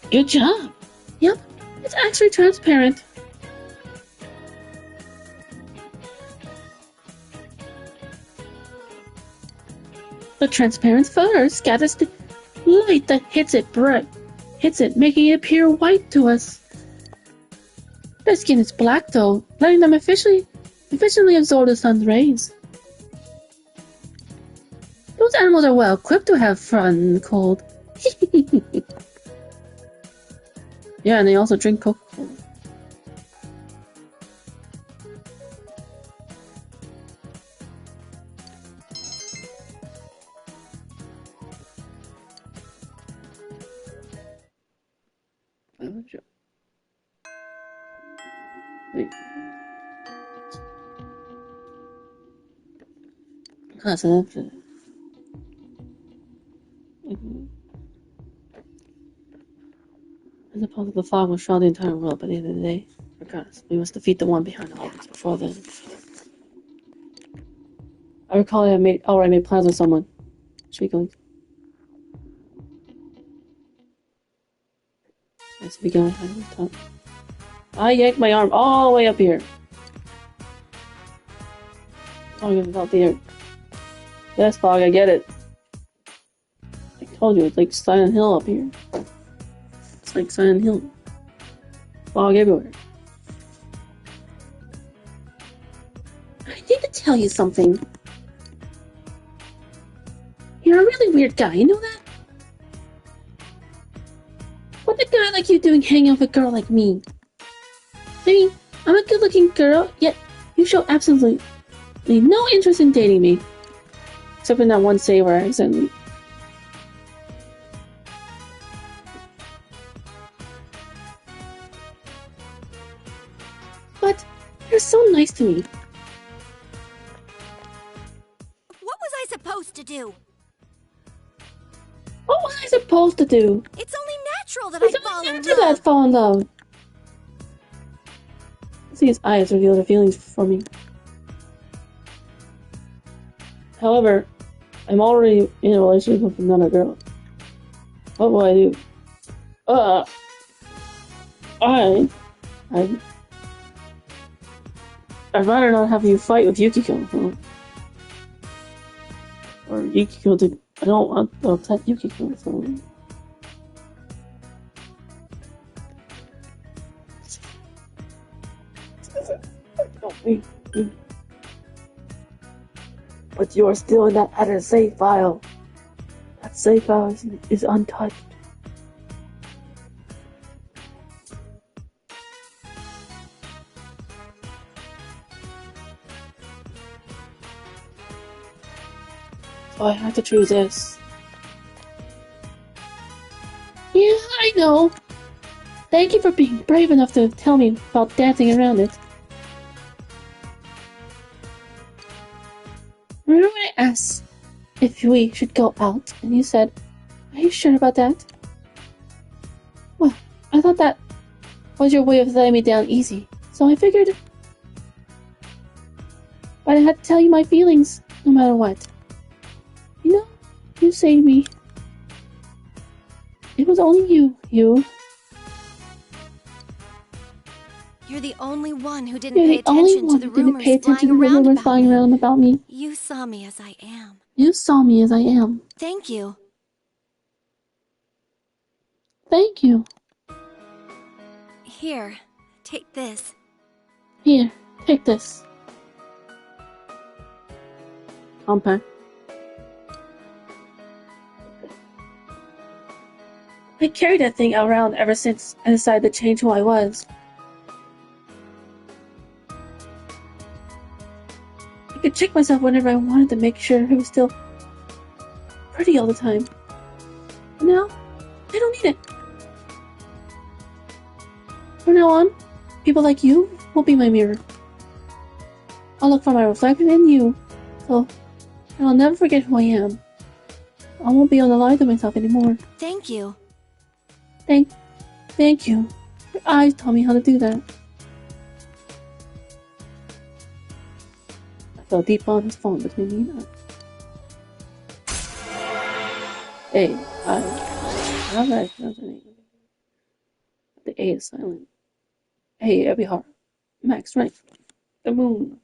Good job. Yep, it's actually transparent. The transparent fur scatters the light that hits it, making it appear white to us. Their skin is black though, letting them efficiently absorb the sun's rays. Those animals are well equipped to have fun in the cold. Yeah, and they also drink Coca-Cola. As opposed to the fog will shroud the entire world by the end of the day. Regardless, we must defeat the one behind all this before then. I recall I made plans with someone. Should we go? Let's be going high on top. I yanked my arm all the way up here. Oh, I'm gonna here. Yes, fog, I get it. I told you, it's like Silent Hill up here. It's like Silent Hill. Fog everywhere. I need to tell you something. You're a really weird guy, you know that? What's a guy like you doing hanging out with a girl like me? I mean, I'm a good-looking girl, yet you show absolutely no interest in dating me. Except in that one say where I accidentally... But you're so nice to me. What was I supposed to do? What was I supposed to do? It's only natural that I fall in love. See his eyes reveal their feelings for me. However, I'm already in a relationship with another girl. What will I do? I'd rather not have you fight with Yukiko. Huh? Or Yukiko to... I don't want to upset Yukiko, so... But you are still in that other save file. That save file is untouched. So I have to choose this. Yeah, I know. Thank you for being brave enough to tell me about dancing around it. Remember when I asked if we should go out, and you said, "Are you sure about that?" Well, I thought that was your way of letting me down easy, so I figured... But I had to tell you my feelings, no matter what. You know, you saved me. It was only you. You're the only one who didn't pay attention to the rumors flying around about me. You saw me as I am. You saw me as I am. Thank you. Thank you. Here, take this. Here, take this. Compact. I carried that thing around ever since I decided to change who I was. I could check myself whenever I wanted to make sure I was still pretty all the time. But now, I don't need it. From now on, people like you will be my mirror. I'll look for my reflection in you, so I'll never forget who I am. I won't be able to lie to myself anymore. Thank you. Thank you. Your eyes taught me how to do that. I felt a deep bond has formed between me and I. A. I. How did I pronounce the name? The A is silent. Hey, Ebihar. Max rank. The moon.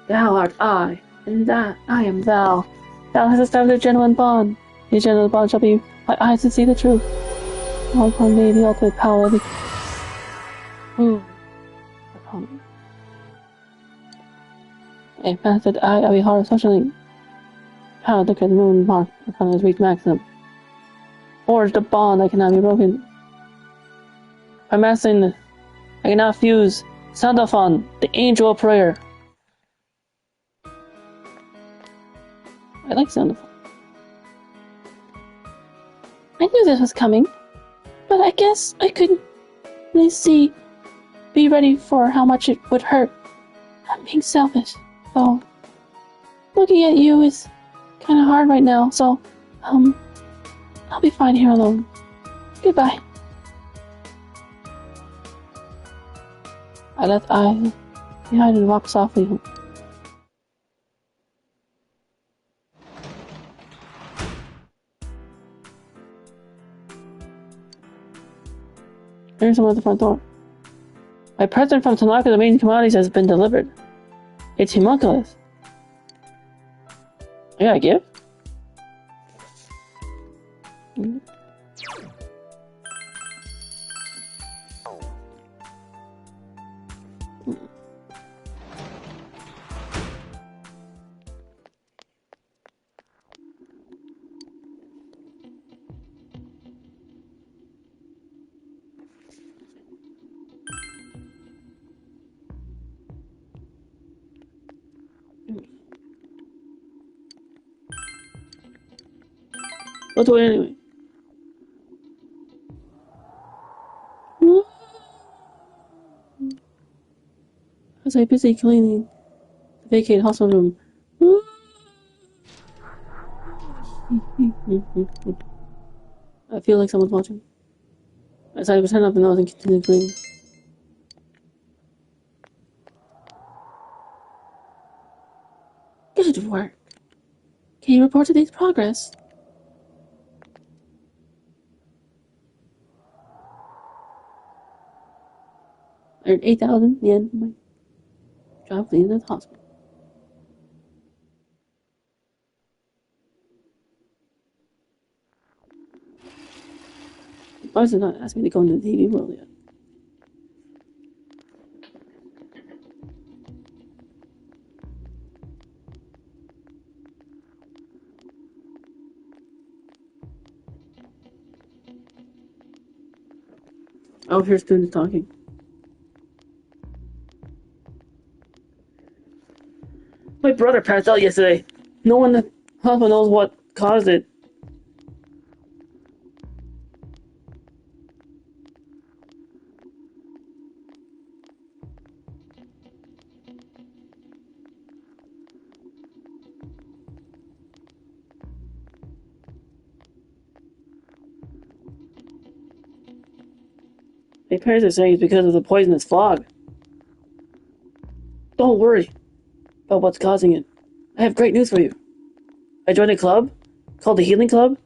Thou art I, and that I am thou. Thou hast established a genuine bond. The genuine bond shall be my eyes to see the truth. All upon thee the ultimate power of the moon. A method I, Abihara, socially power to the moon mark upon his reach maximum. Forged a bond that cannot be broken. By mastering this, I can now fuse Sandophon, the angel of prayer. I like sound effects. I knew this was coming, but I guess I couldn't really be ready for how much it would hurt. I'm being selfish, though. Looking at you is kind of hard right now, so, I'll be fine here alone. Goodbye. I left eye behind and walked softly home. There's someone at the front door. My present from Tanaka's Amazing Commodities has been delivered. It's homunculus. I got a gift? Let's do it anyway. I was busy cleaning the vacated hospital room. I feel like someone's watching. I decided to turn up the nose and continue cleaning. Good work. Can you report today's progress? I earned 8,000 yen from my job cleaning at the hospital. The boss did not ask me to go into the TV world yet. I hear students talking. My brother passed out yesterday. No one at the hospital knows what caused it. My parents are saying it's because of the poisonous fog. Don't worry about what's causing it. I have great news for you. I joined a club called the Healing Club.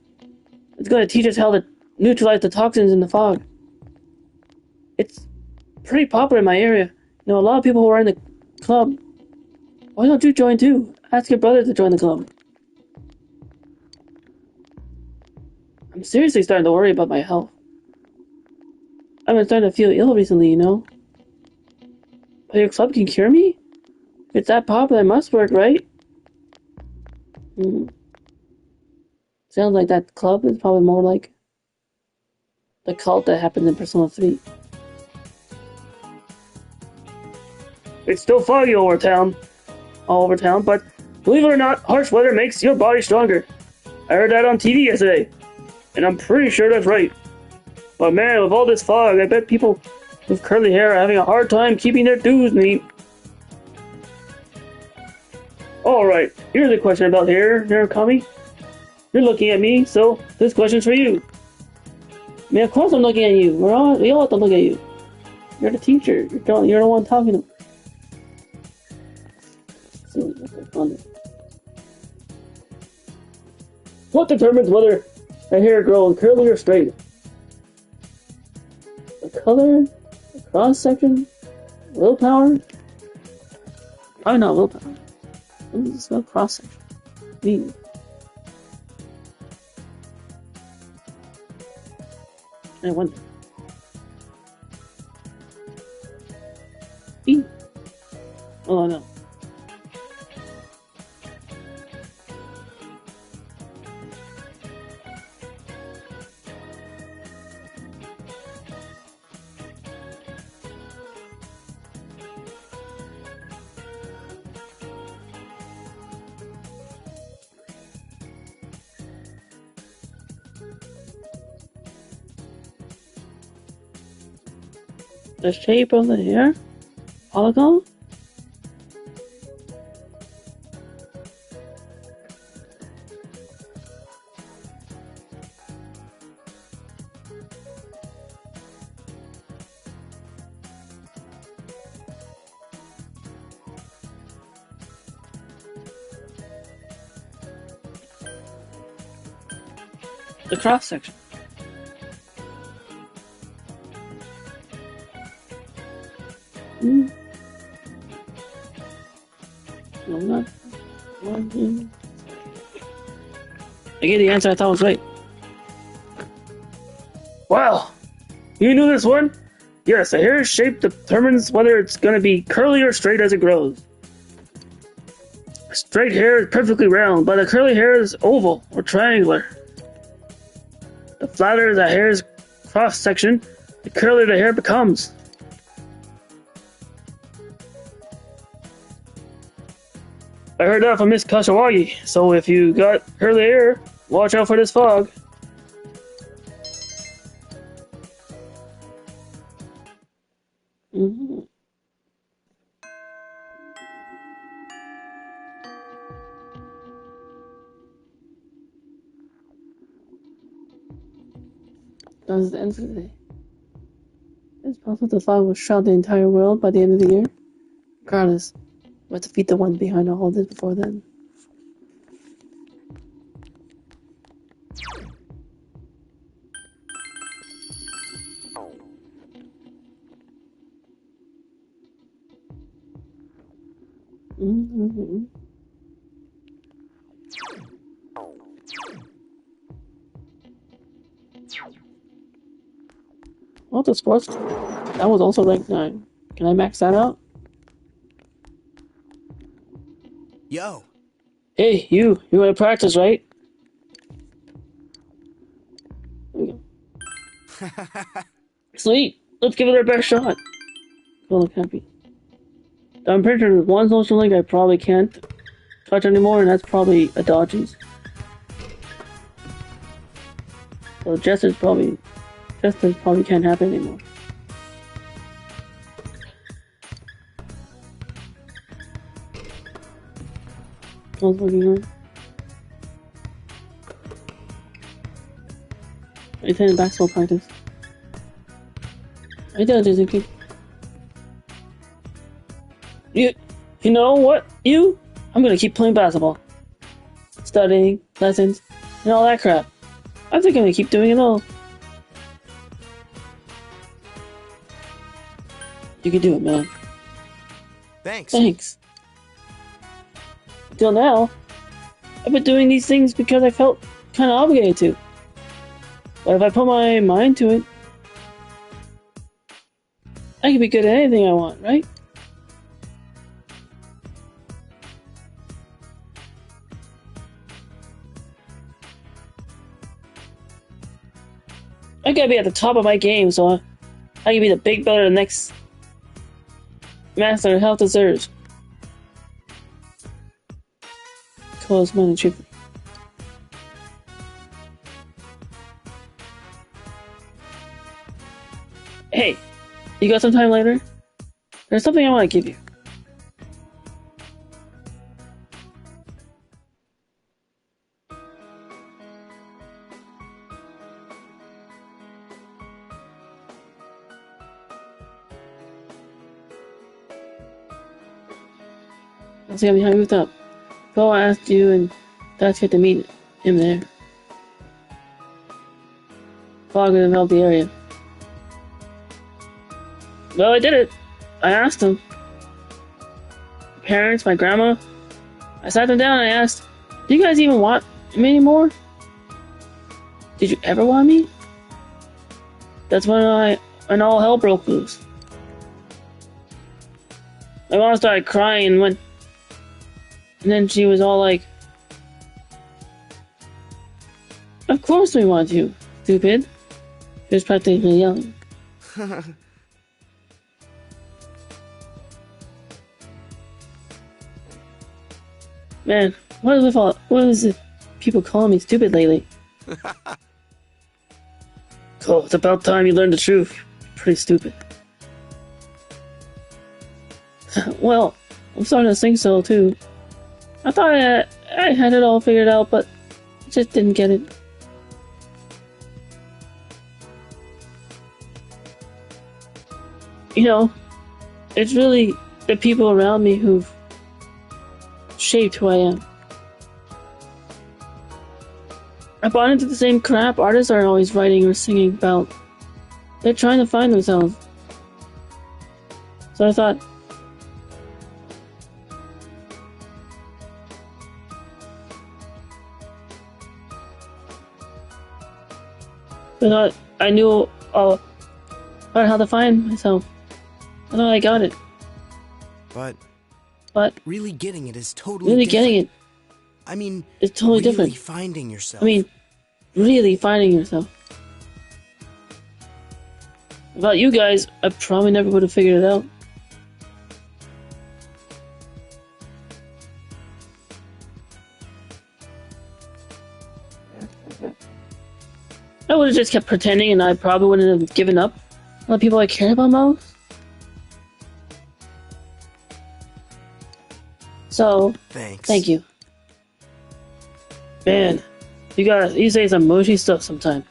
It's going to teach us how to neutralize the toxins in the fog. It's pretty popular in my area. You know, a lot of people who are in the club. Why don't you join too? Ask your brother to join the club. I'm seriously starting to worry about my health. I've been starting to feel ill recently, you know. But your club can cure me? If it's that popular, it must work, right? Sounds like that club is probably more like the cult that happened in Persona 3. It's still foggy all over town, but believe it or not, harsh weather makes your body stronger. I heard that on TV yesterday, and I'm pretty sure that's right. But man, with all this fog, I bet people with curly hair are having a hard time keeping their dues neat. Alright, here's a question about hair, NaRukami. You're looking at me, so this question's for you. I mean, of course I'm looking at you. We all have to look at you. You're the teacher. You're the one talking to me. What determines whether a hair grows curly or straight? The color? The cross-section? Willpower? Probably not willpower. What does it spell cross-section mean? I wonder. Oh no. The shape of the hair? Polygon? The cross section. No, not. I gave the answer I thought was right. Wow! You knew this one? Yes, the hair's shape determines whether it's gonna be curly or straight as it grows. Straight hair is perfectly round, but the curly hair is oval or triangular. The flatter the hair's cross-section, the curlier the hair becomes. I heard that from Miss Kashiwagi, so if you got curly hair, watch out for this fog. That was the end of the day. It's possible the fog will shroud the entire world by the end of the year. Regardless, we'll defeat the one behind all this before then. Oh, the sports. That was also ranked 9. Can I max that out? Yo. Hey, you want to practice, right? Sweet. Let's give it our best shot. Don't look happy. I'm pretty sure there's one social link I probably can't touch anymore, and that's probably a Dodgy's. So Jester's probably can't happen anymore. What's working on? I attended basketball practice. I did, Suzuki. You know what? I'm gonna keep playing basketball. Studying, lessons, and all that crap. I think I'm gonna keep doing it all. You can do it, man. Thanks. Till now, I've been doing these things because I felt kind of obligated to. But if I put my mind to it, I can be good at anything I want, right? I gotta be at the top of my game, so I can be the big brother the next master health deserves. Close money cheaply. Hey, you got some time later? There's something I want to give you. I was behind moved up. Before I asked you and Dad to meet him there. Fog enveloped the area. Well, I did it. I asked them. My parents, my grandma. I sat them down and I asked, do you guys even want me anymore? Did you ever want me? That's when all hell broke loose. My mom started crying and went. And then she was all like, of course we want you, stupid. She was practically yelling. Man, what is it people calling me stupid lately? Cool, it's about time you learned the truth. Pretty stupid. Well, I'm starting to think so too. I thought I had it all figured out, but I just didn't get it. You know, it's really the people around me who've shaped who I am. I bought into the same crap artists aren't always writing or singing about. They're trying to find themselves. So I thought, I knew all about how to find myself. I thought I got it. But really getting it is totally different. Getting it. I mean, it's totally really different. Finding yourself. I mean, really finding yourself. Without you guys, I probably never would have figured it out. I would have just kept pretending and I probably wouldn't have given up on the people I care about most. So, thank you. Man, you say some mushy stuff sometimes.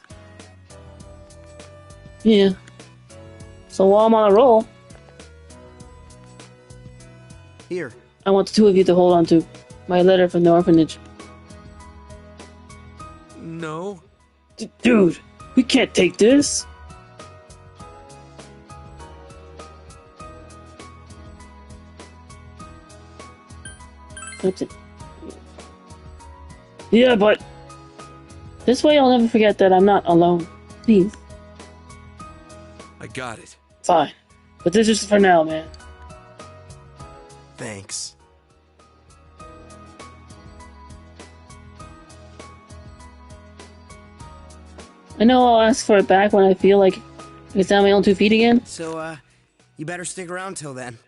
Yeah. So while I'm on a roll, here, I want the two of you to hold on to my letter from the orphanage. No. Dude, we can't take this. That's it. Yeah, but this way I'll never forget that I'm not alone. Please. I got it. Fine. But this is for now, man. Thanks. I know I'll ask for it back when I feel like I can stand on my own 2 feet again. So, you better stick around till then.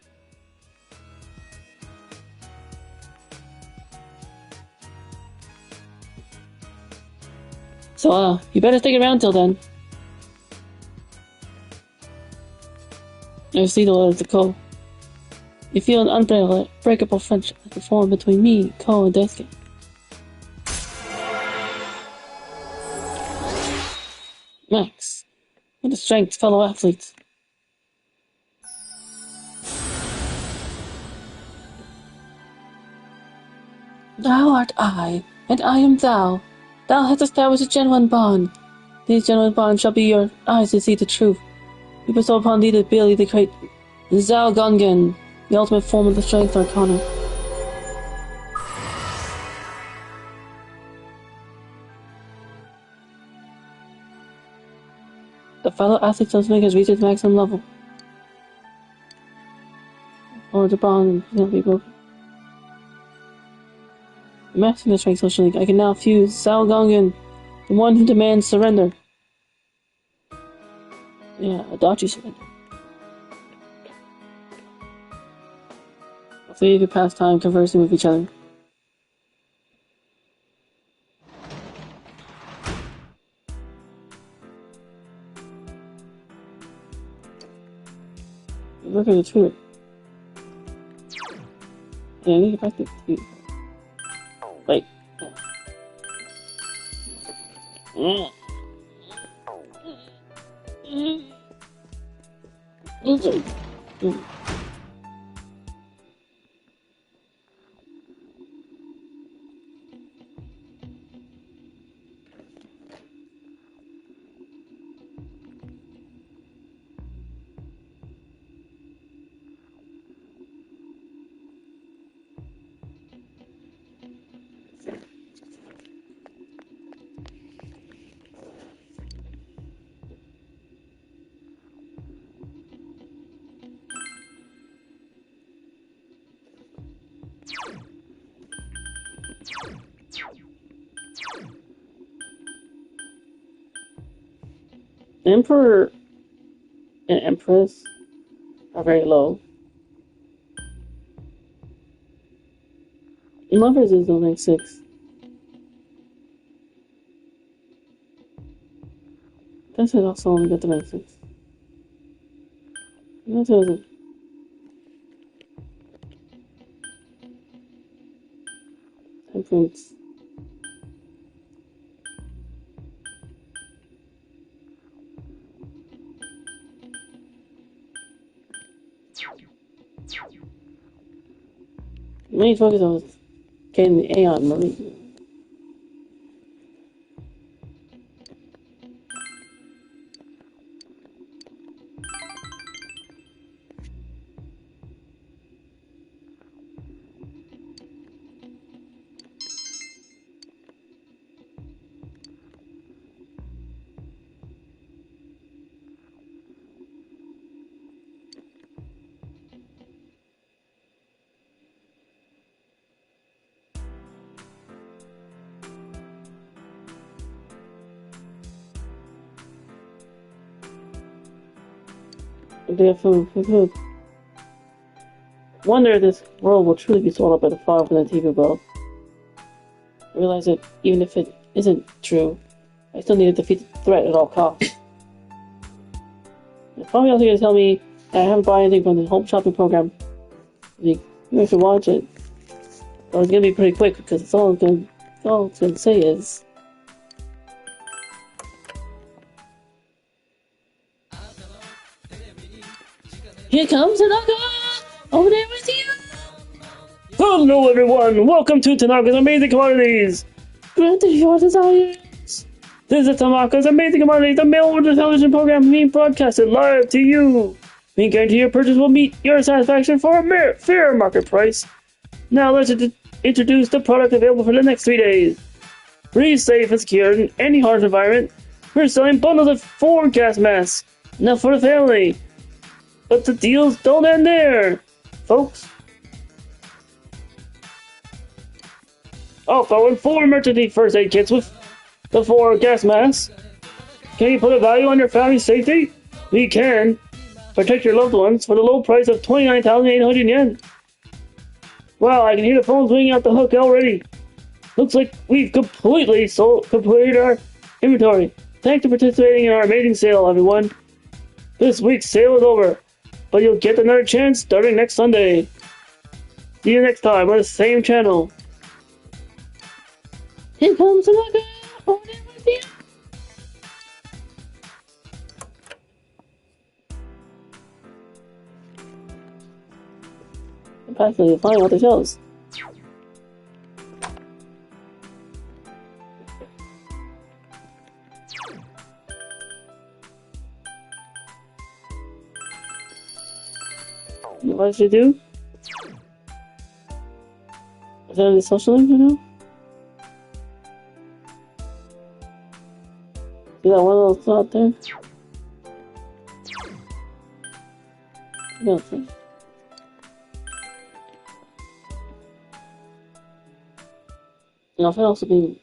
So, you better stick around till then. I see the letter to Ko. You feel an unbreakable friendship that can form between me, Ko, and Daisuke. Max, what a strength, fellow athletes. Thou art I, and I am thou. Thou hast established a genuine bond. These genuine bonds shall be your eyes to see the truth. We bestow upon thee the ability to create Zhao Gungan, the ultimate form of the strength arcana. The fellow athlete Sonic has reached its maximum level. Or the bond cannot be broken. Mastering the strength social link, I can now fuse Zhao Gungan, the one who demands surrender. Yeah, Adachi surrender. The three of you pass time conversing with each other. Look at the Twitter. Yeah, I need to get back to the tweet. Wait. Emperor and Empress are very low. Lovers is only 6. This is also only got the rank 6. That doesn't. blueprints. Main focus on getting the Aeon money. Wonder if this world will truly be swallowed by the fog from the TV world. I realize that even if it isn't true, I still need to defeat the threat at all costs. It's probably also going to tell me that I haven't bought anything from the home shopping program. You have to watch it. But it's going to be pretty quick because it's all it's going to say is... Here comes Tanaka! Over there with you! Hello everyone! Welcome to Tanaka's Amazing Commodities! Granted your desires! This is Tanaka's Amazing Commodities, the mail-order television program being broadcasted live to you! We guarantee your purchase will meet your satisfaction for a fair market price. Now let's introduce the product available for the next 3 days. Free, safe, and secure in any harsh environment. We're selling bundles of 4 gas masks. Enough for the family. But the deals don't end there, folks. Also, in 4 emergency first aid kits with the 4 gas masks. Can you put a value on your family's safety? We can. Protect your loved ones for the low price of 29,800 yen. Wow, I can hear the phones ringing out the hook already. Looks like we've completed our inventory. Thanks for participating in our amazing sale, everyone. This week's sale is over, but you'll get another chance starting next Sunday. See you next time on the same channel. Here comes Tanaka! Over there with you! I'm practically flying out the shells. What should I do? Is that the social link right now? See that one little slot there? No, see. No, it could also be...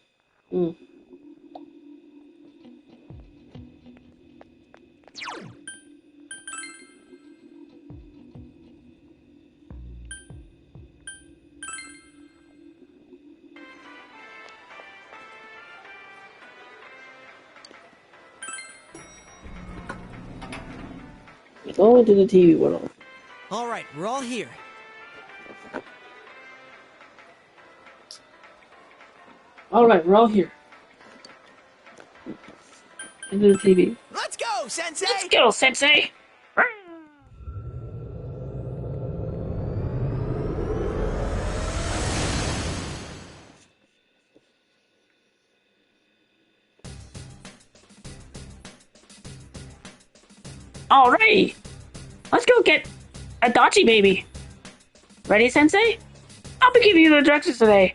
Go into the TV world. Alright, we're all here. Alright, we're all here. Into the TV. Let's go, Sensei! Let's go, Sensei! Alright! Let's go get a Dachi baby. Ready, Sensei? I'll be giving you the directions today.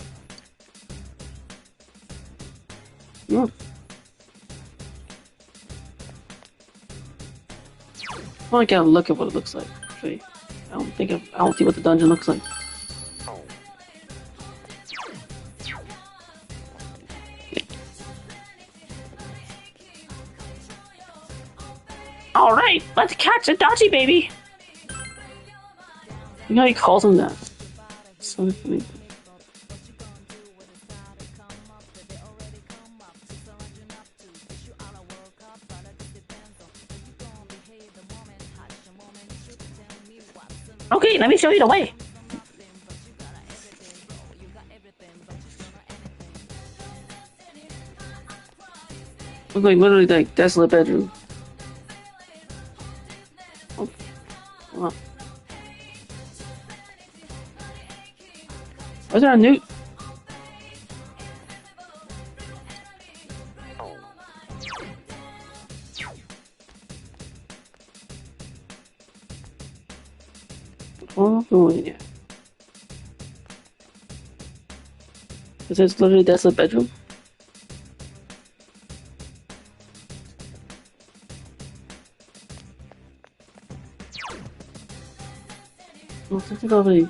I want to get a look at what it looks like. Actually, I don't see what the dungeon looks like. Alright, let's catch a Dachi baby! You know how he calls him that. So funny. Okay, let me show you the way. Looks like literally like desolate bedroom. Oh. Wow. Was there a newt? Oh, yeah. Is this literally desolate bedroom? Oh, such a lovely.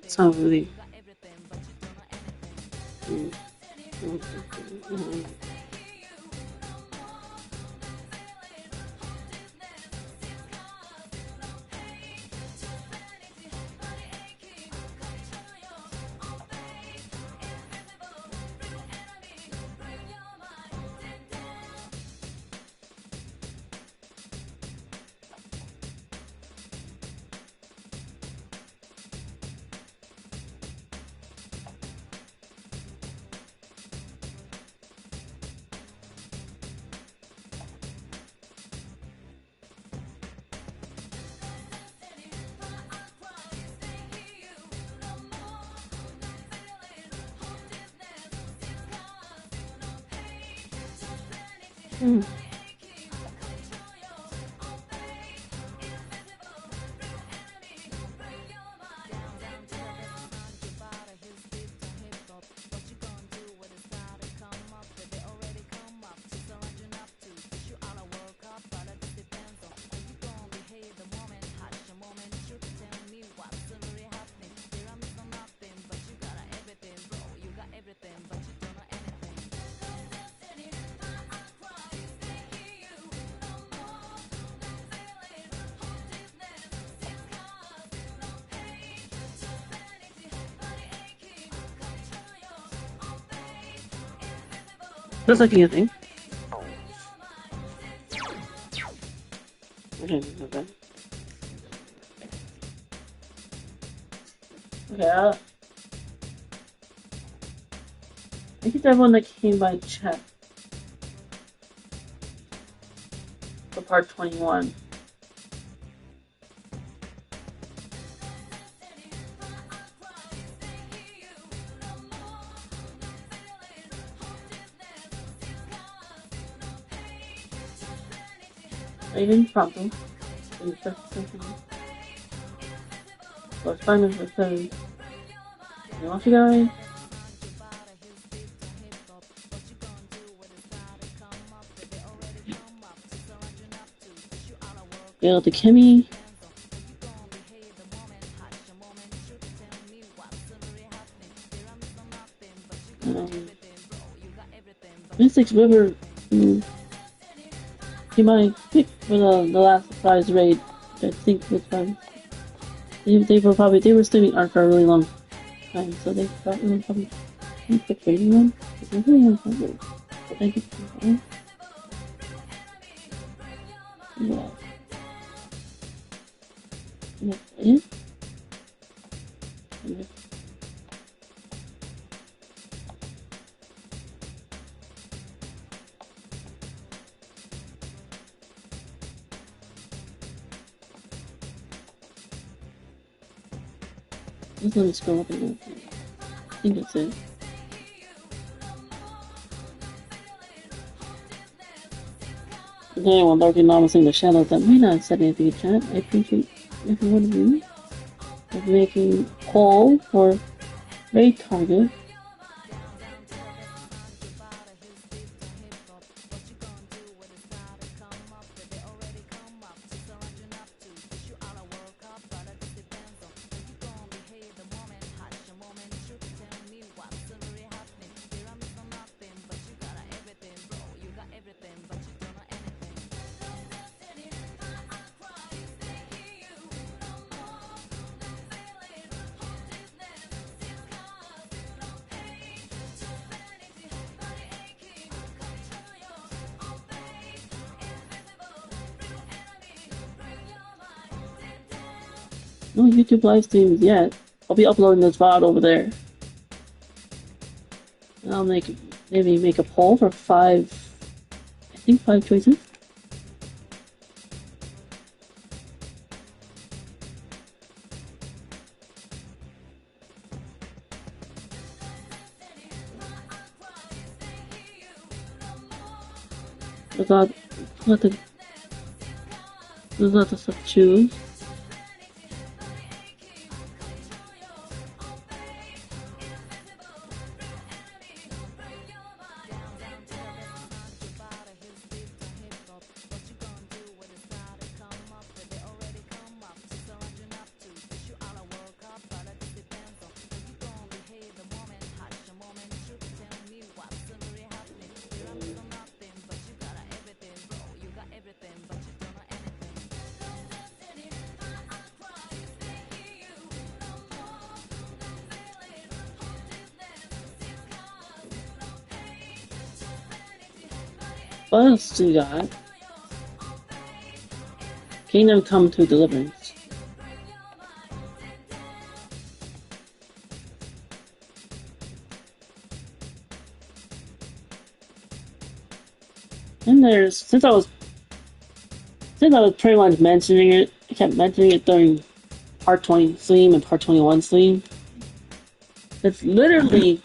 It's not really. Looks like anything. Okay, I think everyone that came by chat for part 21. I didn't prompt them. So it's fine if it says, you want you guys? Yeah, the Kimmy. Mystics River. You might pick for the last surprise raid. I think was fun. They were streaming art for a really long time, so they thought it would probably pick raiding one. It's really unfun. But thank you for that. Yeah. Yeah. Just let me scroll up and look. I think that's it. If anyone lurking anonymously in the shadows that may not have said anything in chat, I appreciate every one of you for making poll for raid target. No YouTube live streams yet. I'll be uploading this VOD over there. And I'll maybe make a poll for 5 choices. There's lots of stuff to choose. What else do we got? Kingdom Come to Deliverance. And there's since I was pretty much mentioning it, I kept mentioning it during part 20 stream and part 21 stream. It's literally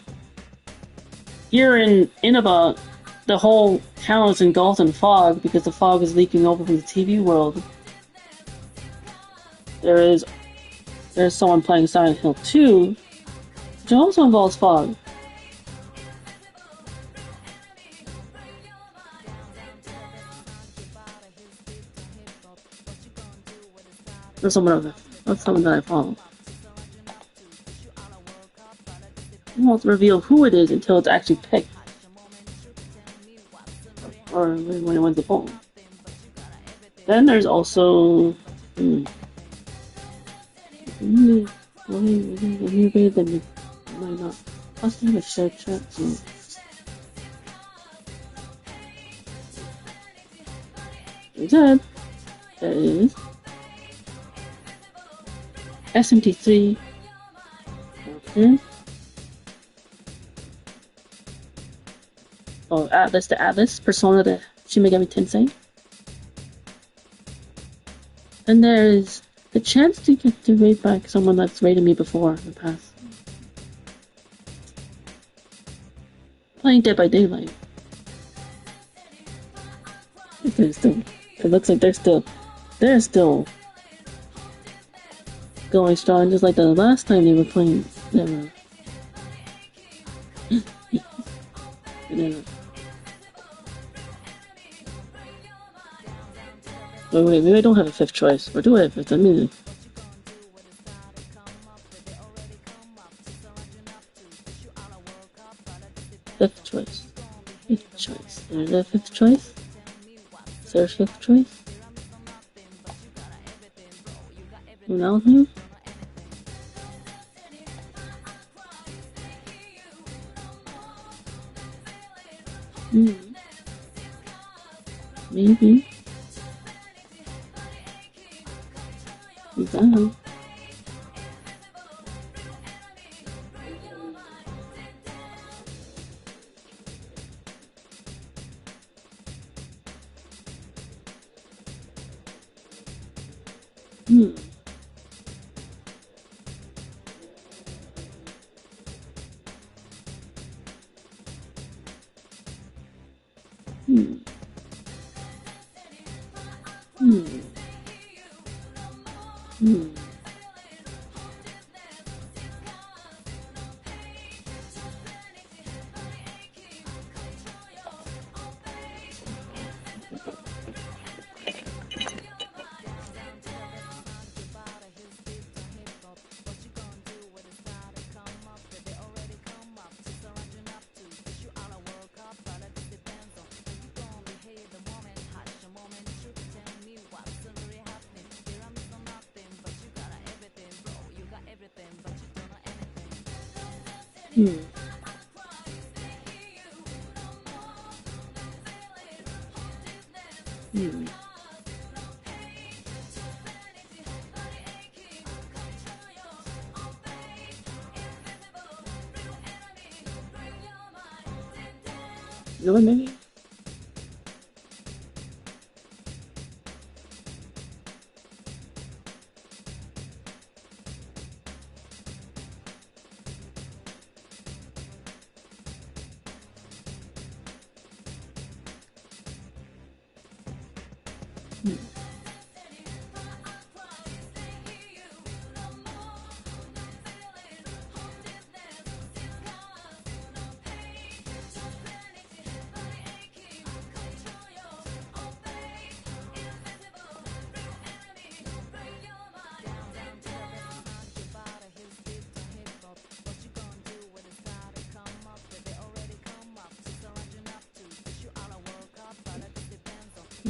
you're in about the whole town is engulfed in fog because the fog is leaking over from the TV world. There's someone playing Silent Hill 2, which also involves fog. That's someone that I follow. I won't reveal who it is until it's actually picked. Or when it wins the poll. Then there's also Let's have a share chat. That is SMT3. Okay. Oh, Atlas, the Atlas, Persona, the Shin Megami Tensei. And there's the chance to get to rate back someone that's rated me before in the past. Playing Dead by Daylight. It looks like they're still going strong, just like the last time they were playing. Wait, maybe I don't have a 5th choice. Or do I have a 5th? I mean, 5th choice. 5th choice. There's a 5th choice. Is there a 5th choice? Anyone else here? Maybe. Down. You know what, maybe?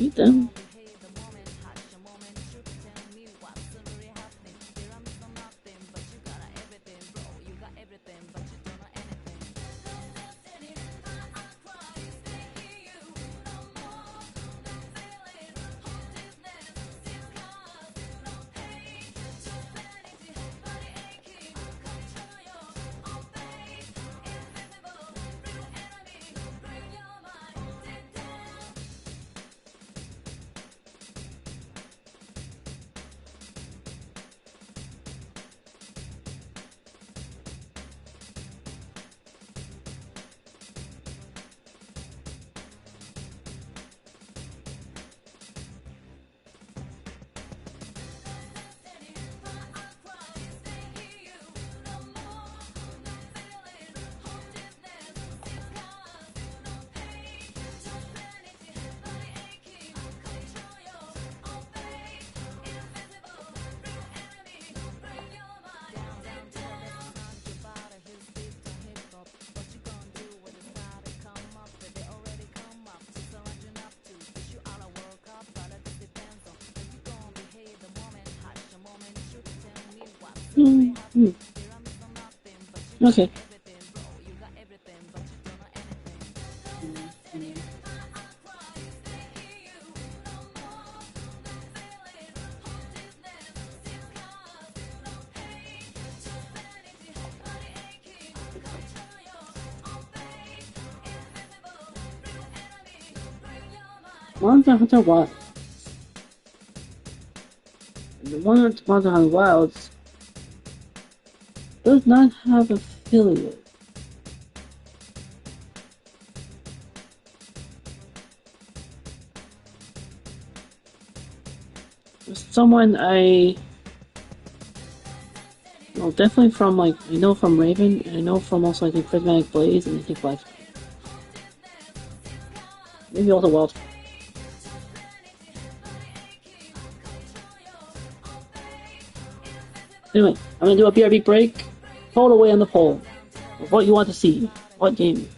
Eat them. Okay. Monster Hunter Wilds. The one Monster Hunter Wilds does not have affiliate. Someone well, definitely from like, I know from Raven, and I know from also I think Prismatic Blaze, and I think Life. Maybe also Wild. Anyway, I'm gonna do a BRB break. Hold away on the poll of what you want to see. What game?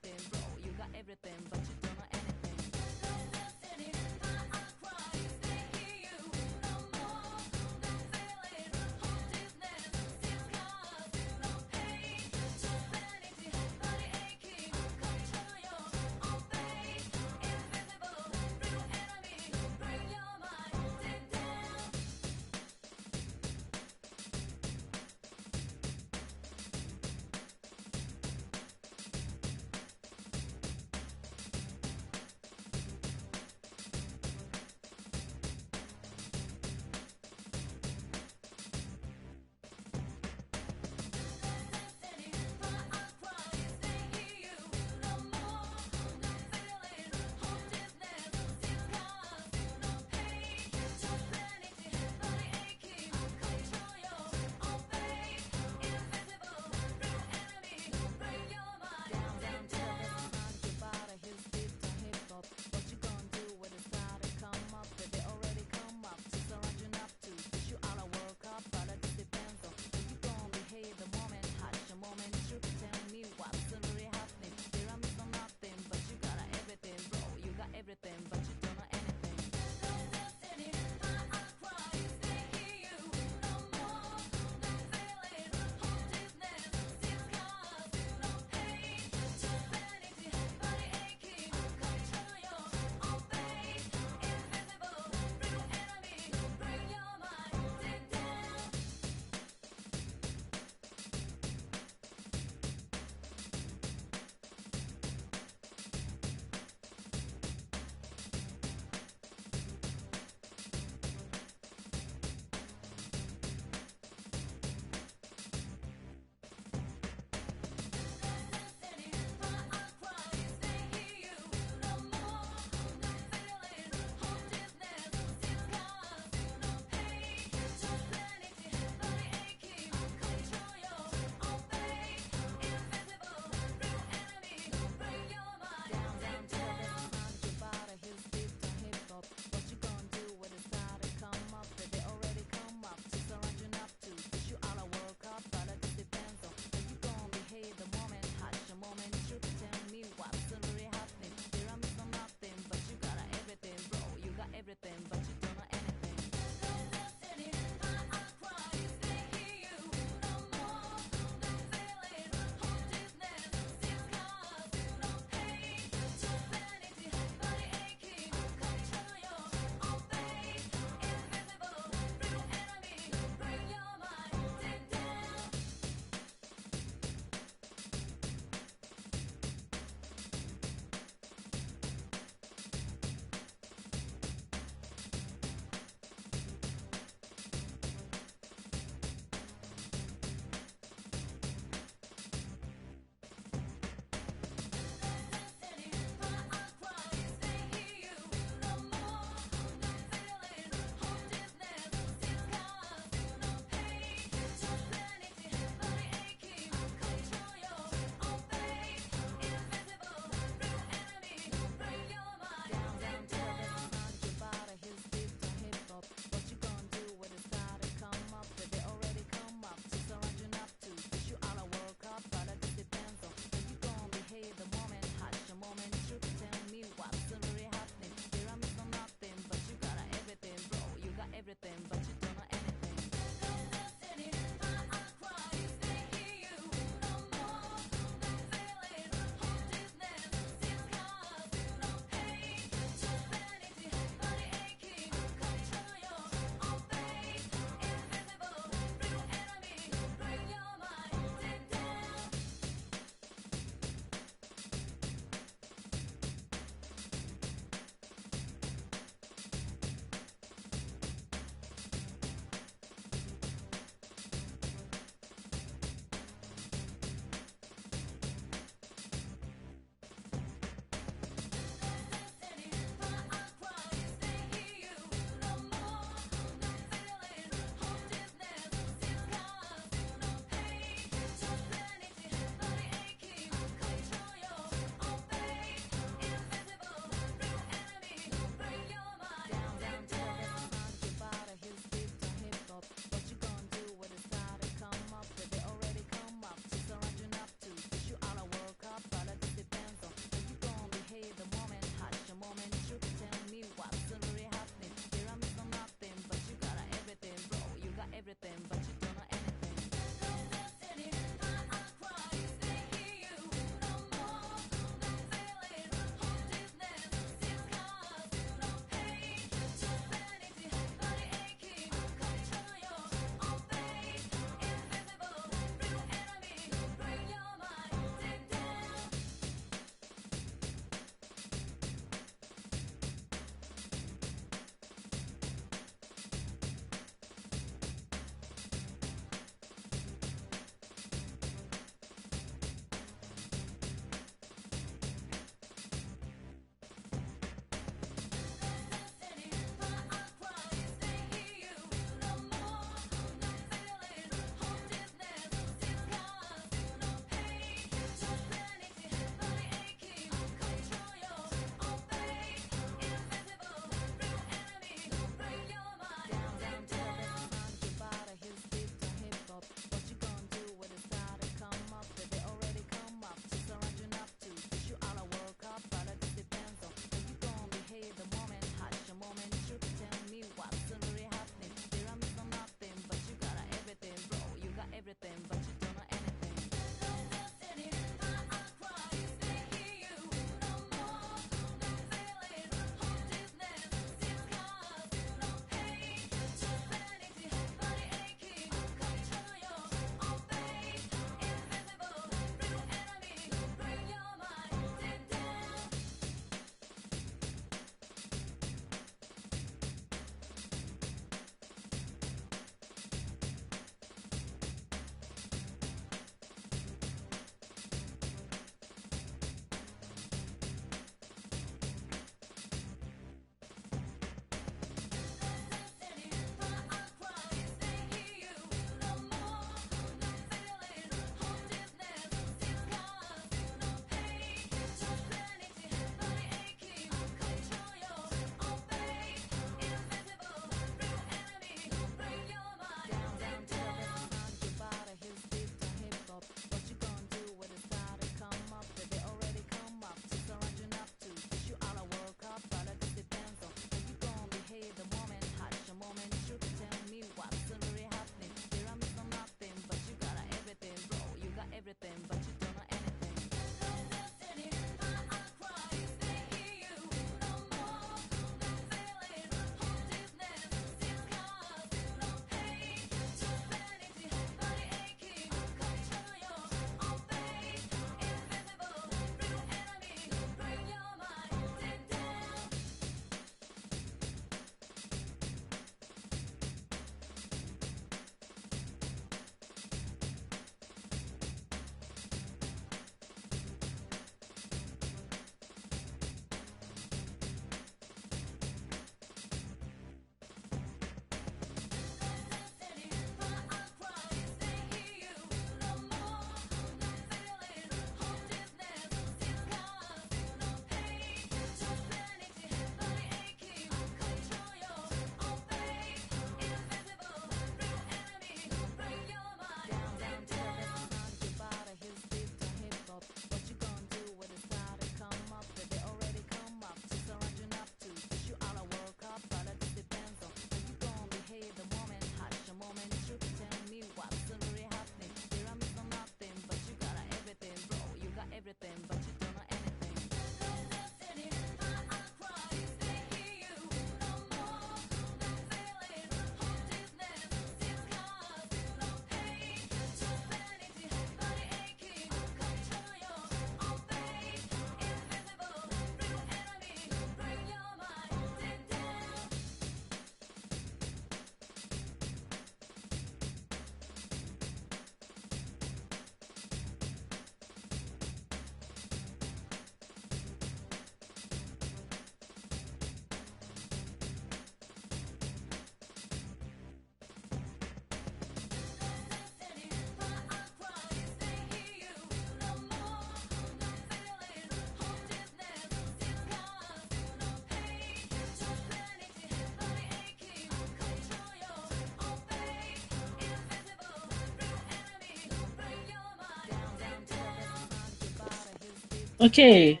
Okay,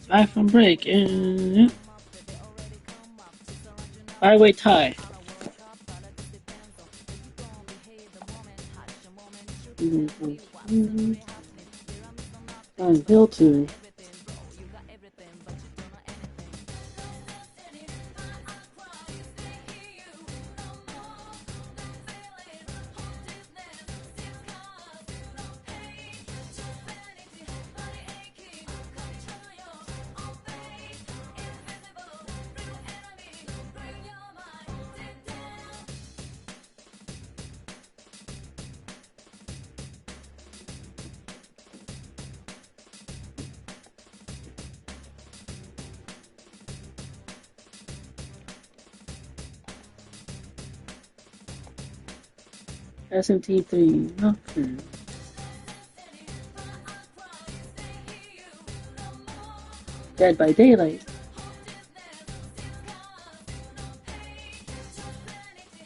back from break and highway tie. Hill 2. SMT3 Nocturne. Dead by Daylight.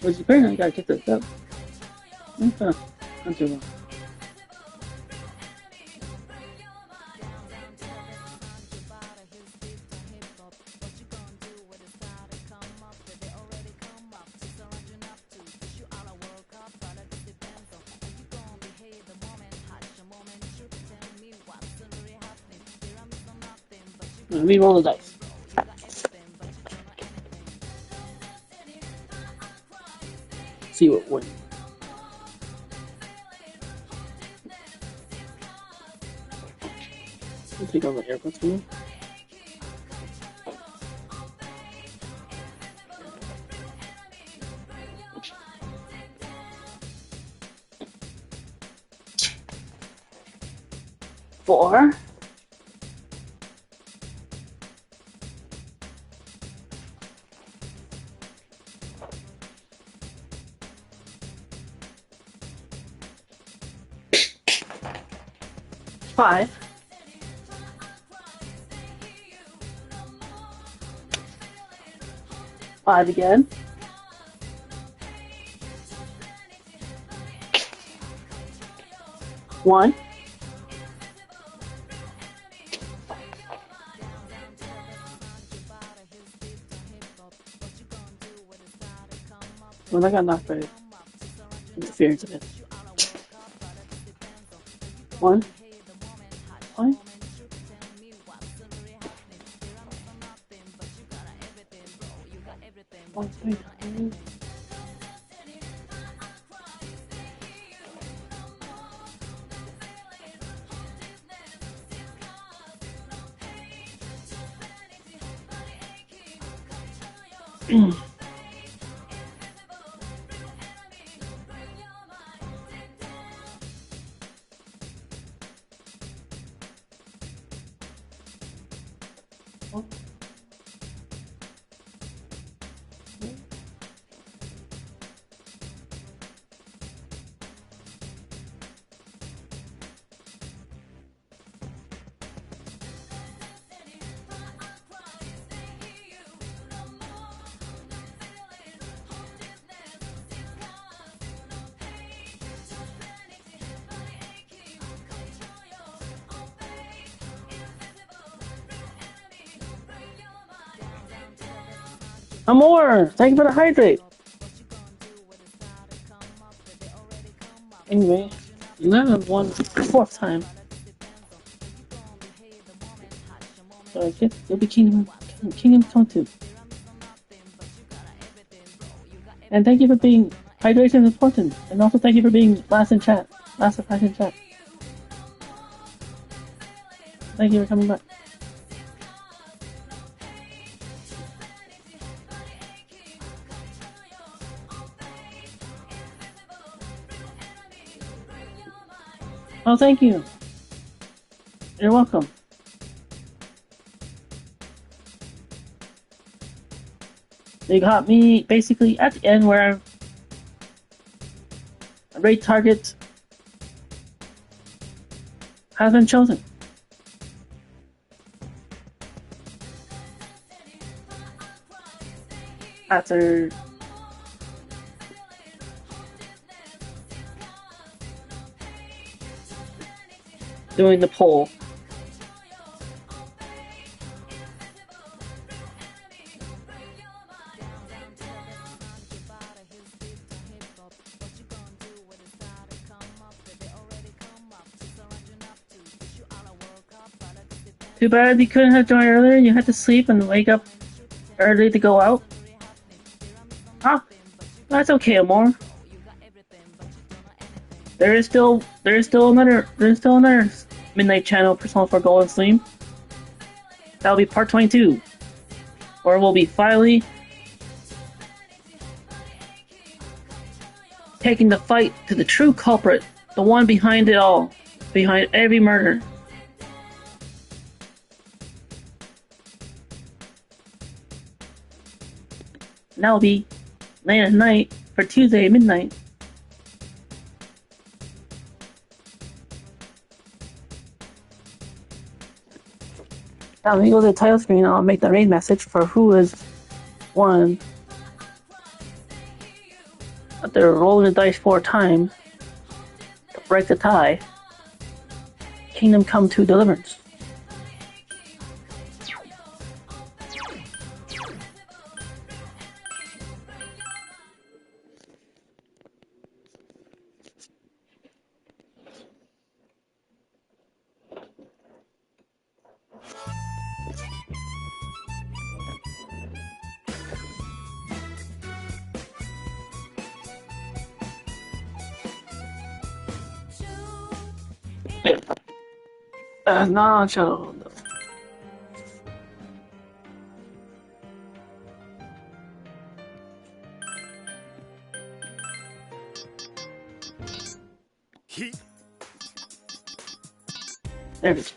Where's your burn? I gotta get this up. Okay, not too long. Let me roll the dice. See what wins. I'll take all the airports for you. Four. Five. Five again. One. Well, I got knocked by interference of it. One. One. One, three, three. More! Thank you for the hydrate! Anyway, 11-1 fourth time. So I guess you'll be Kingdom Come 2. And thank you for being hydration is important. And also thank you for being last in chat. Last in chat. Thank you for coming back. Oh, thank you. You're welcome. They got me basically at the end where a raid target has been chosen. After doing the poll. Too bad you couldn't have joined earlier. You had to sleep and wake up early to go out. Huh? That's okay, Amor. There's still another midnight channel Persona 4 Golden Stream. That'll be part 22, where we'll be finally taking the fight to the true culprit, the one behind it all, behind every murder. And that'll be late at night for Tuesday at midnight. Now let me go to the title screen and I'll make the raid message for who is won. After rolling the dice 4 times to break the tie, Kingdom Come to Deliverance. No, Shadow. There it is.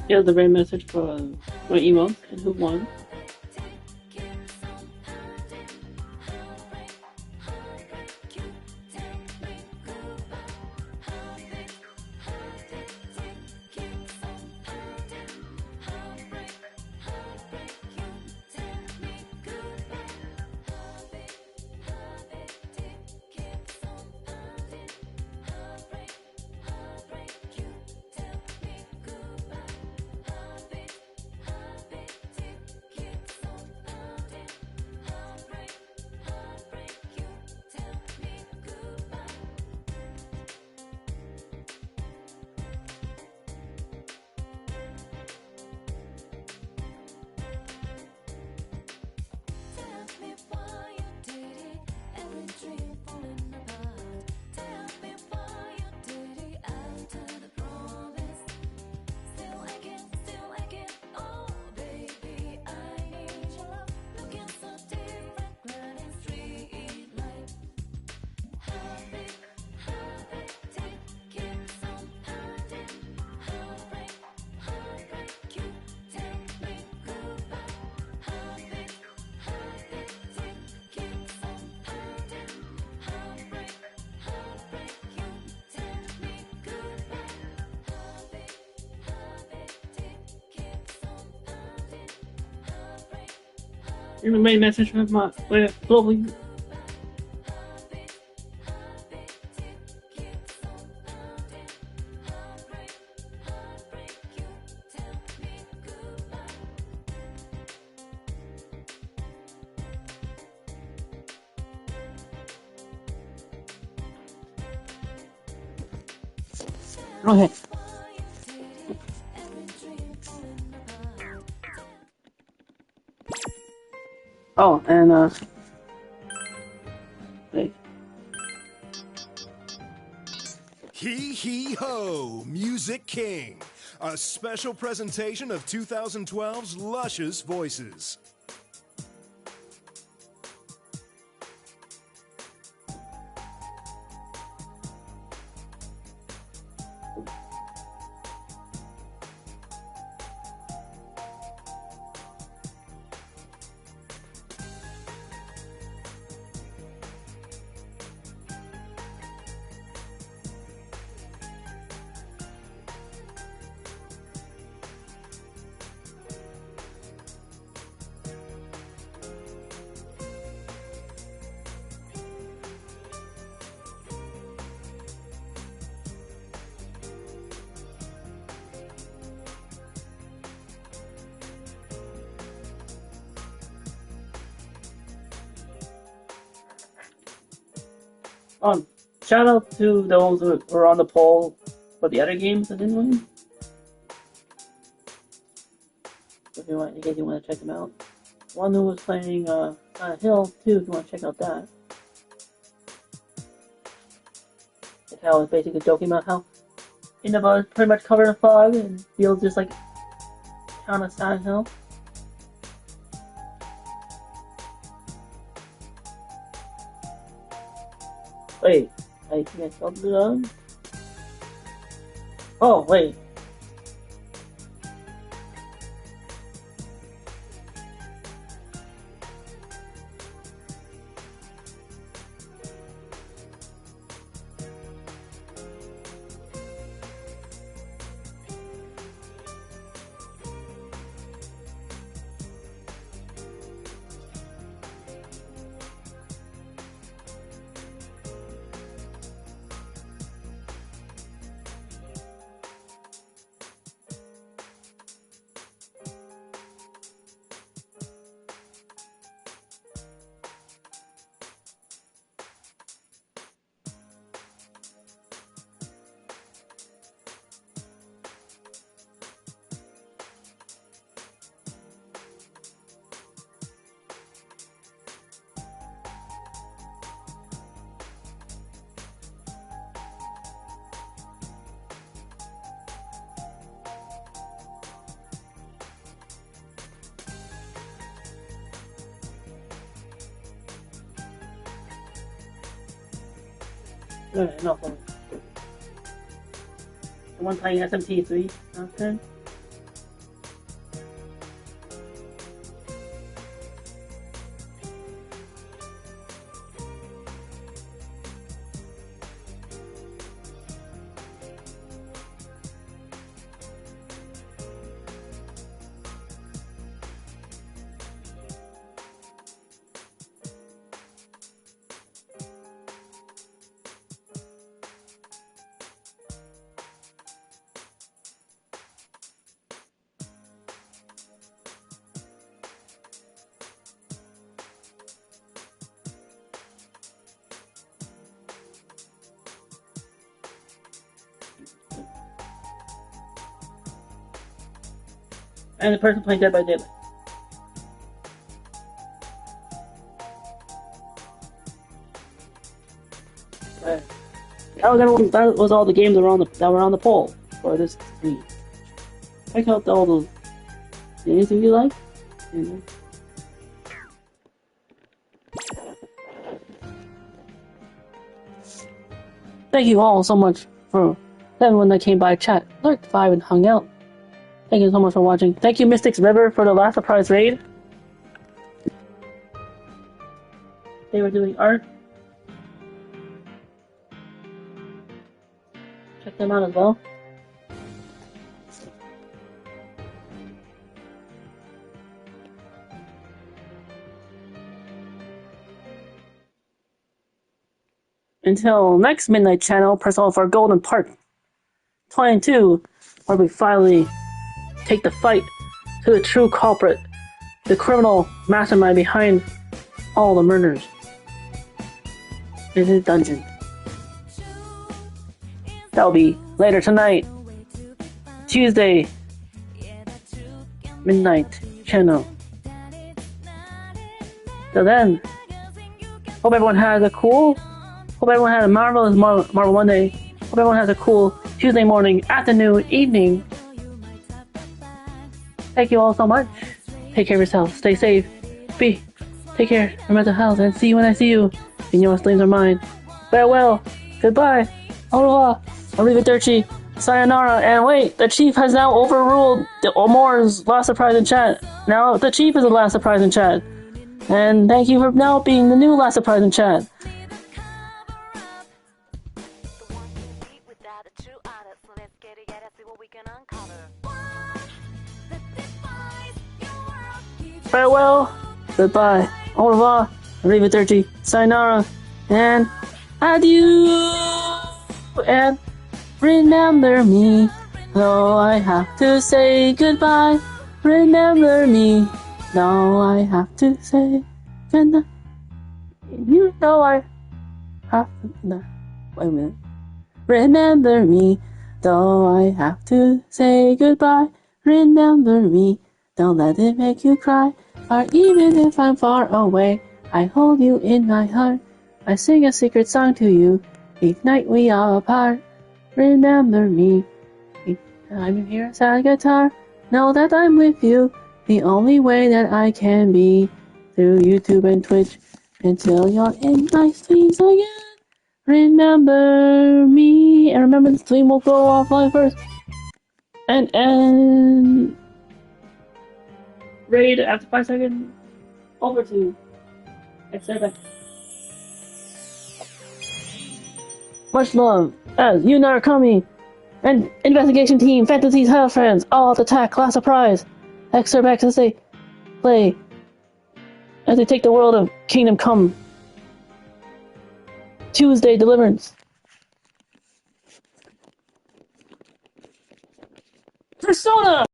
Yeah, the raid message for my emotes and who won. In the main message from my global. Okay. Oh, and wait. Hee hee ho, Music King. A special presentation of 2012's luscious voices. Shout out to those who were on the poll for the other games that didn't win. If you want, in case you want to check them out. One who was playing Silent Hill 2, if you want to check out that. How it's basically joking about how Innova is pretty much covered in fog and feels just like town of Silent Hill. Wait, I think I spelled it wrong. Oh, wait. No, the one playing SMT3 turn. And the person playing Dead by Daylight. Right. That was all the games that were on the poll for this screen. Check out all those. Anything you like? Thank you all so much for everyone that came by chat, lurked 5 and hung out. Thank you so much for watching. Thank you Mystics River for the last surprise raid. They were doing art. Check them out as well. Until next Midnight Channel, press all for Golden Part 22, where we finally take the fight to the true culprit, the criminal mastermind behind all the murders in his dungeon. That'll be later tonight, Tuesday, Midnight Channel. Till then, hope everyone has a marvelous Marvel Monday. Hope everyone has a cool Tuesday morning, afternoon, evening. Thank you all so much. Take care of yourself. Stay safe. Take care of your mental health. And see you when I see you. And your dreams are mine. Farewell. Goodbye. Au revoir. Arrivederci. Sayonara. And wait, the chief has now overruled the Omor's last surprise in chat. Now the chief is the last surprise in chat. And thank you for now being the new last surprise in chat. Farewell, goodbye, au revoir, arrivederci, sayonara, and adieu. And remember me, though I have to say goodbye. Remember me, though I have to say goodnight. You know I have to. No, wait a minute. Remember me, though I have to say goodbye. Remember me. Don't let it make you cry, or even if I'm far away, I hold you in my heart. I sing a secret song to you, each night we are apart. Remember me, each time you hear a sad guitar, know that I'm with you, the only way that I can be, through YouTube and Twitch, until you're in my streams again. Remember me, and remember the stream will go offline first, and raid after 5 seconds. Over to X7. Much love as you NaRukami and investigation team, fantasies, hell friends, all out attack, class surprise. X-Back as they play, as they take the world of Kingdom Come. Tuesday Deliverance. Persona!